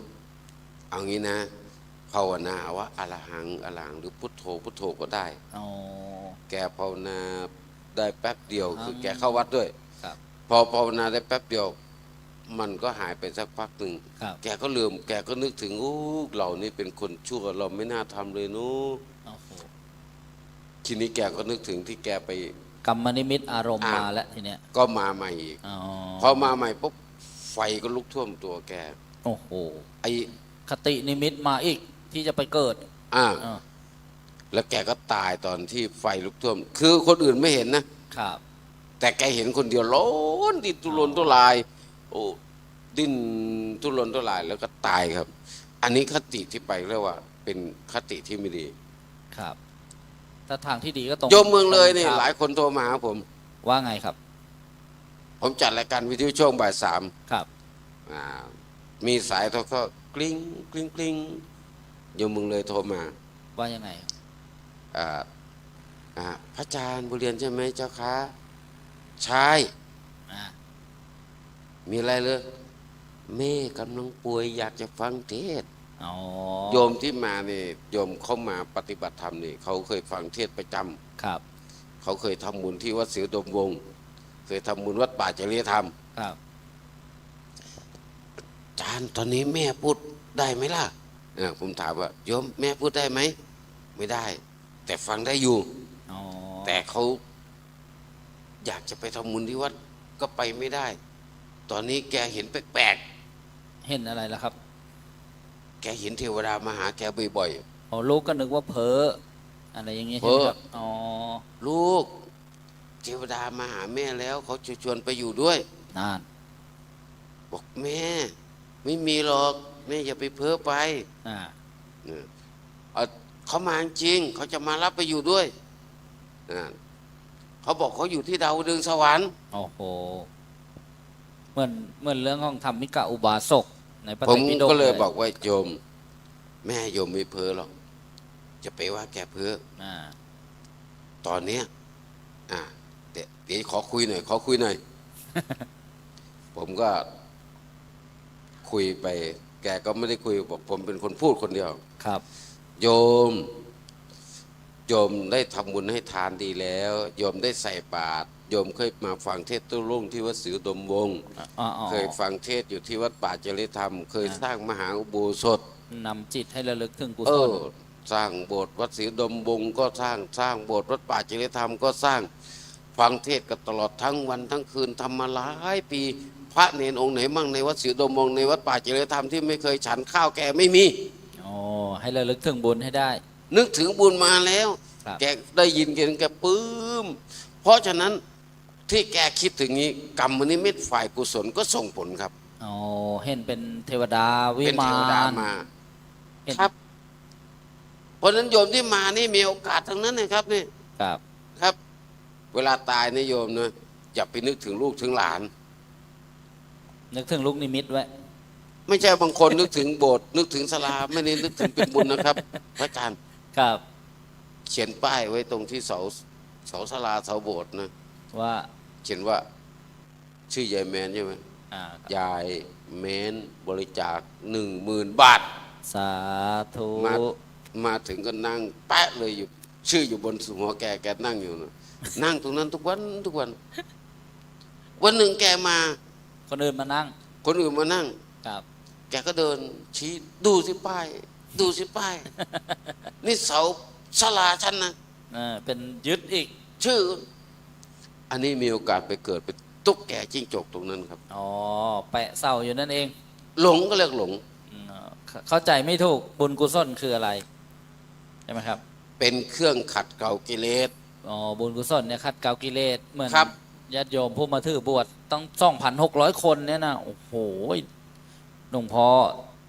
[SPEAKER 5] เอางี้นะภาวนาว่าอะระหังอะระหังหรือพุทโธพุทโธก็ได้
[SPEAKER 3] อ๋อ
[SPEAKER 5] แกภาวนาได้แป๊บเดียว
[SPEAKER 3] อืม
[SPEAKER 5] คือแกเข้าวัดด้วย
[SPEAKER 3] ครับ
[SPEAKER 5] พอภาวนาได้แป๊บเดียว มันก็หายไปสักพักหนึ่ง
[SPEAKER 3] ครับ
[SPEAKER 5] แกก็ลืมแกก็นึกถึงเรานี่เป็นคนชั่วเราไม่น่าทำเลยนู้
[SPEAKER 3] โอ้โห
[SPEAKER 5] ทีนี้แกก็นึกถึงที่แกไป
[SPEAKER 3] กรรมนิมิตอารมณ์
[SPEAKER 5] อ่าม
[SPEAKER 3] มาแล้วทีเนี้ย
[SPEAKER 5] ก็มาใหม่อีก
[SPEAKER 3] อ๋อ
[SPEAKER 5] พอมาใหม่ปุ๊บไฟก็ลุกท่วมตัวแก
[SPEAKER 3] โอ้โห
[SPEAKER 5] ไอ้
[SPEAKER 3] คตินิมิตมาอีกที่จะไปเกิด
[SPEAKER 5] อ่า
[SPEAKER 3] อ่า
[SPEAKER 5] แล้วแกก็ตายตอนที่ไฟลุกท่วม คือคนอื่นไม่เห็นนะ
[SPEAKER 3] ครับ
[SPEAKER 5] แต่แกเห็นคนเดียวร้อนดินทุรนทุราย อ้ดิ้นทุรนทุรายแล้วก็ตายครับ อันนี้คติที่ไปเรียกว่าเป็นคติที่ไม่ดี
[SPEAKER 3] ครับถ้าทางที่ดีก็ตรง
[SPEAKER 5] โยมเมืองเลยนี่
[SPEAKER 3] ตรง
[SPEAKER 5] หลายคนโทรมาหาผม
[SPEAKER 3] ว่าไงครับ
[SPEAKER 5] ผมจัดรายการวิทยุช่วงบ่ายสาม
[SPEAKER 3] ครับ
[SPEAKER 5] มีสายโทรก็กลิ้งกลิ้งกลิ้งโยมเมืองเลยโทรมา
[SPEAKER 3] ว่ายังไง
[SPEAKER 5] อ่าพระอาจารย์บุเรียนใช่ไหมเจ้าคะใช่
[SPEAKER 3] อ่า
[SPEAKER 5] มีอะไรเลยแม่กำลังป่วยอยากจะฟังเทศน์
[SPEAKER 3] อ๋อ
[SPEAKER 5] โยมที่มาเนี่ยโยมเข้ามาปฏิบัติธรรมนี่เขาเคยฟังเทศน์ประจำ
[SPEAKER 3] ครับ
[SPEAKER 5] เขาเคยทำบุญที่วัดศรีอุดมวงศ์เคยทำบุญวัดป่าจริยธรรม
[SPEAKER 3] ครับ
[SPEAKER 5] อาจารย์ตอนนี้แม่พูดได้ไหมล่ะผมถามว่าโยมแม่พูดได้ไหมไม่ได้ แต่ฟังได้อยู่
[SPEAKER 3] อ๋อ
[SPEAKER 5] แต่เขาอยากจะไปทำบุญที่วัดก็ไปไม่ได้ ตอนนี้แกเห็นแปลก
[SPEAKER 3] เห็นอะไรล่ะครับ
[SPEAKER 5] ๆแกเห็นเทวดามาหาแกบ่อย
[SPEAKER 3] อ๋อลูกก็นึกว่าเพ้ออะไรอย่างเงี้ยใช่ไหมครับ อ๋อ
[SPEAKER 5] ๆลูกเทวดามาหาแม่แล้วเขาชวนไปอยู่ด้วย
[SPEAKER 3] นาน
[SPEAKER 5] บอกแม่ไม่มีหรอกแม่อย่าไปเพ้อไป
[SPEAKER 3] อ่า
[SPEAKER 5] เขามาจริงเขาจะมารับไปอยู่ด้วยเขาบอกเขาอยู่ที่ดาวดึงสวรรค์
[SPEAKER 3] โอ้โห เหมือนเรื่องของธรรมิกะอุบาสกในพระ
[SPEAKER 5] ผ
[SPEAKER 3] ไตร
[SPEAKER 5] ม
[SPEAKER 3] ปิฎก
[SPEAKER 5] ก็เลยบอกว่าโยม แม่โยมไม่เพ้อหรอกจะไปว่าแกเพ้อ
[SPEAKER 3] อ่า
[SPEAKER 5] ตอนเนี้ยเดี๋ยวขอคุยหน่อยขอคุยหน่อย ผมก็คุยไป แกก็ไม่ได้คุยบอกผมเป็นคนพูดคนเดียว
[SPEAKER 3] ครับ
[SPEAKER 5] โยมได้ทำบุญให้ทานดีแล้วโยมได้ใส่บาตรโยมเคยมาฟังเทศน์ตุ้รุ่งที่วัดศรีอุดมวงศ์
[SPEAKER 3] อ๋อ
[SPEAKER 5] เคยฟังเทศน์อยู่ที่วัดป่าจริยธรรม เคยสร้างมหาอุโบสถ
[SPEAKER 3] นำจิตให้ระลึกถึงกุ
[SPEAKER 5] เอ
[SPEAKER 3] ศล
[SPEAKER 5] สร้างโบสถ์วัดศรีอุดมวงศ์ก็สร้างโบสถ์วัดป่าจริยธรรมก็สร้างฟังเทศน์กันตลอดทั้งวันทั้งคืนทำมาหลายปี พระเนรองค์ไหนมั่งในวัดศรีอุดมวงศ์ในวัดป่าจริยธรรมที่ไม่เคยฉันข้าวแกไม่มี
[SPEAKER 3] อ๋อ ให้ระลึกถึงบุญให้ได้
[SPEAKER 5] นึกถึงบุญมาแล้ว
[SPEAKER 3] ครับ
[SPEAKER 5] แกได้ยินแกปลื้มเพราะฉะนั้นที่แกคิดถึงนี้กรรมนิมิตฝ่ายกุศลก็ส่งผลครับ
[SPEAKER 3] อ๋อ เห็นเป็นเทวดาวิ
[SPEAKER 5] เป็น
[SPEAKER 3] มา
[SPEAKER 5] เทวดาน มา
[SPEAKER 3] เห็น
[SPEAKER 5] ครับ เพราะฉะนั้นโยมที่มานี่มีโอกาสทั้งนั้นนะครับนี่
[SPEAKER 3] ครับ
[SPEAKER 5] ครับ เวลาตายนะโยมนะอย่าไปนึกถึงลูกถึงหลาน
[SPEAKER 3] นึกถึงลูกนิมิตไว้
[SPEAKER 5] ไม่ใช่บางคนนึกถึงโบสถ์นึกถึงศาลาไม่ได้นึกถึงเป็นบุญนะครับ พระอาจารย์
[SPEAKER 3] ครับ
[SPEAKER 5] เขียนป้ายไว้ตรงที่เสาศาลาเสาโบสถ์นะ
[SPEAKER 3] ว่า
[SPEAKER 5] เขียนว่าชื่อยายแมนใช่ไหม
[SPEAKER 3] อ่า
[SPEAKER 5] ยายแมนบริจาค10,000 บาท
[SPEAKER 3] สาธุ
[SPEAKER 5] มาถึงก็นั่งแปะเลยอยู่ชื่ออยู่บนหัวแกนั่งอยู่นะนั่งตรงนั้นทุกวันวันหนึ่งแกมา
[SPEAKER 3] คนอื่นมานั่ง
[SPEAKER 5] คนอื่นมานั่ง
[SPEAKER 3] ครับ
[SPEAKER 5] แกก็เดินชี้ดูสิป้าย ดูสิป้าย นี่เสาศาลาฉันนะ
[SPEAKER 3] เป็นยึดอีก
[SPEAKER 5] ชื่อ อันนี้มีโอกาสไปเกิดเป็นตุ๊กแกจิ้งจกตรงนั้นครับ
[SPEAKER 3] อ๋อ แปะเสาอยู่นั่นเอง
[SPEAKER 5] หลงก็เรียกหลง
[SPEAKER 3] เข้าใจไม่ถูก บุญกุศลคืออะไร ใช่ไหมครับ
[SPEAKER 5] เป็นเครื่องขัดเกลากิเลส
[SPEAKER 3] อ๋อ บุญกุศลเนี่ยขัดเกลากิเลส เหมือน
[SPEAKER 5] ครับ
[SPEAKER 3] ญาติโยมผู้มาถือบวชต้อง2,600 คนเนี่ยนะ โอ้โหหลวงพ่อ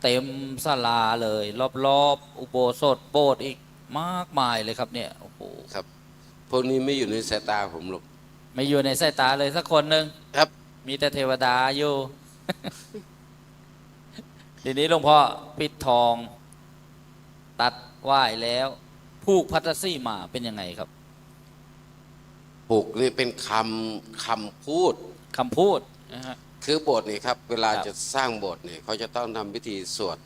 [SPEAKER 3] เต็มศาลาเลย รอบๆ อุโบสถโบสถ์อีกมากมายเลยครับเนี่ย โอ้โห
[SPEAKER 5] ครับพวกนี้ไม่อยู่ในสายตาผมหรอก
[SPEAKER 3] ไม่อยู่ในสายตาเลยสักคนหนึ่ง
[SPEAKER 5] ครับ
[SPEAKER 3] มีแต่เทวดาอยู่ ทีนี้หลวงพ่อปิดทอง ตัดไหว้แล้วผูกพัตตสีมาเป็นยังไงครับ
[SPEAKER 5] ผูกนี่เป็นคำพูด
[SPEAKER 3] คำพูดนะฮะ
[SPEAKER 5] คือโบสถ์นี่ครับ เวลา
[SPEAKER 3] ครับ
[SPEAKER 5] จะสร้างโบสถ์เนี่ยเขาจะต้องทำพิธีสวด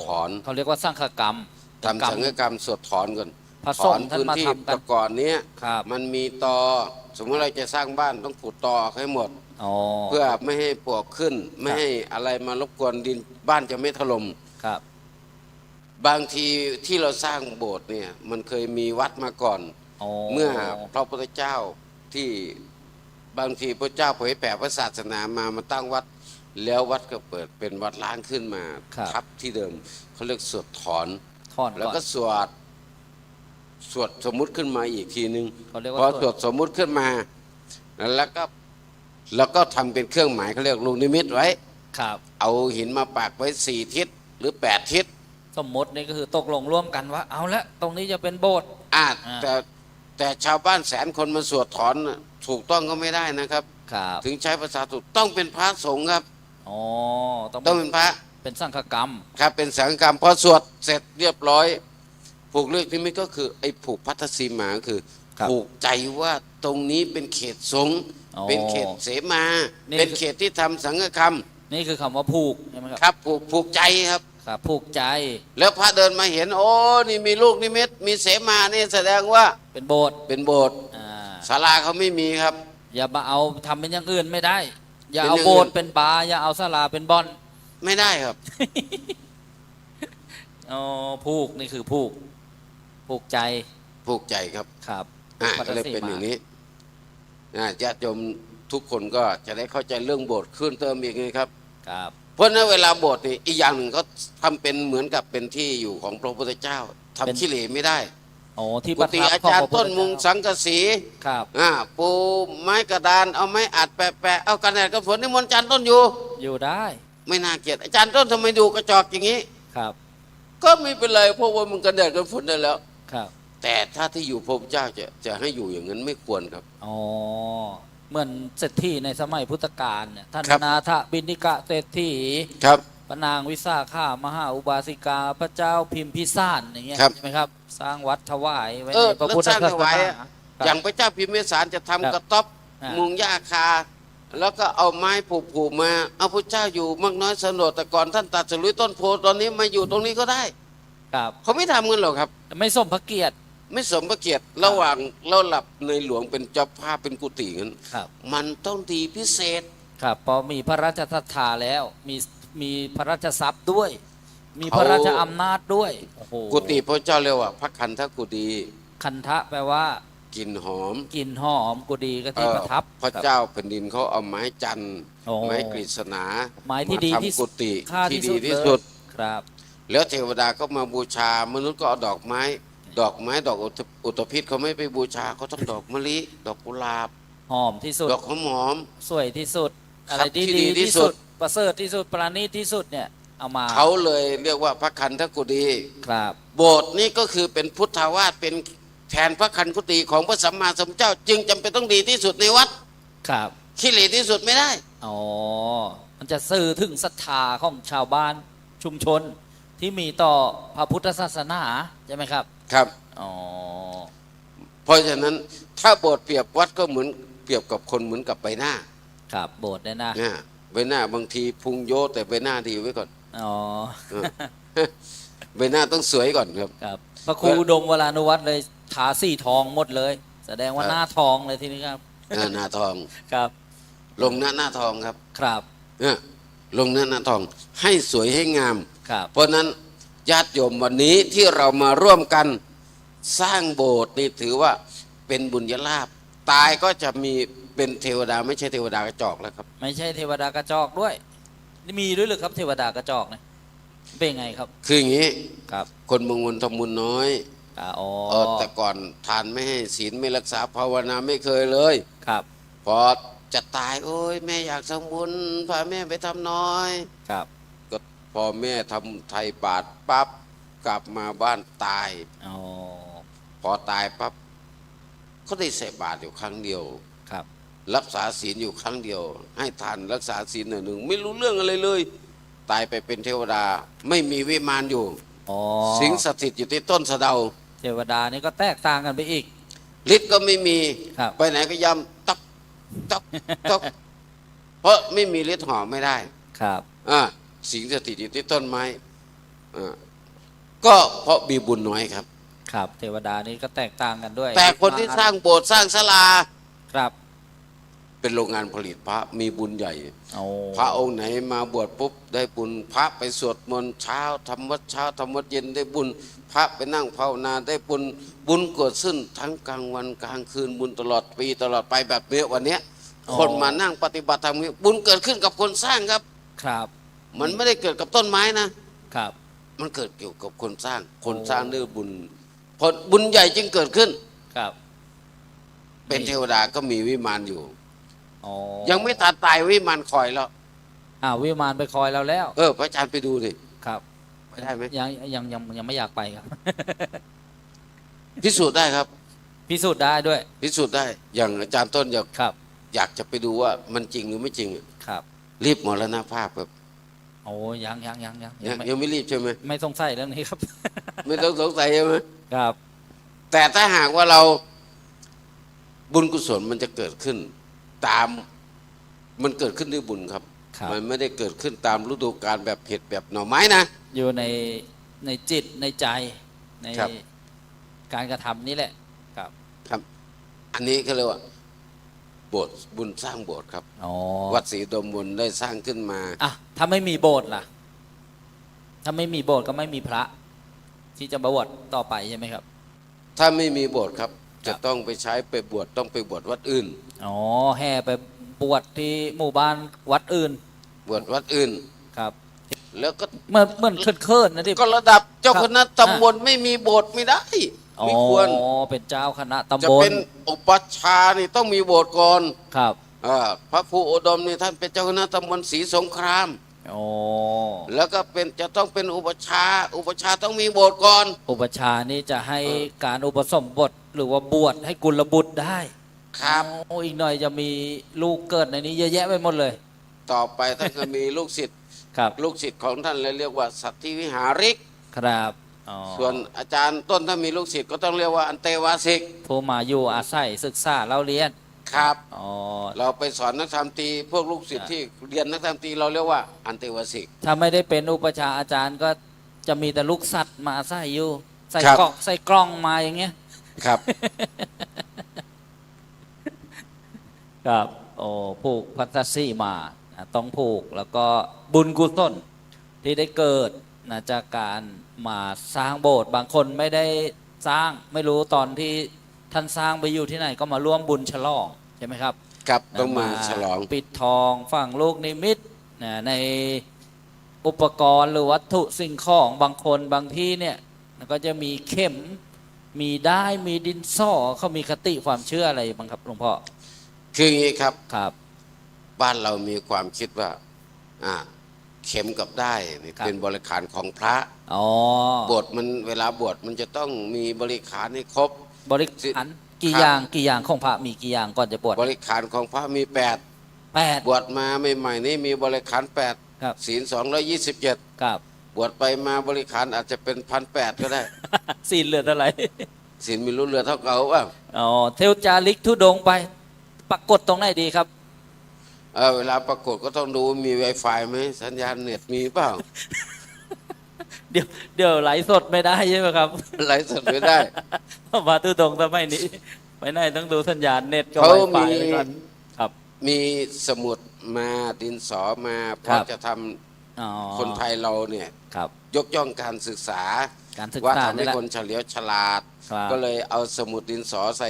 [SPEAKER 5] ถอน
[SPEAKER 3] เขาเรียกว่าสร้างกรรม
[SPEAKER 5] ทำสังฆกรรมสวดถอนก่อน
[SPEAKER 3] พระ
[SPEAKER 5] ถ
[SPEAKER 3] ส
[SPEAKER 5] อง น
[SPEAKER 3] ฆ์ท่าน
[SPEAKER 5] พื้น
[SPEAKER 3] มา
[SPEAKER 5] ที่
[SPEAKER 3] ทำกัน
[SPEAKER 5] แต่ก่อนเนี้ย
[SPEAKER 3] ครับ
[SPEAKER 5] มันมีตอสมมติเราจะสร้างบ้านต้องขุดตอให้หมด
[SPEAKER 3] อ๋อ
[SPEAKER 5] เพื่อไม่ให้ปลวกขึ้น ไม่ให้อะไรมารบกวนดินบ้านจะไม่ถล่ม
[SPEAKER 3] ครับ
[SPEAKER 5] บางทีที่เราสร้างโบสถ์เนี่ยมันเคยมีวัดมาก่อน
[SPEAKER 3] อ๋อ
[SPEAKER 5] เมื่อพระพุทธเจ้าที่บางทีพระเจ้าเผยแผ่พระศาสนามาตั้งวัด แล้ววัดก็เปิดเป็นวัดล้างขึ้นมาทับที่เดิมเขาเรียกสวดถอน
[SPEAKER 3] ถอน
[SPEAKER 5] แล้ว
[SPEAKER 3] ก่อน
[SPEAKER 5] ก็สวดสมมุติขึ้นมาอีกทีนึง
[SPEAKER 3] เขาเรียก
[SPEAKER 5] พอ
[SPEAKER 3] ว่า
[SPEAKER 5] สวดสมมุติขึ้นมาแล้วก็ แล้วก็ทำเป็นเครื่องหมายเขาเรียกลูกนิมิตไว้
[SPEAKER 3] ครับ
[SPEAKER 5] เอาหินมาปักไว้4 ทิศหรือ8 ทิศ
[SPEAKER 3] สมมตินี่ก็คือตกลงร่วมกันว่า เอาละตรงนี้จะเป็นโบสถ์
[SPEAKER 5] แต่ชาวบ้าน100,000 คนมาสวดถอนน่ะถูกต้องก็ไม่ได้นะครับ
[SPEAKER 3] ครับ
[SPEAKER 5] ถึงใช้ภาษาถูกต้องเป็นพระสงฆ์ครับ
[SPEAKER 3] อ๋อต้อง
[SPEAKER 5] ต้องเป็นพระ
[SPEAKER 3] เป็นสังฆกรรม
[SPEAKER 5] ครับเป็นสังฆกรรมพอสวดเสร็จเรียบร้อย ผูกเลือกนิมิตก็คือไอ้ผูกพัทธสีมาคือ
[SPEAKER 3] ครับ
[SPEAKER 5] ผูกใจว่าตรงนี้เป็นเขตสงฆ์
[SPEAKER 3] อ๋อ
[SPEAKER 5] เป็นเขตเสมา
[SPEAKER 3] นี่
[SPEAKER 5] เป็นเขตที่ทำสังฆกรรม
[SPEAKER 3] นี่คือคำว่าผูกใช่ไหมครับ
[SPEAKER 5] ครับผูกใจครับ
[SPEAKER 3] ครับผูกใจ
[SPEAKER 5] แล้วพระเดินมาเห็นโอ้นี่มีลูกนิมิตมีเสมานี่แสดงว่า
[SPEAKER 3] เป็นโบสถ์
[SPEAKER 5] เป็นโบสถ์
[SPEAKER 3] อ่า
[SPEAKER 5] ศาลาเขาไม่มีครับ
[SPEAKER 3] อย่ามาเอาทำเป็นอย่างอื่นไม่ได้ อย่า
[SPEAKER 5] เป็น
[SPEAKER 3] เอา
[SPEAKER 5] อย่างอื่น
[SPEAKER 3] โบสถ์เป็นบาร์อย่าเอาศาลาเป็นบ่อน
[SPEAKER 5] ไม่ได้ครับ
[SPEAKER 3] อ๋อผูกนี่คือผูกใจ
[SPEAKER 5] ผูกใจครับ
[SPEAKER 3] ครับ
[SPEAKER 5] ก็เลยเป็นอย่างนี้ญาติโยมทุกคนก็จะได้เข้าใจเรื่องโบสถ์ขึ้นเติมอีกไงครับ
[SPEAKER 3] ครับ
[SPEAKER 5] เพราะนั้นเวลาโบสถ์นี่อีกอย่างหนึ่งเขาทำเป็นเหมือนกับเป็นที่อยู่ของพระพุทธเจ้าทำขี้เหร่ไม่ได้
[SPEAKER 3] อ๋อที่
[SPEAKER 5] กุ
[SPEAKER 3] ประ
[SPEAKER 5] ฏิ
[SPEAKER 3] ทับ
[SPEAKER 5] อา
[SPEAKER 3] ของ
[SPEAKER 5] จาร
[SPEAKER 3] พ
[SPEAKER 5] ย์
[SPEAKER 3] ระพุท
[SPEAKER 5] ต้น
[SPEAKER 3] ธ
[SPEAKER 5] มุง
[SPEAKER 3] เจ้า
[SPEAKER 5] สังกะสี
[SPEAKER 3] ครับ
[SPEAKER 5] ปูไม้กระดานเอาไม้อัดแปะเอากันแดดกันฝนนิมนต์อาจารย์ต้นอยู่
[SPEAKER 3] อยู่ได้
[SPEAKER 5] ไม่น่าเกลียดอาจารย์ต้นทำไมดูกระจอกอย่างนี้
[SPEAKER 3] ครับ
[SPEAKER 5] ก็ไม่เป็นไรเพราะว่ามันกันแดดกันฝนได้แล้ว
[SPEAKER 3] ครับ
[SPEAKER 5] แต่ถ้าที่อยู่พระพุทธเจ้าจะให้อยู่อย่างนั้นไม่ควรครับ
[SPEAKER 3] อ๋อเหมือนเศรษฐีในสมัยพุทธกาลเนี่ยท่าน
[SPEAKER 5] ครับ
[SPEAKER 3] นาถบิณฑิกะเศรษฐี
[SPEAKER 5] ครับ
[SPEAKER 3] พระนางวิสาขามหาอุบาสิกาพระเจ้าพิมพิสารอย่างเงี้ย
[SPEAKER 5] ครับ
[SPEAKER 3] ใช่ไหมครับ สร้างวัดถวายไว้
[SPEAKER 5] เออ
[SPEAKER 3] ในพระพุทธ
[SPEAKER 5] แล้วสร้าง
[SPEAKER 3] ศา
[SPEAKER 5] ถ
[SPEAKER 3] ส
[SPEAKER 5] วาย
[SPEAKER 3] นา
[SPEAKER 5] อะ
[SPEAKER 3] ครับ
[SPEAKER 5] อย่างพระเจ้าพิมพิสารจะทำ
[SPEAKER 3] ครับ
[SPEAKER 5] กระต๊อบ
[SPEAKER 3] อ่า
[SPEAKER 5] มุงหญ้าคา แล้วก็เอาไม้ผูกมาเอาพระเจ้าอยู่มากน้อยสนดแต่ก่อนท่านตัดสรุยต้นโพตอนนี้มาอยู่ตรงนี้ก็ได้
[SPEAKER 3] ครับ
[SPEAKER 5] เขาไม่ทำกันหรอกครับ
[SPEAKER 3] ไม่สมพระเกียรติ
[SPEAKER 5] ไม่สมพระเกียรติระหว่างเราหลับในหลวงเป็นเจ้าภาพเป็นกุฏิงั้น
[SPEAKER 3] ครับ
[SPEAKER 5] มันต้องดีพิเศษ
[SPEAKER 3] ครับพอมีพระราชศรัทธาแล้วมีพระราชทรัพย์ด้วย มีพระราชอำนาจด้วยโอ้โห
[SPEAKER 5] กุฏิพระเจ้าเรียกว่าพระคันธกุฏิ
[SPEAKER 3] คันทะแปลว่าก
[SPEAKER 5] ลิ่นหอม
[SPEAKER 3] กลิ่นหอมกุฏิก็ที่ประทับ
[SPEAKER 5] พระเจ้าแผ่นดินเขาเอาไม้จันทร์
[SPEAKER 3] โอ้
[SPEAKER 5] ไม้กฤษณา
[SPEAKER 3] ไม้ที่ดีที่
[SPEAKER 5] าทำกุฏิ
[SPEAKER 3] ค่า
[SPEAKER 5] ที่
[SPEAKER 3] ที่
[SPEAKER 5] ดี
[SPEAKER 3] สุด
[SPEAKER 5] ที่
[SPEAKER 3] เลย
[SPEAKER 5] สุด
[SPEAKER 3] ครับ
[SPEAKER 5] แล้วเทวดาก็มาบูชามนุษย์ก็เอาดอกไม้ ดอกอุตภิษเขาไม่ไปบูชาเขาต้องดอกมะลิ ดอกกุหลาบ
[SPEAKER 3] หอมที่สุด
[SPEAKER 5] ดอกหอม
[SPEAKER 3] สวยที่สุด
[SPEAKER 5] ครับ
[SPEAKER 3] อะไรที่
[SPEAKER 5] ที่
[SPEAKER 3] ดี
[SPEAKER 5] ดีที่
[SPEAKER 3] ที่
[SPEAKER 5] สุ
[SPEAKER 3] สุ
[SPEAKER 5] ด
[SPEAKER 3] ด ประเสริฐที่สุด ประณีตที่สุดเนี่ยเอามา
[SPEAKER 5] ๆเขาเลยเรียกว่าพระคันธกุฏิ
[SPEAKER 3] ครับ
[SPEAKER 5] โบสถ์นี่ก็คือเป็นพุทธาวาสเป็นแทนพระคันกุฏิของพระสัมมาสัมพุทธเจ้า จึงจำเป็นต้องดีที่สุดในวัด
[SPEAKER 3] ครับ
[SPEAKER 5] ขี้เหร่ที่สุดไม่ได้
[SPEAKER 3] อ๋อมันจะสื่อถึงศรัทธาของชาวบ้านชุมชนที่มีต่อพระพุทธศาสนาใช่ไหมครับ
[SPEAKER 5] ครับ
[SPEAKER 3] อ๋อ
[SPEAKER 5] เพราะฉะนั้นถ้าโบสถ์เปรียบวัดก็เหมือนเปรียบกับคนเหมือนกับใบหน้า
[SPEAKER 3] ครับโบสถ์เนี่ยนะ
[SPEAKER 5] ใบหน้าบางทีพุงโยแต่ใบหน้าดีไว้ก่อน
[SPEAKER 3] อ๋อ
[SPEAKER 5] ใบหน้าต้องสวยก่อนครับ
[SPEAKER 3] ครับพระครูอุดมวรานุวัฒน์เลยทาสีทองหมดเลย แสดงว่า
[SPEAKER 5] ครับ
[SPEAKER 3] หน้าทองเลยทีนี้ครับ
[SPEAKER 5] หน้าทอง
[SPEAKER 3] ครับ
[SPEAKER 5] ลงหน้าทองครับ
[SPEAKER 3] ครับ
[SPEAKER 5] ลงหน้าทองให้สวยให้งาม
[SPEAKER 3] ครับ
[SPEAKER 5] เพราะนั้นญาติโยมวันนี้ที่เรามาร่วมกันสร้างโบสถ์นี่ถือว่าเป็นบุญญาลาภตายก็จะมีเป็นเทวดาไม่ใช่เทวดากระจอกแล้วครับ
[SPEAKER 3] ไม่ใช่เทวดากระจอกด้วยนี่มีด้วยหรือครับเทวดากระจอกเนี่ยเป็นไงครับ
[SPEAKER 5] คืออย่างนี้
[SPEAKER 3] ครับ
[SPEAKER 5] คนเมืองวนทำบุญน้อย
[SPEAKER 3] อ๋อ
[SPEAKER 5] แต่ก่อนทานไม่ให้ศีลไม่รักษาภาวนาไม่เคยเลย
[SPEAKER 3] ครับ
[SPEAKER 5] พอจะตายโอ้ยแม่อยากทำบุญพาแม่ไปทำน้อย
[SPEAKER 3] ครับ
[SPEAKER 5] ก็พอแม่ทำไทยบาทปั๊บกลับมาบ้านตาย
[SPEAKER 3] อ๋อ
[SPEAKER 5] พอตายปั๊บก็ได้ใส่บาตรอยู่ครั้งเดียว
[SPEAKER 3] ครับ
[SPEAKER 5] รักษาศีลอยู่ครั้งเดียว ให้ทานรักษาศีลหนึ่งไม่รู้เรื่องอะไรเลย ตายไปเป็นเทวดาไม่มีวิมานอยู่
[SPEAKER 3] อ๋อ
[SPEAKER 5] สิงสถิตอยู่ที่ต้นสะเดา
[SPEAKER 3] เทวดานี่ก็แตกต่างกันไปอีก
[SPEAKER 5] ฤทธิ์ก็ไม่มี
[SPEAKER 3] ครับ
[SPEAKER 5] ไปไหนก็ย้ำตักตักตักเพราะไม่มีฤทธิ์ห่อไม่ได้
[SPEAKER 3] ครับ
[SPEAKER 5] สิงสถิตอยู่ที่ต้นไม้ก็เพราะมีบุญน้อยครับ
[SPEAKER 3] ครับ เทวดานี่ก็แตกต่างกันด้วย
[SPEAKER 5] แต่คนที่สร้างโบสถ์สร้างศาลา
[SPEAKER 3] ครับ
[SPEAKER 5] เป็นโรงงานผลิตพระมีบุญใหญ่
[SPEAKER 3] โอ้
[SPEAKER 5] พระองค์ไหนมาบวชปุ๊บได้บุญพระไปสวดมนต์เช้าทำวัดเช้าทำวัดเย็นได้บุญ พระไปนั่งภาวนาได้บุญบุญเกิดขึ้นทั้งกลางวันกลางคืนบุญตลอดปีตลอดไปแบบนี้วันเนี้ยคนมานั่งปฏิบัติธรรมนี้บุญเกิดขึ้นกับคนสร้างครับ
[SPEAKER 3] ครับ
[SPEAKER 5] มันไม่ได้เกิดกับต้นไม้นะครับ มันเกิดเกี่ยวกับคนสร้างคนสร้างด้วยบุญผลบุญใหญ่จึงเกิดขึ้น
[SPEAKER 3] ครับ
[SPEAKER 5] เป็นเทวดาก็มีวิมานอยู่
[SPEAKER 6] อ๋อ
[SPEAKER 5] ยังไม่ทันตายวิมานคอยแล้ว
[SPEAKER 6] วิมานไปคอยเราแล้ว
[SPEAKER 5] พระอาจารย์ไปดูดิ
[SPEAKER 6] ครับ
[SPEAKER 5] ไปได้ไหม
[SPEAKER 6] ยังไม่อยากไปครับ
[SPEAKER 5] พิสูจน์ได้ครับ
[SPEAKER 6] พิสูจน์ได้ด้วย
[SPEAKER 5] พิสูจน์ได้อย่างอาจารย์ต้น
[SPEAKER 6] ครับ
[SPEAKER 5] อยากจะไปดูว่ามันจริงหรือไม่จริง
[SPEAKER 6] ครับ
[SPEAKER 5] รีบมรณภาพครับ
[SPEAKER 6] โอ้ยัง
[SPEAKER 5] ยังไม่รีบใช่ไหม
[SPEAKER 6] ไม่สงสัยเรื่องนี้ครับ
[SPEAKER 5] ไม่ต้องสงสัยใช่ไหม
[SPEAKER 6] ครับ
[SPEAKER 5] แต่ถ้าหากว่าเราบุญกุศลมันจะเกิดขึ้นตามมันเกิดขึ้นด้วยบุญครับ
[SPEAKER 6] ครับ
[SPEAKER 5] มันไม่ได้เกิดขึ้นตามฤดูกาลแบบเผ็ดแบบหน่อไม้นะ
[SPEAKER 6] อยู่ในจิตในใจใน
[SPEAKER 5] ครับ
[SPEAKER 6] การกระทำนี่แหละครับ
[SPEAKER 5] ครับ อันนี้เขาเรียกว่าโบสถ์บุญสร้างโบสถ์ครับ
[SPEAKER 6] อ๋อ
[SPEAKER 5] วัดศรีดมบุญได้สร้างขึ้นมา
[SPEAKER 6] ถ้าไม่มีโบสถ์ล่ะ ถ้าไม่มีโบสถ์ก็ไม่มีพระ ที่จะบวชต่อไปใช่ไหมครับ
[SPEAKER 5] ถ้าไม่มีโบสถ์ครับ จะต้องไปใช้ไปบวชต้องไปบวชวัดอื่น
[SPEAKER 6] อ๋อแห่ไปบวชที่หมู่บ้านวัดอื่น
[SPEAKER 5] บวชวัดอื่น
[SPEAKER 6] ครับ
[SPEAKER 5] แล้วก็
[SPEAKER 6] เหมือนเคลื่อนนะที่
[SPEAKER 5] ก็ระดับเจ้า
[SPEAKER 6] ครับ
[SPEAKER 5] คณะตำบลไม่มีโบสถ์ไม่ได้
[SPEAKER 6] อ๋อ
[SPEAKER 5] ไม่ควร
[SPEAKER 6] เป็นเจ้าคณะ
[SPEAKER 5] จะ
[SPEAKER 6] ตำบล
[SPEAKER 5] เป็นอุปชฌาย์นี่ต้องมีโบสถ์ก่อน
[SPEAKER 6] ครับ
[SPEAKER 5] พระครูอุดมนี่ท่านเป็นเจ้าคณะตำบลศรีสงคราม
[SPEAKER 6] อ๋อ
[SPEAKER 5] แล้วก็จะต้องเป็นอุปชฌาย์อุปชฌาย์ต้องมีโบสถ์ก่อน
[SPEAKER 6] อุปชฌาย์นี่จะให้การอุปสมบทหรือว่าบวชให้กุลบุตรได้
[SPEAKER 5] ครับ
[SPEAKER 6] โอ้อีกหน่อยจะมีลูกเกิดในนี้เยอะแยะไปหมดเลย
[SPEAKER 5] ต่อไปท่านก็มีลูกศิษย์
[SPEAKER 6] ครับ
[SPEAKER 5] ลูกศิษย์ของท่านเลยเรียกว่าสัตธิวิหาริก
[SPEAKER 6] ครับอ๋อ
[SPEAKER 5] ส่วนอาจารย์ต้นถ้ามีลูกศิษย์ก็ต้องเรียกว่าอันเตวาสิก
[SPEAKER 6] ผู้มาอยู่อาศัยศึกษาเล่าเรียน
[SPEAKER 5] ครับ
[SPEAKER 6] อ๋อ
[SPEAKER 5] เราไปสอนนักธรรมตรีพวกลูกศิษย์ที่เรียนนักธรรมตรีเราเรียกว่าอันเตวาสิก
[SPEAKER 6] ถ้าไม่ได้เป็นอุปชฌาย์อาจารย์ก็จะมีแต่ลูกสัตว์มาอาศัยอยู่ใส่
[SPEAKER 5] ครับ
[SPEAKER 6] กล่องใส่กล้องมาอย่างเงี้ย
[SPEAKER 5] ครับ
[SPEAKER 6] ครับโอ้ผูกพัตตสีมานะต้องผูกแล้วก็บุญกุศลที่ได้เกิดนะจากการมาสร้างโบสถ์บางคนไม่ได้สร้างไม่รู้ตอนที่ท่านสร้างไปอยู่ที่ไหนก็มาร่วมบุญฉลองใช่ไหมครับ
[SPEAKER 5] ครับต้องมาฉลอง
[SPEAKER 6] ปิดทองฝั่งลูกนิมิตนะในอุปกรณ์หรือวัตถุสิ่งของบางคนบางที่เนี่ยก็จะมีเข็มมีได้ายมีดินสอเขามีคติความเชื่ออะไรบ้างครับหลวงพ่อ
[SPEAKER 5] คืออย่างนี้ครับ
[SPEAKER 6] ครับ
[SPEAKER 5] บ้านเรามีความคิดว่าเข็มกับได้ายนี่
[SPEAKER 6] ครับ
[SPEAKER 5] เป็นบริขารของพระ
[SPEAKER 6] อ๋อบ
[SPEAKER 5] วชมันเวลาบวชมันจะต้องมีบริขารให้ครบ
[SPEAKER 6] บริขารกี่
[SPEAKER 5] ครับ
[SPEAKER 6] อย่างของพระมีกี่อย่างก่อนจะบวช
[SPEAKER 5] บริขารของพระมี8
[SPEAKER 6] แปด
[SPEAKER 5] บวชมาใหม่ๆนี่มีบริขาร
[SPEAKER 6] ครับ
[SPEAKER 5] 8ศีล227
[SPEAKER 6] ครับ
[SPEAKER 5] บวชไปมาบริขารอาจจะเป็น1,800ก็ได้
[SPEAKER 6] ศีลเหลือเท่าไหร่
[SPEAKER 5] ศีลมีรู้เรือเท่าเก่าว่า
[SPEAKER 6] อ๋อเทวจาริกทุดงค์ไปปรากฏตรงไหนดีครับ
[SPEAKER 5] เวลาปรากฏก็ต้องดูว่ามี Wi-Fi ไหมสัญญาณเน็ตมีเปล่า
[SPEAKER 6] เดี๋ยวไหลฟ์สดไม่ได้ใช่ไหมครับ
[SPEAKER 5] ไลฟ์สดไม่ได้
[SPEAKER 6] มาทุดงค์สมัยนี้ไปไหนต้องดูสัญญาณเน็ตก็
[SPEAKER 5] เขา
[SPEAKER 6] ไวไฟ
[SPEAKER 5] มี
[SPEAKER 6] ไปก่อนครับ
[SPEAKER 5] มีสมุดมาดินสอมาเพ
[SPEAKER 6] ครั
[SPEAKER 5] ราะ
[SPEAKER 6] บ
[SPEAKER 5] จะท
[SPEAKER 6] อ๋อ
[SPEAKER 5] ำคนไทยเราเนี่ย
[SPEAKER 6] ครับ
[SPEAKER 5] ยกย่องการศึกษา
[SPEAKER 6] การศึก
[SPEAKER 5] ว่า
[SPEAKER 6] ษา
[SPEAKER 5] ทำให้
[SPEAKER 6] นี่แหละ
[SPEAKER 5] คนเฉลียวฉลาด
[SPEAKER 6] ครับ
[SPEAKER 5] ก็เลยเอาสมุดดินสอใส่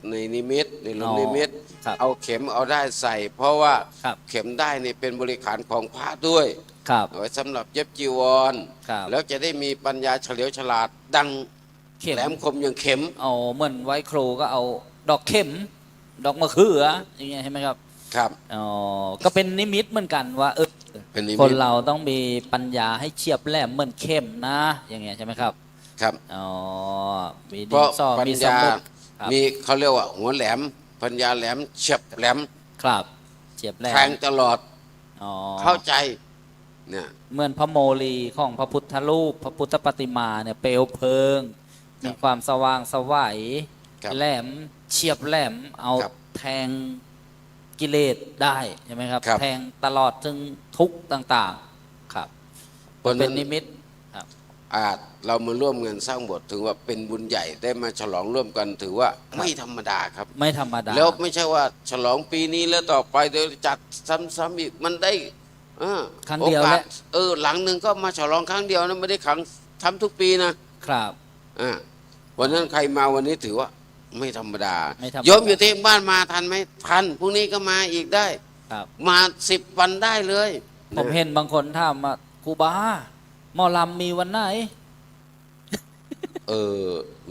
[SPEAKER 5] ในนิมิตในหลุม
[SPEAKER 6] อ๋อ
[SPEAKER 5] นิมิต
[SPEAKER 6] ครับ
[SPEAKER 5] เอาเข็มเอาได้ใส่ เพราะว่า
[SPEAKER 6] ครับ
[SPEAKER 5] เข็มได้นี่เป็นบริขารของพระด้วย
[SPEAKER 6] ครับ
[SPEAKER 5] เอาไว้สำหรับเย็บจีวร
[SPEAKER 6] ครับ
[SPEAKER 5] แล้วจะได้มีปัญญาเฉลียวฉลาดดัง
[SPEAKER 6] เข็ม
[SPEAKER 5] แหลมคมอย่างเข็ม
[SPEAKER 6] เอาเหมือนไว้ครูก็เอาดอกเข็ม ดอกมะเขืออย่างเงี้ยใช่ไหมครับ
[SPEAKER 5] ครับ
[SPEAKER 6] อ๋อก็เป็นนิมิตเหมือนกันว่า
[SPEAKER 5] เป็นนิมิต
[SPEAKER 6] คนเราต้องมีปัญญาให้เฉียบแหลมเหมือนเข็มนะ อย่างเงี้ยใช่ไหมครับ
[SPEAKER 5] ครับ
[SPEAKER 6] อ๋อมี
[SPEAKER 5] เพ
[SPEAKER 6] ดิน
[SPEAKER 5] ราะ
[SPEAKER 6] สอ
[SPEAKER 5] ปัญ
[SPEAKER 6] มีส
[SPEAKER 5] ญา
[SPEAKER 6] มุดครับ
[SPEAKER 5] มีเขาเรียกว่าหัวแหลม ปัญญาแหลมเฉียบแหลม
[SPEAKER 6] ครับเฉียบแหล
[SPEAKER 5] แทง
[SPEAKER 6] ม
[SPEAKER 5] ตลอด
[SPEAKER 6] อ๋อ
[SPEAKER 5] เข้าใจเนี่ย
[SPEAKER 6] เหมือนพระโมลีของพระพุทธรูปพระพุทธปฏิมาเนี่ยเปลวเพลิง มีความสว่างไสวัย
[SPEAKER 5] ครับ
[SPEAKER 6] แหลมเฉียบแหลมเอา
[SPEAKER 5] ครับ
[SPEAKER 6] แทงกิเลสได้ใช่ไหมครับ
[SPEAKER 5] ครับ
[SPEAKER 6] แทงตลอดถึงทุกข์ต่างๆครับ
[SPEAKER 5] เพราะ
[SPEAKER 6] เป็น
[SPEAKER 5] นั้น
[SPEAKER 6] นิมิตครับ
[SPEAKER 5] เรามาร่วมเงินสร้างโบสถ์ถือว่าเป็นบุญใหญ่ได้มาฉลองร่วมกันถือว่าไม่ธรรมดาครับ
[SPEAKER 6] ไม่ธรรมดา
[SPEAKER 5] แล้วไม่ใช่ว่าฉลองปีนี้แล้วต่อไปเดี๋ยวจัดซ้ำๆอีกมันได้
[SPEAKER 6] ครั้งเดียว
[SPEAKER 5] โอกา
[SPEAKER 6] และ
[SPEAKER 5] สหลังหนึ่งก็มาฉลองครั้งเดียวนะไม่ได้ขังทำทุกปีนะครับ วันนั้นใครมาวันนี้ถือว่าไม่ธรรมดา
[SPEAKER 6] ไม่ธรรมดา
[SPEAKER 5] โยมอยู่ที่บ้านมาทันไหมทันพรุ่งนี้ก็มาอีกได้
[SPEAKER 6] ครับ
[SPEAKER 5] มา10 วันได้เลย
[SPEAKER 6] ผมเห็นบางคนถามว่าครูบาหมอลำมีวันไหน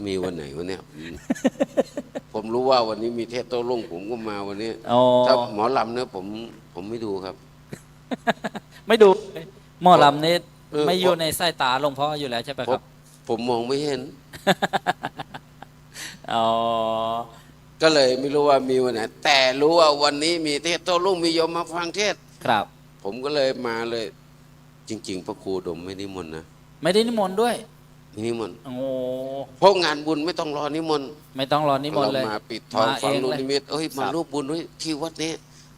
[SPEAKER 5] มีวันไหนวะเนี่ยผม ผมรู้ว่าวันนี้มีเทศโต้รุ่งผมก็มาวันนี้
[SPEAKER 6] อ๋อ
[SPEAKER 5] ถ้าหมอลำเนี่ยผมไม่ดูครับ
[SPEAKER 6] ไม่ดูหมอลำนี่
[SPEAKER 5] เออ
[SPEAKER 6] ไม่อยู่ในสายตาหลวงพ่ออยู่แล้วใช่ไหม
[SPEAKER 5] เพ
[SPEAKER 6] ครั
[SPEAKER 5] ราะ
[SPEAKER 6] บ
[SPEAKER 5] ผมมองไม่เห็น
[SPEAKER 6] อ๋อ
[SPEAKER 5] ก็เลยไม่รู้ว่ามีวันไหนแต่รู้ว่าวันนี้มีเทศโต้รุ่งมีโยมมาฟังเทศน์
[SPEAKER 6] ครับ
[SPEAKER 5] ผมก็เลยมาเลย จริง ๆ พระครูดมไม่นิมนต์นะ
[SPEAKER 6] ไม่ได้นิมนต์ด้วย
[SPEAKER 5] ไม่นิมนต์
[SPEAKER 6] โอ้
[SPEAKER 5] เพราะงานบุญไม่ต้องรอนิมนต์
[SPEAKER 6] ไม่ต้องรอนิมนต์เลย
[SPEAKER 5] เรามาปิดทองฟัง
[SPEAKER 6] มาเอง
[SPEAKER 5] ลูก
[SPEAKER 6] เลย
[SPEAKER 5] นิมิตเอ้ยมา
[SPEAKER 6] ครับ
[SPEAKER 5] รูปบุญด้วยที่วัดนี้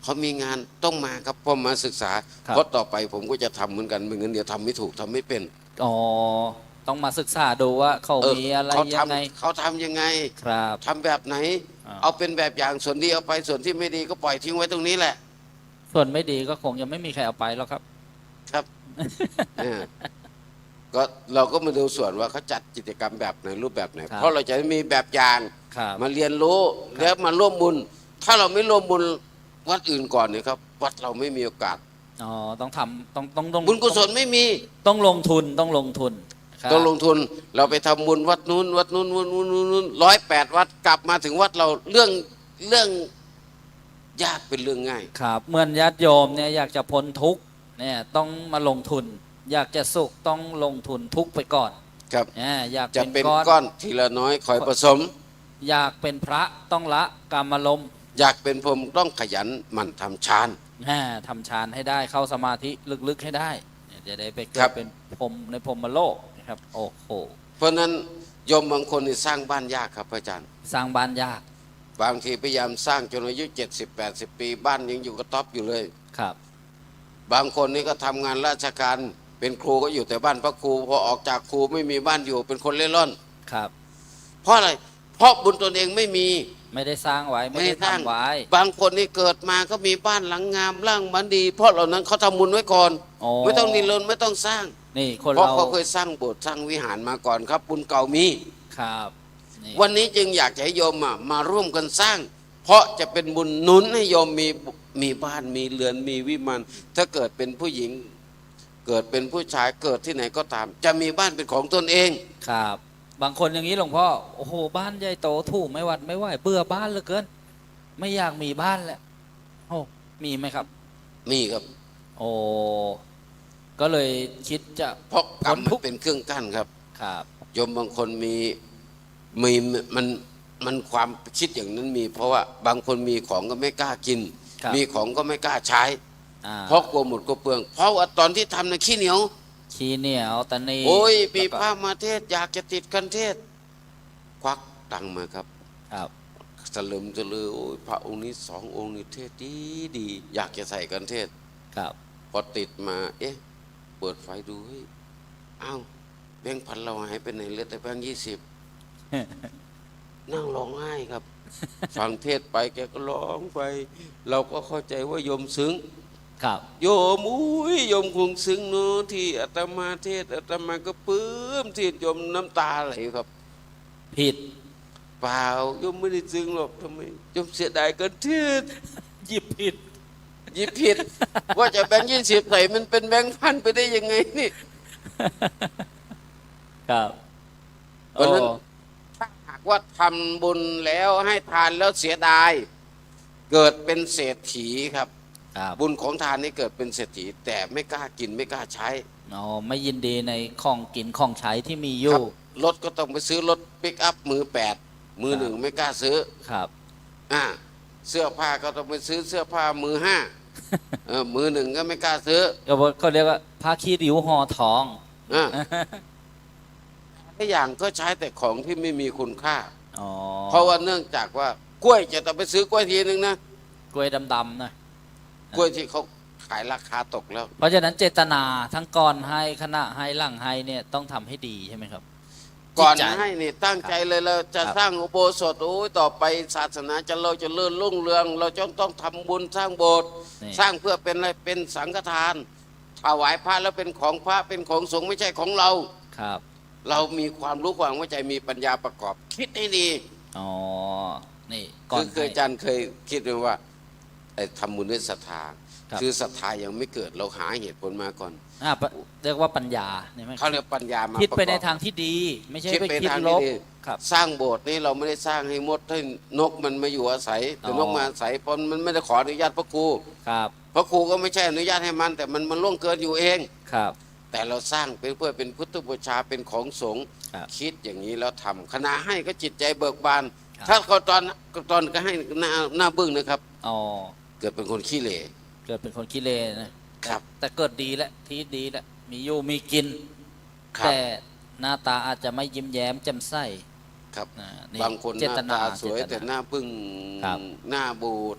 [SPEAKER 5] เขามีงานต้องมาครับพอมาศึกษา
[SPEAKER 6] ครับ
[SPEAKER 5] เพราะต่อไปผมก็จะทำเหมือนกันไม่งั้นเดี๋ยวทำไม่ถูกทำไม่เป็น
[SPEAKER 6] อ๋อต้องมาศึกษาดูว่าเขามีอะไร
[SPEAKER 5] เขา
[SPEAKER 6] ยังไง
[SPEAKER 5] เขาทำยังไง
[SPEAKER 6] ครับ
[SPEAKER 5] ทำแบบไหน
[SPEAKER 6] อ่า
[SPEAKER 5] เอาเป็นแบบอย่างส่วนดีเอาไปส่วนที่ไม่ดีก็ปล่อยทิ้งไว้ตรงนี้แหละ
[SPEAKER 6] ส่วนไม่ดีก็คงยังไม่มีใครเอาไปหรอกครับ
[SPEAKER 5] ครับ เออก็เราก็มาดูส่วนว่าเขาจัดกิจกรรมแบบไหนรูปแบบไหน
[SPEAKER 6] ครับ
[SPEAKER 5] เพราะเราจะมีแบบอย่าง
[SPEAKER 6] ครับ
[SPEAKER 5] มาเรียนรู้แล้วมาร่วมบุญ ถ้าเราไม่ร่วมบุญวัดอื่นก่อนเนี่ยครับ วัดเราไม่มีโอกาส
[SPEAKER 6] อ๋อต้องทำต้อง
[SPEAKER 5] บุญกุศลไม่มี
[SPEAKER 6] ต้องลงทุนต้องลงทุนครับ
[SPEAKER 5] ต้องลงทุนเราไปทำบุญวัดนู้นวัดนู้นวัดนู้น108 วัดกลับมาถึงวัดเราเรื่องยากเป็นเรื่องง่าย
[SPEAKER 6] ครับเหมือนญาติโยมเนี่ยอยากจะพ้นทุกข์เนี่ยต้องมาลงทุน อยากจะสุขต้องลงทุนทุกข์ไปก่อน
[SPEAKER 5] ครับ
[SPEAKER 6] เนี่ยอยาก
[SPEAKER 5] จะ
[SPEAKER 6] เป็
[SPEAKER 5] เป็น น
[SPEAKER 6] ก้อน
[SPEAKER 5] ก้อนทีละน้อยคอยผสม
[SPEAKER 6] อยากเป็นพระต้องละกามารมณ์
[SPEAKER 5] อยากเป็นพรหมต้องขยันหมั่นทำฌาน
[SPEAKER 6] ทำฌานให้ได้เข้าสมาธิลึกๆให้ได้เนี่ยจะได้ไปเกิ
[SPEAKER 5] ครั
[SPEAKER 6] ด
[SPEAKER 5] บ
[SPEAKER 6] เป็นพรหมในพรหมโลกนะครับโอ้โห
[SPEAKER 5] เพราะฉะนั้นโยมบางคนนี่สร้างบ้านยากครับอาจารย์
[SPEAKER 6] สร้างบ้านยาก
[SPEAKER 5] บางทีพยายามสร้างจนอายุ70-80 ปีบ้านยังอยู่กระต๊อบอยู่เลย
[SPEAKER 6] ครับ
[SPEAKER 5] บางคนนี่ก็ทำงานราชการเป็นครูก็อยู่แต่บ้านพระครูพอออกจากครูไม่มีบ้านอยู่เป็นคนเล่ร่อน
[SPEAKER 6] ครับ
[SPEAKER 5] เพราะอะไรเพราะบุญตนเองไม่มี
[SPEAKER 6] ไม่ได้สร้างไว้ไม่ได้ทำไว้
[SPEAKER 5] บางคนนี่เกิดมาก็มีบ้านหลังงามร่างมันดี เพราะเหล่านั้นเขาทำบุญไว้ก่อน
[SPEAKER 6] โอ้
[SPEAKER 5] ไม่ต้องนิรนไม่ต้องสร้าง
[SPEAKER 6] นี่คน
[SPEAKER 5] เพราะ
[SPEAKER 6] เรา
[SPEAKER 5] เขาเคยสร้างโบสถ์สร้างวิหารมาก่อนครับ บุญเก่ามี
[SPEAKER 6] ครับนี่
[SPEAKER 5] วันนี้จึงอยากจะให้โยมมาร่วมกันสร้าง เพราะจะเป็นบุญหนุนให้โยมมีบ้านมีเรือนมีวิมานถ้าเกิดเป็นผู้หญิง เกิดเป็นผู้ชายเกิดที่ไหนก็ตาม จะมีบ้านเป็นของตนเอง
[SPEAKER 6] ครับ บางคนอย่างนี้หลวงพ่อโอ้โหบ้านใหญ่โตถูกไม่หวัดไม่ไหวเบื่อบ้านเหลือเกิน ไม่อยากมีบ้านแล้วโอ้มีไหมครับ
[SPEAKER 5] มีครับ
[SPEAKER 6] โอ้ก็เลยคิดจะ
[SPEAKER 5] เพราะกรรม
[SPEAKER 6] พ้นทุ
[SPEAKER 5] มั
[SPEAKER 6] ก
[SPEAKER 5] น
[SPEAKER 6] ข์
[SPEAKER 5] เป็นเครื่องกั้นครับ
[SPEAKER 6] ครับ
[SPEAKER 5] โยมบางคนมีมันความคิดอย่างนั้นมี เพราะว่าบางคนมีของก็ไม่กล้ากิน
[SPEAKER 6] ครับ
[SPEAKER 5] มีของก็ไม่กล้าใช้
[SPEAKER 6] อ่า
[SPEAKER 5] เพราะกลัวหมดกลัวเปลือง เพราะว่าตอนที่ทำนะขี้เหนียว
[SPEAKER 6] ขี้เหนียวตะนี
[SPEAKER 5] โอ้ยมี
[SPEAKER 6] แล้วก็
[SPEAKER 5] พระมาเทศอยากจะติดกันเทศ ควักตังค์มาครับ
[SPEAKER 6] ครับ
[SPEAKER 5] สลึมสลือโอ้ยพระองค์นี้2 องค์นี้เทศดีอยากจะใส่กันเทศ
[SPEAKER 6] ครับ
[SPEAKER 5] พอติดมา เอ๊ะ เปิดไฟดูเฮ้ยอ้าวแบงค์พันเราหายไปไหนเหลือแต่แบงค์20 นั่งร้องไห้ครับ ฟังเทศไปแกก็ร้องไป เราก็เข้าใจว่าโยมซึ้ง
[SPEAKER 6] ครับ
[SPEAKER 5] โยมอุ้ยโยมคงซึ้งเนาะที่อาตมาเทศอาตมาก็ปลื้มที่โยมน้ำตาไหลครับ
[SPEAKER 6] ผิด
[SPEAKER 5] เปล่าโยมไม่ได้ซึ้งหรอกทำไมโยมเสียดายกันเทศ
[SPEAKER 6] หยิบผิด
[SPEAKER 5] หยิบผิด ว่าจะแบงค์20ใส่มันเป็นแบงค์พันไปได้ยังไงนี่
[SPEAKER 6] ครับ
[SPEAKER 5] เพราะฉะนั้น
[SPEAKER 6] โอ้
[SPEAKER 5] ถ้าหากว่าทำบุญแล้วให้ทานแล้วเสียดาย เกิดเป็นเศรษฐีครับ
[SPEAKER 6] ครับ
[SPEAKER 5] บุญของทานนี่เกิดเป็นเศรษฐี แต่ไม่กล้ากินไม่กล้าใช้
[SPEAKER 6] อ๋อไม่ยินดีในของกินของใช้ที่มีอ
[SPEAKER 5] ครั
[SPEAKER 6] ยู่
[SPEAKER 5] บรถก็ต้องไปซื้อรถปิกอัพมือ 8 มือ
[SPEAKER 6] ครับ
[SPEAKER 5] 1ไม่กล้าซื้อ
[SPEAKER 6] ครับ
[SPEAKER 5] เสื้อผ้าก็ต้องไปซื้อเสื้อผ้ามือ 5 มือ 1ก็ไม่กล้าซื้อ
[SPEAKER 6] ก็เรียกว่าผ้าขี้ริ้วห่อทอง
[SPEAKER 5] อ่าทุกอย่างก็ใช้แต่ของที่ไม่มีคุณค่า
[SPEAKER 6] อ๋อ
[SPEAKER 5] เพราะว่าเนื่องจากว่ากล้วยจะต้องไปซื้อกล้วยทีนึงนะ
[SPEAKER 6] กล้วยดำๆนะ
[SPEAKER 5] กล้วยที่เขาขายราคาตกแล้ว
[SPEAKER 6] เพราะฉะนั้นเจตนาทั้งก่อนให้ขณะให้หลังให้เนี่ยต้องทำให้ดีใช่ไหมครับ
[SPEAKER 5] ก่อน
[SPEAKER 6] จิตใจ
[SPEAKER 5] ให้นี่ตั้งใจเลยเราจะ
[SPEAKER 6] ครับ
[SPEAKER 5] สร้างอุโบสถโอ้ยต่อไปศาสนาจะเราจะเลื่อนรุ่งเรือง เราจะต้องทำบุญสร้างโบสถ์
[SPEAKER 6] นี่
[SPEAKER 5] สร้างเพื่อเป็นอะไรเป็นสังฆทานถวายพระแล้วเป็นของพระเป็นของสงฆ์ไม่ใช่ของเรา
[SPEAKER 6] ครับ
[SPEAKER 5] เรามีความรู้ความเข้าใจมีปัญญาประกอบ คิดให้ดี
[SPEAKER 6] อ๋อนี่ก่อ
[SPEAKER 5] คื
[SPEAKER 6] น
[SPEAKER 5] ออาจารย์เคยคิดไหมว่าไอ้ทำบุญด้วยศรัทธา
[SPEAKER 6] ครับ
[SPEAKER 5] คือศรัทธายังไม่เกิดเราหาเหตุผลมาก่อน
[SPEAKER 6] เรียกว่าปัญญาเนี่ยไหม
[SPEAKER 5] เขาเรียกปัญญามา
[SPEAKER 6] คิดไป
[SPEAKER 5] ประกอบ
[SPEAKER 6] ในทางที่ดี ไม่ใช่
[SPEAKER 5] คิด
[SPEAKER 6] ไป
[SPEAKER 5] ไป
[SPEAKER 6] คิด
[SPEAKER 5] ทาง
[SPEAKER 6] ล
[SPEAKER 5] ที่
[SPEAKER 6] บ
[SPEAKER 5] ดี
[SPEAKER 6] ครับ
[SPEAKER 5] สร้างโบสถ์นี้เราไม่ได้สร้างให้มดให้นกมันมาอยู่อาศัยแต่
[SPEAKER 6] อ๋อ
[SPEAKER 5] นกมาอาศัยเพราะมันไม่ได้ขออนุญาตพระครู
[SPEAKER 6] ครับ
[SPEAKER 5] พระครูก็ไม่ใช่อนุญาตให้มัน แต่มันล่วงเกินอยู่เอง
[SPEAKER 6] ครับ
[SPEAKER 5] แต่เราสร้างเป็นเพื่อเป็นพุทธบูชาเป็นของสงฆ์
[SPEAKER 6] ครับ
[SPEAKER 5] คิดอย่างนี้แล้วทำคณะให้ก็จิตใจเบิกบาน
[SPEAKER 6] ครับ
[SPEAKER 5] ถ้าเขาตอนก็ให้หน้าบึ้งนะครับ
[SPEAKER 6] อ๋อ
[SPEAKER 5] เกิดเป็นคนขี้เหร่
[SPEAKER 6] เกิดเป็นคนขี้เลนะครับ แต่เกิดดีแล้วที่ดีแล้วมีอยู่มีกิน
[SPEAKER 5] ครับ
[SPEAKER 6] แต่หน้าตาอาจจะไม่ยิ้มแย้มแจ่มใส
[SPEAKER 5] ครับ
[SPEAKER 6] นี่
[SPEAKER 5] บางคนห
[SPEAKER 6] เจ
[SPEAKER 5] น้า
[SPEAKER 6] ตนา
[SPEAKER 5] ตาสวย
[SPEAKER 6] เจตนา
[SPEAKER 5] แต่หน้าบึ้ง
[SPEAKER 6] ครับ
[SPEAKER 5] หน้าบูด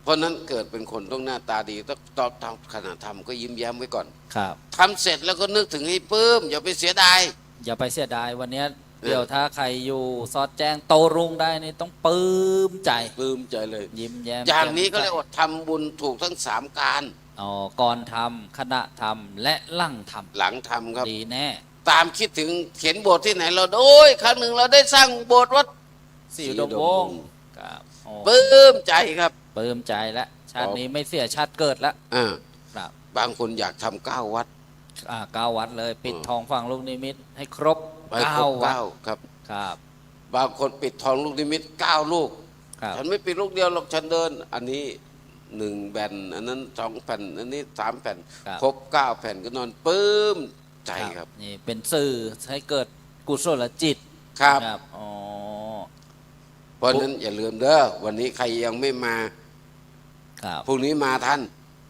[SPEAKER 5] เพราะนั้นเกิดเป็นคนต้องหน้าตาดีต้องขณะทำก็ยิ้มแย้มไว้ก่อน
[SPEAKER 6] ครับ
[SPEAKER 5] ทำเสร็จแล้วก็นึกถึงให้ปลื้มอย่าไปเสียดาย
[SPEAKER 6] อย่าไปเสียดายวันเนี้ยเดี๋ยวถ้าใครอยู่สอดแจ้งโตรุ่งได้นี่ต้องปลื้มใจ
[SPEAKER 5] ปลื้มใจเลย
[SPEAKER 6] ยิ้มแย้ม
[SPEAKER 5] อย่างนี้ก็
[SPEAKER 6] แจ่ม
[SPEAKER 5] เรียกว่าทำบุญถูกทั้งสามการ
[SPEAKER 6] อ๋อก่อนทำขณะทำและหลั่งท
[SPEAKER 5] หลังทำครับ
[SPEAKER 6] ำดีแน่
[SPEAKER 5] ตามคิดถึงเขียนโบสถ์ที่ไหนเราโอ้ยครั้งหนึ่งเราได้สร้างโบสถ์วัด
[SPEAKER 6] สีอุดมวงศ์ครับโอ้
[SPEAKER 5] ปลื้มใจครับ
[SPEAKER 6] ปลื้มใจแล้วชาตินี้ไม่เสียชาติเกิดแล้ว
[SPEAKER 5] อ่า
[SPEAKER 6] ครับ
[SPEAKER 5] บางคนอยากทำ9 วัด
[SPEAKER 6] 9 วัดเลยปิดทองฝั่งลูกนิมิตให้ครบ
[SPEAKER 5] ไปครบ
[SPEAKER 6] วัด
[SPEAKER 5] 9ครับ
[SPEAKER 6] ครับ
[SPEAKER 5] บางคนปิดทองลูกนิมิต9 ลูก
[SPEAKER 6] ครับ
[SPEAKER 5] ฉันไม่ปิดลูกเดียวหรอกฉันเดิน อันนี้1 แผ่นอันนั้น2 แผ่นอันนี้3 แผ่น
[SPEAKER 6] ครับ
[SPEAKER 5] ครบ9 แผ่นก็นอนปลื้มใจครับ
[SPEAKER 6] นี่เป็นสื่อให้เกิดกุศลจิต
[SPEAKER 5] ครับ
[SPEAKER 6] ครับอ๋อ
[SPEAKER 5] เพราะฉะนั้นอย่าลืมเด้อวันนี้ใครยังไม่มา
[SPEAKER 6] ครับ
[SPEAKER 5] พรุ่งนี้มาท่าน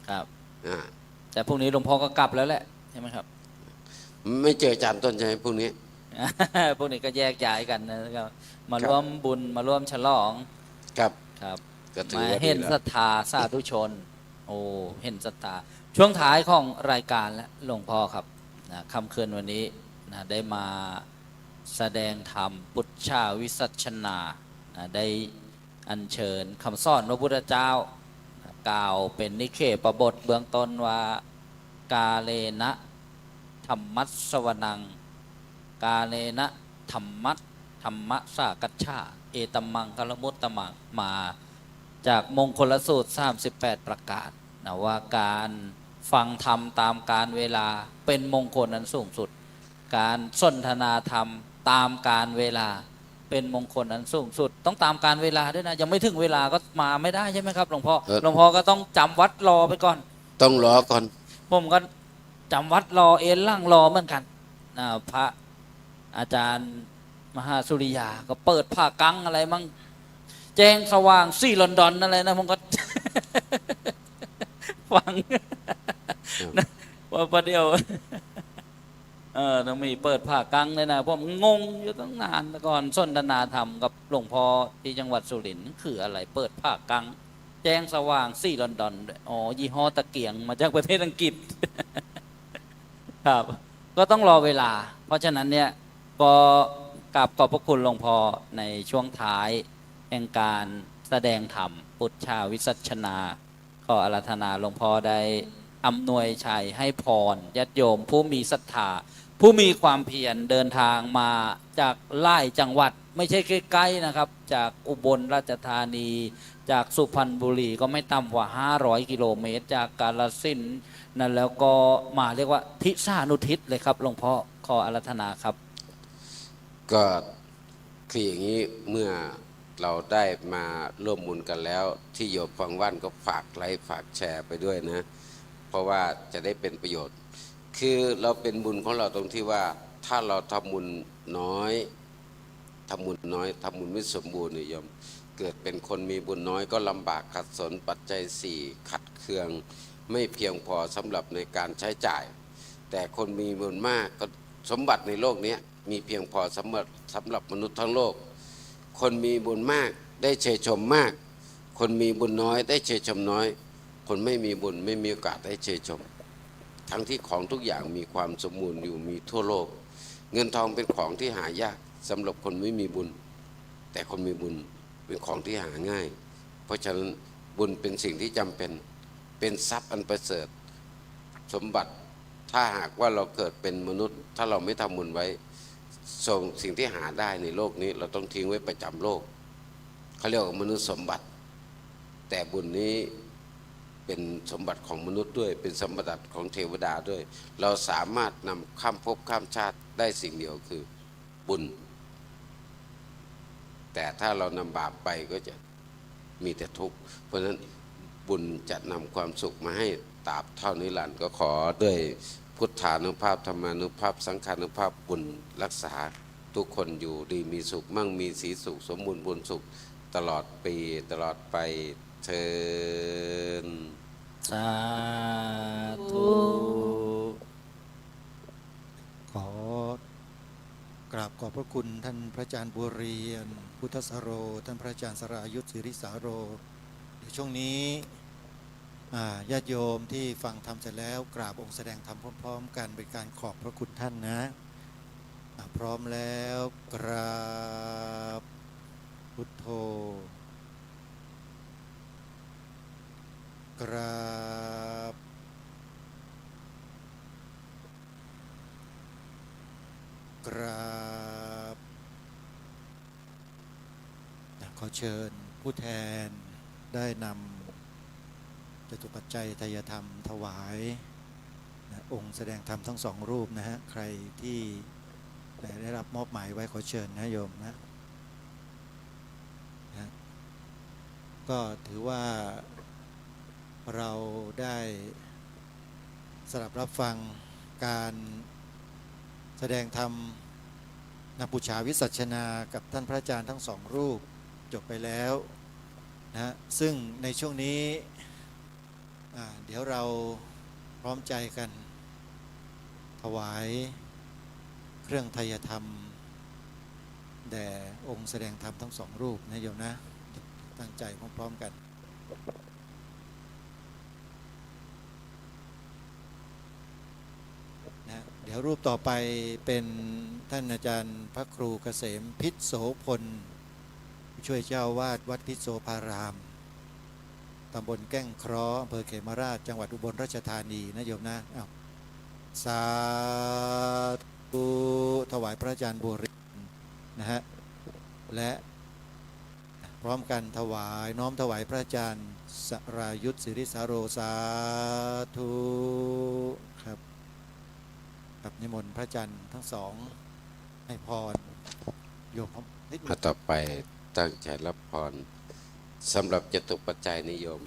[SPEAKER 6] ครับ
[SPEAKER 5] อ่า
[SPEAKER 6] แต่พรุ่งนี้หลวงพ่อก็กลับแล้วแหละใช่ไหมครับ
[SPEAKER 5] ไม่เจออาจารย์ต้นใช่ไหมพรุ่งนี้
[SPEAKER 6] พวกนี้ก็แยกย้ายกันนะครับมา
[SPEAKER 5] ครับ
[SPEAKER 6] ร่วมบุญมาร่วมฉลอง
[SPEAKER 5] ครับ
[SPEAKER 6] ครับ
[SPEAKER 5] ก็ถือ
[SPEAKER 6] มา
[SPEAKER 5] ว่าดี
[SPEAKER 6] เห็น
[SPEAKER 5] แล้ว
[SPEAKER 6] ศรัทธาสาธุชน โอ้เห็นศรัทธาช่วงท้ายของรายการและหลวงพ่อครับนะค่ำคืนวันนี้นะได้มาแสดงธรรมปุจฉาวิสัชนานะได้อัญเชิญคำสอนพระพุทธเจ้ากล่าวเป็นนิเคปบทเบื้องต้นว่ากาเลนะธรรมัสสวนัง กาเลนะธรรมะสากัจฉาเอตัมมังคลมุตตมังมาจากมงคลสูตร 38 ประการนะว่าการฟังธรรมตามการเวลาเป็นมงคลอันสูงสุด การสนทนาธรรมตามการเวลาเป็นมงคลอันสูงสุด ต้องตามการเวลาด้วยนะยังไม่ถึงเวลาก็มาไม่ได้ใช่ไหมครับหลวงพ่อหลวงพ่อก็ต้องจำวัดรอไปก่อน
[SPEAKER 5] ต้องรอก่อน
[SPEAKER 6] ผมก็จำวัดรอเอ็นล่างรอเหมือนกันนะพระอาจารย์มหาสุริยาก็เปิดผ้ากังอะไรมั่งแจ้งสว่างซี่ลอนดอนอะไรนะผมก็ ฟัง นะว่าประเดี๋ยว ต้องมีเปิดผ้ากังเลยนะผมงงอยู่ตั้งนานแต่ก่อนสนทนาธรรมกับหลวงพ่อที่จังหวัดสุรินทร์คืออะไรเปิดผ้ากัง แจ้งสว่างซี่ลอนดอนด้วยอ๋อยี่ห้อตะเกียงมาจากประเทศอังกฤษ ครับก็ต้องรอเวลา เพราะฉะนั้นเนี่ยก็กราบขอบพระคุณหลวงพ่อในช่วงท้ายแห่งการแสดงธรรมปุจฉาวิสัชนาขออาราธนาหลวงพ่อได้อำนวยชัยให้พรญาติโยมผู้มีศรัทธาผู้มีความเพียรเดินทางมาจากไล่จังหวัดไม่ใช่ใกล้ๆนะครับจากอุบลราชธานีจากสุพรรณบุรีก็ไม่ต่ำกว่า500 กิโลเมตรจากกาฬสินธุ์นั่นแล้วก็มาเรียกว่าทิศานุทิศเลยครับหลวงพ่อขออาราธนาครับ
[SPEAKER 5] ก็คืออย่างนี้เมื่อเราได้มาร่วมบุญกันแล้ว ที่โยมฟังว่านก็ฝากไลค์ฝากแชร์ไปด้วยนะ เพราะว่าจะได้เป็นประโยชน์ คือเราเป็นบุญของเราตรงที่ว่าถ้าเราทำบุญน้อยทำบุญน้อยทำบุญไม่สมบูรณ์เนี่ยโยมเกิดเป็นคนมีบุญน้อยก็ลำบากขัดสนปัจจัย4ขัดเคืองไม่เพียงพอสำหรับในการใช้จ่าย แต่คนมีบุญมากก็สมบัติในโลกนี้มีเพียงพอสำหรับมนุษย์ทั้งโลกคนมีบุญมากได้เชยชมมากคนมีบุญน้อยได้เชยชมน้อยคนไม่มีบุญไม่มีโอกาสได้เชยชมทั้งที่ของทุกอย่างมีความสมบูรณ์อยู่มีทั่วโลกเงินทองเป็นของที่หายากสำหรับคนไม่มีบุญแต่คนมีบุญเป็นของที่หาง่ายเพราะฉะนั้นบุญเป็นสิ่งที่จำเป็นทรัพย์อันประเสริฐสมบัติถ้าหากว่าเราเกิดเป็นมนุษย์ถ้าเราไม่ทำบุญไว้ส่งสิ่งที่หาได้ในโลกนี้เราต้องทิ้งไว้ประจำโลกเขาเรียกว่ามนุษย์สมบัติแต่บุญนี้ เป็นสมบัติของมนุษย์ด้วย เป็นสมบัติของเทวดาด้วย เราสามารถนำข้ามภพข้ามชาติได้สิ่งเดียวคือบุญ แต่ถ้าเรานำบาปไปก็จะมีแต่ทุกข์เพราะฉะนั้นบุญจะนำความสุขมาให้ตราบเท่านิรันดร์ก็ขอด้วยพุทธานุภาพธรรมานุภาพสังฆานุภาพบุญรักษาทุกคนอยู่ดีมีสุขมั่งมีสีสุขสมบูรณ์บุญสุขตลอดปีตลอดไปเทิน
[SPEAKER 6] สาธุ
[SPEAKER 2] ขอกราบขอบพระคุณท่านพระอาจารย์บัวเรียนพุทธสโรท่านพระอาจารย์สรายุทธศิริสาโรเดี๋ยวช่วงนี้ญาติโยมที่ฟังธรรมเสร็จแล้วกราบองค์แสดงธรรมพร้อมๆกันเป็นการขอบพระคุณท่านนะพร้อมแล้วกราบพุทโธกราบกราบขอเชิญผู้แทนได้นำจตุปัจจัยทายธรรมถวายองค์แสดงธรรมทั้งสองรูปนะฮะใครที่ได้รับมอบหมายไว้ขอเชิญนะโยมนะก็ถือว่าเราได้สดับรับฟังการแสดงธรรมนักบูชาวิสัชนากับท่านพระอาจารย์ทั้งสองรูปจบไปแล้วนะซึ่งในช่วงนี้เดี๋ยวเราพร้อมใจกันถวายเครื่องไทยธรรมแด่องค์แสดงธรรมทั้งสองรูปนะโยมนะตั้งใจพร้อมๆกันนะเดี๋ยวรูปต่อไปเป็นท่านอาจารย์พระครูเกษมพิษโสพลช่วยเจ้าวาดวัดพิษโสภารามตำบลแก้งเคราะห์อำเภอเขมราชจังหวัดอุบลราชธานีนะโยมนะสาธุถวายพระอาจารย์บัวเรียนนะฮะและพร้อมกันถวายน้อมถวายพระอาจารย์สรายุทธศิริสาโรสาธุครับกับนิมนต์พระอาจารย์ทั้งสองให้พรโยมนิดนึง
[SPEAKER 5] ต่อไปตั้งใจรับพรสำหรับจตุปัจจัยนิยม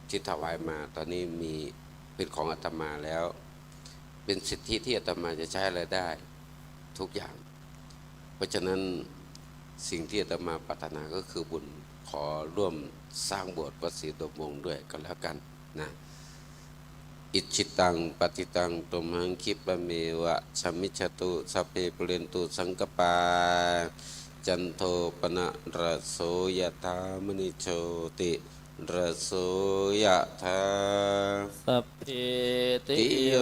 [SPEAKER 5] ที่ถวายมาตอนนี้มีเป็นของอาตมาแล้วเป็นสิทธิที่อาตมาจะใช้อะไรได้ทุกอย่างเพราะฉะนั้นสิ่งที่อาตมาปรารถนาก็คือบุญขอร่วมสร้างโบสถ์วัดศรีดมวงศ์ด้วยกันแล้วกันนะอิจิตังปฏิตังตุมหังคิปะเมวะชมิชตุสัพเพปุเรนตุสังกปาจันโทปนะระโสยถามณิโชติระโสยถา
[SPEAKER 6] สัพพิติ
[SPEAKER 5] ติ
[SPEAKER 6] โย
[SPEAKER 5] โย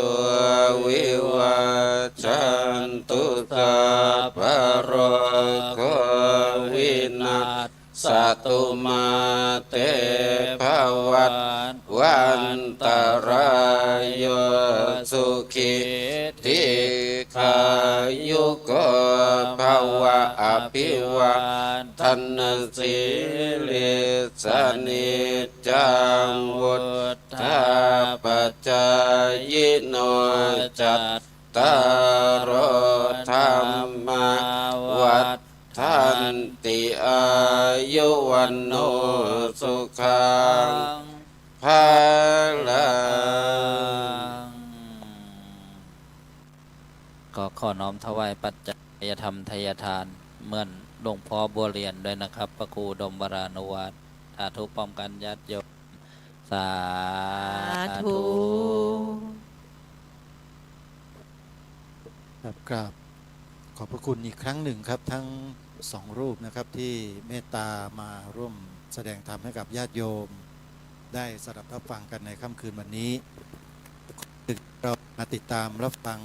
[SPEAKER 5] วิวัจจันตุสัพพะโรโควินัสสตุมาเตภวัตวันตรายโยสุขิทิขายุโกภวะอภิวัตนสิลิสนิจจังวุฒาปัจจายโนจัตตารโอธรรมาวัฏทันติอายุวันโนสุขังภาลัง
[SPEAKER 6] ก็ขอน้อมถวายปัจจัยธรรมทายทานเหมือนหลวงพ่อบัวเรียนด้วยนะครับพระครูดมวรานุวัฒน์สาธุพร้อมกันญาติโยมสา
[SPEAKER 3] ธุ
[SPEAKER 2] ครับกราบขอบพระคุณอีกครั้งหนึ่งครับทั้งสองรูปนะครับที่เมตตามาร่วมแสดงธรรมให้กับญาติโยมได้สดับรับฟังกันในค่ำคืนวันนี้เรามาติดตามรับฟัง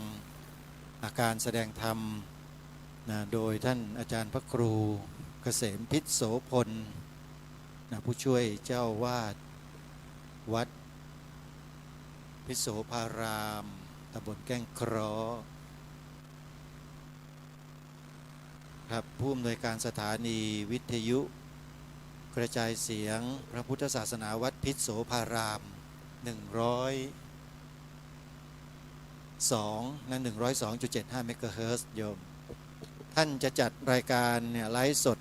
[SPEAKER 2] อาการแสดงธรรมนะโดยท่านอาจารย์พระครูเกษมพิษโสพลนะผู้ช่วยเจ้าวาดวัดพิษโสภารามตำบลแก้งเคราะห์ครับผู้อำนวยการสถานีวิทยุ กระจายเสียงพระพุทธศาสนาวัดพิษโสภาราม102 เมกะเฮิรตซ์โยมท่านจะจัดรายการเนี่ยไลฟ์สด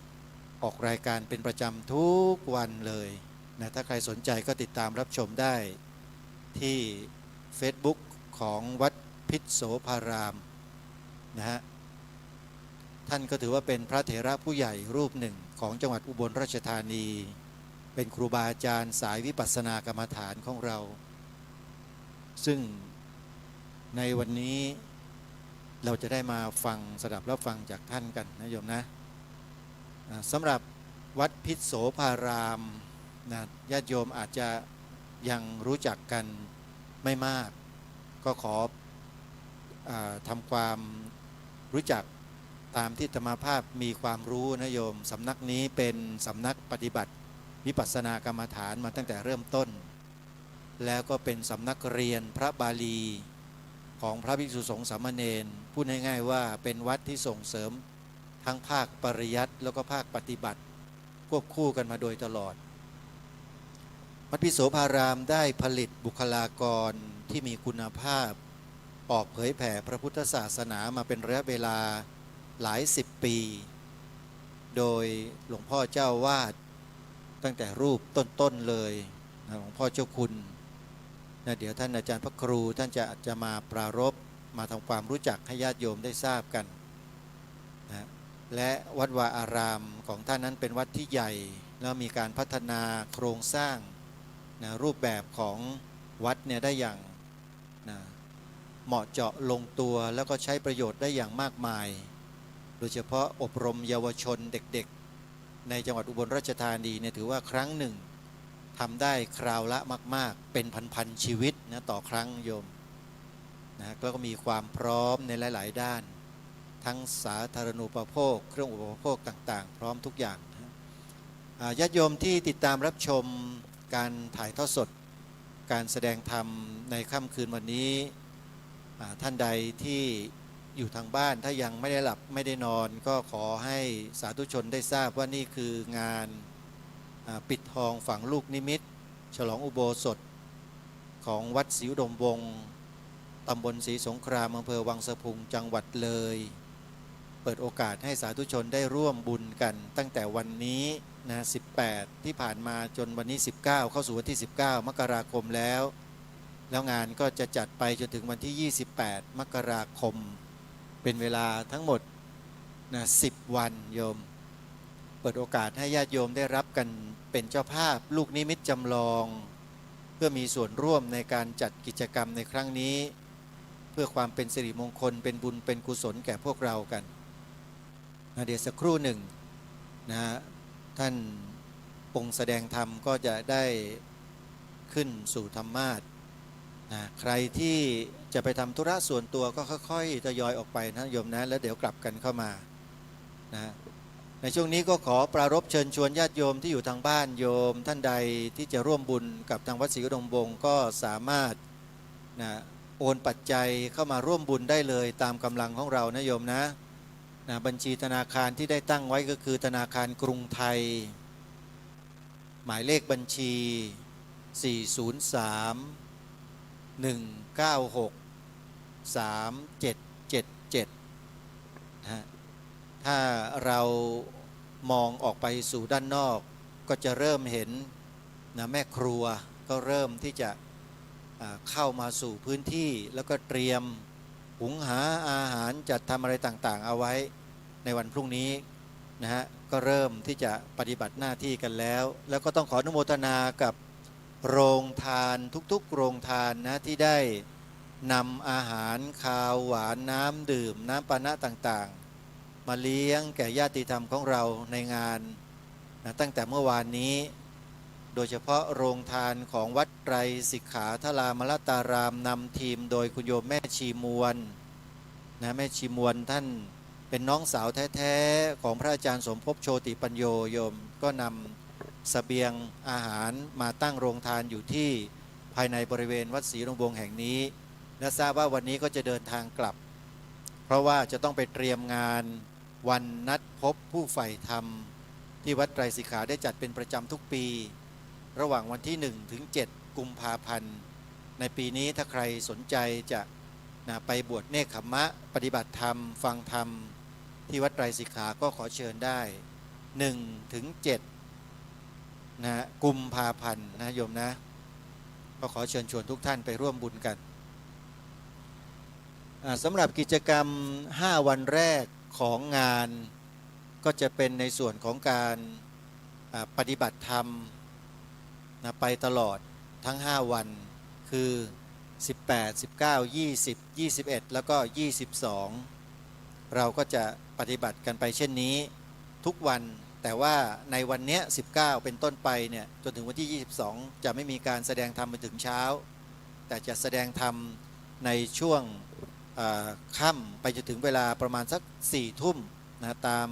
[SPEAKER 2] ออกรายการเป็นประจำทุกวันเลยนะถ้าใครสนใจก็ติดตามรับชมได้ที่ Facebook ของวัดพิษโสภารามนะฮะท่านก็ถือว่าเป็นพระเถระผู้ใหญ่รูปหนึ่งของจังหวัดอุบลราชธานีเป็นครูบาอาจารย์สายวิปัสสนากรรมฐานของเราซึ่งในวันนี้เราจะได้มาฟังสดับรับฟังจากท่านกันนะโยมนะสำหรับวัดพิษโสภารามนะญาติโยมอาจจะยังรู้จักกันไม่มากก็ขอทำความรู้จักตามที่อาตมาภาพมีความรู้นะโยมสำนักนี้เป็นสำนักปฏิบัติวิปัสสนากรรมฐานมาตั้งแต่เริ่มต้นแล้วก็เป็นสำนักเรียนพระบาลีของพระภิกษุสงฆ์สามเณรพูดง่ายๆว่าเป็นวัดที่ส่งเสริมทั้งภาคปริยัติแล้วก็ภาคปฏิบัติควบคู่กันมาโดยตลอดวัดพิษโสภารามได้ผลิตบุคลากรที่มีคุณภาพออกเผยแผ่พระพุทธศาสนามาเป็นระยะเวลาหลายสิบปีโดยหลวงพ่อเจ้าวาดตั้งแต่รูปต้นๆเลยนะหลวงพ่อเจ้าคุณนะเดี๋ยวท่านอาจารย์พระครูท่านจะมาปรารภมาทำความรู้จักให้ญาติโยมได้ทราบกันนะและวัดวาอารามของท่านนั้นเป็นวัดที่ใหญ่แล้วมีการพัฒนาโครงสร้างนะรูปแบบของวัดเนี่ยได้อย่างนะเหมาะเจาะลงตัวแล้วก็ใช้ประโยชน์ได้อย่างมากมายโดยเฉพาะอบรมเยาวชนเด็กๆในจังหวัดอุบลราชธานีเนี่ยถือว่าครั้งหนึ่งทำได้คราวละมากๆเป็นพันๆชีวิตนะต่อครั้งโยมนะแล้วก็มีความพร้อมในหลายๆด้านทั้งสาธารณูปโภคเครื่องอุปโภคต่างๆพร้อมทุกอย่างนะญาติโยมที่ติดตามรับชมการถ่ายทอดสดการแสดงธรรมในค่ำคืนวันนี้ท่านใดที่อยู่ทางบ้านถ้ายังไม่ได้หลับไม่ได้นอนก็ขอให้สาธุชนได้ทราบว่านี่คืองานปิดทองฝังลูกนิมิตฉลองอุโบสถของวัดศรีอุดมวงศ์ตำบลศรีสงครามอำเภอวังสะพุงจังหวัดเลยเปิดโอกาสให้สาธุชนได้ร่วมบุญกันตั้งแต่วันนี้นะ18ที่ผ่านมาจนวันนี้19เข้าสู่วันที่19มกราคมแล้วงานก็จะจัดไปจนถึงวันที่28มกราคมเป็นเวลาทั้งหมดนะ10วันโยมเปิดโอกาสให้ญาติโยมได้รับกันเป็นเจ้าภาพลูกนิมิตจำลองเพื่อมีส่วนร่วมในการจัดกิจกรรมในครั้งนี้เพื่อความเป็นสิริมงคลเป็นบุญเป็นกุศลแก่พวกเรากันนะเดี๋ยวสักครู่หนึ่งนะท่านองค์แสดงธรรมก็จะได้ขึ้นสู่ธรรมาสน์นะใครที่จะไปทำธุระส่วนตัวก็ค่อยๆทยอยออกไปนะโยมนะแล้วเดี๋ยวกลับกันเข้ามานะในช่วงนี้ก็ขอปรารภเชิญชวนญาติโยมที่อยู่ทางบ้านโยมท่านใดที่จะร่วมบุญกับทางวัดศรีอุดมวงศ์ก็สามารถนะโอนปัจจัยเข้ามาร่วมบุญได้เลยตามกำลังของเรานะโยมนะบัญชีธนาคารที่ได้ตั้งไว้ก็คือธนาคารกรุงไทยหมายเลขบัญชี403 196 3777นะถ้าเรามองออกไปสู่ด้านนอกก็จะเริ่มเห็นนะแม่ครัวก็เริ่มที่จะเข้ามาสู่พื้นที่แล้วก็เตรียมหุงหาอาหารจัดทำอะไรต่างๆเอาไว้ในวันพรุ่งนี้นะฮะก็เริ่มที่จะปฏิบัติหน้าที่กันแล้วแล้วก็ต้องขออนุโมทนากับโรงทานทุกๆโรงทานนะที่ได้นำอาหารคาวหวานน้ำดื่มน้ำปานะต่างๆมาเลี้ยงแก่ญาติธรรมของเราในงานนะตั้งแต่เมื่อวานนี้โดยเฉพาะโรงทานของวัดไตรสิกขาทรามลตารามนำทีมโดยคุณโยมแม่ชีมวลนะแม่ชีมวลท่านเป็นน้องสาวแท้ๆของพระอาจารย์สมภพโชติปัญโยโยมก็นำเสบียงอาหารมาตั้งโรงทานอยู่ที่ภายในบริเวณวัดศรีอุดมวงศ์แห่งนี้และทราบว่าวันนี้ก็จะเดินทางกลับเพราะว่าจะต้องไปเตรียมงานวันนัดพบผู้ใฝ่ธรรม ที่วัดไตรสิกขาได้จัดเป็นประจำทุกปี ระหว่างวันที่1ถึง7กุมภาพันธ์ในปีนี้ถ้าใครสนใจจะไปบวชเนกขัมมะปฏิบัติธรรมฟังธรรมที่วัดไตรสิกขาก็ขอเชิญได้1ถึง7นะกุมภาพันธ์นะโยมนะก็ขอเชิญชวนทุกท่านไปร่วมบุญกันสำหรับกิจกรรม5วันแรกของงานก็จะเป็นในส่วนของการปฏิบัติธรรมนะไปตลอดทั้ง5วันคือ18 19 20 21แล้วก็22เราก็จะปฏิบัติกันไปเช่นนี้ทุกวันแต่ว่าในวันนี้19เป็นต้นไปเนี่ยจนถึงวันที่22จะไม่มีการแสดงธรรมไปถึงเช้าแต่จะแสดงธรรมในช่วงค่ำไปจนถึงเวลาประมาณสัก4 ทุ่มนะตาม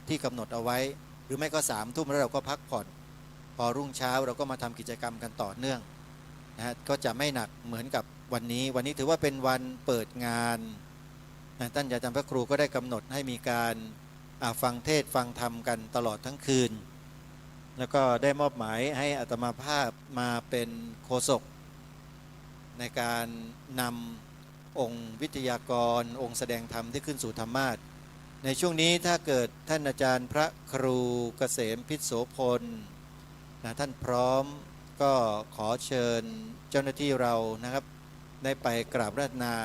[SPEAKER 2] ที่กำหนดเอาไว้หรือไม่ก็3 ทุ่มแล้วเราก็พักผ่อนพอรุ่งเช้าเราก็มาทำกิจกรรมกันต่อเนื่องนะก็จะไม่หนักเหมือนกับวันนี้ถือว่าเป็นวันเปิดงานนะท่านอาจารย์พระครูก็ได้กำหนดให้มีการฟังเทศฟังธรรมกันตลอดทั้งคืนแล้วก็ได้มอบหมายให้อาตมาภาพมาเป็นโฆษกในการนำองค์วิทยากรองค์แสดงธรรมที่ขึ้นสู่ธรรมาสน์ในช่วงนี้ถ้าเกิดท่านอาจารย์พระครูเกษมพิษโสพลนะท่านพร้อมก็ขอเชิญเจ้าหน้าที่เรานะครับได้ไปกราบราชนา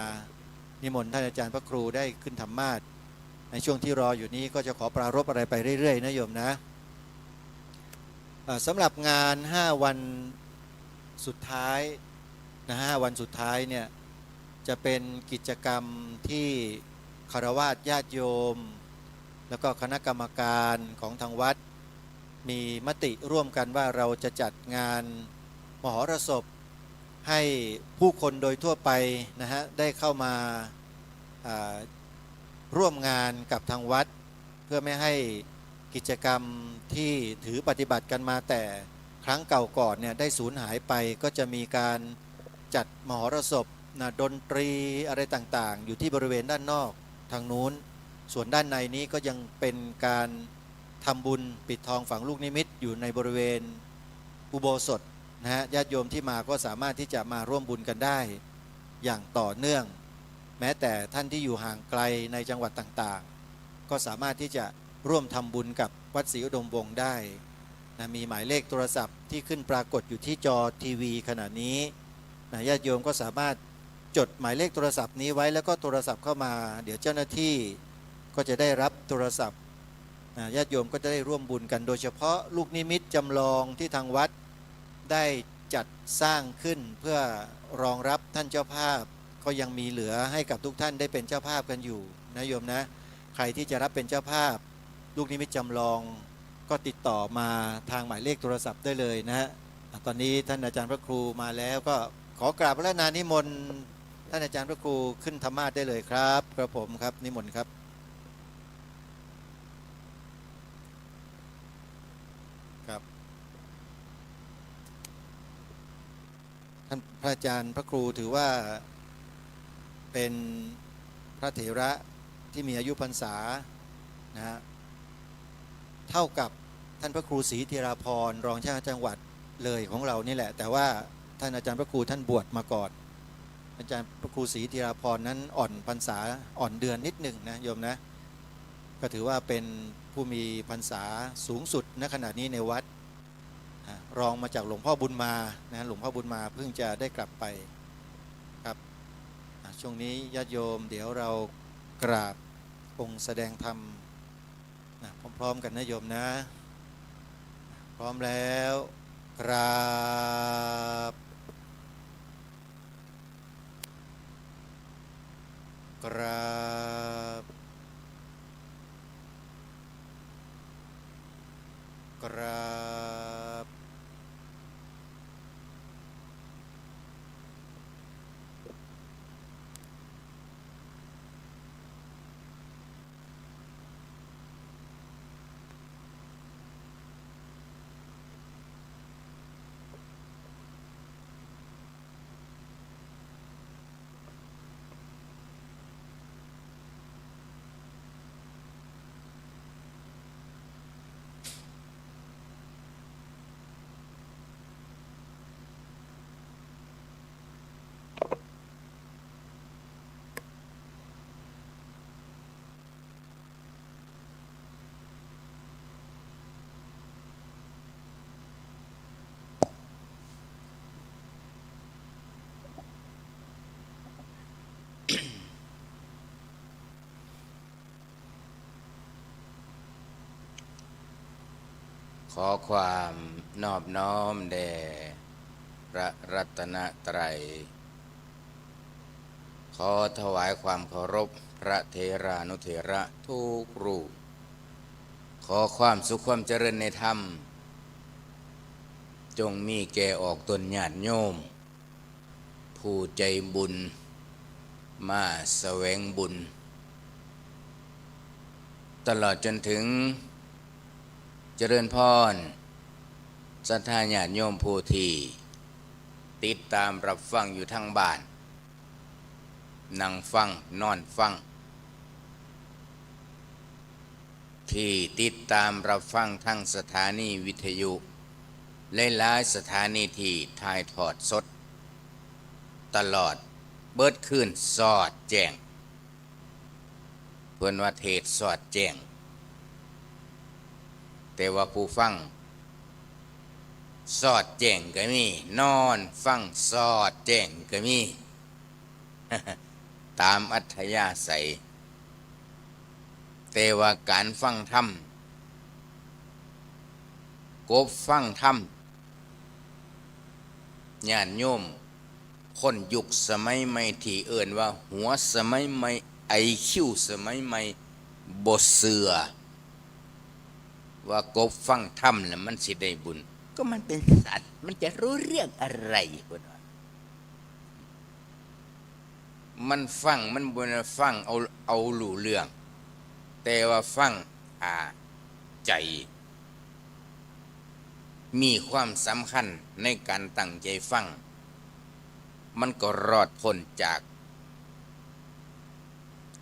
[SPEAKER 2] นิมนต์ท่านอาจารย์พระครูได้ขึ้นธรรมาสน์ในช่วงที่รออยู่นี้ก็จะขอปรารภอะไรไปเรื่อยๆนะโยมนะสำหรับงาน5วันสุดท้ายนะ5วันสุดท้ายเนี่ยจะเป็นกิจกรรมที่คฤหัสถ์ญาติโยมแล้วก็คณะกรรมการของทางวัดมีมติร่วมกันว่าเราจะจัดงานมหรสพให้ผู้คนโดยทั่วไปนะฮะได้เข้ามาร่วมงานกับทางวัดเพื่อไม่ให้กิจกรรมที่ถือปฏิบัติกันมาแต่ครั้งเก่าก่อนเนี่ยได้สูญหายไปก็จะมีการจัดมหรสพนะดนตรีอะไรต่างๆอยู่ที่บริเวณด้านนอกทางนู้นส่วนด้านในนี้ก็ยังเป็นการทำบุญปิดทองฝังลูกนิมิตอยู่ในบริเวณอุโบสถนะฮะญาติโยมที่มาก็สามารถที่จะมาร่วมบุญกันได้อย่างต่อเนื่องแม้แต่ท่านที่อยู่ห่างไกลในจังหวัดต่างๆก็สามารถที่จะร่วมทำบุญกับวัดศรีอุดมวงศ์ได้นะมีหมายเลขโทรศัพท์ที่ขึ้นปรากฏอยู่ที่จอทีวีขณะนี้นะญาติโยมก็สามารถจดหมายเลขโทรศัพท์นี้ไว้แล้วก็โทรศัพท์เข้ามาเดี๋ยวเจ้าหน้าที่ก็จะได้รับโทรศัพท์ญาติโยมก็จะได้ร่วมบุญกันโดยเฉพาะลูกนิมิตจำลองที่ทางวัดได้จัดสร้างขึ้นเพื่อรองรับท่านเจ้าภาพก็ยังมีเหลือให้กับทุกท่านได้เป็นเจ้าภาพกันอยู่นะโยมนะใครที่จะรับเป็นเจ้าภาพลูกนิมิตจำลองก็ติดต่อมาทางหมายเลขโทรศัพท์ได้เลยนะฮะตอนนี้ท่านอาจารย์พระครูมาแล้วก็ขอกราบพระนานิมนต์ท่านอาจารย์พระครูขึ้นธรรมาสน์ได้เลยครับกระผมครับนิมนต์ครับครับท่านพระอาจารย์พระครูถือว่าเป็นพระเถระที่มีอายุพรรษานะฮะเท่ากับท่านพระครูศรีธีราภรณ์รองเจ้าคณะจังหวัดเลยของเรานี่แหละแต่ว่าท่านอาจารย์พระครูท่านบวชมาก่อนอาจารย์พระครูศรีธีราภรณ์นั้นอ่อนพรรษาอ่อนเดือนนิดหนึ่งนะโยมนะก็ถือว่าเป็นผู้มีพรรษาสูงสุดณขณะนี้ในวัดรองมาจากหลวงพ่อบุญมานะหลวงพ่อบุญมาเพิ่งจะได้กลับไปครับช่วงนี้ญาติโยมเดี๋ยวเรากราบองค์แสดงธรรมพร้อมๆกันนะโยมนะพร้อมแล้วกราบกราบกราบ
[SPEAKER 7] ขอความนอบน้อมแด่พระรัตนตรัย ขอถวายความเคารพพระเถรานุเถระทุกรูป ขอความสุขความเจริญในธรรม จงมีแก่ออกตนญาติโยม ผู้ใจบุญมาแสวงบุญ ตลอดจนถึงเจริญพรศรัทธาญาติโยมผู้ที่ติดตามรับฟังอยู่ทั้งบ้าน นั่งฟังนอนฟัง ที่ติดตามรับฟังทั้งสถานีวิทยุหลายๆสถานีที่ถ่ายทอดสด ตลอดเบิดคืนสอดแจ้งเพื่อนว่าเทศสอดแจ้งแต่ว่าผู้ฟังสอดแจ้งก็มีนอนฟังสอดแจ้งก็มี ตามอัธยาศัยแต่ว่าการฟังธรรมกบฟังธรรมญาติโยมคนยุคสมัยใหม่ที่เอิ่นว่าหัวสมัยใหม่IQ สมัยใหม่บ่เสือว่ากบฟังธรรมน่ะมันสิได้บุญก็มันเป็นสัตว์มันจะรู้เรื่องอะไรพุ่นว่ามันฟังมันบ่ได้ฟังเอารู้เรื่องแต่ว่าฟังใจมีความสำคัญในการตั้งใจฟังมันก็รอดพ้นจาก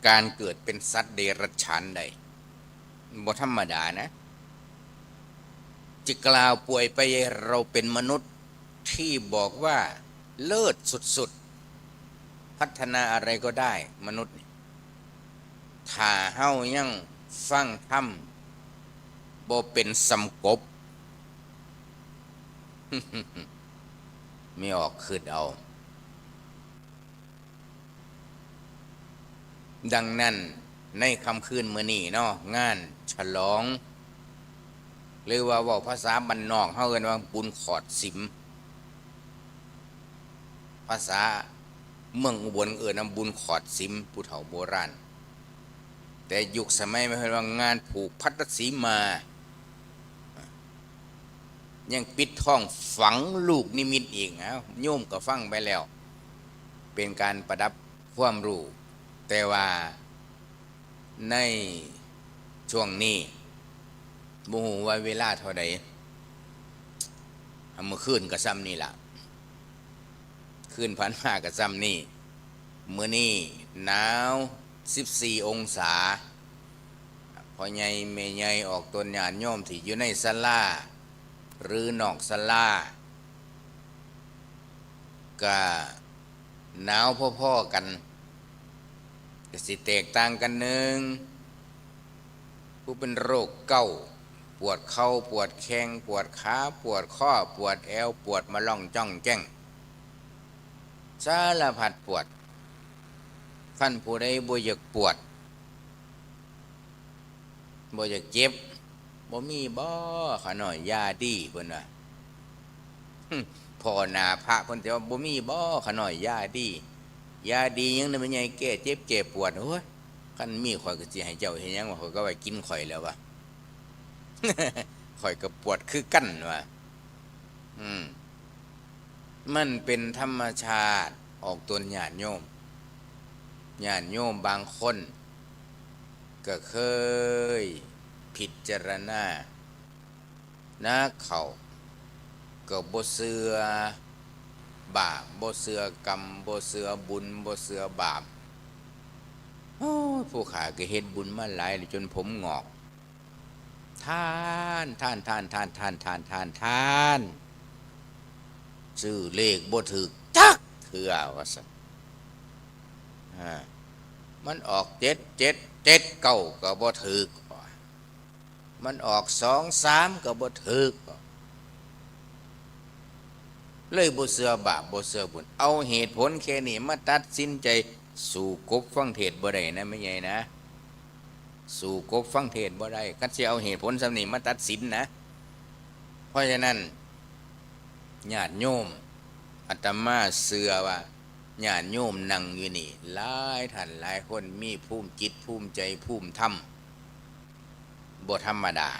[SPEAKER 7] การเกิดเป็นสัตว์เดรัจฉานได้บ่ธรรมดานะจะกล่าวป่วยไปเราเป็นมนุษย์ที่บอกว่าเลิศสุดๆพัฒนาอะไรก็ได้มนุษย์ถ้าเฮายังฟังธรรมบ่เป็นสำกบ ไม่ออกคืดเอาดังนั้นในค่ำคืนมื้อนี้เนาะงานฉลองหรือว่าเว้าภาษาบ้านนอกเฮาเอิ้นว่าบุญขอดสิมภาษาเมืองอุบลเอิ้นว่าบุญขอดสิมผู้เฒ่าโบราณแต่ยุคสมัยไม่เห็นว่างานผูกพัทสีมายังปิดท้องฝังลูกนิมิตอีกนะโยมก็ฟังไปแล้วเป็นการประดับความรู้แต่ว่าในช่วงนี้บ่ฮู้ว่าเวลาเท่าใดเมื่อคืนก็ซ้ำนี่ล่ะคืนผ่านมาก็ซ้ำนี่มื้อนี้หนาว14องศาพ่อใหญ่แม่ใหญ่ออกตนญาติโยมที่อยู่ในศาลาหรือนอกศาลาก็หนาวพ่อๆกันก็สิแตกต่างกันหนึ่งผู้เป็นโรคเก้าปวดเข่าปวดแข้งปวดขาปวดข้อปวดแอวปวดมะล่องจ้องแจ้งสารพัดปวดขั้นผู้ใดบ่อยากปวดบ่อยากเจ็บบ่มีบ่ขะหน่อยยาดีเพิ่นว่าพ่อหน้าพระเพิ่นแต่ว่าบ่มีบ่ขะหน่อยยาดียาดียังได้มันใหญ่แก้เจ็บแก้ปวดโอ้ยคันมีข่อยก็สิให้เจ้าเฮ็ดหยังว่าข่อยก็ไว้กินข่อยแล้วว่ะ ข่อยก็ปวดคือกันว่ะมันเป็นธรรมชาติออกตนญาติโยมญาติโยมบางคนก็เคยพิจารณานะเขาก็บ่เชื่อบาปบ่เชื่อกรรมบ่เชื่อบุญบ่เชื่อบาปโอ้ผู้ข้าก็เฮ็ดบุญมาหลายจนผมงอกทานซื้อเลขบ่ถูกจักเทื่อว่าซั่นมันออก7 9ก็บ่ถูกมันออก2 3ก็บ่ถูกเลยบ่เชื่อบาปบ่เชื่อบุญเอาเหตุผลแค่นี้มาตัดสินใจสู่กบฟังเทศบ่ได้นะไม่ใหญ่นะสู่กบฟังเทศบ่ได้คันสิเอาเหตุผลซำนี้มาตัดสินนะ ราะฉะนั้นญาติโยมอาตมาเชื่อว่าญาติโยมนั่งอยู่นี่หลายท่านหลายคนมีภูมิจิตภูมิใจภูมิธรรมบ่ธรรมดา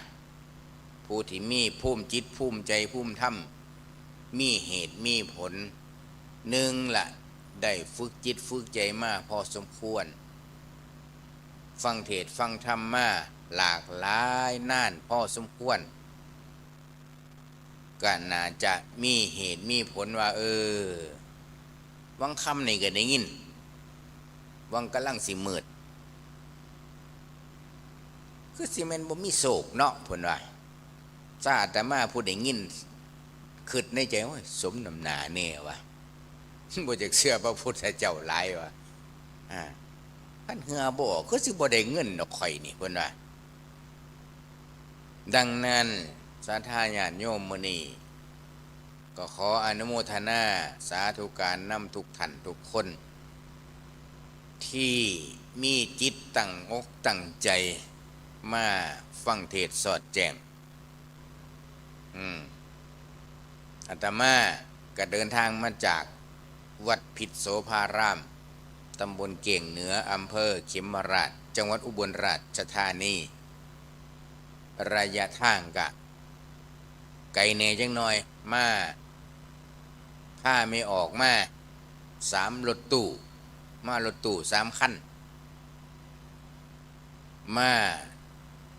[SPEAKER 7] ผู้ที่มีภูมิจิตภูมิใจภูมิธรรมมีเหตุมีผลหนึ่งละได้ฝึกจิตฝึกใจมาพอสมควรฟังเทศฟังธรรมมาหลากหลายน่านพอสมควรก็น่าจะมีเหตุมีผลว่าวังคำนี่ก็ได้ยินวังกำลังสิมืดคือสิแม่นบ่มีโศกเนาะเพิ่นว่าซาแต่มาผู้ได้ยินคิดในใจว่าสมน้ำหน้าแน่วะบ่จักเชื่อพระพุทธเจ้าหลายวะคันเหือบ่คือสิบ่ได้เงินดอกข่อยนี่เพิ่นว่าดังนั้นศรัทธาญาติโยมมื้อนี้ก็ขออนุโมทนาสาธุการนำทุกท่านทุกคนที่มีจิตตั้งอกตั้งใจมาฟังเทศน์สอดแจ้งอาตมาก็เดินทางมาจากวัดพิษโสภารามตำบลเก่งเหนืออำเภอเขมราชจังหวัดอุบลราชธานีระยะทางกะไกลแน่จังหน่อยมาถ้าไม่ออกมา3 รถตู้มารถตู้3 คันมา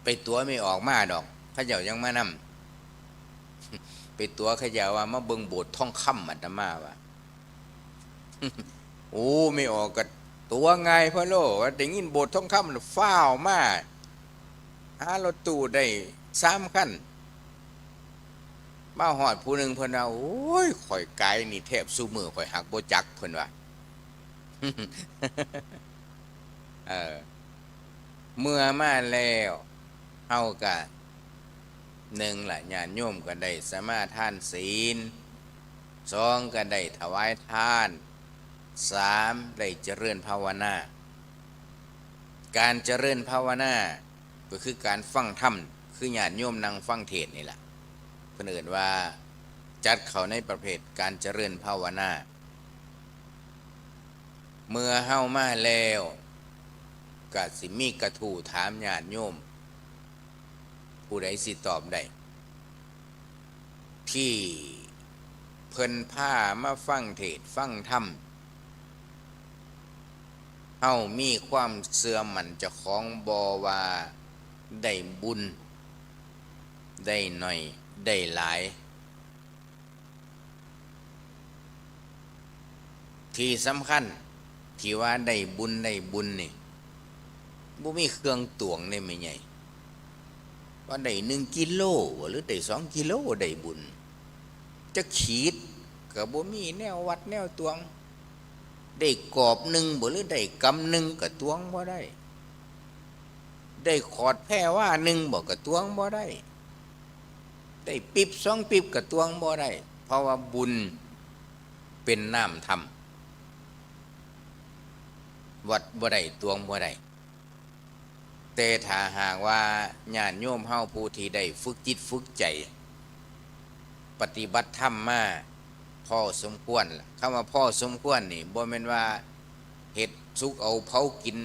[SPEAKER 7] ไปตัวไม่ออกมาดอกเขาเจ้ายังมานำไปตัวเขาเจ้าว่ามาเบิ่งโบสถ์ทองคำอาตมาว่า โอ้ไม่ออกก็ตัวไงพ่อโลว่าได้ยินโบสถ์ทองคำฟ้าวมาหารถตู้ได้3 คันมาหอดผู้หนึ่งเพิ่นว่าโอ้ยข่อยกายนี่แทบสู้มือข่อยหักบ่จักเพิ่นว่า เมื่อมาแล้วเฮาก็1ละญาติโยมก็ได้สมาทานศีล2ก็ได้ถวายทาน3ได้เจริญภาวนาการเจริญภาวนาก็คือการฟังธรรมคือญาติโยมนั่งฟังเทศน์นี่แหละเพิ่นเอิ้นว่าจัดเข้าในประเภทการเจริญภาวนาเมื่อเฮามาแล้วก็สิมีกระทู้ถามญาติโยมผู้ใดสิตอบได้ที่เพิ่นพามาฟังเทศน์ฟังธรรมเฮามีความเชื่อมั่นเจ้าของบ่ว่าได้บุญได้หน่อยได้หลายที่สำคัญที่ว่าได้บุญนี่บ่มีเครื่องตวงได้ไม่ใหญ่ว่าได้1 กิโลหรือได้2 กิโลได้บุญจะขีดก็บ่มีแนววัดแนวตวงได้กอบ1บ่หรือได้กำ1ก็ตวงบ่ได้ได้ขอดแพร่ว่า1บ่ก็ตวงบ่ได้ได้ปิบ2 ปิบก็ตวงบ่ได้เพราะว่าบุญเป็นน้ำธรรมวัดบ่ได้ตวงบ่ได้แต่ถ้าหากว่าญาติโยมเฮาผู้ที่ได้ฝึกจิตฝึกใจปฏิบัติธรรมมาพอสมควรคำว่าพอสมควรนี่บ่แม่นว่าเฮ็ดสุกเอาเผากิน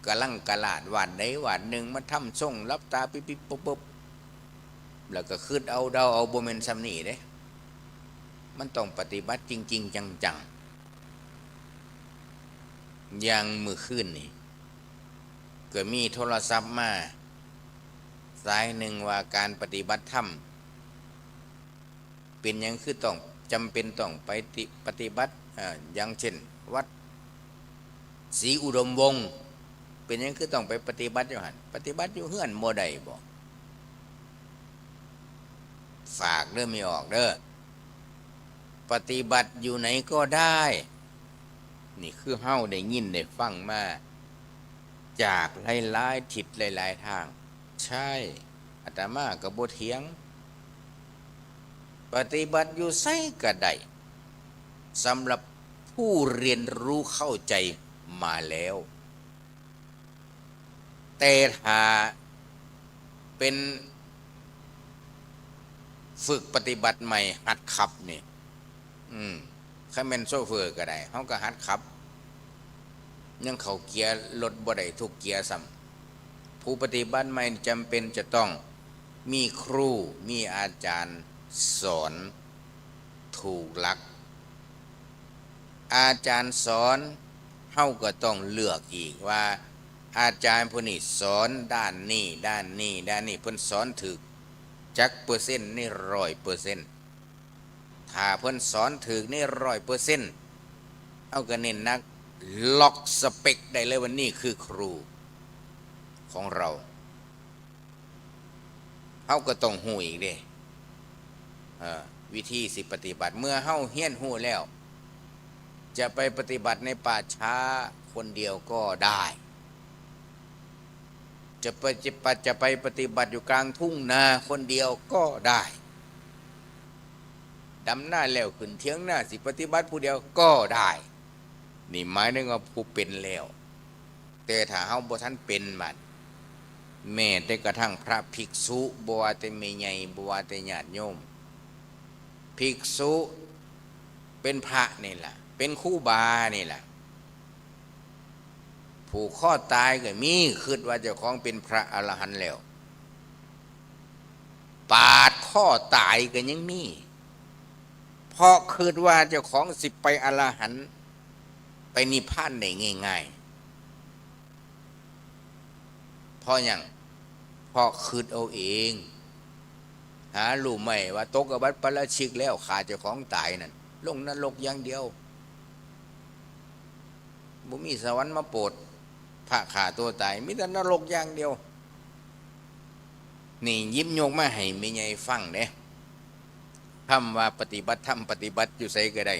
[SPEAKER 7] กะลังกะลาดหวานใดหวานหนึ่งมาทำส่งรับตาปิ๊บๆปุ๊บๆแล้วก็คืดเอาเดาเอาบ่แม่นซ้ำนี่เด้มันต้องปฏิบัติจริงๆจังๆอย่างมื้อคืนนี่ก็มีโทรศัพท์มาสายหนึ่งว่าการปฏิบัติธรรมเป็นหยังคือต้องจำเป็นต้องไปปฏิบัติอย่างเช่นวัดศรีอุดมวงศ์เป็นหยังคือต้องไปปฏิบัติอยู่หั่นปฏิบัติอยู่เฮือนบ่ได้บ่ฝากเด้อไม่ออกเด้อปฏิบัติอยู่ไหนก็ได้นี่คือเฮาได้ยินได้ฟังมาจากหลายๆทิศหลายๆทางใช่อาตมาก็บ่เถียงปฏิบัติอยู่ไสก็ได้สำหรับผู้เรียนรู้เข้าใจมาแล้วแต่ถ้าเป็น ฝึกปฏิบัติใหม่หัดขับนี่ถ้าเป็นโซเฟอร์ก็ได้เขาก็หัดขับยังเขาเกียร์รถบ่ได้ทุกเกียร์ซ้ำผู้ปฏิบัติใหม่จำเป็นจะต้องมีครูมีอาจารย์สอนถูกหลักอาจารย์สอนเฮาก็ต้องเลือกอีกว่าอาจารย์ผู้นี้สอนด้านนี้ด้านนี้ด้านนี้เพิ่นสอนถึกจักเปอร์เซ็นต์นี่100%ถ้าเพิ่นสอนถึกนี่100%เอาก็เน้นนักล็อกสเปคได้เลยว่านี่คือครูของเราเฮาก็ต้องฮู้อีกเด้วิธีสิปฏิบัติเมื่อเฮาเฮียนฮู้แล้วจะไปปฏิบัติในป่าช้าคนเดียวก็ได้จะไปปฏิบัติอยู่กลางทุ่งนาคนเดียวก็ได้ดำหน้าแล้วขึ้นเถียงหน้าสิปฏิบัติผู้เดียวก็ได้นี่หมายถึงว่าผู้เป็นแล้วแต่ถ้าเฮาบ่ทันเป็นมันแม้แต่กระทั่งพระภิกษุบ่ว่าแต่แม่ใหญ่บ่ว่าแต่ญาติโยมภิกษุเป็นพระนี่ล่ะเป็นครูบานี่ล่ะผูกข้อตายก็มีคิดว่าเจ้าของเป็นพระอรหันต์แล้วปาดข้อตายก็ยังมีเพราะคิดว่าเจ้าของสิไปอรหันต์ไปนิพพานได้ง่ายๆเพราะหยังเพราะคิดเอาเองหารู้ไหมว่าตกอบัติปาราชิกแล้วขาเจ้าของตายนั่นลงนรกอย่างเดียวบ่มีสวรรค์มาโปรดพระขาตัวตายมีแต่นรกอย่างเดียวนี่ยิ้มโยกมาให้แม่ใหญ่ฟังเด้คำว่าปฏิบัติธรรมปฏิบัติอยู่ไสก็ได้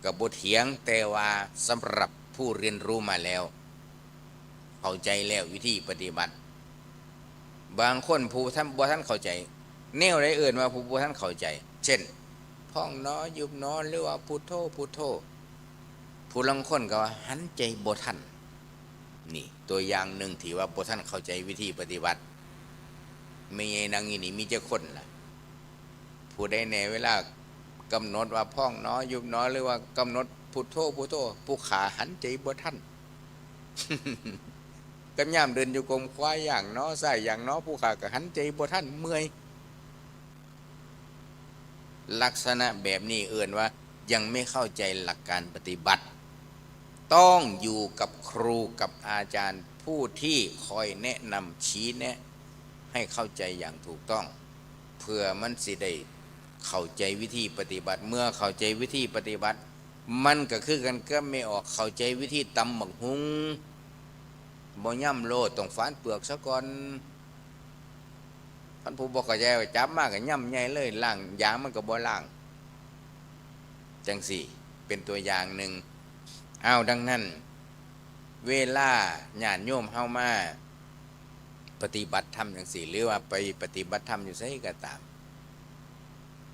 [SPEAKER 7] ก็บ่เถียงแต่ว่าสำหรับผู้เรียนรู้มาแล้วเข้าใจแล้ววิธีปฏิบัติบางคนผู้ท่านบ่ท่านเข้าใจแนวใดเอื่นว่าผู้บ่ท่านเข้าใจเช่นพ่องน้อยุบน้อหรือว่าพุทโธพุทโธผู้ลางคนก็ว่าหันใจบ่ทันนี่ตัวอย่างหนึ่งที่ว่าบ่ทันเข้าใจวิธีปฏิบัติไม่ใช่นางนี่มีเจ้าคนล่ะผู้ใดในเวลากำหนดว่าพ่องน้อยุบน้อหรือว่ากำหนดพุทโธพุทโธผู้ขาหันใจบ่ทัน กำย่ำเดินอยู่กรมควายอย่างน้อใส่อย่างน้อผู้ขาก็หันใจบ่ทันเมื่อยลักษณะแบบนี้เอื่นว่ายังไม่เข้าใจหลักการปฏิบัติต้องอยู่กับครูกับอาจารย์ผู้ที่คอยแนะนำชี้แนะให้เข้าใจอย่างถูกต้องเพื่อมันสิได้เข้าใจวิธีปฏิบัติเมื่อเข้าใจวิธีปฏิบัติมันก็คือกันก็ไม่ออกเข้าใจวิธีตำบักหุงบ่ย่ำโลดต้องฝานเปลือกซะก่อนท่านผู้บอกกระจายจับมากกับย่ำใหญ่เลยล่างยางมันก็บ่ล่างจังสี่เป็นตัวอย่างหนึ่งเอาดังนั้นเวลาญาติโยมเฮามาปฏิบัติธรรมจังสี่หรือว่าไปปฏิบัติธรรมอยู่ไสก็ตาม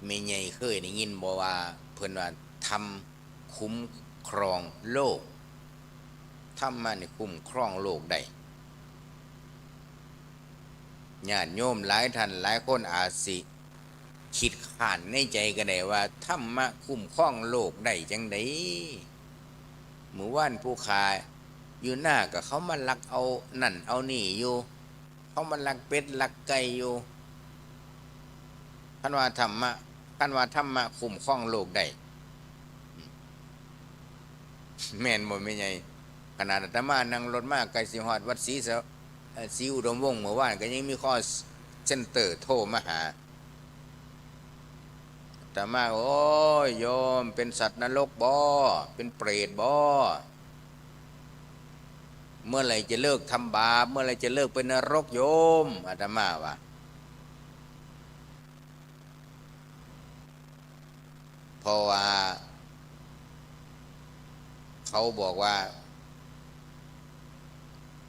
[SPEAKER 7] มีใหญ่เคยได้ยินบ่ว่าเพิ่นว่าทำคุ้มครองโลกทำมาในคุ้มครองโลกได้ญาติโยมหลายท่านหลายคนอาจสิคิดข้านในใจก็ได้ว่าธรรมะคุ้มครองโลกได้จังได๋หมู่ว่านผู้ขายอยู่หน้าก็เขามาลักเอานั่นเอานี่อยู่เขามาลักเป็ดลักไก่อยู่ท่านว่าธรรมะคุ้มครองโลกได้แม่นบ่แม่ใหญ่ขนาดอาตมานั่งรถมาไกลสิฮอดวัดศรีอุดมวงศ์เมื่อวานก็ยังมีข้อเซ็นเตอร์โทรมาหาอาตมาโอ้ยโยมเป็นสัตว์นรกบ่เป็นเปรตบ่เมื่อไหร่จะเลิกทำบาปเมื่อไหร่จะเลิกเป็นนรกโยมอาตมาว่าเพราะว่าเขาบอกว่า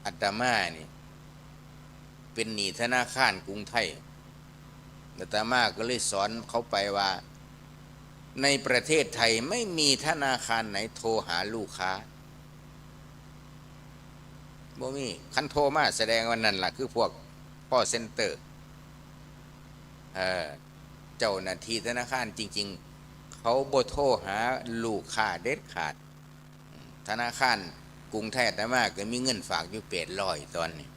[SPEAKER 7] อาตมานี่เป็นหนี้ธนาคารกรุงไทยอาตมาก็เลยสอนเขาไปว่าในประเทศไทยไม่มีธนาคารไหนโทรหาลูกค้าบ่มีคันโทรมาแสดงว่านั่นล่ะคือพวกพ่อเซ็นเตอร์ เจ้าหน้าที่ธนาคารจริงๆเขาบ่โทรหาลูกค้าเด็ดขาดธนาคารกรุงไทยแต่มากก็มีเงินฝากอยู่800ตอนนี้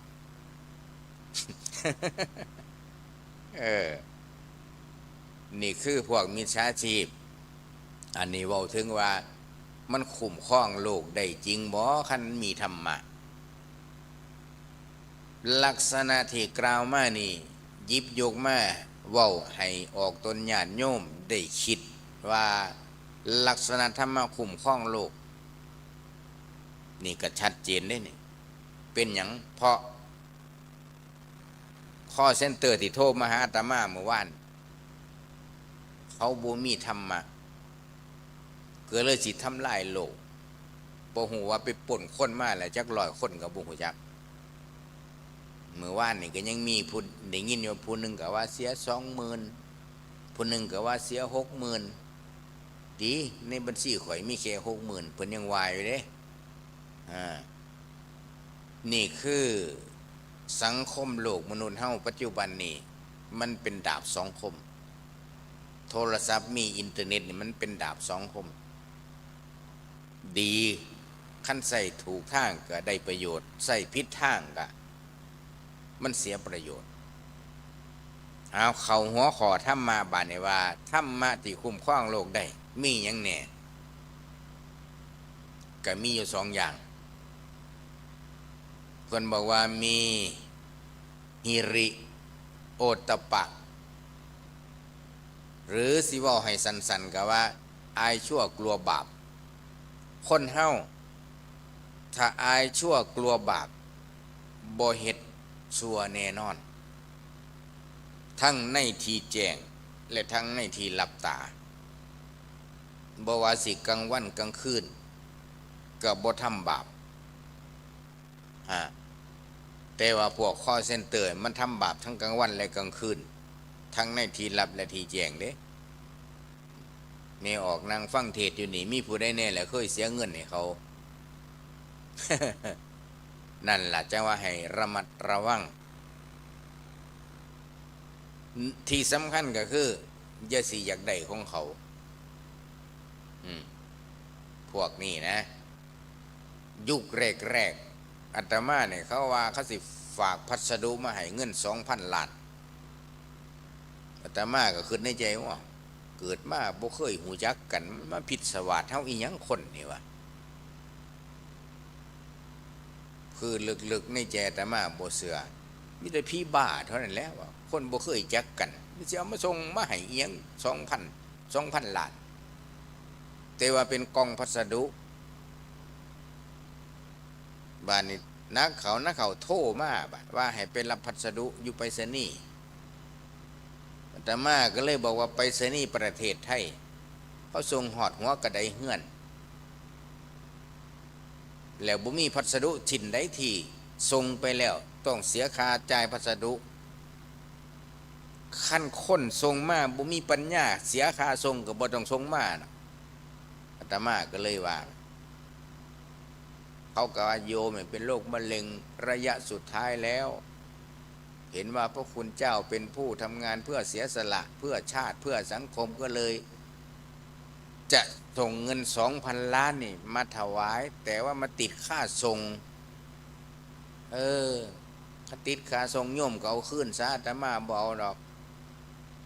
[SPEAKER 7] นี่คือพวกมิจฉาชีพอันนี้เว้าถึงว่ามันคุ้มครองโลกได้จริงบ่คันมีธรรมะลักษณะที่กล่าวมานี่หยิบยกมาเว้าให้ออกตนญาติโยมได้คิดว่าลักษณะธรรมะคุ้มครองโลกนี่ก็ชัดเจนได้นี่เป็นหยังเพราะข้อเซ็นเตอร์ที่โทรมาหาอาตมาเมื่อวานเขาบ่มีธรรมะเกิดเลยสิทำลายโลกบ่ฮู้ว่าไปป่นคนมาแล้วจัก100คนก็บ่ฮู้จักเมื่อวานนี่ก็ยังมีผู้ได้ยินอยู่ผู้หนึงก็ว่าเสีย 20,000 ผู้หนึงก็ว่าเสีย 60,000ดีในบัญชีข่อยมีแค่ 60,000 เพิ่นยังวายอยู่เด้นี่คือสังคมโลกมนุษย์เฮาปัจจุบันนี้มันเป็นดาบสองคมโทรศัพท์มีอินเทอร์เน็ตนี่มันเป็นดาบสองคมดีขั้นใส่ถูกทางก็ได้ประโยชน์ใส่ผิดทางก็มันเสียประโยชน์เอาเข้าหัวข้อธรรมะบาดนี้ว่าธรรมะที่คุ้มครองโลกได้มีหยังแน่ก็มีอยู่2อย่างเพิ่นบอกว่ามีหิริโอตตัปปะหรือสิเว้าให้สั้นๆก็ว่าอายชั่วกลัวบาปคนเฮาถ้าอายชั่วกลัวบาปบ่เฮ็ดชั่วแน่นอนทั้งในที่แจ้งและทั้งในที่หลับตาบ่ว่าสิกลางวันกลางคืนก็บ่ทำบาปแต่ว่าพวกคอเซ็นเตอร์มันทำบาปทั้งกลางวันและกลางคืนทั้งในที่ลับและที่แจ้งเด้นี่ออกนั่งฟังเทศอยู่นี่มีผู้ใดแน่แหละเคยเสียเงินให้เขา นั่นล่ะจังว่าให้ระมัดระวังที่สำคัญก็คืออย่าสิอยากได้ของเขาพวกนี้นะยุคแรกอาตมาเนี่ยเขาว่าเขาสิฝากพัสดุมาให้เงิน 2,000 ล้านอาตมาก็คิดในใจว่าเกิดมาบ่เคยหูจักกันมาผิดสวาสเฮาอีหยังคนนี่วะคือลึกๆในใจอาตมาบ่เชื่อมีแต่พี่บ้าเท่านั้นแหละว่าคนบ่เคยจักกันมันสิเอามาส่งมาให้อีหยัง 2,000 ล้านแต่ว่าเป็นกล่องพัสดุบ้านนี้นักเขาโทรมาว่าให้ไปรับพัสดุอยู่ไปรษณีย์อาตมาก็เลยบอกว่าไปรษณีย์ประเทศไทยเขาส่งหอดหัวกระไดเฮือนแล้วบ่มีพัสดุชิ้นใดที่ส่งไปแล้วต้องเสียค่าจ่ายพัสดุขั้นคนส่งมาบ่มีปัญญาเสียค่าส่งก็บ่ต้องส่งมาอาตมาก็เลยว่าเขาก็ว่าโยมเป็นโรคมะเร็งระยะสุดท้ายแล้วเห็นว่าพระคุณเจ้าเป็นผู้ทำงานเพื่อเสียสละเพื่อชาติเพื่อสังคมก็เลยจะส่งเงิน 2,000 ล้านนี่มาถวายแต่ว่ามาติดค่าส่งถ้าติดค่าส่งโยมก็เอาคืนซะอาตมาบ่เอาดอก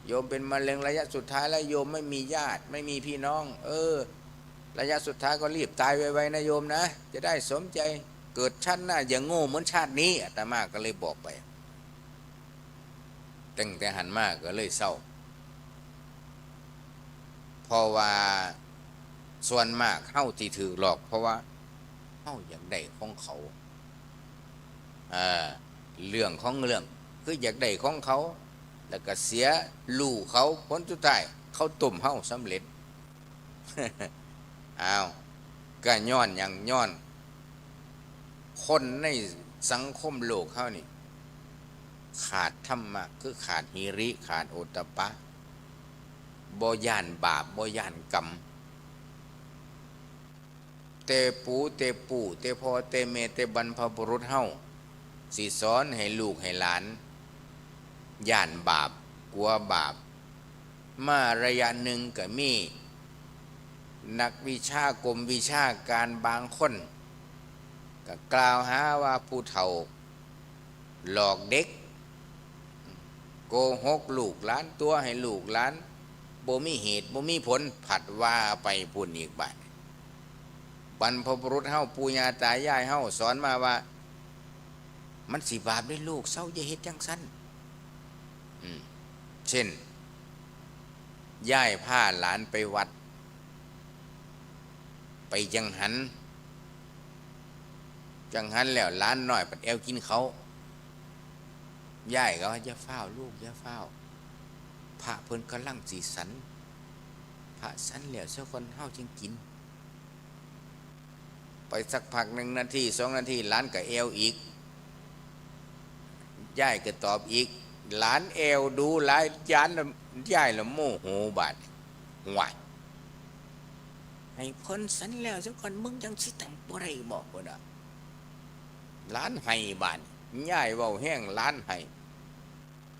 [SPEAKER 7] โยมเป็นมะเร็งระยะสุดท้ายแล้วโยมไม่มีญาติไม่มีพี่น้องระยะสุดท้ายก็รีบตายไวๆนะโยมนะจะได้สมใจเกิดชาติหน้าอย่างโง่เหมือนชาตินี้อาตมาก็เลยบอกไปตั้งแต่หันมาก็เลยเศร้าเพราะว่าส่วนมากเฮาที่ถือหลอกเพราะว่าเฮาอยากได้ของเขาเรื่องของเรื่องคืออยากได้ของเขาแล้วก็เสียลูกเขาผลสุดท้ายเขาตุ่มเฮาสำเร็จ อ้าวก็ย้อนอย่างย้อนคนในสังคมโลกเขานี่ขาดธรรมะคือขาดหิริขาดโอตตัปปะบ่ย่านบาปบ่ย่านกรรมเตปูเตพ่อเตเมเตบรรพบุรุษเฮาสิสอนให้ลูกให้หลานย่านบาปกลัวบาป มาระยะหนึ่งก็มีนักวิชากรมวิชาการบางคนก็กล่าวหาว่าผู้เฒ่าหลอกเด็กโกหกลูกหลานตัวให้ลูกหลานบ่มีเหตุบ่มีผลผัดว่าไปพูดอีกบาดบรรพบุรุษเฮาปู่ย่าตายายเฮาสอนมาว่ามันสิบาปได้ลูกเศร้าอย่าเฮ็ดจังซั่นเช่นย่ายพาหลานไปวัดไปจังหันแล้วหลานน้อยปัดแอวกินเขาย่ายก็ว่าอย่าเฝ้าลูกอย่าเฝ้าพระเพิ่นกำลังสิสันพระสันแล้วเจ้าคนเฮาจึงกินไปสักพัก1 นาที2 นาทีหลานก็แอวอีกย่ายก็ตอบอีกหลานแอวดูหลายยานย่ายละโมโหบาดห่วยให้เพิ่นสันแล้วเจ้าคนมึงจังสิแต่งบ่ได้บอกบ่ได้หลานให้บาดย่ายเว้าแห้งหลานให้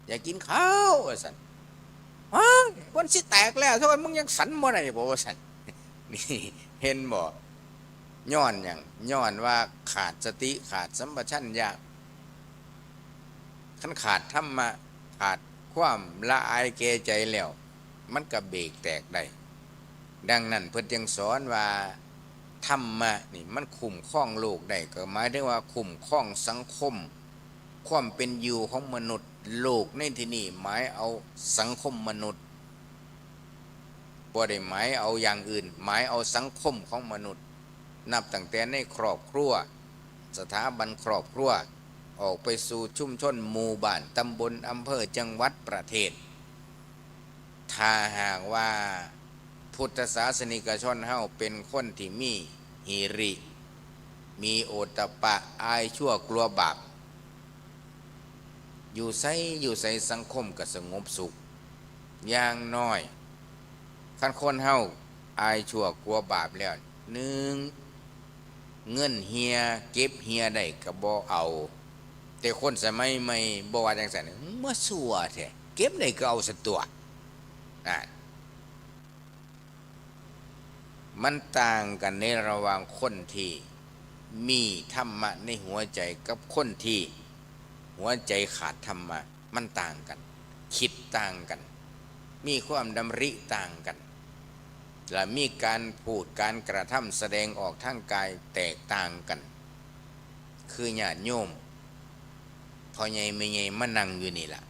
[SPEAKER 7] อยากกินข้าวว่าซั่นวันสิแตกแล้วเท่ากันมึงยังสันบ่ได้บ่ว่าซั่นนี่เห็นบ่ย้อนหยังย้อนว่าขาดสติขาดสัมปชัญญะคันขาดธรรมะขาดความละอายแก่ใจแล้วมันก็เบรกแตกได้ดังนั้นเพิ่นจึงสอนว่าธรรมะนี่มันคุ้มครองโลกได้ก็หมายถึงว่าคุ้มครองสังคมความเป็นอยู่ของมนุษย์โลกในที่นี้หมายเอาสังคมมนุษย์บ่ได้หมายเอาอย่างอื่นหมายเอาสังคมของมนุษย์นับตั้งแต่ในครอบครัวสถาบันครอบครัวออกไปสู่ชุมชนหมู่บ้านตำบลอำเภอจังหวัดประเทศถ้าหากว่าพุทธศาสนิกชนเฮาเป็นคนที่มีหิริมีโอตตัปปะอายชั่วกลัวบาปอยู่ใส่สังคมก็สงบสุขอย่างน้อยคันคนเฮาอายชั่วกลัวบาปแล้ว1เงินเฮียเก็บเฮียได้ก็บ่เอาแต่คนสมัยใหม่บ่ว่าจังซั่นมาสัวแท้เก็บได้ก็เอาซะตัวมันต่างกันในระหว่างคนที่มีธรรมะในหัวใจกับคนที่หัวใจขาดธรรมะมันต่างกันคิดต่างกันมีความดำริต่างกันและมีการพูดการกระทำแสดงออกทางกายแตกต่างกันคือญาติโยมพ่อใหญ่แม่ใหญ่มานั่งอยู่นี่ล่ะ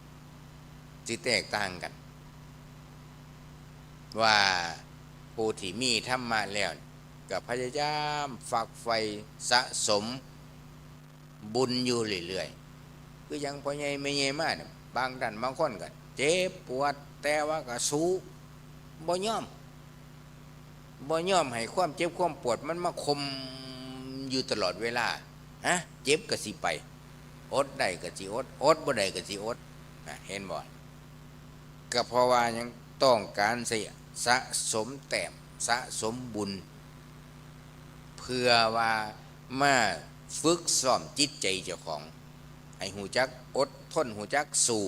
[SPEAKER 7] สิแตกต่างกันว่าผู้ที่มีธรรมะแล้วก็พยายามฝักใฝ่สะสมบุญอยู่เรื่อยๆคือยังพ่อใหญ่แม่ใหญ่มาเนี่ยบางท่านบางคนก็เจ็บปวดแต่ว่าก็สู้บ่ยอมให้ความเจ็บความปวดมันมาคมอยู่ตลอดเวลาเจ็บก็สิไปอดได้ก็สิอดบ่ได้ก็สิอดเห็นบ่ก็เพราะว่ายังต้องการสะสมแต้มสะสมบุญเพื่อว่ามาฝึกซ้อมจิตใจเจ้าของให้หูจักอดทนหูจักสู้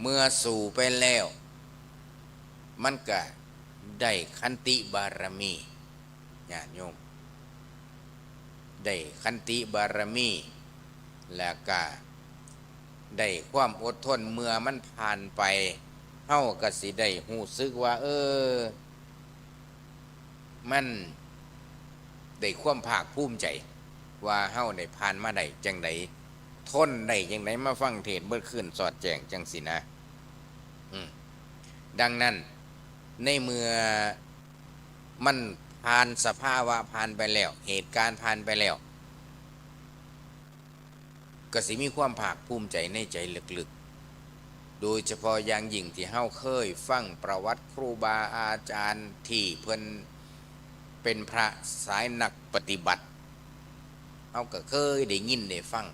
[SPEAKER 7] เมื่อสู้ไปแล้วมันก็ได้ขันติบารมีญาติโยมได้ขันติบารมีแล้วก็ได้ความอดทนเมื่อมันผ่านไปเฮาก็สิได้ฮู้สึกว่ามันได้ความภาคภูมิใจว่าเฮาได้ผ่านมาได้จังไดทนได้จังไดมาฟังเทศน์เบิดคืนสอดแจ้งจังสินะดังนั้นในเมื่อมันผ่านสภาวะผ่านไปแล้วเหตุการณ์ผ่านไปแล้วก็สิมีความภาคภูมิใจในใจลึกๆโดยเฉพาะอย่างยิ่งที่เฮาเคยฟังประวัติครูบาอาจารย์ที่เพิ่นเป็นพระสายนักปฏิบัติเฮาก็เคยได้ยินได้ฟัง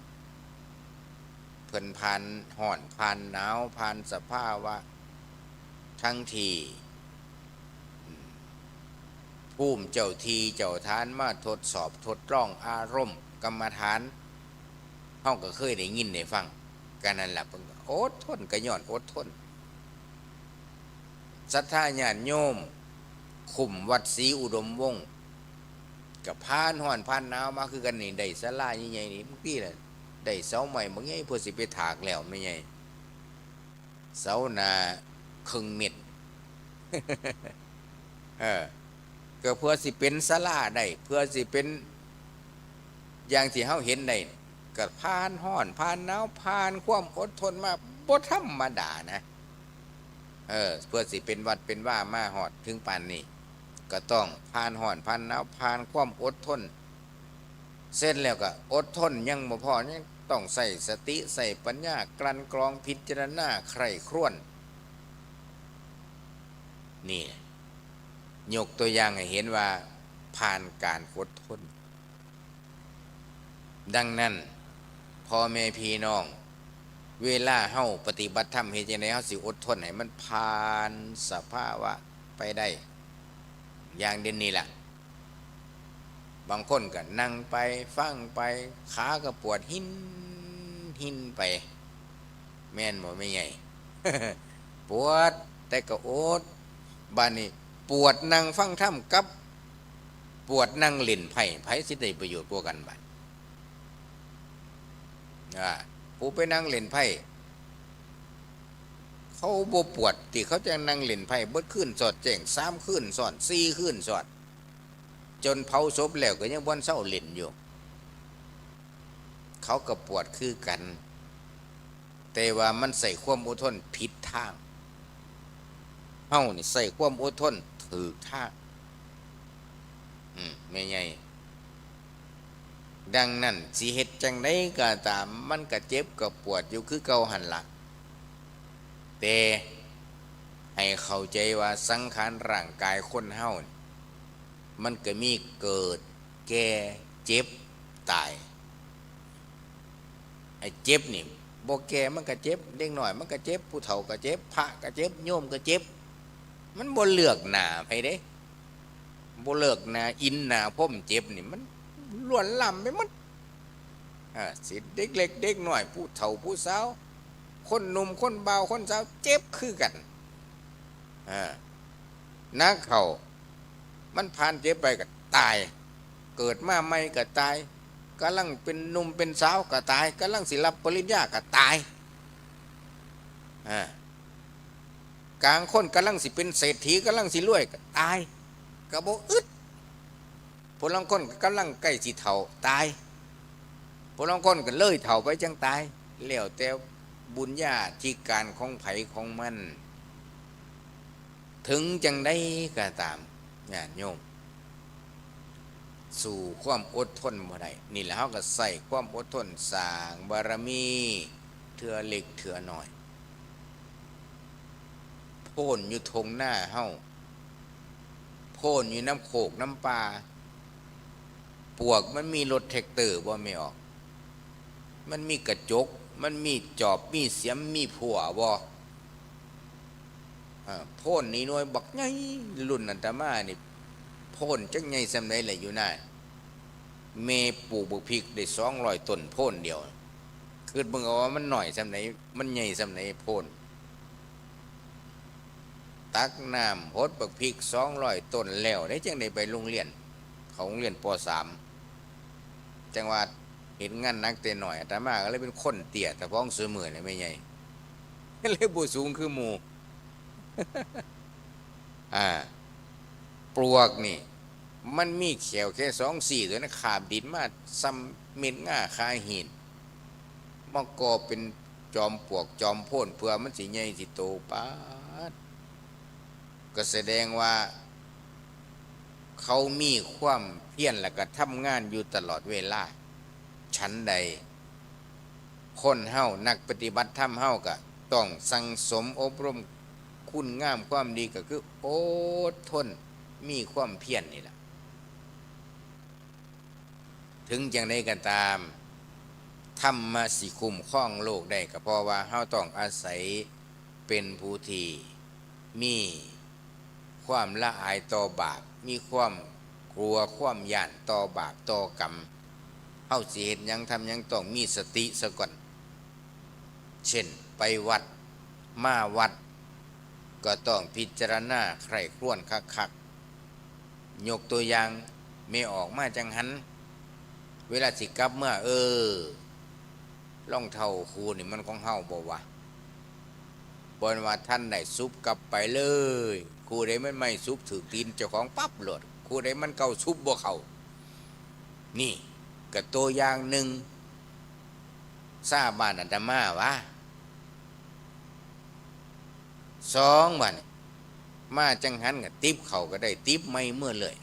[SPEAKER 7] เพิ่นผ่านร้อนผ่านหนาวผ่านสภาวะทั้งที่ภูมิเจ้าทีเจ้าทานมาทดสอบทดลองอารมณ์กรรมฐานเฮาก็เคยได้ยินได้ฟังกันนั่นแหละเพิ่นอดทนก็ย้อนอดทน ศรัทธาญาติโยมคุมวัดศรีอุดมวงศ์กับพานห่อนพานหนาวมาคือกันนี่ได้ศาลาใหญ่ๆนี่บางทีน่ะได้เสาใหม่บางใหญ่เพื่อสิไปถากแล้วไม่ใหญ่เสาหนาครึ่งเม็ด ก็เพื่อสิเป็นศาลาได้เพื่อสิเป็นอย่างที่เฮาเห็นได้ก็ผ่านห้อนผ่านหนาวผ่านความอดทนมาบ่ธรรมดานะเพื่อสิเป็นวัดเป็นว่ามาฮอดถึงปานนี้ก็ต้องผ่านห้อนผ่านหนาวผ่านความอดทนเสร็จแล้วก็อดทนยังบ่พอยังต้องใส่สติใส่ปัญญากลั่นกรองพิจารณาใคร่ครวญนี่ยกตัวอย่างให้เห็นว่าผ่านการอดทนดังนั้นพ่อแม่พี่น้องเวลาเฮาปฏิบัติธรรมเฮ็ดจังได๋เฮาสิอดทนให้มันผ่านสภาวะไปได้อย่างเด่นนี้ล่ะบางคนก็นั่งไปฟังไปขาก็ปวดหินไปแม่นบ่แม่ใหญ่ ปวดแต่ก็อดบัดนี้ปวดนั่งฟังธรรมกับปวดนั่งเล่นไพ่สิได้ประโยชน์กว่ากันบัดผู้ไปนั่งเล่นไพ่เขาบ่ปวดที่เขาจะนั่งเล่นไพ่เบิดขึ้นสอดแจ้ง3คืนสอด4คืนสอดจนเผาศพแล้วก็ยังบ่เศร้าเล่นอยู่เขาก็ปวดคือกันแต่ว่ามันใส่ความอดทนผิดทางเฮานี่ใส่ความอดทนถูกทางไม่ใหญ่ดังนั้นสิเฮ็ดจังได๋ก็ตามมันก็เจ็บก็ปวดอยู่คือเก่าหั่นล่ะแต่ให้เข้าใจว่าสังขารร่างกายคนเฮามันก็มีเกิดแก่เจ็บตายไอ้เจ็บนี่บ่แก่มันก็เจ็บเด็กน้อยมันก็เจ็บผู้เฒ่าก็เจ็บพระก็เจ็บโยมก็เจ็บมันบ่เลือกหน้าไผเด้บ่เลือกหน้าอินหน้าพรมเจ็บนี่มันล้วนล่ำไปหมดสิเด็กเล็กเด็กน้อยผู้เฒ่าผู้สาวคนหนุ่มคนเบาคนสาวเจ็บคือกันนักเขามันผ่านเจ็บไปก็ตายเกิดมาใหม่ก็ตายกำลังเป็นหนุ่มเป็นสาวก็ตายกำลังสิรับปริญญาก็ตายกลางคนกำลังสิเป็นเศรษฐีกำลังสิรวยก็ตายก็บ่อึดพลังคนกำลังใกล้สิเฒ่าตายพลังคนก็เลยเฒ่าไปจังตายแล้วแต่บุญญาธิการของไผของมันถึงจังได้ก็ตามญาติโยมสู่ความอดทนบ่ได้นี่แหละเฮาก็ใส่ความอดทนสร้างบารมีเทื่อเล็กเทื่อน้อยโพ่นอยู่ทงหน้าเฮาโพ่นอยู่น้ำโขกน้ำปลาปวกมันมีรถแท็กเตอร์บ่ไม่ออกมันมีกระจกมันมีจอบมีเสียมมีผัวบ่โพ่นนี่หน่วยบักใหญ่รุ่นอัตมานี่โพ่นจักใหญ่ซำใดแหละอยู่น่ะแม่ปลูกบักพริกได้200ต้นโพ่นเดียวคือเบิ่งเอาว่ามันน้อยซำใดมันใหญ่ซำใดโพ่นตักน้ำหดบักพริก200ต้นแล้วได้จังได้ไปโรงเรียนเขาโรงเรียนป.3 จังหวัดเห็นงานนักเตะหน่อยอาตมาก็เลยเป็นคนเตี้ยแต่พ้องซื้อมือเลยไม่ใหญ่เลยบ่สูงคือหมู่ ปลวกนี่มันมีแขวแค่2-4ตัวนะขาบดินมาซ้ำเม็ดง่าคาหินมันก็เป็นจอมปลวกจอมโพ่นเพื่อมันสิใหญ่สิโตปาดก็แสดงว่าเขามีความเพียรและก็ทำงานอยู่ตลอดเวลาชั้นใดคนเฮานักปฏิบัติธรรมเฮาก็ต้องสั่งสมอบรมคุณงามความดีก็คืออดทนมีความเพียรนี่แหละถึงจังไดก็ตามธรรมะสิคุ้มครองโลกได้ก็เพราะว่าเฮาต้องอาศัยเป็นผู้ที่มีความละอายต่อบาปมีความกลัวความย่านต่อบาปต่อกรรมเฮาสิเฮ็ดหยังทำหยังต้องมีสติซะก่อนเช่นไปวัดมาวัด ก็ต้องพิจารณาใคร่ครวญคักๆยกตัวอย่างไม่ออกมาจังหันเวลาสิกลับเมื่อรองเท้าครูนี่มันของเฮาบ่วะบนว่าท่านได้ซุบกลับไปเลยครูใดมันไม่ซุบถือตีนเจ้าของปั๊บโหลดครูใดมันเก่าซุบบ่เข้านี่ก็ตัวอย่างหนึ่งทราบบ้านอาตมาวะสองบ้านมาจังหันกับติ๊บเขาก็ได้ติ๊บไม่เมื่อเลย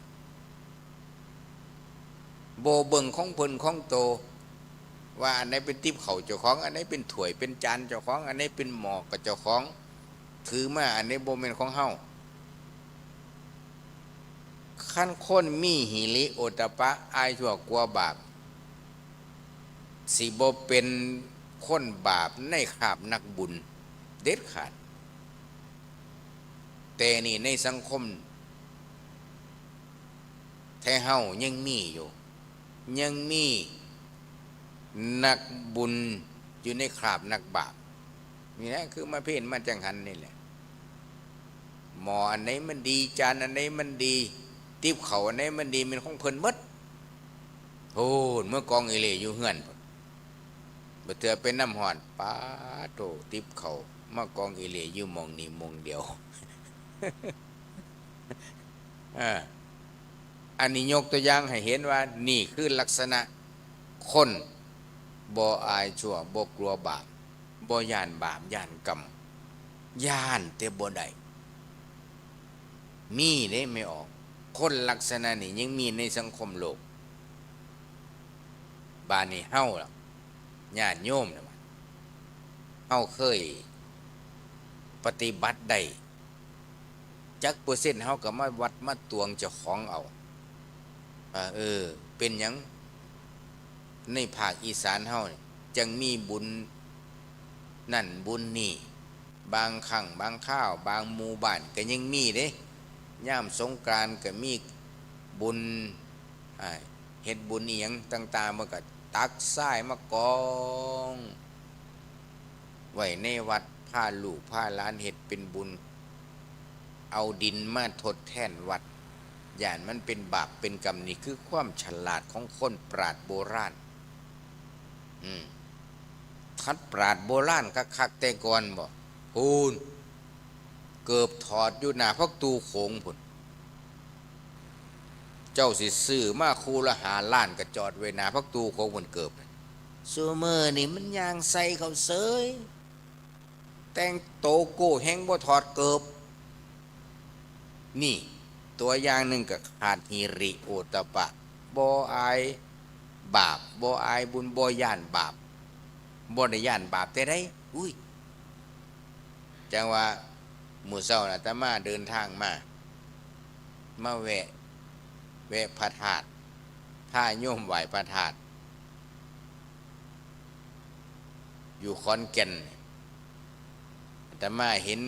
[SPEAKER 7] โบเบิงของเพิ่นของโตว่าอันไหนเป็นติ๊บเขาเจ้าของอันไหนเป็นถ้วยเป็นจานเจ้าของอันไหนเป็นหมอกกับเจ้าของถือมาอันไหนโบเป็นของเฮาขั้นคนมีหิริโอตปะอายชั่วกลัวบาปสิบ่เป็นคนบาปในคราบนักบุญเด็ดขาดแต่นี่ในสังคมแท้เฮายังมีอยู่ยังมีนักบุญอยู่ในคราบนักบาปนี่นะคือมาเพ่นมาจังหันนี่แหละหมออันไหนมันดีจานอันไหนมันดีติ๊บเขาอันไหนมันดีเป็นของเพิ่นหมดโอ้เมื่อกองอิเลอยู่เฮือนบ่เถื่อเป็นน้ำหอนป้าโตติ๊บเขามากองอิเลอยู่มองนี้มองเดียว อันนี้ยกตัวอย่างให้เห็นว่านี่คือลักษณะคนบ่อายชั่วบ่กลัวบาปบ่ย่านบาปย่านกรรมย่านแต่บ่ได้มีได้ไม่ออกคนลักษณะนี้ยังมีในสังคมโลกบ้านนี้เฮาล่ะญาติโยมนะเฮาเคยปฏิบัติได้จักเปอร์เซ็นต์เฮาก็มาวัดมาตวงเจ้าของเอาเป็นหยังในภาคอีสานเฮาจังมีบุญนั่นบุญนี่บางครั้งบางข้าวบางหมู่บ้านก็ยังมีเด้ย่ามสงกรานต์ก็มีบุญเฮ็ดบุญอีหยังต่างๆมันก็ตักทรายมากองไว้ในวัดพาลูกพาหลานเฮ็ดเป็นบุญเอาดินมาทดแทนวัดย่านมันเป็นบาปเป็นกรรมนี่คือความฉลาดของคนปราชญ์โบราณทัดปราชญ์โบราณคักๆแต่ก่อนบ่พูนเกือบถอดอยู่หน้าพักตูโขงพุ่นเจ้าสิซื้อมาคูละ5 ล้านก็จอดไว้หน้าพักตูโขงพุ่นเกือบซูเมอร์นี่มันยางใส่เขาเสยแต่งโตโก้แห้งบ่ถอดเกือบนี่ตัวอย่างหนึ่งก็ขาดหิริโอตปะบ่อายบาปบ่อายบุญบ่ย่านบาปบ่ได้ย่านบาปแต่ได้อุ้ยจังว่ามื้อเช้าน่ะอาตมาเดินทางมาแวะพระธาตุพาโยมไหว้พระธาตุอยู่ขอนแก่นอาตมาเห็น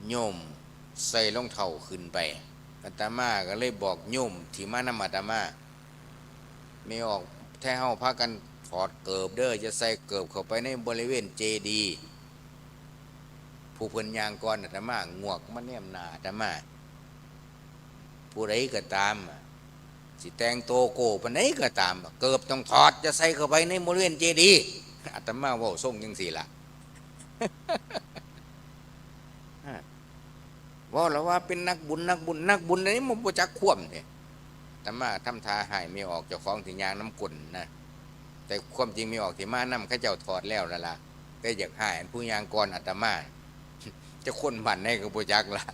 [SPEAKER 7] โยมใส่รองเท้าขึ้นไปอาตมาก็เลยบอกโยมที่มานำอาตมาไม่ออกแท้เฮาพากันถอดเกิบเด้อจะใส่เกิบเข้าไปในบริเวณเจดีย์ผู้เพิ่นยางก่อนอาตมางวกมาแนมหน้าอาตมาผู้ใดก็ตามสิแต่งโตโก้ปานใดก็ตามเกิบต้องถอดจะใส่เข้าไปในบริเวณเจดีย์อาตมาเว้าส่งจังซี่ล่ะ ว่าแล้วว่าเป็นนักบุญนี่มันบ่จักควมเนี่ยแต่มาทำทาหายไม่ออกเจ้าของถึงยางน้ำกุ่นนะแต่ความจริงไม่ออกที่มาน้ำข้าเจ้าถอดแล้วล่ะก็อยากหายผู้ยางก่อนอาตมาจะคนบันให้กับบ่จักล่ะ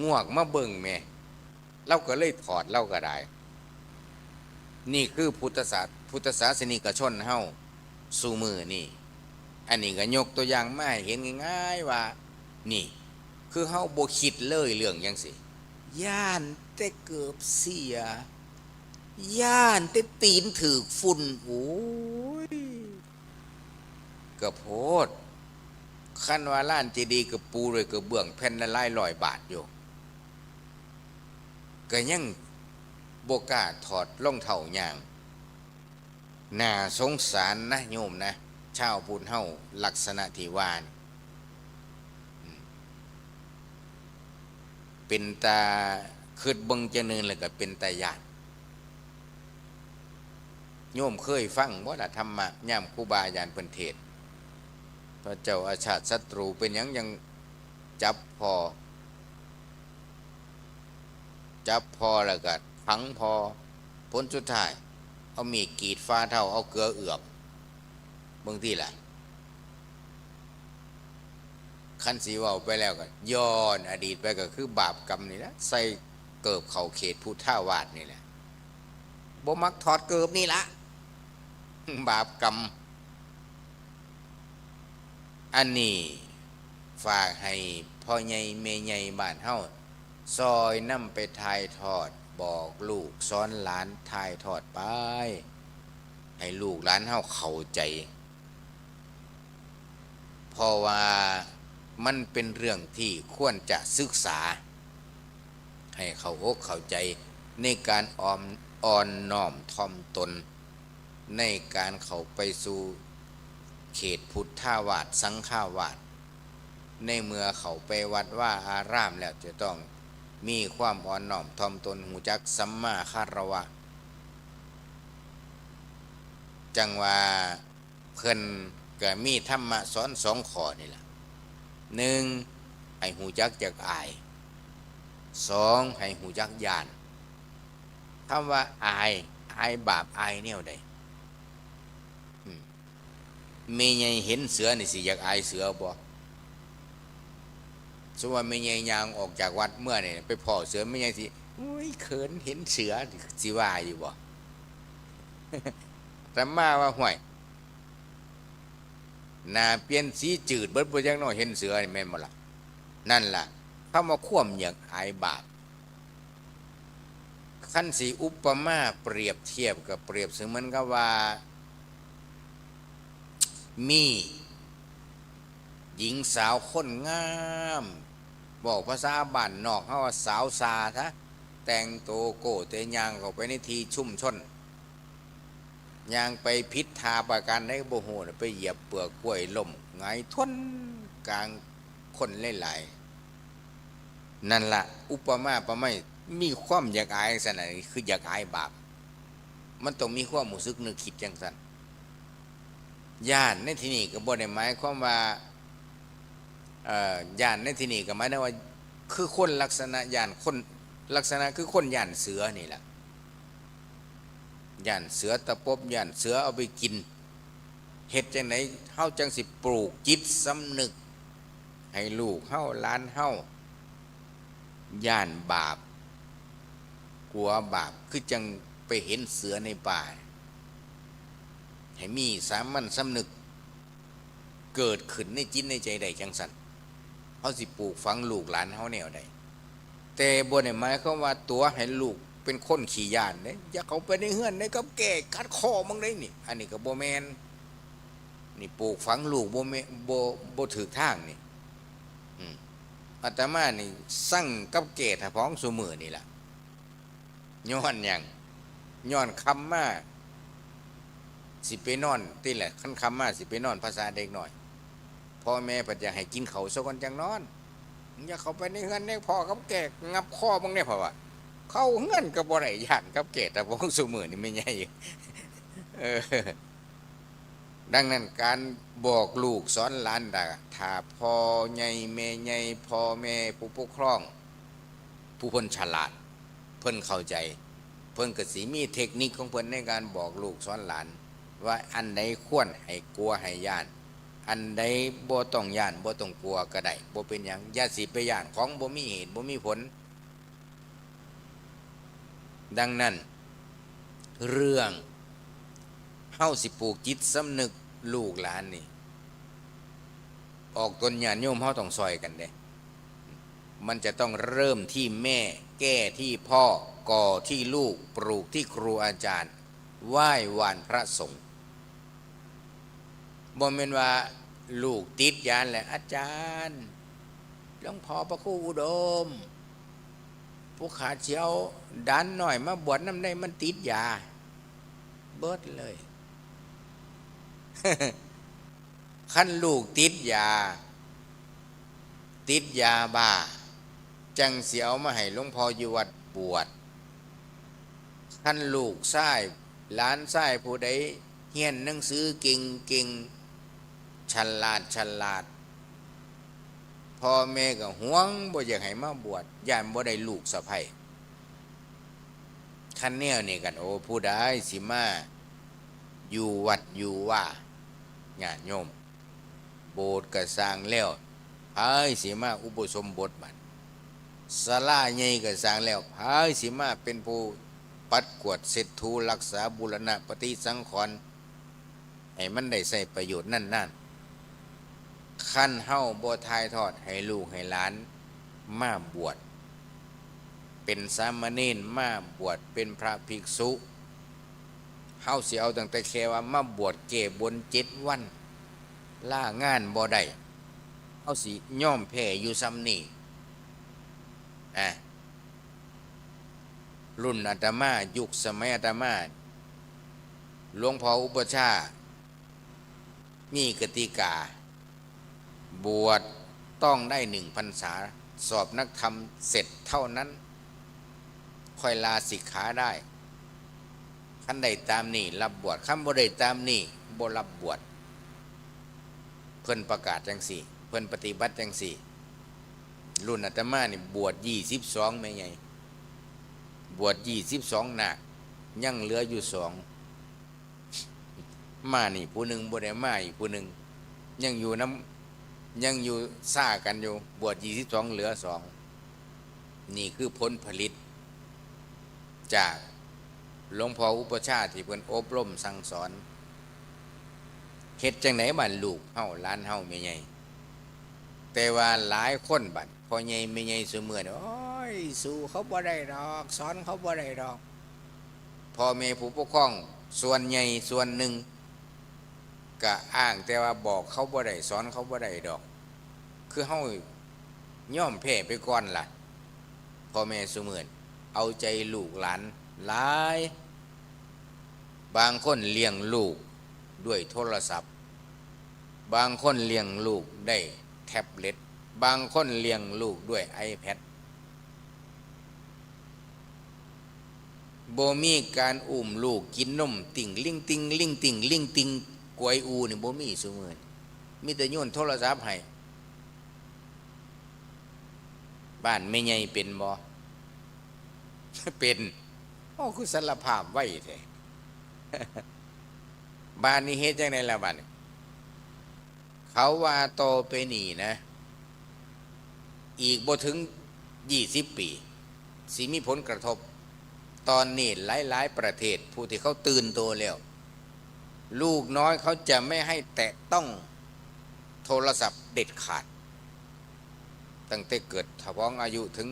[SPEAKER 7] ง่วงมาเบิ่งแม่เราก็เลยถอดเราก็ได้นี่คือพุทธศาสนิกชนเฮาสู่มือนี่อันนี้ก็ยกตัวอย่างมาให้เห็นง่ายๆว่านี่คือเฮาบ่คิดเลยเรื่องจังซี่ย่านแต่เกือบเสียย่านแต่ตีนถูกฝุ่นโอ้ยก็โพดคันว่าล้านเจดีย์ก็ปูด้วยกระเบื้องแผ่นละหลายร้อยบาทอยู่ก็ยังบ่กล้าถอดรองเท้าย่างน่าสงสารนะโยมนะ ชาวพุทธเฮาลักษณะที่ว่านี่เป็นตาคืดเบิ่งจะเนินแล้วก็เป็นตาญาติโยมเคยฟังบ่ล่ะธรรมะย่ำครูบาอาจารย์เพิ่นเทศน์พระเจ้าอาชาติศัตรูเป็นหยังยังจับพอแล้วก็ขังพอผลสุดท้ายเอามีดกรีดฟ้าเท่าเอาเกลือเอือบบางทีล่ะคันสีว่าไปแล้วก็ย้อนอดีตไปก็คือบาปกรรมนี่แหละใส่เกิบเขาเขตพุทธาวาสนี่แหละบ่มักถอดเกิบนี่ละ บาปกรรมอันนี้ฝากให้พ่อใหญ่แม่ใหญ่บ้านเฮาซอยนำไปถ่ายทอดบอกลูกสอนหลานถ่ายทอดไปให้ลูกหลานเฮาเข้าใจเพราะว่ามันเป็นเรื่องที่ควรจะศึกษาให้เข้าอกเข้าใจในการอ่อนน้อมถ่อมตนในการเข้าไปสู่เขตพุทธาวาสสังฆาวาสในเมื่อเขาไปวัดว่าอารามแล้วจะต้องมีความอ่อนน้อมถ่อมตนหูจักสัมมาคารวะจังว่าเพิ่นก็มีธรรมะสอน2 ข้อนี่ล่ะ1ให้หูจักจักอาย2ให้หูจักญาณคำว่าอายบาปอายแนวใดแม่ใหญ่เห็นเสือนี่สิอยากอายเสือบ่สมมุติว่าแม่ใหญ่ย่างออกจากวัดเมื่อนี่ไปพ้อเสือแม่ใหญ่สิอุ้ยเขินเห็นเสือสิว่าอยู่บ่ แต่มาว่าห่วยหน้าเปลี่ยนสีจืดเบิดบ่จักน้อยเห็นเสือนี่แม่นบ่ล่ะนั่นล่ะคำว่าความอยากอายบาปคันสิอุปมาเปรียบเทียบกับเปรียบเสมือนกับว่ามีหญิงสาวคนงามบอกภาษาบ้านนอกเฮาว่าสาวซาทะแต่งโตโกเตยางเข้าไปในที่ชุ่มชนยางไปพิษทาประการได้บ่ฮู้ไปเหยียบเปลือกกล้วยล่มหงายทวนกลางคนหลายๆนั่นล่ะอุปมาประไม้มีความอยากอายซั่นน่ะคืออยากอายบาปมันต้องมีความรู้สึกนึกคิดจังซั่นญาณในที่นี้ก็บ่ได้หมายความว่าญาณในที่นี้ก็หมายถึงว่าคือคนลักษณะญาณคนลักษณะคือคนญาณเสือนี่แหละญาณเสือตะปบญาณเสือเอาไปกินเฮ็ดจังไหนเฮาจังสิปลูกจิตสำนึกให้ลูกเฮาหลานเฮาญาณบาปกลัวบาปคือจังไปเห็นเสือในป่าให้มีสามัญสำนึกเกิดขึ้นในจิตในใจใดจังสันเขาสิปลูกฝังลูกหลานเขาแนวใดแต่บ่ได้หมายความว่าตัวให้ลูกเป็นคนขี้ยานเด้อย่าเขาไปในเฮือนได้กับแก่กัดคอมึงได้นี่อันนี้ก็บ่แม่นนี่ปลูกฝังลูกบ่แม่นบ่ถูกทางนี่อาตมานี่สั่งกับแก่ถ้าพ้องซุมื้อนี่ล่ะย้อนหยังย้อนคำมาสิไปนอนติแหละคันคำมาสิไปนอนภาษาเด็กหน่อยพ่อแม่ปัจจะให้กินเขาซะก่อนจังนอนอย่าเข้าไปในเฮือนในพ่อกับแก่งับคอมึงเนี่ยเพราะว่าเข้าเฮือนกับบ่ได้ย่านกับแก่แต่พ้องซุมื้อนี่ไม่ใหญ่ดังนั้นการบอกลูกสอนหลานดาถ้าพ่อใหญ่แม่ใหญ่พ่อแม่ผู้ปกครองผู้เพิ่นฉลาดเพิ่นเข้าใจเพิ่นก็สิมีเทคนิคของเพิ่นในการบอกลูกสอนหลานว่าอันใดควรให้กลัวให้ย่านอันใดบ่ต้องย่านบ่ต้องกลัวก็ได้บ่เป็นหยังอย่าสิไปย่านของบ่มีเหตุบ่มีผลดังนั้นเรื่องเฮาสิปลูกจิตสำนึกลูกหลานนี่ออกตนญาติโยมเฮาต้องซอยกันเด้มันจะต้องเริ่มที่แม่แก้ที่พ่อก่อที่ลูกปลูกที่ครูอาจารย์ไหว้วานพระสงฆ์บ่แม่นว่าลูกติดยานแหละอาจารย์หลวงพ่อพระครูอุดมผู้ขาเชียวดันหน่อยมาบวชน้ำได้มันติดยาเบิดเลย ขั้นลูกติดยาบ้าจังเสียวมาให้หลวงพ่ออยู่วัดบวชขั้นลูกชายหลานชายผู้ใดเฮียนหนังสือเก่งฉลาดพ่อแม่ก็หวงบ่อยากให้มาบวชย่านบ่ได้ลูกสะใภ้ขั้นแนวนี่กันโอ้ผู้ใดสิมาอยู่วัดอยู่ว่าญาติโยมโบสถ์ก็สร้างแล้วพายสิมาอุปสมบทบัดศาลาใหญ่ก็สร้างแล้วพายสิมาเป็นผู้ปัดกวาดเสร็จถูรักษาบูรณะปฏิสังขรณ์ให้มันได้ใช้ประโยชน์นั่นขั้นเฮาบ่ทายทอดให้ลูกให้หลานมาบวชเป็นสามเณรมาบวชเป็นพระภิกษุเฮาสิเอาตั้งแต่แค่ว่ามาบวชเก็บบน7 วันล่างานบ่ได้เฮาสิย่อมแพ้อยู่ซ้ำนี่รุ่นอาตมายุคสมัยอาตมาหลวงพ่ออุปชามีกติกาบวชต้องได้1 พรรษาสอบนักธรรมเสร็จเท่านั้นค่อยลาสิกขาได้ขั้นใดตามนี่รับบวชขั้นบ่ได้ตามนี่บ่รับบวชเพิ่นประกาศจังสี่เพิ่นปฏิบัติจังสี่รุ่นอาตมานี่บวช22แม่ใหญ่บวช22นาคยังเหลืออยู่2มานี่ผู้หนึ่งบ่ได้มาอีกผู้หนึ่งยังอยู่ซ่ากันอยู่บวช22เหลือ2นี่คือผลผลิตจากหลวงพ่ออุปชาที่เพิ่นอบรมสั่งสอนเฮ็ดจังไหนบ้านลูกเฮาหลานเฮาแม่ใหญ่แต่ว่าหลายคนบัดพ่อใหญ่แม่ใหญ่ซุมื้อนี้โอ้ยสู้เขาบ่ได้ดอกสอนเขาบ่ได้ดอกพ่อแม่ผู้ปกครองส่วนใหญ่ส่วนหนึ่งก็อ้างแต่ว่าบอกเขาบ่ได้สอนเขาบ่ได้ดอกคือเฮาย่อมแพ้ไปก่อนล่ะพ่อแม่ซุมื้อนี้เอาใจลูกหลานหลายบางคนเลี้ยงลูกด้วยโทรศัพท์บางคนเลี้ยงลูกได้แท็บเล็ตบางคนเลี้ยงลูกด้วย iPad บ่มีการอุ้มลูกกินนมติ่งลิงติงลิงติงลิงติงกวยอูนี่บ่มีซุมื้อมีแต่โยนโทรศัพท์ให้บ้านแม่ใหญ่เป็นบ่ เป็นโอ้คือสารภาพไว้แท้ บ้านนี้เฮ็ดจังได๋ล่ะบ้านเขาว่าโตไปนี่นะอีกบ่ถึง20 ปีสิมีผลกระทบตอนนี้หลายๆประเทศผู้ที่เขาตื่นตัวแล้วลูกน้อยเขาจะไม่ให้แตะต้องโทรศัพท์เด็ดขาดตั้งแต่เกิดถ้าพ้องอายุถึง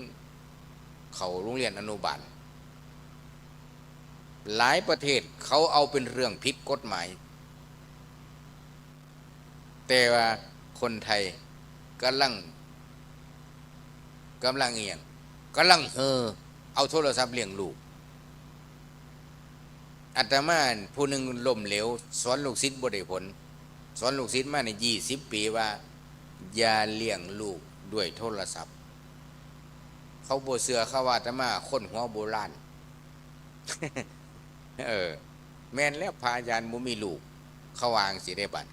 [SPEAKER 7] เข้าโรงเรียนอนุบาลหลายประเทศเขาเอาเป็นเรื่องผิดกฎหมายแต่ว่าคนไทยกำลังเอียงกำลังเอาโทรศัพท์เลี้ยงลูกอาตมาผู้หนึ่งล้มเหลวสอนลูกศิษย์บ่ได้ผลสอนลูกศิษย์มาใน20 ปีว่าอย่าเลี้ยงลูกด้วยโทรศัพท์เขาบ่เชื่อเขาว่าอาตมาคนหัวโบราณ แม่นแล้วพายานบ่มีลูกเขาวางสิได้บัด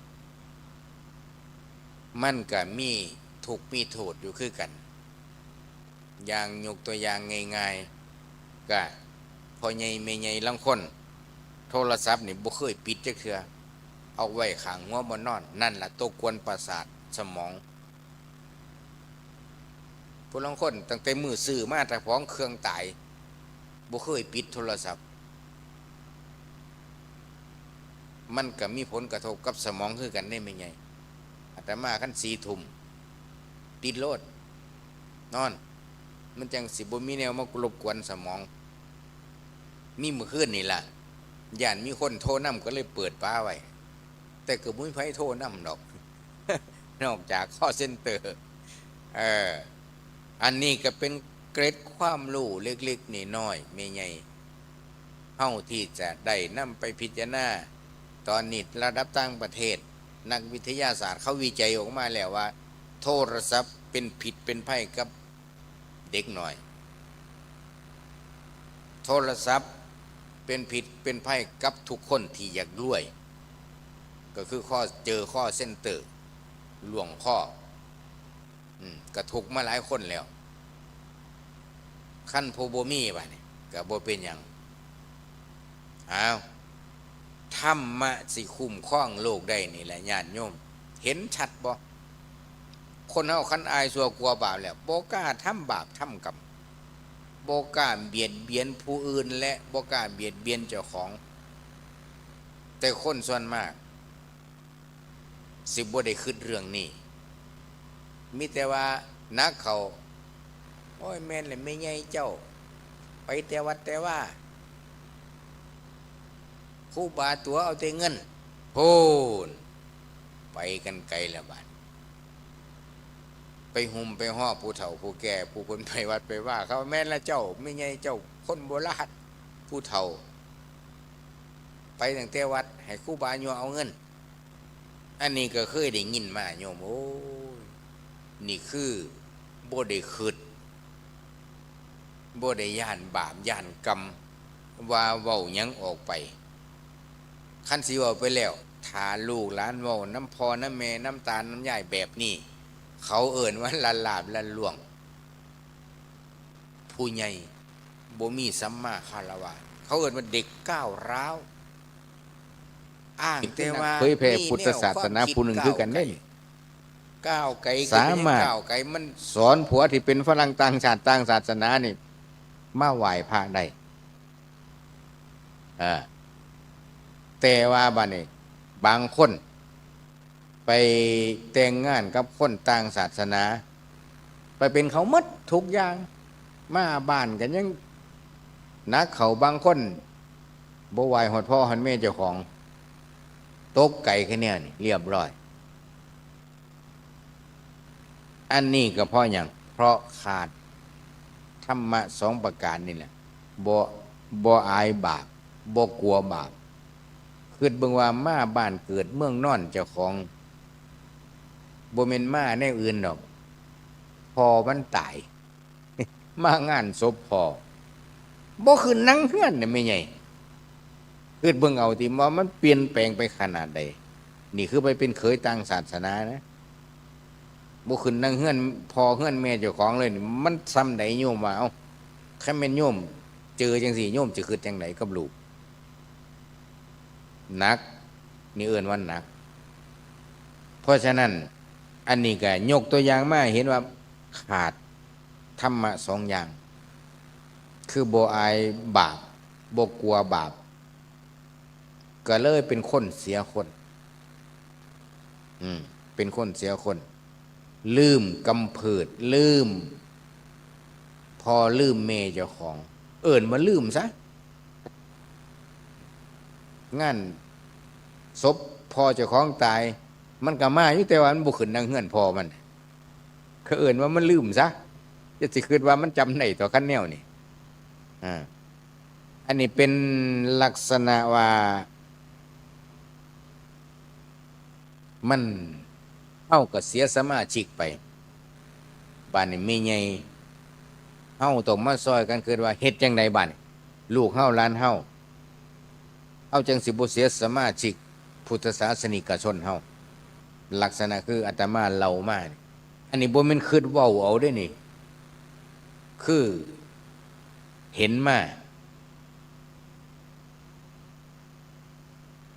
[SPEAKER 7] มันก็มีทุกข์มีโทษอยู่คือกันอย่างยกตัวอย่างง่ายๆก็พ่อใหญ่แม่ใหญ่ลางคนโทรศัพท์นี่บ่เคยปิดจักเทื่อเอาไว้ข้างหัวบ่นอนนั่นล่ะตัวกวนประสาทสมองผู้ลางคนตั้งแต่มือซื้อมาแต่พ้องเครื่องตายบ่เคยปิดโทรศัพท์มันก็มีผลกระทบกับสมองคือกันได้ไม่ไงอาตมาขั้น4 ทุ่มติดโลดนอนมันจังสิบ่มีแนวมารบกวนสมองมีมื้อคืนนี่ล่ะย่านมีคนโทรนำก็เลยเปิดป้าไว้แต่ก็บ่มีไผโทรนำดอก นอกจากข้อเซ็นเตอร์อันนี้ก็เป็นเกร็ดความรู้เล็กๆน้อยๆไม่ใหญ่เฮาที่จะได้นำไปพิจารณาตอนนี้ระดับต่างประเทศ นักวิทยาศาสตร์เขาวิจัยออกมาแล้วว่า โทรศัพท์เป็นผิดเป็นภัยกับเด็กหน่อย โทรศัพท์เป็นผิดเป็นภัยกับทุกคนที่อยากรวย ก็คือเจอข้อเส้นเตอร์หลวงข้อกระทุกมาหลายคนแล้วขั้นโพโบมีบ่เนี่ยก็บ่เป็นอย่างอ้าวธรรมะสิคุ้มครองโลกได้นี่แหละญาติโยมเห็นชัดบ่คนเฮาคันอายสัวกลัวบาปแล้วบ่กล้าทำบาปทำกรรมบ่กล้าเบียดเบียนผู้อื่นและบ่กล้าเบียดเบียนเจ้าของแต่คนส่วนมากสิบ่ได้คิดเรื่องนี้มีแต่ว่านักเขาโอ้ยแม่นเลยไม่ใหญ่เจ้าไปแต่วัดแต่ว่าครูบาตัวเอาแต่เงินโพูนไปกันไกลละบาดไปหุ่มไปห่อผู้เฒ่าผู้แก่ผู้คนไปวัดไปว่าเขาแม่นละเจ้าไม่ใหญ่เจ้าคนโบราณผู้เฒ่าไปตั้งแต่วัดให้ครูบาโยเอาเงินอันนี้ก็เคยได้ยินมาโยมโอ้ยนี่คือบ่ได้คิดบ่ได้ย่านบาปย่านกรรมว่าเว้าหยังออกไปคันสิเว้าไปแล้วถ้าลูกหลานเว้าน้ำพอน้ำแม่น้ำตาลน้ำยายแบบนี้เขาเอิ้นว่าละลาบละล่วงผู้ใหญ่บ่มีสัมมาคารวะเขาเอิ้นว่าเด็กก้าวร้าวอ้างแต่ว่าเผยแผ่พุทธศาสนาผู้หนึ่งคือกันได้ก้าวไกลสามารถก้าวไกลมันสอนผัวที่เป็นฝรั่งต่างชาติต่างศาสนานี่มาไหว้พระได้แต่ว่าบัดนี้บางคนไปแต่งงานกับคนต่างศาสนาไปเป็นเขาหมดทุกอย่างมาบ้านกันยังนักเขาบางคนบ่ไหวหอดพ่อหอดแม่เจ้าของตกไก่แค่นี้นี่เรียบร้อยอันนี้ก็เพราะอย่างเพราะขาดธรรมะสองประการนี่แหละบ่อายบาปบ่กลัวบาปคือเบิ่งว่ามาบ้านเกิดเมืองนอนเจ้าของบ่แม่นมาแนวอื่นดอกพอมันตาย มางานศพพอบ่คือนั่งเฮือนนี่ไม่ใหญ่คือเบิ่งเอาที่ว่ามันเปลี่ยนแปลงไปขนาดใดนี่คือไปเป็นเขยต่างศาสนานะบ่ขึ้นนั่งเฮือนพอเฮือนแม่เจ้าของเลยนี่มันซ้ำใดโยมว่าเอ้าคันแม่นโยมเจอจังซี่โยมสิคิดจังไดกับลูกหนักนี่เอิ้นว่าหนักเพราะฉะนั้นอันนี้ก็ยกตัวอย่างมาเห็นว่าขาดธรรมะสองอย่างคือบ่อายบาปบ่กลัวบาปก็เลยเป็นคนเสียคนเป็นคนเสียคนลืมกำเพิดลืมพอลืมเมเจ้าของเอิ้นมาลืมซะงานศพพอเจ้าของตายมันก็มาอยู่แต่ว่ามันบ่ขึ้นนั่งเฮือนพอมันเขาเอิ้นว่ามันลืมซะจะสิคิดว่ามันจำได้ต่อคันแนวนี่อันนี้เป็นลักษณะว่ามันเฮาก็เสียสมาชิกไปบ้านนี้มีใหญ่เฮาต้องมาซอยกันคิดว่าเฮ็ดจังไดบ้านลูกเฮาหลานเฮาจังสิบ่เสียสมาชิกพุทธศาสนิกชนเฮาลักษณะคืออาตมาเล่ามาอันนี้บ่แม่นคิดเว้าเอาเด้นี่คือเห็นมา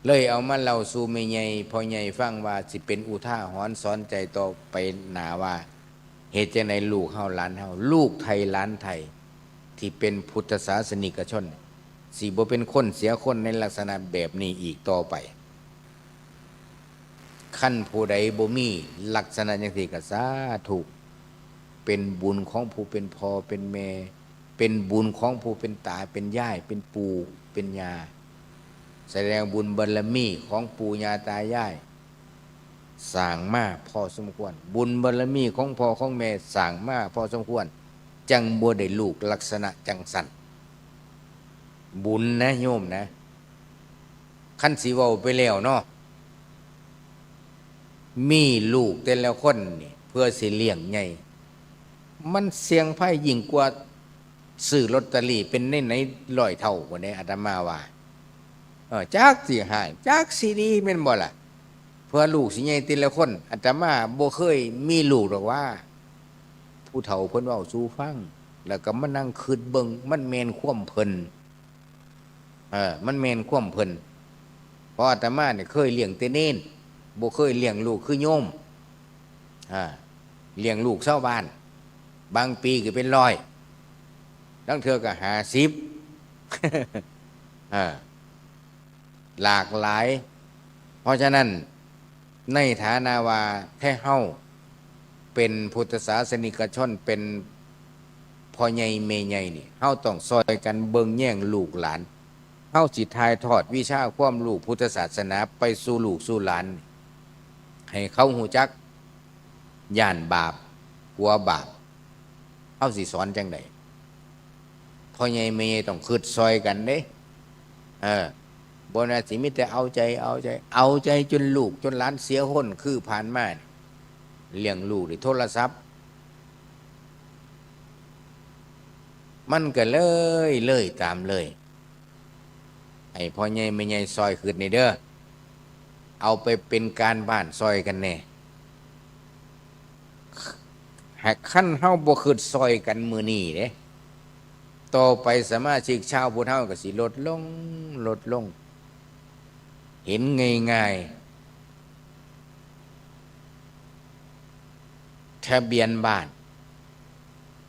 [SPEAKER 7] เลยเอามาเล่าสู่แม่ใหญ่พ่อใหญ่ฟังว่าสิเป็นอุทาหรณ์สอนใจต่อไปหน้าว่าเหตุจังไดลูกเฮาหลานเฮาลูกไทยหลานไทยที่เป็นพุทธศาสนิกชนสิบ่เป็นคนเสียคนในลักษณะแบบนี้อีกต่อไปคันผู้ใดบ่มีลักษณะจังซี่ก็สาธุเป็นบุญของผู้เป็นพ่อเป็นแม่เป็นบุญของผู้เป็นตาเป็นยายเป็นปู่เป็นย่าแสดงบุญบารมีของปู่ย่าตายายสร้างมาพอสมควรบุญบารมีของพ่อของแม่สร้างมาพอสมควรจังบ่ได้ลูกลักษณะจังสั่นบุญนะโยมนะคันสิเว้าไปแล้วเนาะ มีลูกแต่ละคนนี่เพื่อสิเลี้ยงไงมันเสี่ยงภัยยิ่งกว่าซื้อลอตเตอรี่เป็นในร้อยเท่าวันนี้อาตมาว่าจักสิหายจักสิดีแม่นบ่ล่ะเพื่อลูกสิใหญ่แต่ละคนอาตมาบ่เคยมีลูกหรอกว่า ผู้เฒ่าเพิ่นเว้าสู่ฟังแล้วก็มานั่งคิดเบิ่งมันแม่นความเพิ่นมันแม่นความเพิ่นเพราะอาตมาเนี่ยเคยเลี้ยงแต่เน้นบ่เคยเลี้ยงลูกคือโยมเลี้ยงลูกชาวบ้านบางปีก็เป็น100บางเทื่อก็50หลากหลายเพราะฉะนั้นในฐานะว่าแท้เฮาเป็นพุทธศาสนิกชนเป็นพ่อใหญ่แม่ใหญ่นี่เฮาต้องซอยกันเบิ่งแย่งลูกหลานเฮาสิถ่ายทอดวิชาความรู้พุทธศาสนาไปสู่ลูกสู่หลานให้เขาหูจักย่านบาปกลัวบาปเฮาสิสอนจังไดพ่อใหญ่แม่ใหญ่ต้องคิดซอยกันเด้บ่น่าสิมีแต่เอาใจจนลูกจนหลานเสียคนคือผ่านมาเลี้ยงลูกด้วยโทรศัพท์มันก็เลยตามเลยไอ้พ่อใหญ่แม่ใหญ่ซอยขึ้นนี่เด้อเอาไปเป็นการบ้านซอยกันแน่หากขั้นเฮาบ่ขึ้นซอยกันมื้อนี้เด้ต่อไปสมาชิกชาวพุทธเฮาก็สิลดลงเห็นง่ายๆทะเบียนบ้าน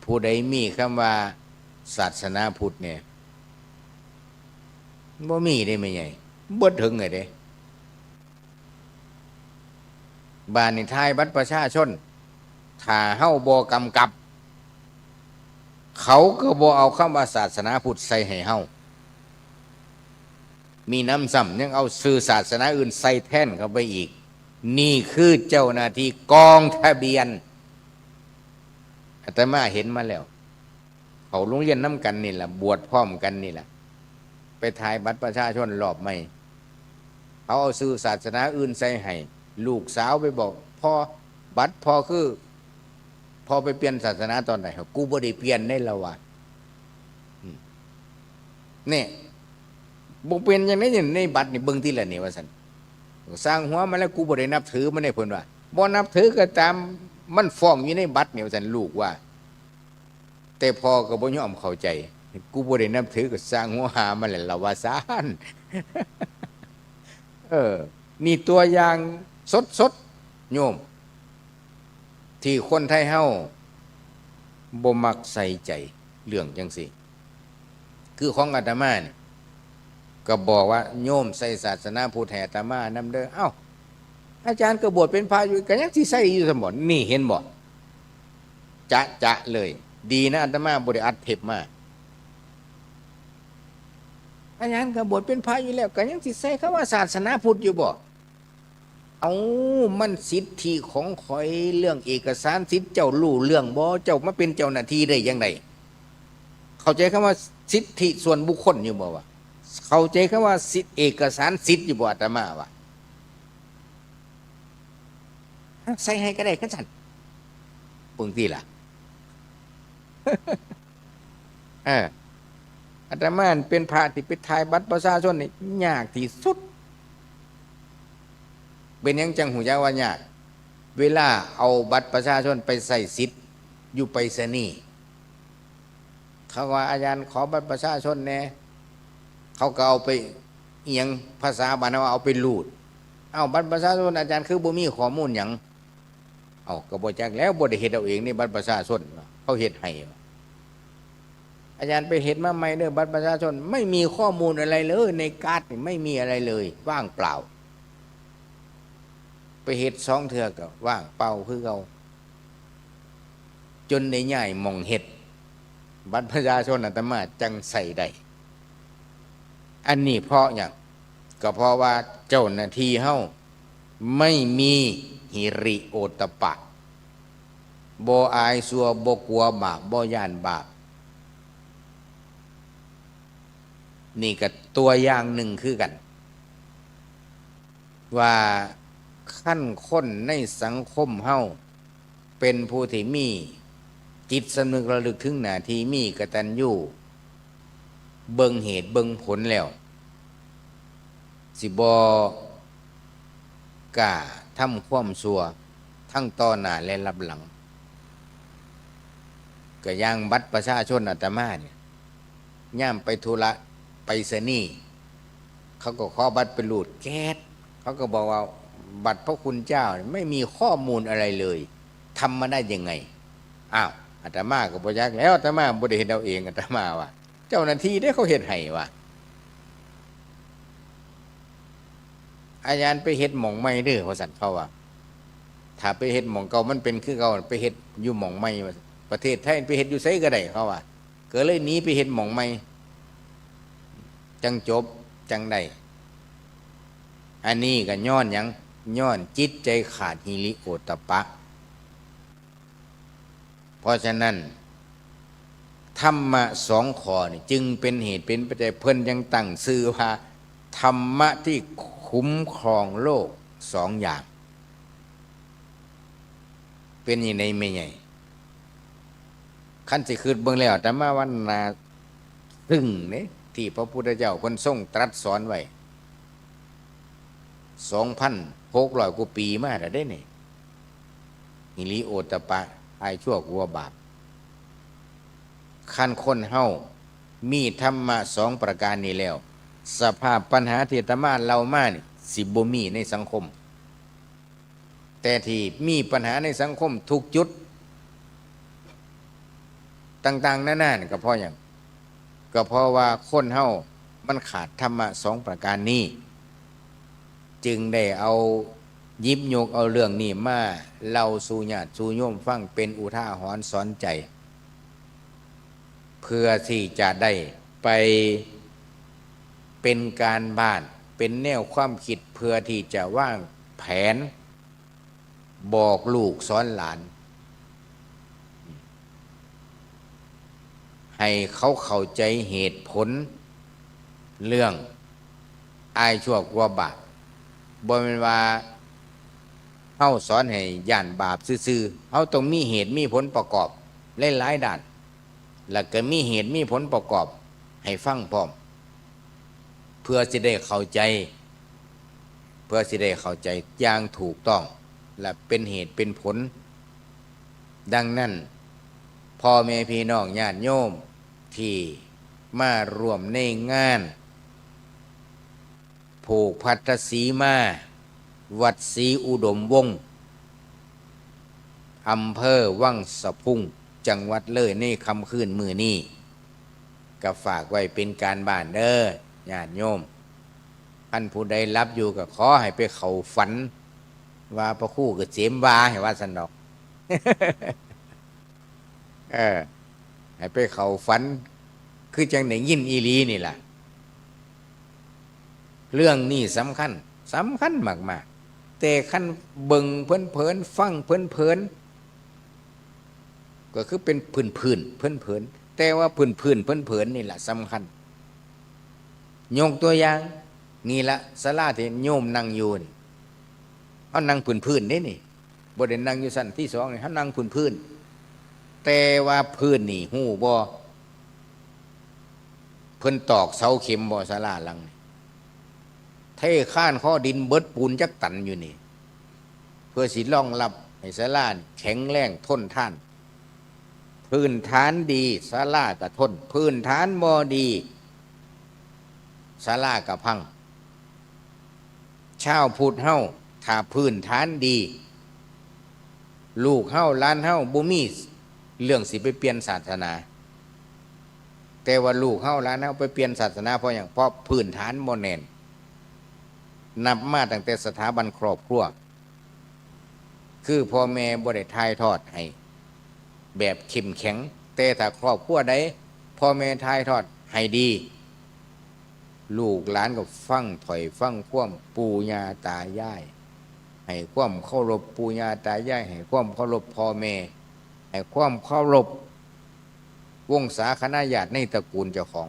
[SPEAKER 7] ผู้ใดมีคำว่าศาสนาพุทธเนี่ยบ่มีได้ไม่ใหญ่บ่ถึงไงเด้บ้านนี่ทายบัตรประชาชนถ้าเฮาบ่กำกับเขาก็บ่เอาคำว่าศาสนาพุทธใส่ให้เฮามีน้ำซ้ำยังเอาสื่อศาสนาอื่นใส่แท่นเข้าไปอีกนี่คือเจ้าหน้าที่กองทะเบียนอาตมาเห็นมาแล้วเขาโรงเรียนน้ำกันนี่แหละบวชพร้อมกันนี่แหละไปถ่ายบัตรประชาชนรอบใหม่เขาเอาสื่อศาสนาอื่นใส่ให้ลูกสาวไปบอกพ่อบัตรพ่อคือพอไปเปลี่ยนศาสนาตอนไหนกูบ่ได้เปลี่ยนได้แล้ววะเนี่ยบ่เป็นอย่างนี้ในบัตรนี่เบิ่งที่ละนี่ว่าซั่นสร้างหัวมาแล้วกูบ่ได้นับถือมันได้เพิ่นว่าบ่นับถือก็ตามมันฟ้องอยู่ในบัตรนี่ว่าซั่นลูกว่าแต่พ่อก็บ่ยอมเข้าใจกูบ่ได้นับถือก็สร้างหัวหามันแหละละว่าซ่านนี่ตัวอย่างสดโยมที่คนไทยเฮาบ่มักใส่ใจเรื่องจังซี่คือของอาตมาเนี่ยก็บอกว่าโยมใส่ศาสนาพุทธให้อาตมานำเด้อเอ้าอาจารย์ก็บวชเป็นพระอยู่ก็ยังสิใส่อยู่ซั่นบ่นี่เห็นบ่จะเลยดีนะอาตมาบ่ได้อัดเทปมาอาจารย์ก็บวชเป็นพระอยู่แล้วก็ยังสิใส่คำว่าศาสนาพุทธอยู่บ่เอามันสิทธิของข่อยเรื่องเอกสารสิทธิ์เจ้ารู้เรื่องบ่เจ้ามาเป็นเจ้าหน้าที่ได้ยังไงเข้าใจคำว่าสิทธิส่วนบุคคลอยู่บ่วะเข้าใจคำว่าสิทธิเอกสารสิทธิ์อยู่บ่อาตมาวะใส่ให้ก็ได้กันสั่นปึงที่ล่ะ อาตมาเป็นพระที่ไปถ่ายบัตรประชาชนนี่ยากที่สุดเป็นยังจังหูยาวายากเวลาเอาบัตรประชาชนไปใส่สิทธิ์อยู่ไปรษณีย์เขาว่าอาจารย์ขอบัตรประชาชนแน่เขาก็เอาไปเอียงภาษาบ้านเราเอาไปลูดเอาบัตรประชาชนอาจารย์คือบ่มีข้อมูลหยังเอาก็บ่จักแล้วบ่ได้เฮ็ดเอาเองนี่บัตรประชาชนเขาเฮ็ดให้อาจารย์ไปเฮ็ดมาใหม่เด้อบัตรประชาชนไม่มีข้อมูลอะไรเลยในการ์ดนี่ไม่มีอะไรเลยว่างเปล่าไปเฮ็ด2 เทื่อก็ว่างเปล่าคือเก่าจนได้ย้ายหม่องเฮ็ดบัตรประชาชนอาตมาจังใส่ได้อันนี้เพราะหยังก็เพราะว่าเจ้าหน้าที่เฮาไม่มีหิริโอตปะบ่อายซัวบ่กลัวบาปบ่ย่านบาปนี่ก็ตัวอย่างหนึ่งคือกันว่า ขั้นคนในสังคมเฮาเป็นผู้ที่มีจิตสำนึกระลึกถึงหน้าที่มีกตัญญูเบิ่งเหตุเบิ่งผลแล้วสิบอกล้าทำความชั่วทั้งต่อหน้าและรับหลังก็อย่างบัตรประชาชนอาตมาเนี่ยย่ามไปธุระไปรษณีย์เขาก็ขอบัตรไปรูดแก๊สเขาก็บอกว่าบัตรพระคุณเจ้าไม่มีข้อมูลอะไรเลยทำมาได้ยังไงอ้าวอาตมาก็บ่อยากแล้วอาตมาบ่ได้เห็นเอาเองอาตมาว่าเจ้าหน้าที่ได้เขาเฮ็ดให้ว่าอาจารย์ไปเฮ็ดหม่องใหม่เด้อว่าซั่นเขาว่าถ้าไปเฮ็ดหม่องเก่ามันเป็นคือเก่าไปเฮ็ดอยู่หม่องใหม่ประเทศไทยไปเฮ็ดอยู่ไสก็ได้เขาว่าก็เลยหนีไปเฮ็ดหม่องใหม่จังจบจังได้อันนี้ก็ย้อนหยังย้อนจิตใจขาดหิริโอตตัปปะเพราะฉะนั้นธรรมะสองข้อนี่จึงเป็นเหตุเป็นปัจจัยเพิ่นยังตั้งชื่อว่าธรรมะที่คุ้มครองโลกสองอย่างเป็นยังไงไม่ใหญ่ขั้นสิคืดเบิ่งแล้วแต่มาวันนาซึ่งเนี่ยที่พระพุทธเจ้าเพิ่นทรงตรัสสอนไว้2,600 กว่าปีมาแล้วได้นี่หิริโอตตัปปะอายชั่วกลัวบาปขั้นคนเฮามีธรรมะสองประการนี้แล้วสภาพปัญหาที่อาตมาเล่ามานี่สิบ่มีในสังคมแต่ที่มีปัญหาในสังคมทุกจุดต่างๆนานานี่ก็เพราะอย่างก็เพราะว่าคนเฮามันขาดธรรมะสองประการนี้จึงได้เอาหยิบยกเอาเรื่องนี้มาเล่าสู่ญาติสู่โยมฟังเป็นอุทาหรณ์สอนใจเพื่อที่จะได้ไปเป็นการบ้านเป็นแนวความคิดเพื่อที่จะวางแผนบอกลูกสอนหลานให้เขาเข้าใจเหตุผลเรื่องอายชั่วกลัวบาปบ่แม่นว่าเฮาสอนให้ย่านบาปซื่อๆเฮาต้องมีเหตุมีผลประกอบหลายๆด้านแล้วก็มีเหตุมีผลประกอบให้ฟังพร้อมเพื่อสิได้เข้าใจอย่างถูกต้องและเป็นเหตุเป็นผลดังนั้นพ่อแม่พี่น้องญาติโยมที่มาร่วมในงานผูกพัทธสีมาวัดศรีอุดมวงศ์อำเภอวังสะพุงจังหวัดเลยในค่ำคืนมื้อนี้ก็ฝากไว้เป็นการบ้านเด้อญาติโยมท่านผู้ใดรับอยู่ก็ขอให้ไปเข้าฝันว่าพระครูเกษมว่าให้ว่าซั่นดอก ให้ไปเข้าฝันคือจังได้ยินอีหลีนี่ล่ะเรื่องนี้สำคัญมากๆแต่คันเบิ่งเพิ่นฟังเพิ่นก็คือเป็นพื้นแต่ว่าพื้นนี่แหละสำคัญยกตัวอย่างนี่ละศาลาที่โยมนั่งอยู่นี่เฮานั่งพื้นนี่บ่ได้นั่งอยู่ชั้นที่2นี่เฮานั่งพื้นแต่ว่าพื้นนี่ฮู้บ่เพิ่นตอกเสาเข็มบ่ศาลาหลังนี่เทข้านข้อดินเบิดปูนจักตันอยู่นี่เพื่อสิรองรับให้ศาลาแข็งแรงทนทานพื้นฐานดีศาลาก็ทนพื้นฐานบ่ดีศาลาก็พังชาวพุทธเฮาถ้าพื้นฐานดีลูกเฮาหลานเฮาบ่มีเรื่องสิไปเปลี่ยนศาสนาแต่ว่าลูกเฮาหลานเฮาไปเปลี่ยนศาสนาเพราะหยังเพราะพื้นฐานบ่แน่นนับมาตั้งแต่สถาบันครอบครัวคือพ่อแม่บ่ได้ถ่ายทอดให้แบบเข้มแข็งแต่ถ้าครอบครัวใดพ่อแม่ถ่ายทอดให้ดีลูกหลานก็ฟังถอยฟังความปู่ย่าตายายให้ความเคารพปู่ย่าตายายให้ความเคารพพ่อแม่ให้ความเคารพวงศาคณะญาติในตระกูลเจ้าของ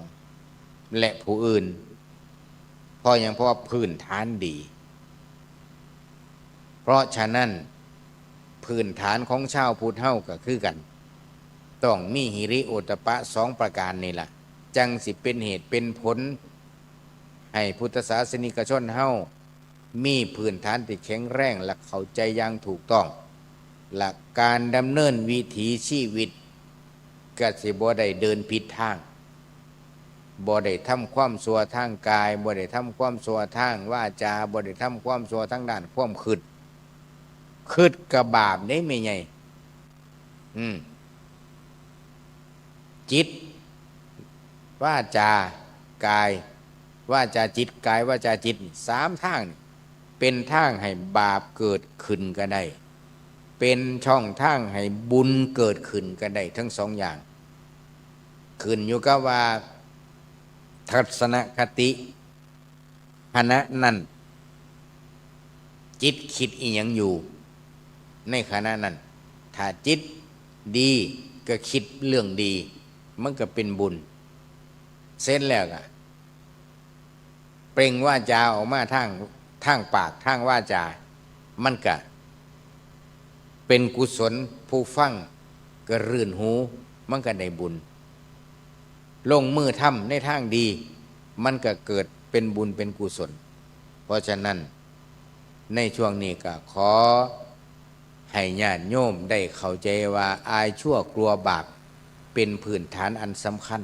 [SPEAKER 7] และผู้อื่นเพราะอย่างเพราะว่าพื้นฐานดี เพราะฉะนั้นพื้นฐานของชาวพุทธเฮาก็คือกัน ต้องมีหิริโอตตัปปะสองประการนี่แหละจังสิเป็นเหตุเป็นผลให้พุทธศาสนิกชนเฮามีพื้นฐานที่แข็งแรงและเข้าใจอย่างถูกต้องหลักการดำเนินวิถีชีวิตก็สิบ่ได้เดินผิดทางบ่ได้ทำความชั่วทางกายบ่ได้ทำความชั่วทางวาจาบ่ได้ทำความชั่วทางด้านความคิดกะบาปได้ไม่ใหญ่จิตวาจากายวาจาจิตกายวาจาจิตสามทางเป็นทางให้บาปเกิดขึ้นก็ได้เป็นช่องทางให้บุญเกิดขึ้นก็ได้ทั้งสองอย่างขึ้นอยู่กับว่าทัศนคติขณะนั้นจิตคิดอีหยังอยู่ในขณะนั้นถ้าจิตดีก็คิดเรื่องดีมันก็เป็นบุญเส้นแล้วก็เปล่งวาจาออกมาทางปากทางวาจามันก็เป็นกุศลผู้ฟังก็รื่นหูมันก็ได้บุญลงมือทำในทางดีมันก็เกิดเป็นบุญเป็นกุศลเพราะฉะนั้นในช่วงนี้ก็ขอให้ญาติโยมได้เข้าใจว่าอายชั่วกลัวบาปเป็นพื้นฐานอันสำคัญ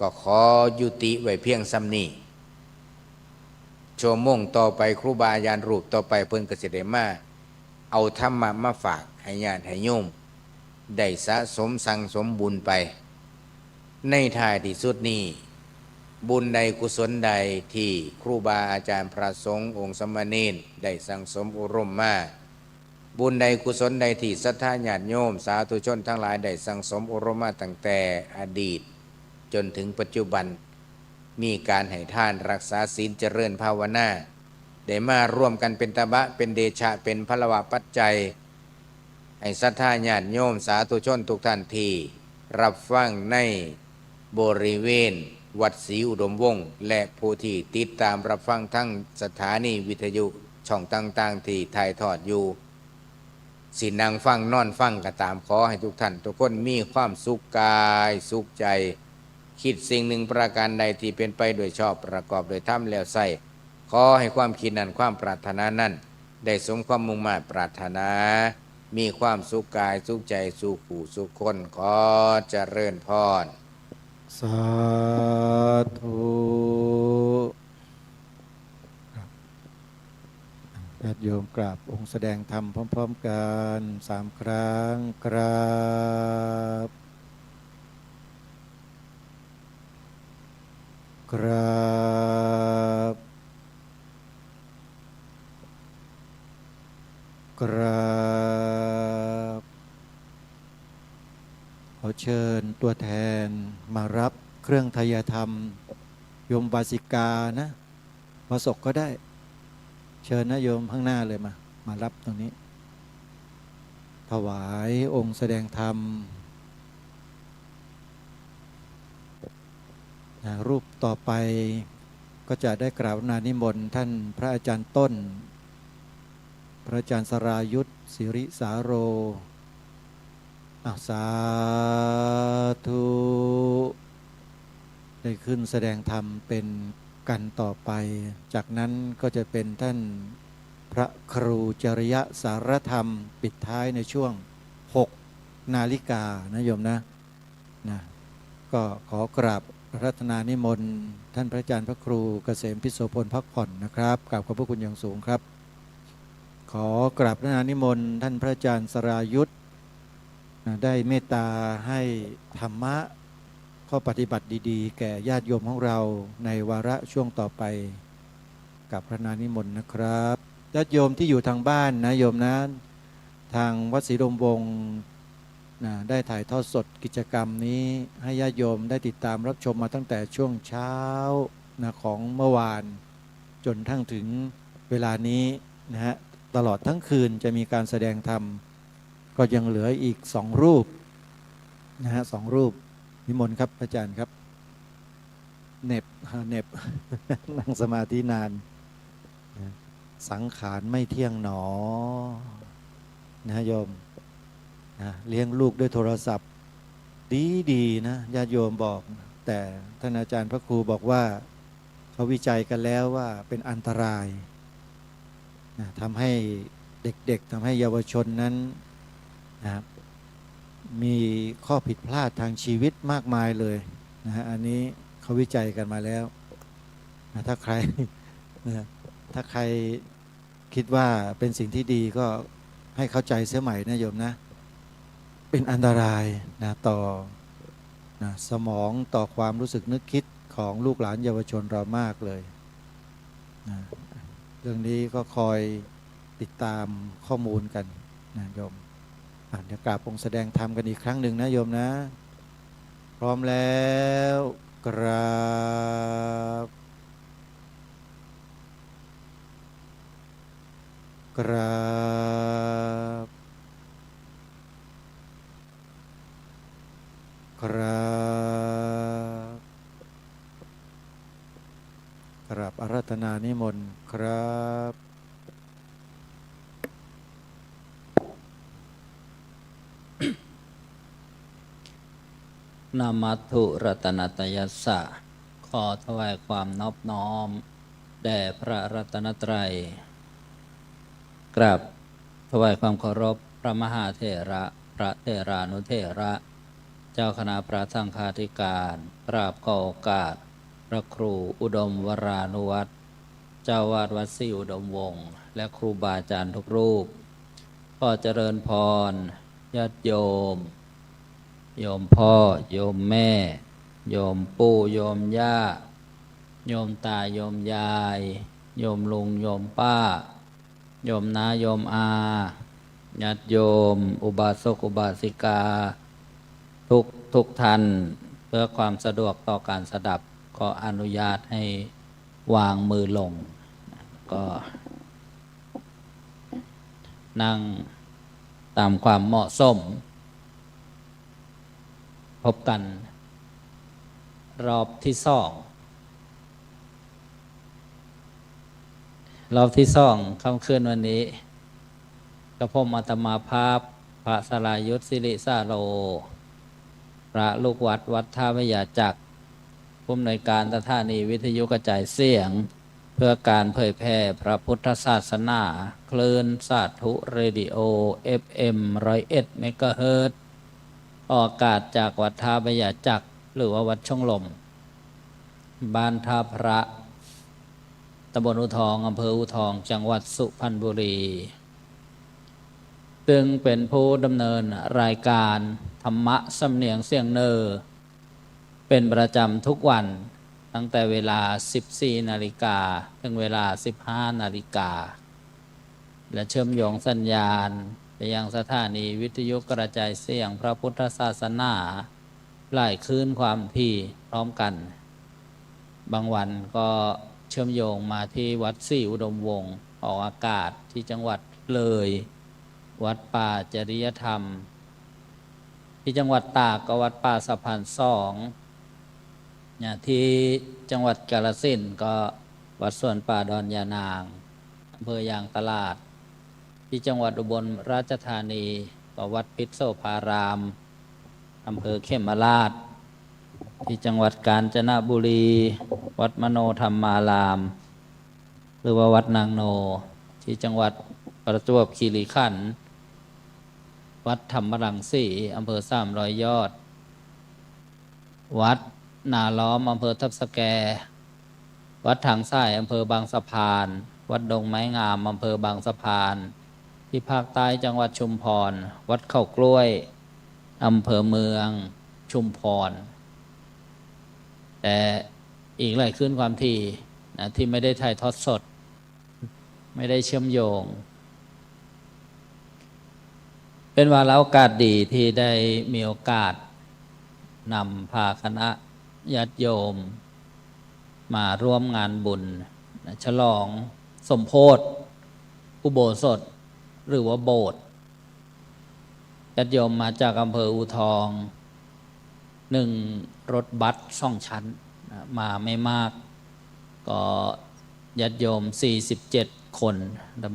[SPEAKER 7] ก็ขอยุติไว้เพียงซ้ำนี้ชั่วโมงต่อไปครูบาอาจารย์รูปต่อไปเพิ่นก็สิได้มาเอาธรรมะมาฝากให้ญาติให้โยมได้สะสมสั่งสมบุญไปในท้ายที่สุดนี้บุญใดกุศลใดที่ครูบาอาจารย์พระสงฆ์องค์สมณเณรได้สั่งสมอบรมมาบุญใดกุศลใดที่ศรัทธาญาติโยมสาธุชนทั้งหลายได้สั่งสมอบรมมาตั้งแต่อดีตจนถึงปัจจุบันมีการให้ทานรักษาศีลเจริญภาวนาได้มาร่วมกันเป็นตบะเป็นเดชะเป็นพลวะปัจจัยให้ศรัทธาญาติโยมสาธุชนทุกท่านที่รับฟังในบริเวณวัดศรีอุดมวงศ์และผู้ที่ติดตามรับฟังทั้งสถานีวิทยุช่องต่างๆที่ถ่ายทอดอยู่สินั่งฟังนอนฟังก็ตามขอให้ทุกท่านทุกคนมีความสุขกายสุขใจคิดสิ่งหนึ่งประการใดที่เป็นไปโดยชอบประกอบโดยธรรมแล้วใส่ขอให้ความคิดนั้นความปรารถนานั้นได้สมความมุ่งมั่นปรารถนามีความสุขกายสุขใจสุขผู้สุขคนขอเจริญพร
[SPEAKER 2] สาธุญาติโยมกราบองค์แสดงธรรมพร้อมๆกัน3 ครั้งกราบกราบกราบขอเชิญตัวแทนมารับเครื่องไทยธรรมโยมวาสิกานะวาสกก็ได้เชิญนะโยมข้างหน้าเลยมารับตรงนี้ถวายองค์แสดงธรรมรูปต่อไปก็จะได้กราบนิมนต์ท่านพระอาจารย์ต้นพระอาจารย์สรายุทธศิริสาโรสาธุได้ขึ้นแสดงธรรมเป็นกันต่อไปจากนั้นก็จะเป็นท่านพระครูจริยสารธรรมปิดท้ายในช่วง6 นาฬิกานะโยมนะก็ขอกราบรัตนานิมนต์ท่านพระอาจารย์พระครูเกษมพิโสพลพักผ่อนนะครับกราบขอบพระคุณอย่างสูงครับขอกราบรัตนานิมนต์ท่านพระอาจารย์สรายุทธได้เมตตาให้ธรรมะข้อปฏิบัติดีๆแก่ญาติโยมของเราในวาระช่วงต่อไปกับพระนานิมนต์นะครับญาติโยมที่อยู่ทางบ้านนะโยมนะทางวัดศรีลมวงศ์ได้ถ่ายทอดสดกิจกรรมนี้ให้ญาติโยมได้ติดตามรับชมมาตั้งแต่ช่วงเช้าของเมื่อวานจนทั้งถึงเวลานี้นะฮะตลอดทั้งคืนจะมีการแสดงธรรมก็ยังเหลืออีก2 รูปนะฮะ2 รูปนิมนต์ครับอาจารย์ครับเหน็บนั่งสมาธินาน สังขารไม่เที่ยงหนอนะโยมนะเลี้ยงลูกด้วยโทรศัพท์ดีนะญาติโยมบอก แต่ท่านอาจารย์พระครูบอกว่าเขาวิจัยกันแล้วว่าเป็นอันตรายนะทำให้เด็กๆทำให้เยาวชนนั้นนะครับมีข้อผิดพลาดทางชีวิตมากมายเลยนะฮะอันนี้เขาวิจัยกันมาแล้วนะถ้าใครนะถ้าใครคิดว่าเป็นสิ่งที่ดีก็ให้เข้าใจเสียใหม่นะโยมนะเป็นอันตรายนะต่อนะสมองต่อความรู้สึกนึกคิดของลูกหลานเยาวชนเรามากเลยนะเรื่องนี้ก็คอยติดตามข้อมูลกันนะโยมเดี๋ยวกราบองค์แสดงธรรมกันอีกครั้งหนึ่งนะโยมนะพร้อมแล้วกราบกราบกราบกราบอาราธนานิมนต์ครับ
[SPEAKER 6] นามัตถุรัตนตยัสสะขอถวายความนอบน้อมแด่พระรัตนตรัยกราบถวายความเคารพพระมหาเถระพระเถรานุเถระเจ้าคณะพระสังฆาธิการกราบขอโอกาสพระครูอุดมวรานุวัฒน์เจ้าวาดวัดศรีอุดมวงศ์และครูบาอาจารย์ทุกรูปขอเจริญพรญาติโยมโยมพ่อโยมแม่โยมปู่โยมย่าโยมตาโยมยายโยมลุงโยมป้าโยมน้าโยมอาญาติโยมอุบาสกอุบาสิกาทุกท่านเพื่อความสะดวกต่อการสดับก็อนุญาตให้วางมือลงก็นั่งตามความเหมาะสมพบกันรอบที่สองค่ำคืนวันนี้กระผมอาตมาภาพพระสรายุทธสิริสาโลพระลูกวัดวัดท่าพระยาจักรผู้อำนวยการสถานีวิทยุกระจายเสียงเพื่อการเผยแพร่พระพุทธศาสนาคลื่นสาธุเรดิโอ FM 101 เมกะเฮิรตซ์ออกอากาศจากวัดท่าพระยาจักรหรือว่าวัดช่องลมบ้านท่าพระตำบลอูทองอำเภออูทองจังหวัดสุพรรณบุรีซึ่งเป็นผู้ดำเนินรายการธรรมะสำเนียงเสียงเนอเป็นประจำทุกวันตั้งแต่เวลา 14 นาฬิกาถึงเวลา 15 นาฬิกาและเชื่อมโยงสัญญาณไปยังสถานีวิทยุกระจายเสียงพระพุทธศาสนาหลายคลื่นความถี่พร้อมกันบางวันก็เชื่อมโยงมาที่วัดศรีอุดมวงศ์ออกอากาศที่จังหวัดเลยวัดป่าจริยธรรมที่จังหวัดตากก็วัดป่าสะพานสองที่จังหวัดกาฬสินธุ์ก็วัดสวนป่าดอนยานางอำเภอยางตลาดที่จังหวัดอุบลราชธานีก็วัดพิษโสภารามอำเภอเขมราชที่จังหวัดกาญจนบุรีวัดมโนธรรมารามหรือว่าวัดนางโนที่จังหวัดประจวบคีรีขันธ์วัดธรรมรังสีอำเภอ300 ยอดวัดนาล้อมอำเภอทับสแกวัดทางซ้ายอำเภอบางสะพานวัดดงไม้งามอำเภอบางสะพานที่ภาคใต้จังหวัดชุมพรวัดเข้ากล้วยอำเภอเมืองชุมพรแต่อีกหลายคลื่นความถี่ที่ไม่ได้ถ่ายทอดสดไม่ได้เชื่อมโยงเป็นวาระโอกาสดีที่ได้มีโอกาสนำพาคณะญาติโยมมาร่วมงานบุญฉลองสมโภชอุโบสถหรือว่าโบสถ์ญาติโยมมาจากอำเภออูทอง1 รถบัส2 ชั้นมาไม่มากก็ญาติโยม47 คนแต่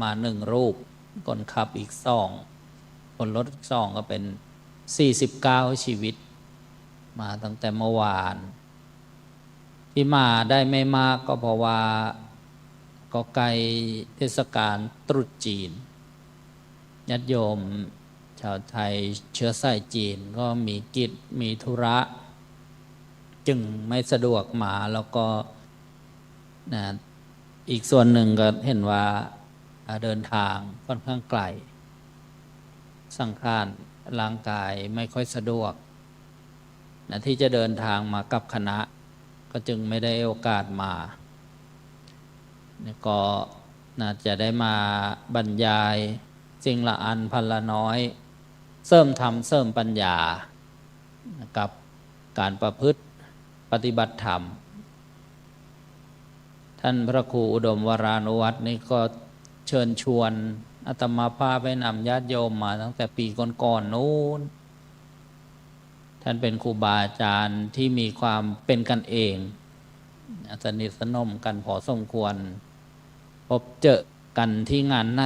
[SPEAKER 6] มา1 รูปคนขับอีก2คนรถอีก2ก็เป็น49 ชีวิตมาตั้งแต่เมื่อวานที่มาได้ไม่มากก็เพราะว่าก็ใกล้เทศกาลตรุษจีนญาติโยมชาวไทยเชื้อสายจีนก็มีกิจมีธุระจึงไม่สะดวกมาแล้วก็นะอีกส่วนหนึ่งก็เห็นว่าเดินทางค่อนข้างไกลสังขารร่างกายไม่ค่อยสะดวกนะที่จะเดินทางมากับคณะก็จึงไม่ได้โอกาสมาก็น่าจะได้มาบรรยายสิ่งละอันพันละน้อยเสริมธรรมเสริมปัญญากับการประพฤติปฏิบัติธรรมท่านพระครูอุดมวรานุวัฒน์นี่ก็เชิญชวนอาตมาภาพให้นำญาติโยมมาตั้งแต่ปีก่อนๆนู้นท่านเป็นครูบาอาจารย์ที่มีความเป็นกันเองสนิทสนมกันพอสมควรพบเจอกันที่งานไหน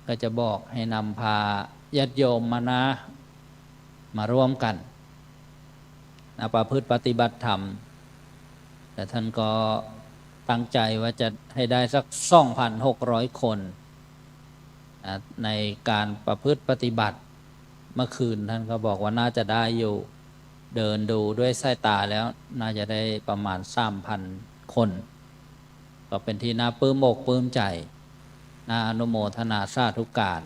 [SPEAKER 6] ก็จะบอกให้นำพาญาติโยมมาร่วมกันประพฤติปฏิบัติธรรมแต่ท่านก็ตั้งใจว่าจะให้ได้สัก 2,600 คนในการประพฤติปฏิบัติเมื่อคืนท่านก็บอกว่าน่าจะได้อยู่เดินดูด้วยสายตาแล้วน่าจะได้ประมาณ 3,000 คนก็เป็นที่น่าปลื้มอกปลื้มใจน่าอนุโมทนาสาธุการ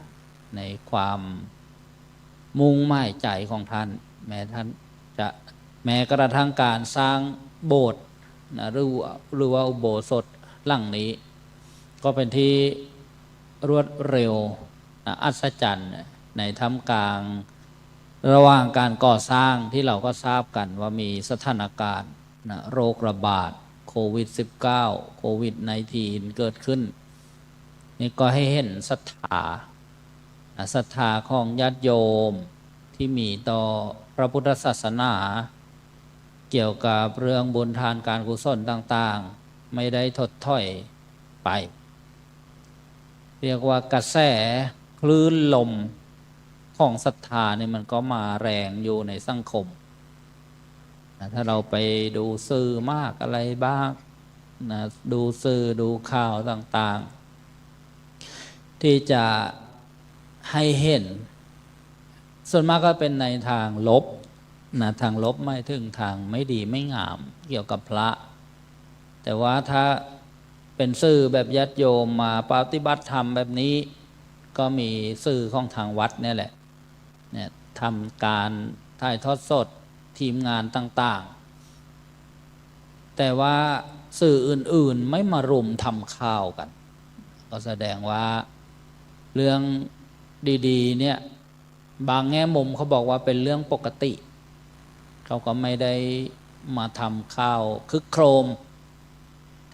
[SPEAKER 6] ในความมุ่งหมายใจของท่านแม้กระทั่งการสร้างโบสถ์หรือว่าอุโบสถหลังนี้ก็เป็นที่รวดเร็วอัศจรรย์ในท่ามกลางระหว่างการก่อสร้างที่เราก็ทราบกันว่ามีสถานการณ์โรคระบาดโควิด -19 โควิด -19 เกิดขึ้นนี่ก็ให้เห็นศรัทธาของญาติโยมที่มีต่อพระพุทธศาสนาเกี่ยวกับเรื่องบุญทานการกุศลต่างๆไม่ได้ถดถอยไปเรียกว่ากระแสคลื่นลมของศรัทธาเนี่ยมันก็มาแรงอยู่ในสังคมถ้าเราไปดูสื่อมากอะไรบ้างนะดูสื่อดูข่าวต่างๆที่จะให้เห็นส่วนมากก็เป็นในทางลบนะทางลบไม่ถึงทางไม่ดีไม่งามเกี่ยวกับพระแต่ว่าถ้าเป็นสื่อแบบญาติโยมมาปฏิบัติธรรมแบบนี้ก็มีสื่อของทางวัดเนี่ยแหละเนี่ยทำการถ่ายทอดสดทีมงานต่างๆแต่ว่าสื่ออื่นๆไม่มารุมทำข่าวกันก็แสดงว่าเรื่องดีๆเนี่ยบางแง่มุมเขาบอกว่าเป็นเรื่องปกติเขาก็ไม่ได้มาทำข่าวคึกโครม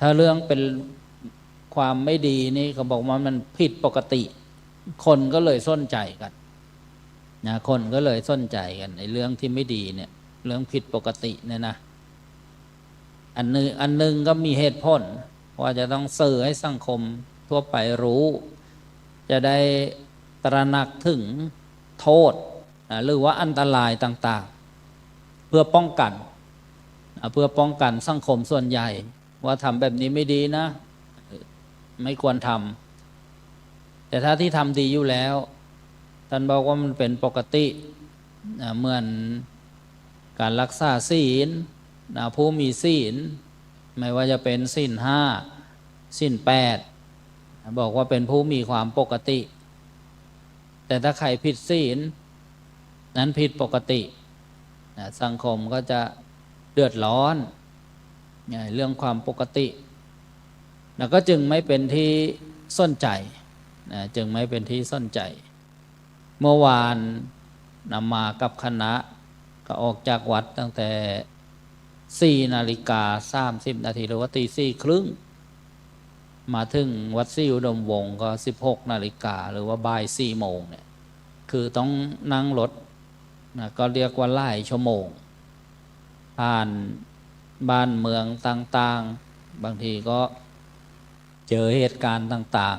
[SPEAKER 6] ถ้าเรื่องเป็นความไม่ดีนี่เขาบอกว่ามันผิดปกติคนก็เลยสนใจกันนะคนก็เลยสนใจกันในเรื่องที่ไม่ดีเนี่ยเรื่องผิดปกติเนี่ยนะอันนึงก็มีเหตุผลว่าจะต้องสื่อให้สังคมทั่วไปรู้จะได้ตระหนักถึงโทษหรือว่าอันตรายต่างๆเพื่อป้องกันสังคมส่วนใหญ่ว่าทำแบบนี้ไม่ดีนะไม่ควรทำแต่ถ้าที่ทำดีอยู่แล้วท่านบอกว่ามันเป็นปกติเหมือนการรักษาศีลผู้มีศีลไม่ว่าจะเป็นศีล 5ศีล 8บอกว่าเป็นผู้มีความปกติแต่ถ้าใครผิดศีลนั้นผิดปกติสังคมก็จะเดือดร้อนเรื่องความปกติแล้วก็จึงไม่เป็นที่สนใจจึงไม่เป็นที่สนใจเมื่อวานนำมากับคณะก็ออกจากวัดตั้งแต่ 4:30 นาทีหรือว่า 4:30 น.มาถึงวัดศรีอุดมวงศ์ก็ 16 นาฬิกาหรือว่าบ่าย 4 โมงเนี่ยคือต้องนั่งรถก็เรียกว่าหลายชั่วโมงผ่านบ้านเมืองต่างๆบางทีก็ เจอเหตุการณ์ต่าง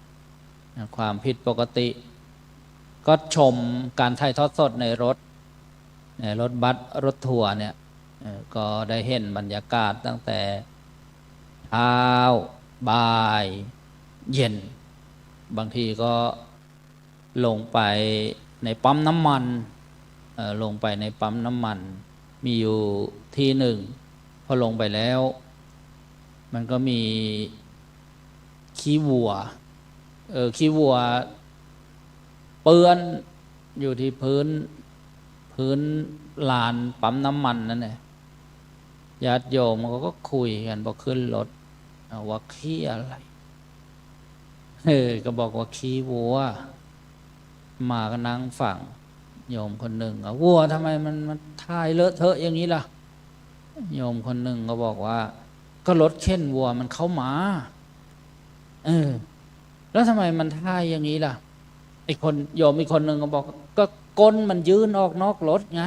[SPEAKER 6] ๆความผิดปกติ ก็ชมการถ่ายทอดสดในรถบัสรถทัวร์เนี่ยก็ได้เห็นบรรยากาศตั้งแต่เช้าบ่ายเย็น บางทีก็ลงไปในปั๊มน้ำมันลงไปในปั๊มน้ำมันมีอยู่ที่หนึ่งพอลงไปแล้วมันก็มีขี้วัวขี้วัวเปื้อนอยู่ที่พื้นลานปั๊มน้ำมันนั่นแหละญาติโยมก็คุยกันพอขึ้นรถว่าขี้อะไรก็บอกว่าขี้วัวมาก็นั่งฟังโยมคนหนึ่งวัวทำไมมันถ่ายเลอะเทอะอย่างนี้ล่ะโยมคนหนึ่งก็บอกว่าก็รถเข็นวัวมันเข้ามาแล้วทำไมมันถ่ายอย่างนี้ล่ะไอ้คนโยมอีกคนหนึ่งก็บอกก็ก้นมันยืนออกนอกรถไง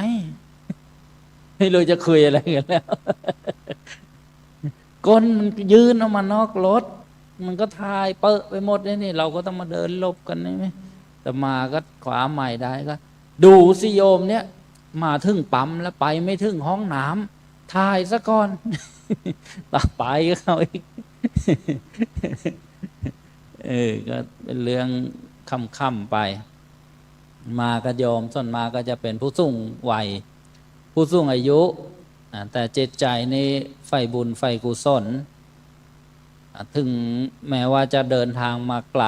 [SPEAKER 6] ไม่รู้จะคุยอะไรกันแล้วก้นมันยืนออกมานอกรถมันก็ถ่ายเปอะไปหมดเลยนี่เราก็ต้องมาเดินหลบกันนี่ไหมแต่มาก็ขวาใหม่ได้ก็ดูสิโยมเนี่ยมาถึงปั๊มแล้วไปไม่ถึงห้องน้ำถ่ายซะก่อนต่อไปก็เขาอีกก็เป็นเรื่องค่ำๆไปมาก็โยมส่วนมาก็จะเป็นผู้สูงวัยผู้สูงอายุแต่จิตใจนี่ใฝ่บุญใฝ่กุศลถึงแม้ว่าจะเดินทางมาไกล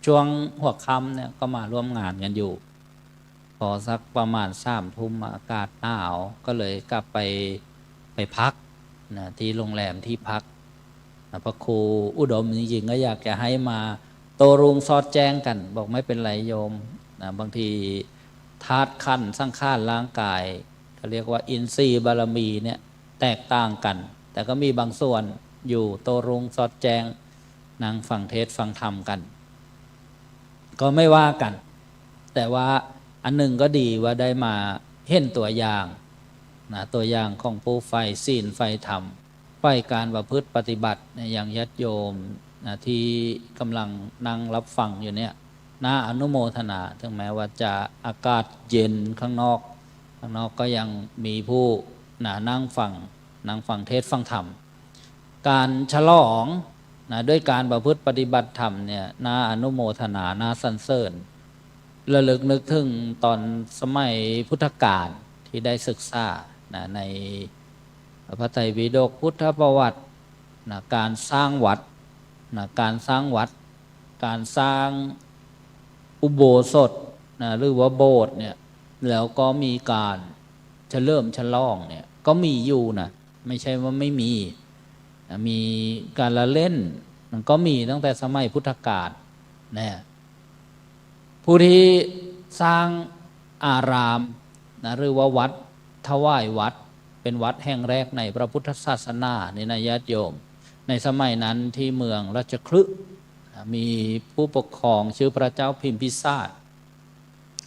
[SPEAKER 6] ช่วงหัวค่ำเนี่ยก็มาร่วมงานกันอยู่พอสักประมาณ3 ทุ่มอากาศหนาวก็เลยกลับไปพักนะที่โรงแรมที่พักพระครูอุดมจริงๆก็อยากจะให้มาโตรุงซอดแจ้งกันบอกไม่เป็นไรโยมนะบางทีธาตุขันธ์สังขารร่างกายเขาเรียกว่าอินทรีย์บารมีเนี่ยแตกต่างกันแต่ก็มีบางส่วนอยู่โตรุงซอดแจ้งนั่งฟังเทศฟังธรรมกันก็ไม่ว่ากันแต่ว่าอันหนึ่งก็ดีว่าได้มาเห็นตัวอย่างนะตัวอย่างของผู้ใฝ่ศีลใฝ่ธรรมใฝ่การประพฤติปฏิบัติอย่างญาติโยมนะที่กำลังนั่งรับฟังอยู่เนี่ยน่าอนุโมทนาถึงแม้ว่าจะอากาศเย็นข้างนอกก็ยังมีผู้นั่งฟังเทศฟังธรรมการฉลองนะด้วยการประพฤติปฏิบัติธรรมเนี่ยน่าอนุโมทนาน่าสรรเสริญระลึกนึกถึงตอนสมัยพุทธกาลที่ได้ศึกษานะในพระไตรปิฎกพุทธประวัตินะการสร้างวัดการสร้างอุโบสถนะหรือว่าโบสถ์เนี่ยแล้วก็มีการเฉลิมฉลองเนี่ยก็มีอยู่นะไม่ใช่ว่าไม่มีนะมีการละเล่นมันก็มีตั้งแต่สมัยพุทธกาลนะผู้ที่สร้างอารามนะหรือว่าวัดถวายวัดเป็นวัดแห่งแรกในพระพุทธศาสนาในญาติโยมในสมัยนั้นที่เมืองราชคฤห์มีผู้ปกครองชื่อพระเจ้าพิมพิสาร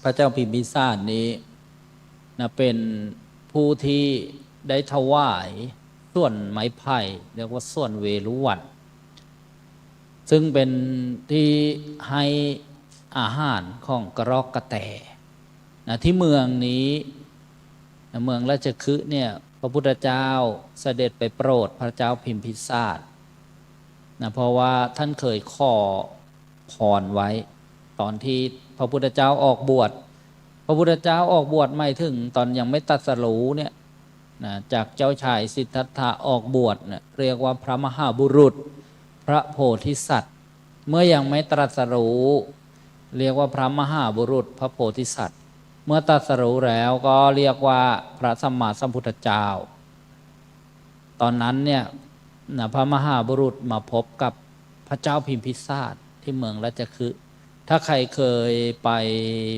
[SPEAKER 6] พระเจ้าพิมพิสารนี้นะเป็นผู้ที่ได้ถวายส่วนไม้ไผ่เรียกว่าส่วนเวรุวันซึ่งเป็นที่ให้อาหารของกระรอกกระแตนะที่เมืองนี้นะเมืองราชคฤห์เนี่ยพระพุทธเจ้าเสด็จไปโปรดพระเจ้าพิมพิสารนะเพราะว่าท่านเคยขอพรไว้ตอนที่พระพุทธเจ้าออกบวชพระพุทธเจ้าออกบวชไม่ถึงตอนยังไม่ตรัสรู้เนี่ยนะจากเจ้าชายสิทธัตถะออกบวชเนี่ยเรียกว่าพระมหาบุรุษพระโพธิสัตว์เมื่อยังไม่ตรัสรู้เรียกว่าพระมหาบุรุษพระโพธิสัตว์เมื่อตรัสรู้แล้วก็เรียกว่าพระสัมมาสัมพุทธเจ้าตอนนั้นเนี่ยพระมหาบุรุษมาพบกับพระเจ้าพิมพิสารที่เมืองราชคฤห์ถ้าใครเคยไป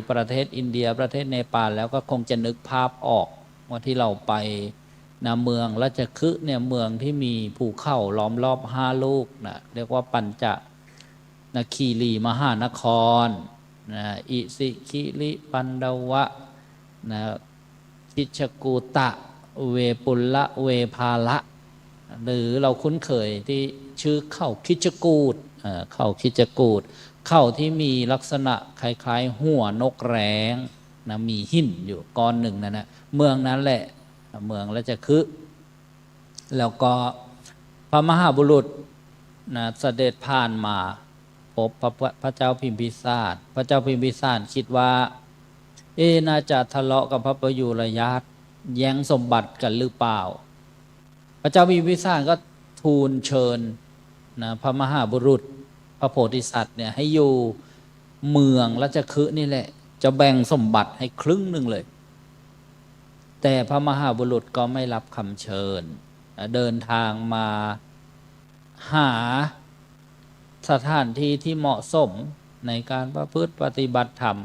[SPEAKER 6] ประเทศอินเดียประเทศเนปาลแล้วก็คงจะนึกภาพออกว่าที่เราไปเมืองราชคฤห์เนี่ยเมืองที่มีภูเขาล้อมรอบ5 ลูกเรียกว่าปัญจคีรีมหานครอิสิคิริปันดวะคิชกูตะเวปุลละเวภาละ หรือเราคุ้นเคยที่ชื่อเข้าคิจกูฏเข้าคิจกูฏเข้าที่มีลักษณะคล้ายๆหัวนกแร้งนะมีหินอยู่ก้อนหนึ่งนั่นนะเมืองนั้นแหละเมืองราชคฤห์แล้วก็พระมหาบุรุษนะเสด็จผ่านมาพบพระเจ้าพิมพิสารพระเจ้าพิมพิสารคิดว่าน่าจะทะเลาะกับพระประยุรญาติแย่งสมบัติกันหรือเปล่าพระเจ้าพิมพิสารก็ทูลเชิญนะพระมหาบุรุษพระโพธิสัตว์เนี่ยให้อยู่เมืองราชคฤห์นี่แหละจะแบ่งสมบัติให้ครึ่งหนึ่งเลยแต่พระมหาบุรุษก็ไม่รับคำเชิญเดินทางมาหาสถานที่ที่เหมาะสมในการประพฤติปฏิบัติธรรม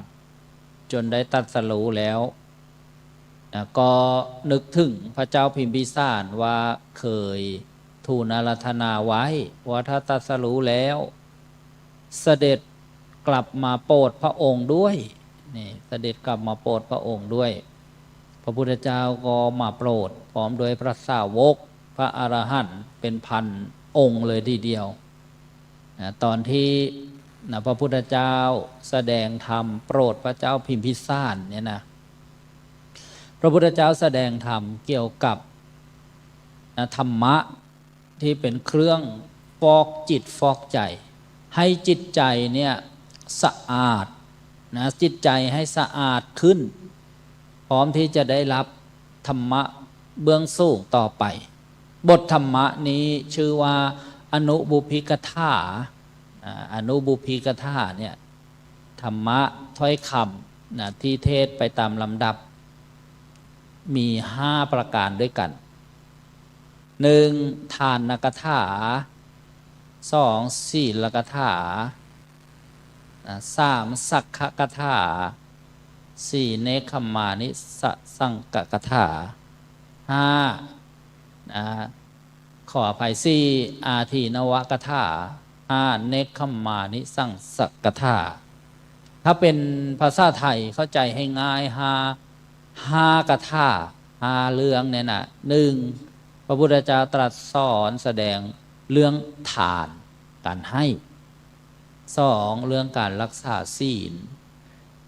[SPEAKER 6] จนได้ตรัสรู้แล้วก็นึกถึงพระเจ้าพิมพิสารว่าเคยทูลอาราธนาไว้ว่าถ้าตรัสรู้แล้วเสด็จกลับมาโปรดพระองค์ด้วยนี่เสด็จกลับมาโปรดพระองค์ด้วยพระพุทธเจ้าก็มาโปรดพร้อมด้วยพระสาวกพระอรหันต์เป็นพันองค์เลยทีเดียวตอนที่พระพุทธเจ้าแสดงธรรมโปรดพระเจ้าพิมพิสารเนี่ยนะพระพุทธเจ้าแสดงธรรมเกี่ยวกับธรรมะที่เป็นเครื่องฟอกจิตฟอกใจให้จิตใจเนี่ยสะอาดนะจิตใจให้สะอาดขึ้นพร้อมที่จะได้รับธรรมะเบื้องสูงต่อไปบทธรรมะนี้ชื่อว่าอนุบุพิกถาอนุบุพิกถาเนี่ยธรรมะถ้อยคำนะที่เทศไปตามลำดับมี5ประการด้วยกัน1ทานกถา2ศีลกถา3สักขกถา4เนคขมานิสังกกถา5ขออภัย4อาทีนวกถา5เนคขมานิสังสกถาถ้าเป็นภาษาไทยเข้าใจให้ง่าย5กถา5เรื่องเนี่ยนะ1พระพุทธเจ้าตรัสสอนแสดงเรื่องทานการให้2เรื่องการรักษาศีล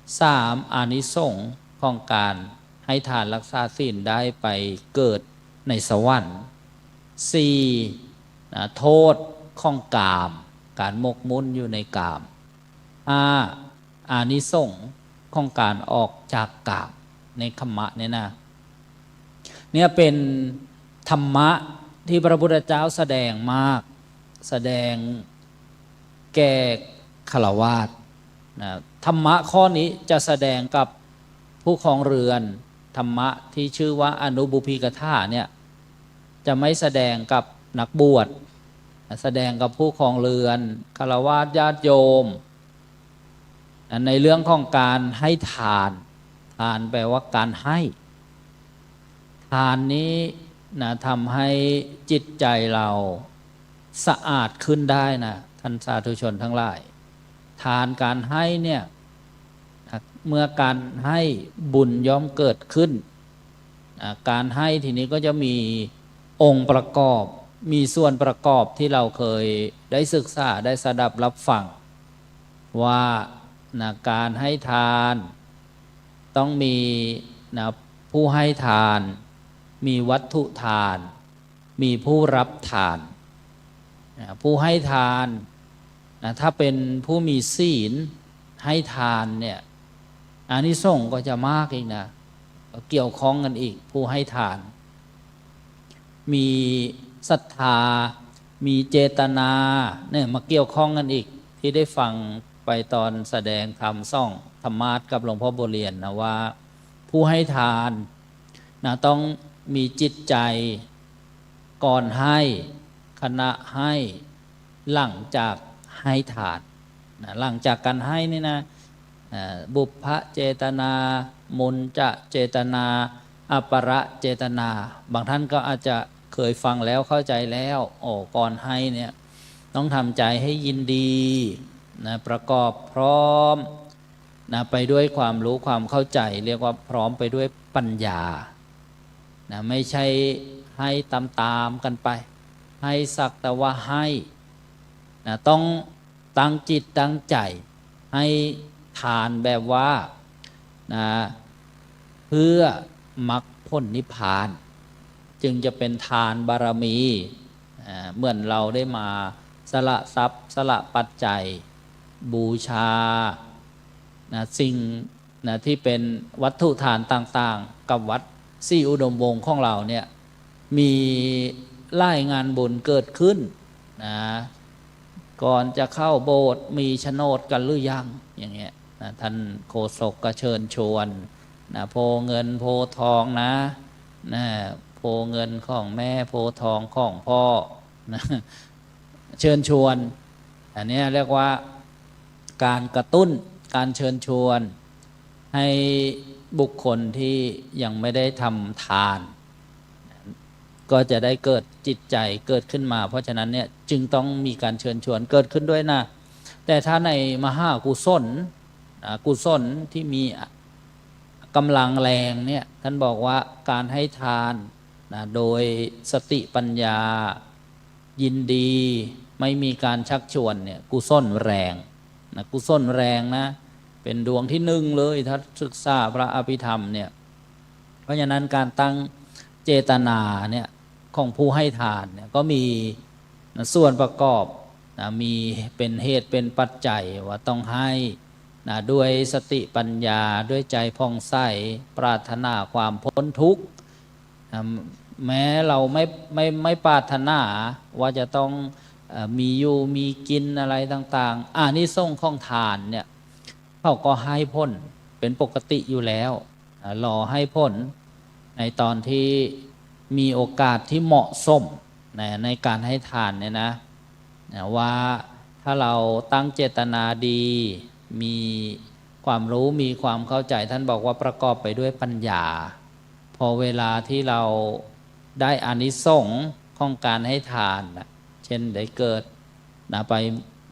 [SPEAKER 6] 3อานิสงส์ของการให้ทานรักษาศีลได้ไปเกิดในสวรรค์4โทษของกามการหมกมุ่นอยู่ในกาม5อานิสงส์ของการออกจากกามในคัมมะเนี่ยเป็นธรรมะที่พระพุทธเจ้าแสดงมากแสดงแก่ฆราวาสธรรมะข้อนี้จะแสดงกับผู้ครองเรือนธรรมะที่ชื่อว่าอนุบุพิกถาเนี่ยจะไม่แสดงกับนักบวชแสดงกับผู้ครองเรือนฆราวาสญาติโยมในเรื่องของการให้ทานแปลว่าการให้ทานนี้ทำให้จิตใจเราสะอาดขึ้นได้นะท่านสาธุชนทั้งหลายทานการให้เนี่ยเมื่อการให้บุญย่อมเกิดขึ้นการให้ทีนี้ก็จะมีองค์ประกอบมีส่วนประกอบที่เราเคยได้ศึกษาได้สดับรับฟังว่าการให้ทานต้องมีผู้ให้ทานมีวัตถุทานมีผู้รับทานผู้ให้ทานถ้าเป็นผู้มีศีลให้ทานเนี่ยอานิสงส์ก็จะมากอีกนะเกี่ยวข้องกันอีกผู้ให้ทานมีศรัทธามีเจตนาเนี่ยมาเกี่ยวข้องกันอีกที่ได้ฟังไปตอนแสดงธรรมส่องธรรมาสกับหลวงพ่อบัวเรียนนะว่าผู้ให้ทานต้องมีจิตใจก่อนให้ขณะให้หลังจากให้ทานหลังจากการให้นี่นะบุพพเจตนามุนจะเจตนาอัปปะเจตนาบางท่านก็อาจจะเคยฟังแล้วเข้าใจแล้วก่อนให้เนี่ยต้องทำใจให้ยินดีประกอบพร้อมไปด้วยความรู้ความเข้าใจเรียกว่าพร้อมไปด้วยปัญญาไม่ใช่ให้ตามกันไป ให้สักแต่ว่าให้นะต้องตั้งจิตตั้งใจให้ทานแบบว่านะเพื่อมรรคผลนิพพานจึงจะเป็นทานบารมีเหมือนเราได้มาสละทรัพย์สละปัจจัยบูชานะสิ่งนะที่เป็นวัตถุทานต่างๆกับวัดสี่อุดมวงศ์ของเราเนี่ยมีไล่งานบุญเกิดขึ้นนะก่อนจะเข้าโบสถ์มีโฉนดกันหรือยังอย่างเงี้ยนะท่านโฆษกก็เชิญชวนนะโพเงินโพทองนะโพเงินของแม่โพทองของพ่อนะเชิญชวนอันนี้เรียกว่าการกระตุ้นการเชิญชวนให้บุคคลที่ยังไม่ได้ทำทานก็จะได้เกิดจิตใจเกิดขึ้นมาเพราะฉะนั้นเนี่ยจึงต้องมีการเชิญชวนเกิดขึ้นด้วยนะแต่ถ้าในมหากุศลกุศลที่มีกำลังแรงเนี่ยท่านบอกว่าการให้ทานนะโดยสติปัญญายินดีไม่มีการชักชวนเนี่ยกุศลแรงนะกุศลแรงนะเป็นดวงที่หนึ่งเลยถ้าศึกษาพระอภิธรรมเนี่ยเพราะฉะนั้นการตั้งเจตนาเนี่ยของผู้ให้ทานเนี่ยก็มีส่วนประกอบนะมีเป็นเหตุเป็นปัจจัยว่าต้องให้นะด้วยสติปัญญาด้วยใจผ่องใสปรารถนาความพ้นทุกข์นะแม้เราไม่ปรารถนาว่าจะต้องมีอยู่มีกินอะไรต่างๆอานิสงส์ของทานเนี่ยเขาก็ให้ผลเป็นปกติอยู่แล้วรอให้ผลในตอนที่มีโอกาสที่เหมาะสมในการให้ทานเนี่ยนะว่าถ้าเราตั้งเจตนาดีมีความรู้มีความเข้าใจท่านบอกว่าประกอบไปด้วยปัญญาพอเวลาที่เราได้อานิสงส์ของการให้ทานเช่นได้เกิดไป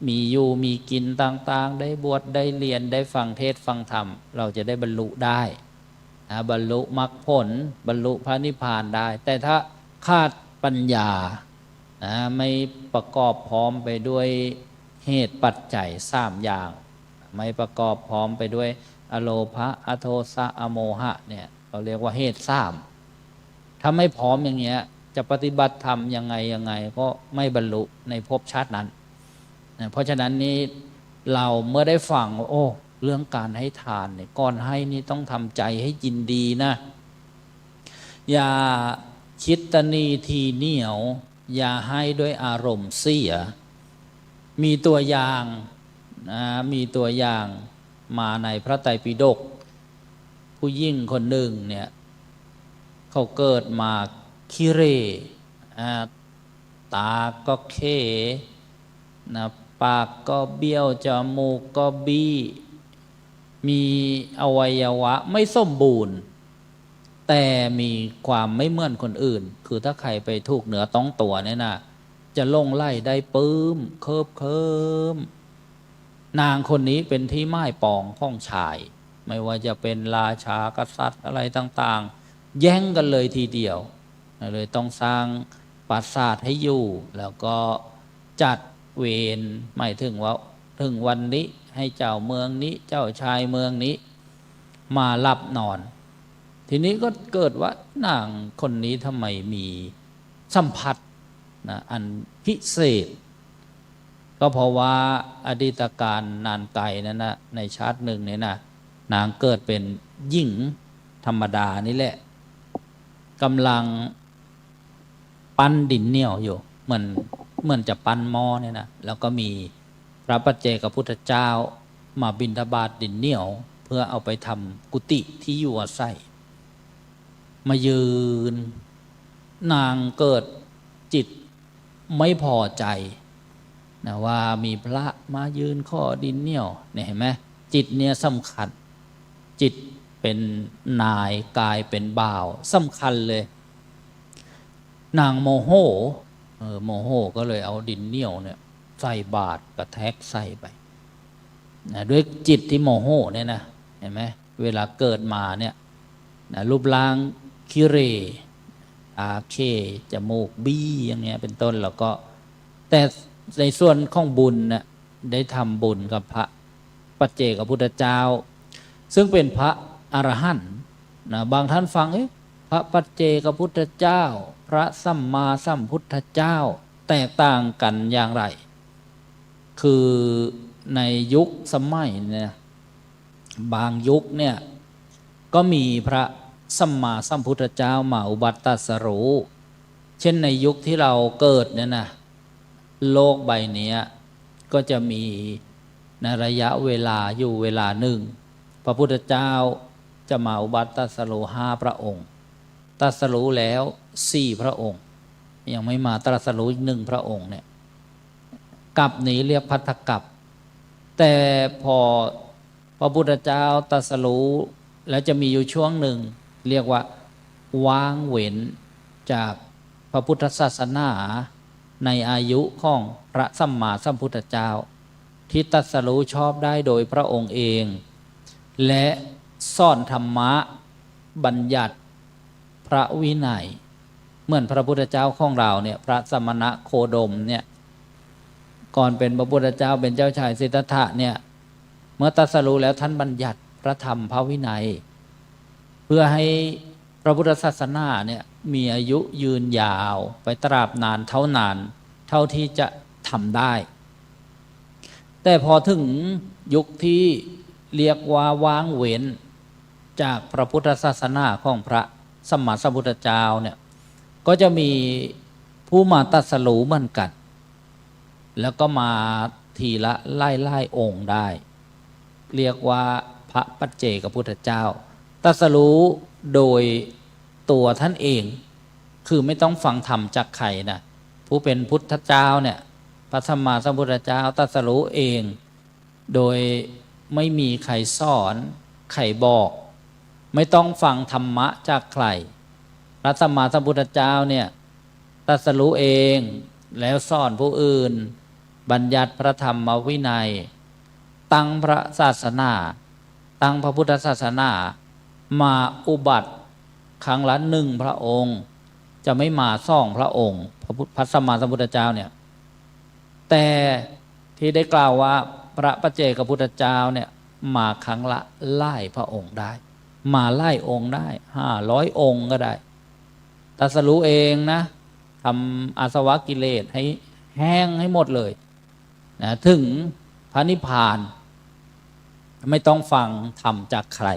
[SPEAKER 6] มีอยู่มีกินต่างๆได้บวชได้เรียนได้ฟังเทศฟังธรรมเราจะได้บรรลุได้บรรลุมรรคผลบรรลุพระนิพพานได้แต่ถ้าขาดปัญญาไม่ประกอบพร้อมไปด้วยเหตุปัจจัย3อย่างไม่ประกอบพร้อมไปด้วยอโลภะอโทสะอโมหะเนี่ยเราเรียกว่าเหตุ3ถ้าไม่พร้อมอย่างเงี้ยจะปฏิบัติธรรมยังไงก็ไม่บรรลุในภพชาตินั้นเพราะฉะนั้นนี้เราเมื่อได้ฟังโอ้เรื่องการให้ทานเนี่ยก่อนให้นี่ต้องทำใจให้ยินดีนะอย่าคิดตนีทีเหนียวอย่าให้ด้วยอารมณ์เสียมีตัวอย่างมีตัวอย่างมาในพระไตรปิฎกผู้หญิงคนหนึ่งเนี่ยเขาเกิดมาขี้เหร่ตาก็เขปากก็เบี้ยวจมูกก็บี้มีอวัยวะไม่สมบูรณ์แต่มีความไม่เหมือนคนอื่นคือถ้าใครไปถูกเหนือต้องตัวเนี่ยนะจะลงไล่ได้ปื้มเคิมนางคนนี้เป็นที่ไม้ปองของชายไม่ว่าจะเป็นราชากษัตริย์อะไรต่างๆแย่งกันเลยทีเดียวเลยต้องสร้างปราสาทให้อยู่แล้วก็จัดเวรหมายถึงว่าถึงวันนี้ให้เจ้าเมืองนี้เจ้าชายเมืองนี้มาหลับนอนทีนี้ก็เกิดว่านางคนนี้ทำไมมีสัมผัสอันพิเศษก็เพราะว่าอดีตการนานไกลนั้นนะในชาติหนึ่งเนี่ยนะนางเกิดเป็นหญิงธรรมดานี่แหละกำลังปั้นดินเหนียวอยู่เหมือนจะปั้นหม้อเนี่ยนะแล้วก็มีพระปัจเจกพุทธเจ้ามาบิณฑบาตดินเหนียวเพื่อเอาไปทำกุฏิที่อยู่อาศัยมายืนนางเกิดจิตไม่พอใจนะว่ามีพระมายืนข้อดินเหนียวเนี่ยเห็นไหมจิตเนี่ยสำคัญจิตเป็นนายกายเป็นบ่าวสำคัญเลยนางโมโหก็เลยเอาดินเหนียวเนี่ยใส่บาตรกระแทกใส่ไปนะด้วยจิตที่โมโหเนี่ยนะเห็นไหมเวลาเกิดมาเนี่ยนะรูปร่างคิเร อาเคจมูกบี้อย่างเงี้ยเป็นต้นแล้วก็แต่ในส่วนของบุญน่ะได้ทำบุญกับพระปัจเจกพุทธเจ้า ซึ่งเป็นพระอรหันต์นะบางท่านฟังพระปัจเจกพุทธเจ้า พระสัมมาสัมพุทธเจ้าแตกต่างกันอย่างไร คือในยุคสมัยเนี่ยบางยุคเนี่ยก็มีพระสัมมาสัมพุทธเจ้ามาอุบัติตรัสรู้เช่นในยุคที่เราเกิดเนี่ยนะโลกใบนี้ก็จะมีในระยะเวลาอยู่เวลาหนึ่งพระพุทธเจ้าจะมาอุบัติตรัสรู้5 พระองค์ตรัสรู้แล้ว4 พระองค์ยังไม่มาตรัสรู้อีก1 พระองค์เนี่ยกัปนี้เรียกภัททกัปแต่พอพระพุทธเจ้าตรัสรู้แล้วจะมีอยู่ช่วงหนึ่งเรียกว่าวางเว้นจากพระพุทธศาสนาในอายุของพระสัมมาสัมพุทธเจ้าที่ตรัสรู้ชอบได้โดยพระองค์เองและสอนธรรมะบัญญัติพระวินัยเหมือนพระพุทธเจ้าของเราเนี่ยพระสมณะโคดมเนี่ยก่อนเป็นพระพุทธเจ้าเป็นเจ้าชายสิทธัตถะเนี่ยเมื่อตรัสรู้แล้วท่านบัญญัติพระธรรมพระวินัยเพื่อให้พระพุทธศาสนาเนี่ยมีอายุยืนยาวไปตราบนานเท่าที่จะทำได้แต่พอถึงยุคที่เรียกว่าวางเว้นจากพระพุทธศาสนาของพระสัมมาสัมพุทธเจ้าเนี่ยก็จะมีผู้มาตรัสรู้เหมือนกันแล้วก็มาทีละไล่องค์ได้เรียกว่าพระปัจเจกพุทธเจ้าตรัสรู้โดยตัวท่านเองคือไม่ต้องฟังธรรมจากใครนะผู้เป็นพุทธเจ้าเนี่ยพระสัมมาสัมพุทธเจ้าตรัสรู้เองโดยไม่มีใครสอนใครบอกไม่ต้องฟังธรรมะจากใครพระสัมมาสัมพุทธเจ้าเนี่ยตรัสรู้เองแล้วสอนผู้อื่นบัญญัติพระธรรมวินัยตั้งพระศาสนาตั้งพระพุทธศาสนามาอุบัติครั้งละ1 พระองค์จะไม่มา2 พระองค์พระสัมมาสัมพุทธเจ้าเนี่ยแต่ที่ได้กล่าวว่าพระปัจเจกพุทธเจ้าเนี่ยมาครั้งละไล่พระองค์ได้มาไล่องค์ได้500 องค์ก็ได้ตรัสรู้เองนะทำอาสวะกิเลสให้แห้งให้หมดเลยนะถึงพระนิพพานไม่ต้องฟังธรรมจากใคร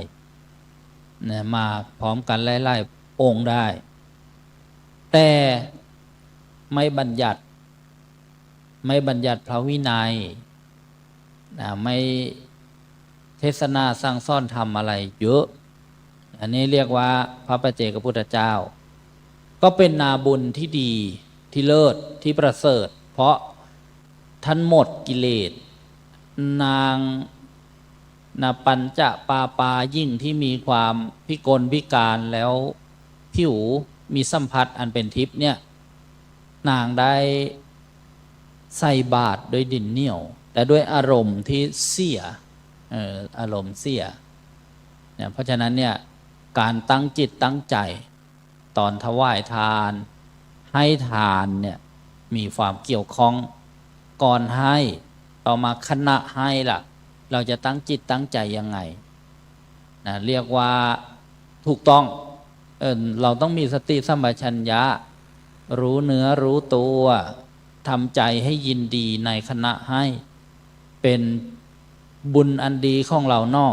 [SPEAKER 6] นะมาพร้อมกันไล่ๆองค์ได้แต่ไม่บัญญัติพระวินัยนะไม่เทศนาสั่งสอนธรรมอะไรเยอะอันนี้เรียกว่าพระปัจเจกพุทธเจ้าก็เป็นนาบุญที่ดีที่เลิศที่ประเสริฐเพราะท่านหมดกิเลสนางปัญจปายิ่งที่มีความพิกลพิการแล้วผิวมีสัมผัสอันเป็นทิพย์เนี่ยนางได้ใส่บาตรด้วยดินเหนียวแต่ด้วยอารมณ์ที่เสียอารมณ์เสียเนี่ยเพราะฉะนั้นเนี่ยการตั้งจิตตั้งใจตอนถวายทานให้ทานเนี่ยมีความเกี่ยวข้องก่อนให้ต่อมาขณะให้ล่ะเราจะตั้งจิตตั้งใจยังไงนะเรียกว่าถูกต้องเราต้องมีสติสัมปชัญญะรู้เนื้อรู้ตัวทำใจให้ยินดีในขณะให้เป็นบุญอันดีของเราหนอ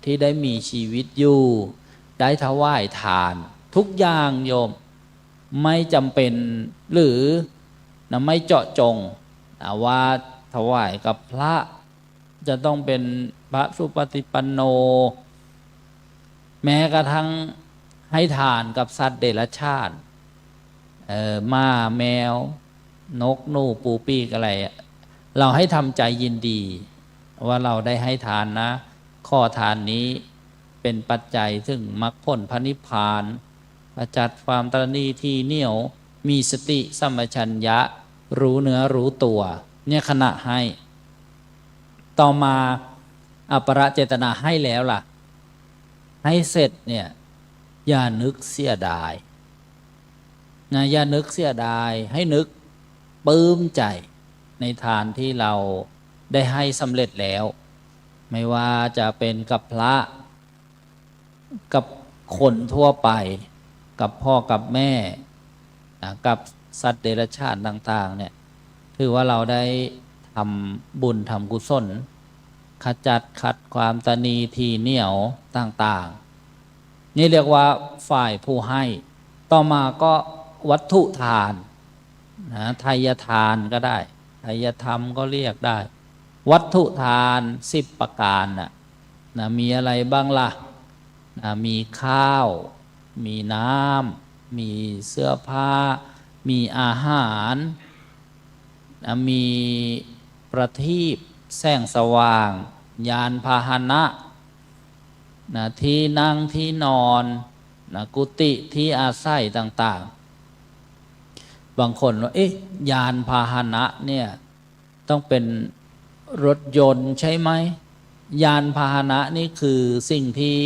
[SPEAKER 6] ที่ได้มีชีวิตอยู่ได้ถวายทานทุกอย่างโยมไม่จำเป็นหรือนะไม่เจาะจงว่าถวายกับพระจะต้องเป็นพระสุปฏิปันโนแม้กระทั่งให้ทานกับสัตว์เดรัจฉานม้าแมวนกหนูปูปีกอะไรเราให้ทำใจยินดีว่าเราได้ให้ทานนะข้อทานนี้เป็นปัจจัยซึ่งมรรคผลพระนิพพานประจัดความตระหนี่ที่เหนียวมีสติสัมปชัญญะรู้เนื้อรู้ตัวเนี่ยขณะให้ต่อมาอัปปะเจตนาให้แล้วล่ะให้เสร็จเนี่ยอย่านึกเสียดาย นะอย่านึกเสียดายให้นึกปลื้มใจในทานที่เราได้ให้สำเร็จแล้ว ไม่ว่าจะเป็นกับพระกับคนทั่วไปกับพ่อกับแม่นะกับสัตว์เดรัจฉานต่างๆเนี่ยถือว่าเราได้ทำบุญทำกุศลขจัดขัดความตนีทีเหนียวต่างๆนี่เรียกว่าฝ่ายผู้ให้ต่อมาก็วัตถุทานนะไทยทานก็ได้ไทยธรรมก็เรียกได้วัตถุทาน10ประการนะมีอะไรบ้างล่ะนะมีข้าวมีน้ำมีเสื้อผ้ามีอาหารนะมีประทีปแสงสว่างยานพาหนะนะที่นั่งที่นอนนะกุฏิที่อาศัยต่างๆบางคนว่าเอ๊ะยานพาหนะเนี่ยต้องเป็นรถยนต์ใช่ไหมยานพาหนะนี่คือสิ่งที่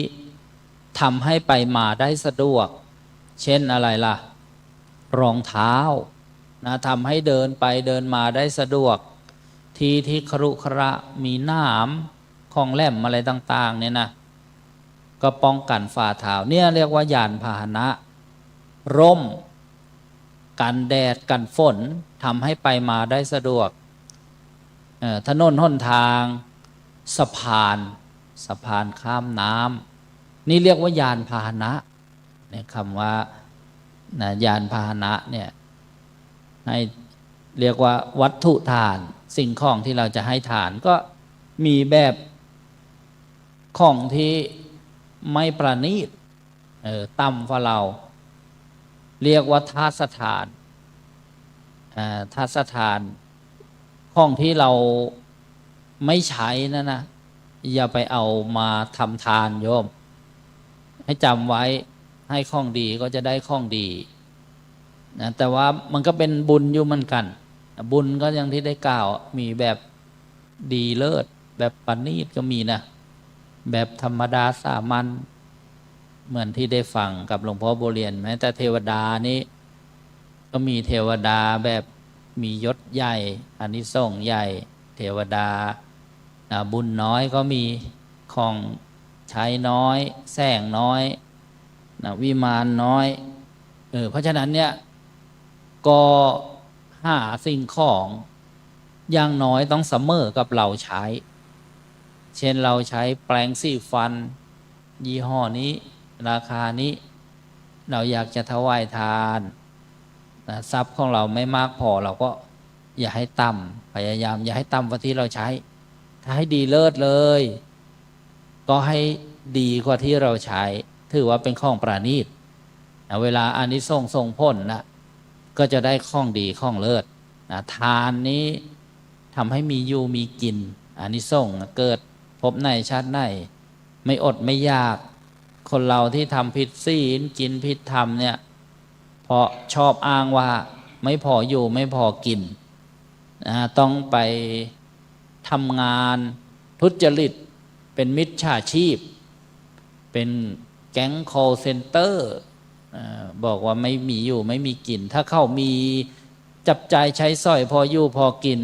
[SPEAKER 6] ทำให้ไปมาได้สะดวกเช่นอะไรล่ะรองเท้านะทำให้เดินไปเดินมาได้สะดวกที่ครุขระมีหนามของแหลมอะไรต่างๆเนี่ยนะก็ป้องกันฝ่าเท้าเนี่ยเรียกว่ายานพาหนะร่มกันแดดกันฝนทำให้ไปมาได้สะดวกถนนหนทางสะพานข้ามน้ำนี่เรียกว่ายานพาหนะเนี่ยคำว่านะยานพาหนะเนี่ยให้เรียกว่าวัตถุทานสิ่งของที่เราจะให้ทานก็มีแบบของที่ไม่ประณีตต่ำกว่าเราเรียกว่าทาสถานทาสถานของที่เราไม่ใช้นะอย่าไปเอามาทำทานโยมให้จำไว้ให้ของดีก็จะได้ของดีนะแต่ว่ามันก็เป็นบุญอยู่เหมือนกันบุญก็อย่างที่ได้กล่าวมีแบบดีเลิศแบบปณีตก็มีนะแบบธรรมดาสามัญเหมือนที่ได้ฟังกับหลวงพ่อโบเรียนแม้แต่เทวดานี้ก็มีเทวดาแบบมียศใหญ่อานิสงส์ใหญ่เทวดาบุญน้อยก็มีของใช้น้อยแสงน้อยวิมานน้อยเพราะฉะนั้นเนี่ยก็หาสิ่งของอย่างน้อยต้องเสมอกับเราใช้เช่นเราใช้แปรงสีฟันยี่ห้อนี้ราคานี้เราอยากจะถวายทานทรัพย์ของเราไม่มากพอเราก็อย่าให้ต่ำพยายามอย่าให้ต่ำกว่าที่เราใช้ถ้าให้ดีเลิศเลยก็ให้ดีกว่าที่เราใช้ถือว่าเป็นของประณีตเวลาอานิสงส์ส่งผลนะก็จะได้ของดีของเลิศทานนี้ทำให้มีอยู่มีกินอานิสงส์เกิดพบในชาติในไม่อดไม่ยากคนเราที่ทำผิดศีลกินผิดธรรมเนี่ยเพราะชอบอ้างว่าไม่พออยู่ไม่พอกินต้องไปทำงานทุจริตเป็นมิจฉาชีพเป็นแก๊ง call center บอกว่าไม่มีอยู่ไม่มีกินถ้าเขามีจับจ่ายใช้สอยพออยู่พอกิน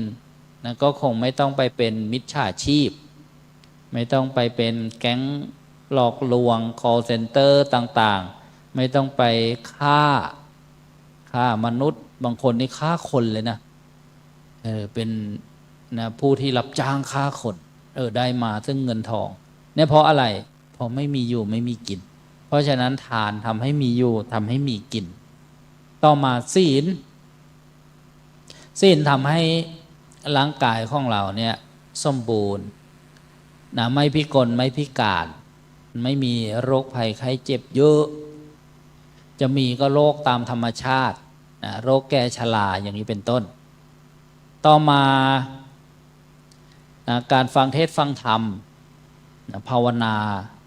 [SPEAKER 6] นะก็คงไม่ต้องไปเป็นมิจฉาชีพไม่ต้องไปเป็นแก๊งหลอกลวง call center ต่างๆไม่ต้องไปฆ่ามนุษย์บางคนนี่ฆ่าคนเลยนะเป็นนะผู้ที่รับจ้างฆ่าคนได้มาซึ่งเงินทองเนี่ยเพราะอะไรเพราะไม่มีอยู่ไม่มีกินเพราะฉะนั้นทานทำให้มีอยู่ทำให้มีกินต่อมาศีลทำให้ร่างกายของเราเนี่ยสมบูรณ์นะไม่พิกลไม่พิการไม่มีโรคภัยไข้เจ็บเยอะจะมีก็โรคตามธรรมชาตินะโรคแก่ชราอย่างนี้เป็นต้นต่อมานะการฟังเทศน์ฟังธรรมนะภาวนา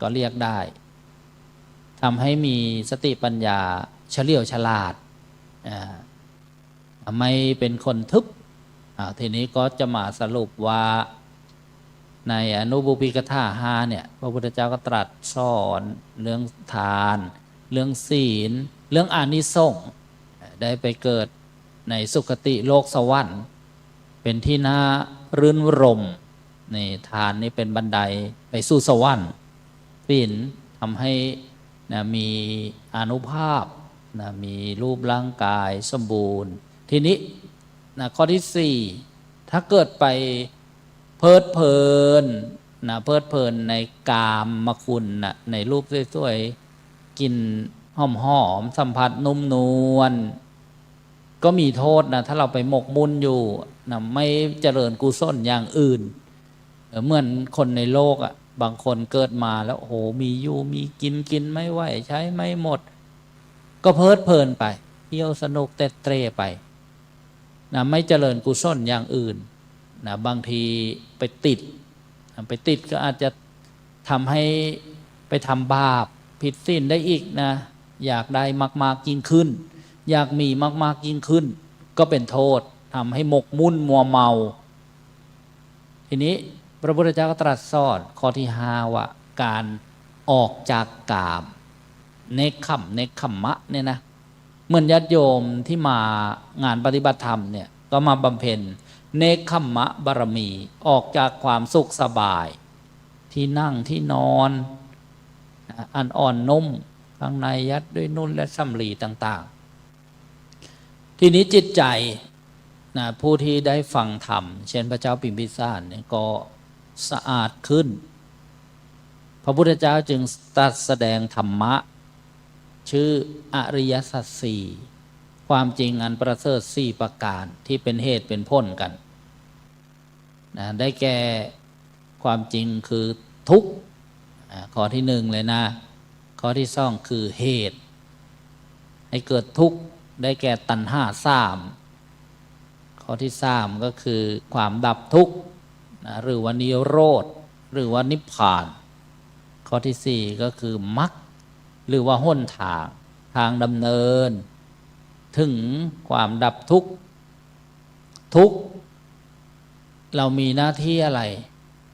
[SPEAKER 6] ก็เรียกได้ทำให้มีสติปัญญาเฉลียวฉลาดไม่เป็นคนทึบทีนี้ก็จะมาสรุปว่าในอนุบุพิกถา5เนี่ยพระพุทธเจ้าก็ตรัสสอนเรื่องทานเรื่องศีลเรื่องอานิสงส์ ได้ไปเกิดในสุคติโลกสวรรค์เป็นที่น่ารื่นรมนี่ทานนี่เป็นบันไดไปสู่สวรรค์ปีนทำให้นะมีอานุภาพนะมีรูปร่างกายสมบูรณ์ทีนี้นะข้อที่ 4ถ้าเกิดไปเพลิดเพลินนะเพลิดเพลินในกามคุณนะในรูปสวยๆกินหอมๆสัมผัสนุ่มนวลก็มีโทษนะถ้าเราไปหมกมุ่นอยู่นะไม่เจริญกุศลอย่างอื่นเหมือนคนในโลกอ่ะบางคนเกิดมาแล้วโอ้โหมีอยู่มีกินไม่ไหวใช้ไม่หมดก็เพลิดเพลินไปเที่ยวสนุกเตะเตร่ไปนะไม่เจริญกุศลอย่างอื่นนะบางทีไปติดก็อาจจะทำให้ไปทำบาปผิดศีลได้อีกนะอยากได้มากๆยิ่งขึ้นอยากมีมากๆยิ่งขึ้นก็เป็นโทษทำให้หมกมุ่นมัวเมาทีนี้พระพุทธเจ้าก็ตรัสสอนข้อที่ 5ว่าการออกจากกามเนคขมมะเนี่ยนะเหมือนญาติโยมที่มางานปฏิบัติธรรมเนี่ยก็มาบำเพ็ญเนคขมมะบารมีออกจากความสุขสบายที่นั่งที่นอนอันอ่อนนุ่มข้างในยัดด้วยนุ่นและสำลีต่างๆทีนี้จิตใจนะผู้ที่ได้ฟังธรรมเช่นพระเจ้าพิมพิสารเนี่ยก็สะอาดขึ้นพระพุทธเจ้าจึงตรัสแสดงธรรมะชื่ออริยสัจสี่ความจริงอันประเสริฐ4ประการที่เป็นเหตุเป็นผลกันนะได้แก่ความจริงคือทุกข์ข้อที่ 1เลยนะข้อที่ 2คือเหตุให้เกิดทุกข์ได้แก่ตัณหา3ข้อที่ 3ก็คือความดับทุกข์นะหรือว่านิโรธหรือว่านิพพานข้อที่ 4ก็คือมรรคหรือว่าหนทางดำเนินถึงความดับทุกข์เรามีหน้าที่อะไร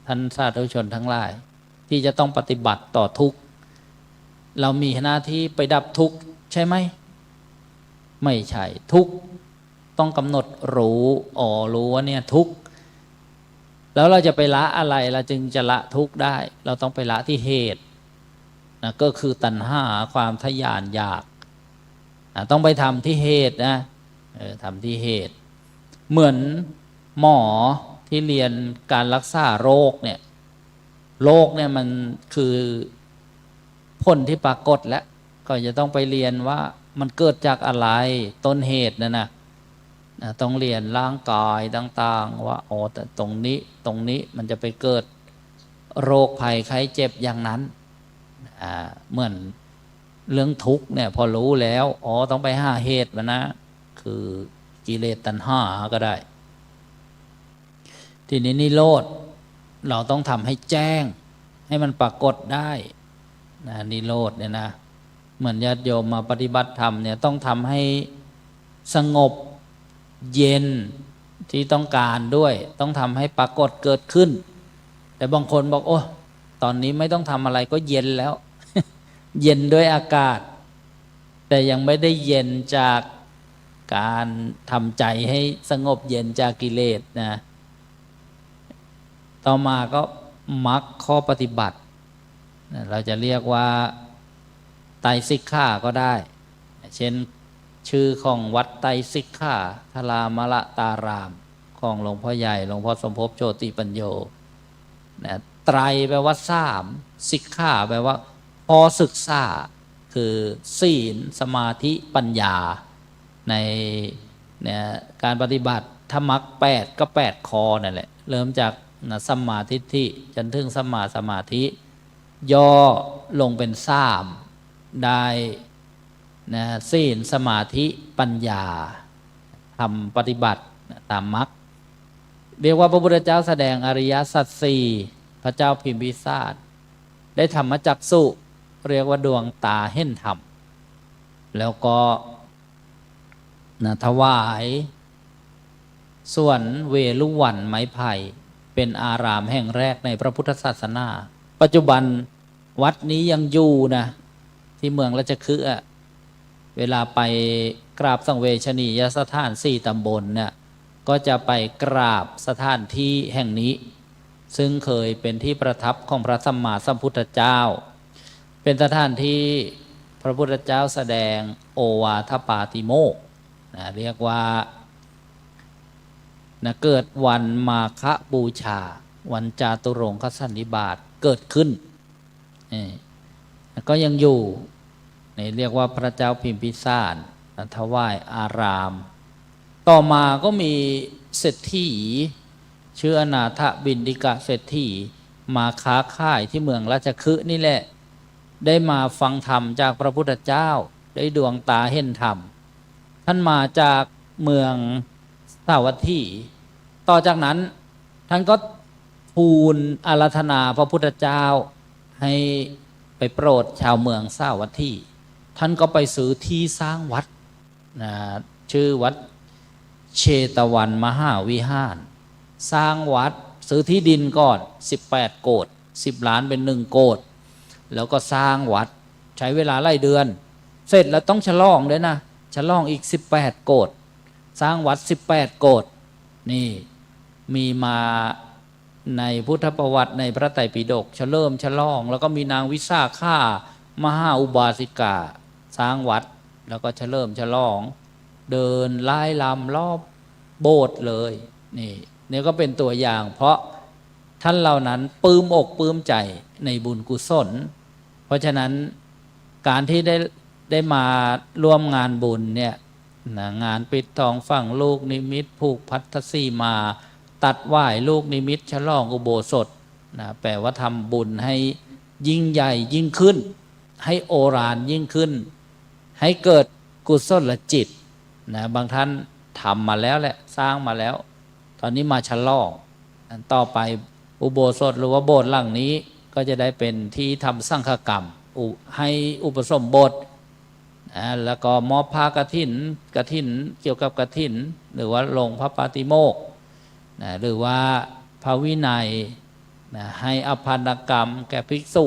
[SPEAKER 6] ท่านสาธุชนทั้งหลายที่จะต้องปฏิบัติต่อทุกข์เรามีหน้าที่ไปดับทุกข์ใช่ไหมไม่ใช่ทุกข์ต้องกำหนดรู้ว่าเนี่ยทุกข์แล้วเราจะไปละอะไรเราจึงจะละทุกข์ได้เราต้องไปละที่เหตุนะก็คือตัณหาความทะยานอยากต้องไปทำที่เหตุนะทำที่เหตุเหมือนหมอที่เรียนการรักษาโรคเนี่ยมันคือผลที่ปรากฏแล้วก็จะต้องไปเรียนว่ามันเกิดจากอะไรต้นเหตุนะต้องเรียนร่างกายต่างๆว่าแต่ตรงนี้มันจะไปเกิดโรคภัยไข้เจ็บอย่างนั้นเหมือนเรื่องทุกข์เนี่ยพอรู้แล้วต้องไปหาเหตุมันนะคือกิเลสตัณหาก็ได้ทีนี้นิโรธเราต้องทำให้แจ้งให้มันปรากฏได้นะนิโรธเนี่ยนะเหมือนญาติโยมมาปฏิบัติธรรมเนี่ยต้องทำให้สงบเย็นที่ต้องการด้วยต้องทำให้ปรากฏเกิดขึ้นแต่บางคนบอกตอนนี้ไม่ต้องทำอะไรก็เย็นแล้ว เย็นด้วยอากาศแต่ยังไม่ได้เย็นจากการทำใจให้สงบเย็นจากกิเลสนะต่อมาก็มรรคข้อปฏิบัติเราจะเรียกว่าไตรสิกขาก็ได้เช่นชื่อของวัดไตรสิกขาทรามละตารามของหลวงพ่อใหญ่หลวงพ่อสมภพโชติปัญโยนะไตรแปลว่า3สิกขาแปลว่าพอศึกษาคือศีลสมาธิปัญญาในการปฏิบัติธรรมะ8ก็8ข้อนั่นแหละเริ่มจากสัมมาทิฏฐิจนถึงสัมมาสมาธิย่อลงเป็น3ได้นะศีลสมาธิปัญญาทำปฏิบัติตามมรรคเรียกว่าพระพุทธเจ้าแสดงอริยสัจสี่พระเจ้าพิมพิสารได้ธรรมจักษุเรียกว่าดวงตาเห็นธรรมแล้วก็ถวายส่วนเวลุวันไม้ไผ่เป็นอารามแห่งแรกในพระพุทธศาสนาปัจจุบันวัดนี้ยังอยู่นะที่เมืองราชคฤห์เวลาไป กราบสังเวชนียสถาน4 ตำบลเนี่ยก็จะไปกราบสถานที่แห่งนี้ ซึ่งเคยเป็นที่ประทับของพระสัมมาสัมพุทธเจ้า เป็นสถานที่พระพุทธเจ้าแสดงโอวาทปาติโมกข์นะเรียกว่านะเกิดวันมาฆบูชา วันจาตุรงคสันนิบาตเกิดขึ้นก็ยังอยู่นี่เรียกว่าพระเจ้าพิมพิสารถวายอาราม ต่อมาก็มีเศรษฐีชื่ออนาถบิณฑิกะเศรษฐีมาค้าขายที่เมืองราชคฤห์นี่แหละได้มาฟังธรรมจากพระพุทธเจ้าได้ดวงตาเห็นธรรมท่านมาจากเมืองสาวัตถีต่อจากนั้นท่านก็ทูลอาราธนาพระพุทธเจ้าให้ไปโปรดชาวเมืองสาวัตถีท่านก็ไปซื้อที่สร้างวัดนะชื่อวัดเชตวันมหาวิหารสร้างวัดซื้อที่ดินก่อน18 โกฏ10 ล้านเป็น1 โกฏแล้วก็สร้างวัดใช้เวลาหลายเดือนเสร็จแล้วต้องฉลองด้วยนะฉลองอีก18 โกฏสร้างวัด18 โกฏนี่มีมาในพุทธประวัติในพระไตรปิฎกฉลองแล้วก็มีนางวิสาขามหาอุบาสิกาสร้างวัดแล้วก็ฉลองเดินไล่ลำรอบโบสถ์เลยนี่ก็เป็นตัวอย่างเพราะท่านเหล่านั้นปลื้มอกปลื้มใจในบุญกุศลเพราะฉะนั้นการที่ได้มาร่วมงานบุญเนี่ยงานปิดทองฝังลูกนิมิตผูกพัทธสีมาตัดไหว้ลูกนิมิตฉลองอุโบสถแปลว่าทำบุญให้ยิ่งใหญ่ยิ่งขึ้นให้โอฬารยิ่งขึ้นให้เกิดกุศลจิตบางท่านทำมาแล้วแหละสร้างมาแล้วตอนนี้มาฉลองต่อไปอุโบสถหรือว่าโบสถ์หลังนี้ก็จะได้เป็นที่ทำสังฆกรรมให้อุปสมบทแล้วก็มอบผ้ากฐินเกี่ยวกับกฐินหรือว่าลงพระปาติโมกข์หรือว่าพระวินัยให้อภันกรรมแก่ภิกษุ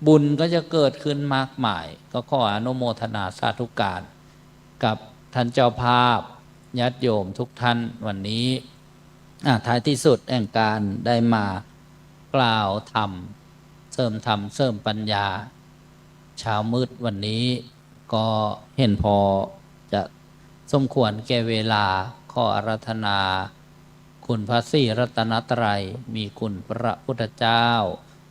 [SPEAKER 6] บุญก็จะเกิดขึ้นมากมายก็ขออนุโมทนาสาธุการกับท่านเจ้าภาพญาติโยมทุกท่านวันนี้ท้ายที่สุดแห่งการได้มากล่าวธรรมเสริมปัญญาเช้ามืดวันนี้ก็เห็นพอจะสมควรแก่เวลาขออาราธนาคุณพระศรีรัตนตรัยมีคุณพระพุทธเจ้า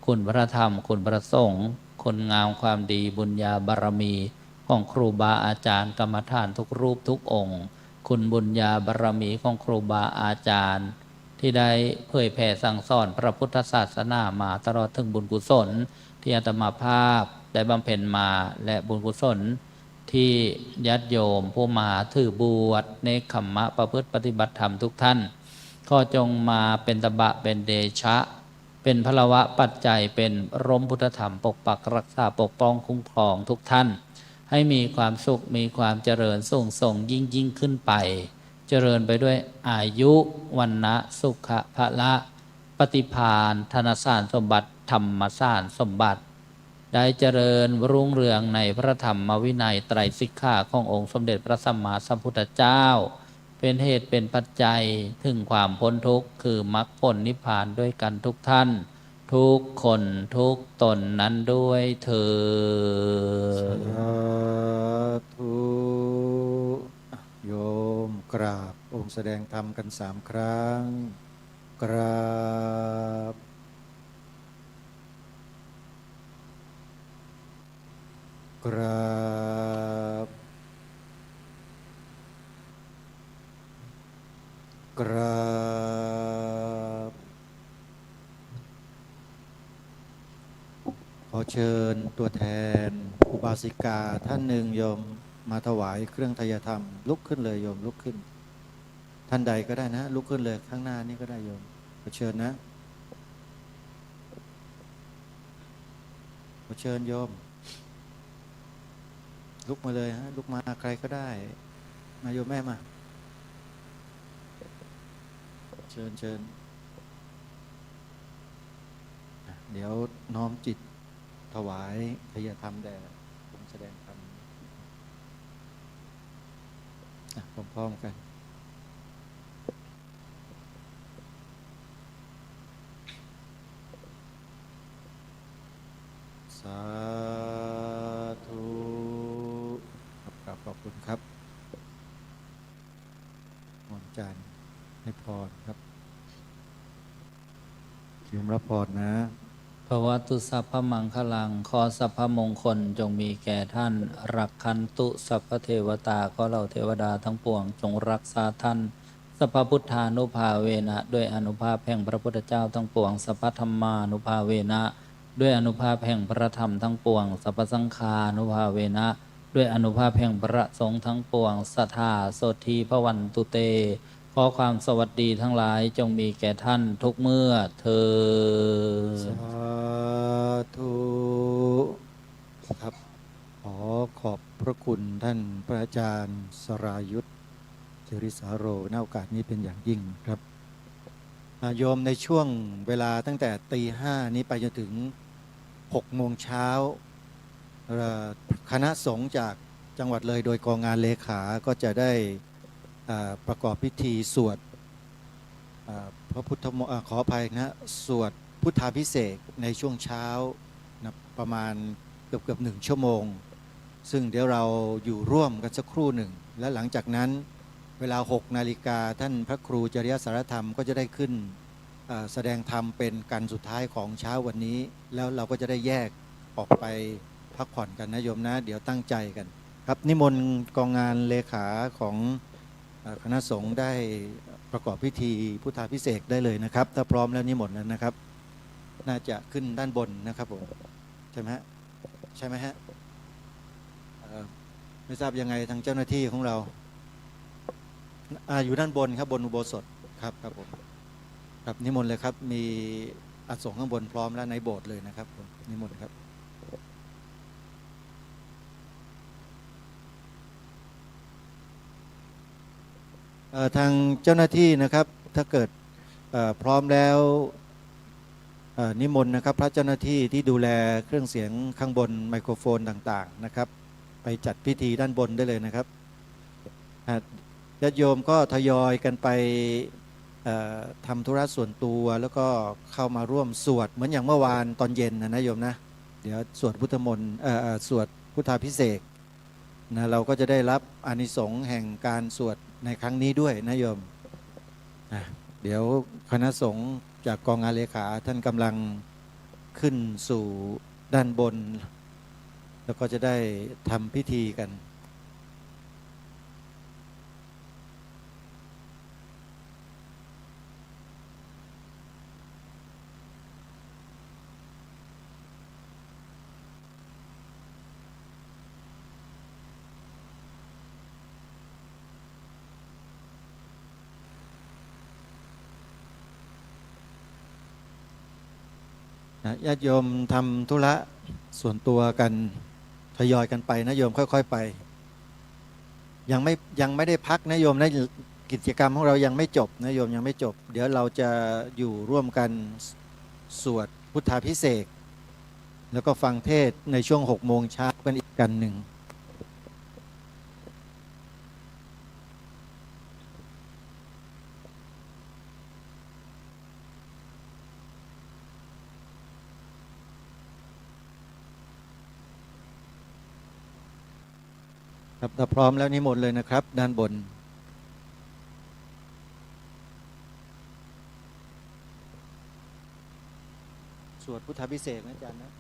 [SPEAKER 6] คุณพระธรรมคุณพระสงฆ์คุณงามความดีบุญญาบารมีของครูบาอาจารย์กรรมฐานทุกรูปทุกองค์คุณบุญญาบารมีของครูบาอาจารย์ที่ได้เผยแผ่สั่งสอนพระพุทธศาสนามาตลอดถึงบุญกุศลที่อาตมาภาพได้บำเพ็ญมาและบุญกุศลที่ญาติโยมผู้มาถือบวชเนกขัมมะประพฤติปฏิบัติธรรมทุกท่านก็จงมาเป็นตบะเป็นเดชะเป็นพลวะปัจจัยเป็นร่มพุทธธรรมปกปักรักษาปกป้องคุ้มครองทุกท่านให้มีความสุขมีความเจริญส่งยิ่งขึ้นไปเจริญไปด้วยอายุวันนะสุขะพละปฏิภาณธนสารสมบัติธรรมสารสมบัติได้เจริญรุ่งเรืองในพระธรรมวินัยไตรสิกขาขององค์สมเด็จพระสัมมาสัมพุทธเจ้าเป็นเหตุเป็นปัจจัยถึงความพ้นทุกข์คือมรรคผลนิพพานด้วยกันทุกท่านทุกคนทุกตนนั้นด้วยเถิด
[SPEAKER 2] สาธุโยมกราบองค์แสดงธรรมกัน3 ครั้งกราบกราบกราบขอเชิญตัวแทนอุบาสิกาท่านหนึ่งโยมมาถวายเครื่องไทยธรรมลุกขึ้นเลยโยมลุกขึ้นท่านใดก็ได้นะลุกขึ้นเลยข้างหน้านี่ก็ได้โยมขอเชิญนะขอเชิญโยมลุกมาเลยฮะลุกมาใครก็ได้มาโยมแม่มาเชิญเดี๋ยวน้อมจิตถวายทายธรรมแด่องค์แสดงธรรม พร้อมๆกันสาธุครับขอบคุณครับมนจันทร์ให้พรครับโยมรับพรนะ
[SPEAKER 6] ภวตุสัพพมังคลังขอสัพพมงคลจงมีแก่ท่านรักขันตุสัพพเทวตาขอเหล่าเทวดาทั้งปวงจงรักษาท่านสัพพพุทธานุภาเวนะด้วยอนุภาพแห่งพระพุทธเจ้าทั้งปวงสัพพธรรมานุภาเวนะด้วยอนุภาพแห่งพระธรรมทั้งปวงสัพพสังฆานุภาเวนะด้วยอนุภาพแห่งพระสงฆ์ทั้งปวงสัทธาโสธีพระวันตุเตขอความสวัสดีทั้งหลายจงมีแก่ท่านทุกเมื่อเธอ
[SPEAKER 2] สาธุครับขอขอบพระคุณท่านพระอาจารย์สรายุทธเจริสาโรในโอกาสนี้เป็นอย่างยิ่งครับโยมในช่วงเวลาตั้งแต่ตี 5นี้ไปจนถึง6 โมงเช้าคณะสงฆ์จากจังหวัดเลยโดยกองงานเลขาก็จะได้ประกอบพิธีสวดพระพุทธมนต์ขออภัยนะสวดพุทธาภิเษกในช่วงเช้านะประมาณเกือบ 1 ชั่วโมงซึ่งเดี๋ยวเราอยู่ร่วมกันสักครู่หนึ่งและหลังจากนั้นเวลา 6 นาฬิกาท่านพระครูจริยสารธรรมก็จะได้ขึ้นแสดงธรรมเป็นกันสุดท้ายของเช้าวันนี้แล้วเราก็จะได้แยกออกไปพักผ่อนกันนะโยมนะเดี๋ยวตั้งใจกันครับนิมนต์กองงานเลขาของคณะสงฆ์ได้ประกอบพิธีพุทธาภิเษกได้เลยนะครับถ้าพร้อมแล้วนิมนต์แล้วนะครับน่าจะขึ้นด้านบนนะครับผมใช่ไหมฮะใช่ไหมฮะไม่ทราบยังไงทางเจ้าหน้าที่ของเราอยู่ด้านบนครับบนอุโบสถครับครับผมครับนิมนต์เลยครับมีอาสงฆ์ข้างบนพร้อมแล้วในโบสถ์เลยนะครับผมนิมนต์ครับทางเจ้าหน้าที่นะครับถ้าเกิดพร้อมแล้วนิมนต์นะครับพระเจ้าหน้าที่ที่ดูแลเครื่องเสียงข้างบนไมโครโฟนต่างๆนะครับไปจัดพิธีด้านบนได้เลยนะครับญาติโยมก็ทยอยกันไปทำธุระส่วนตัวแล้วก็เข้ามาร่วมสวดเหมือนอย่างเมื่อวานตอนเย็นนะโยมนะเดี๋ยวสวดพุทธมนต์สวดพุทธาภิเษกนะเราก็จะได้รับอานิสงส์แห่งการสวดในครั้งนี้ด้วยนะโยมเดี๋ยวคณะสงฆ์จากกองงานเลขาท่านกำลังขึ้นสู่ด้านบนแล้วก็จะได้ทำพิธีกันญาติโยมทำธุระส่วนตัวกันทยอยกันไปนะโยมค่อยๆไปยังไม่ได้พักนะโยมนะกิจกรรมของเรายังไม่จบนะโยมยังไม่จบเดี๋ยวเราจะอยู่ร่วมกันสวดพุทธาภิเษกแล้วก็ฟังเทศในช่วง6 โมงเช้ากันอีกกันหนึ่งครับถ้าพร้อมแล้วนิมนต์เลยนะครับด้านบนสวดพุทธาภิเษกนะอาจารย์นะ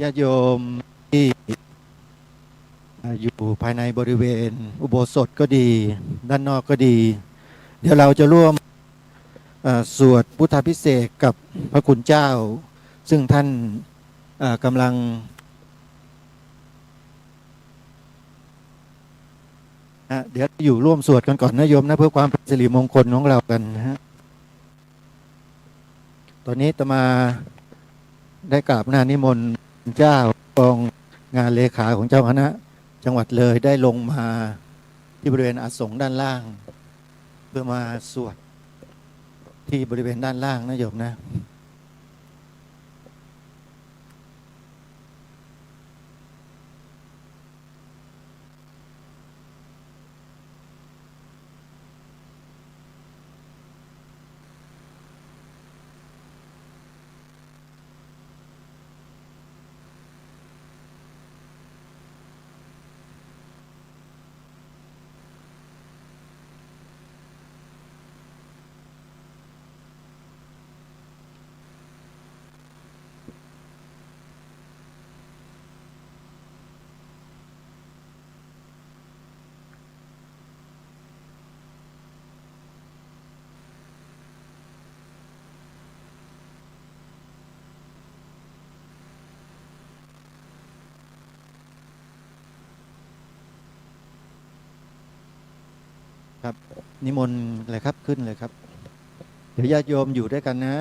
[SPEAKER 2] ญาติโยมที่อยู่ภายในบริเวณอุโบสถก็ดี ด้านนอกก็ดี เดี๋ยวเราจะร่วมสวดพุทธาภิเษกกับพระคุณเจ้า ซึ่งท่านกำลังเดี๋ยวอยู่ร่วมสวดกันก่อนนะโยมนะเพื่อความเป็นสิริมงคลของเรากันนะฮะตอนนี้อาตมาได้กราบหน้านิมนต์เจ้ากองงานเลขาของเจ้าคณะจังหวัดเลยได้ลงมาที่บริเวณอาสงฆ์ด้านล่าง เพื่อมาสวดที่บริเวณด้านล่างนะโยมนะ ครับนิมนต์เลยครับขึ้นเลยครับเดี๋ยวญาติโยมอยู่ด้วยกันนะ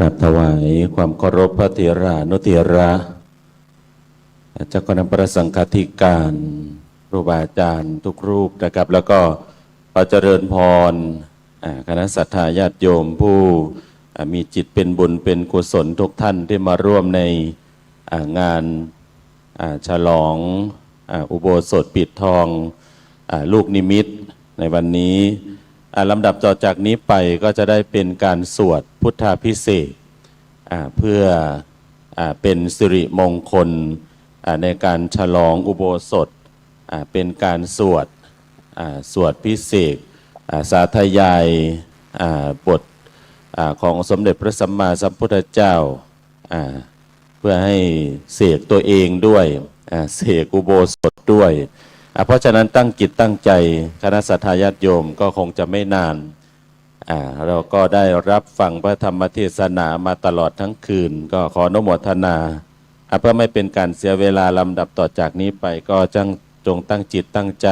[SPEAKER 5] กราบถวายความเคารพพระเถรานุเถระเจ้าคณะพระสังฆาธิการครูบาอาจารย์ทุกรูปนะครับแล้วก็ขอเจริญพรคณะศรัทธาญาติโยมผู้มีจิตเป็นบุญเป็นกุศลทุกท่านที่มาร่วมในงานฉลองอุโบสถปิดทองลูกนิมิตในวันนี้ลำดับต่อจากนี้ไปก็จะได้เป็นการสวดพุทธาภิเษกเพื่อเป็นสิริมงคลในการฉลองอุโบสถเป็นการสวดพิเศษสาธยายบทของสมเด็จพระสัมมาสัมพุทธเจ้าเพื่อให้เสกตัวเองด้วยเสกอุโบสถด้วยเพราะฉะนั้นตั้งจิตตั้งใจคณะสัตยาญาติโยมก็คงจะไม่นานเราก็ได้รับฟังพระธรรมเทศนามาตลอดทั้งคืนก็ขออนุโมทนาเพื่อไม่เป็นการเสียเวลาลำดับต่อจากนี้ไปก็จงตั้งจิตตั้งใจ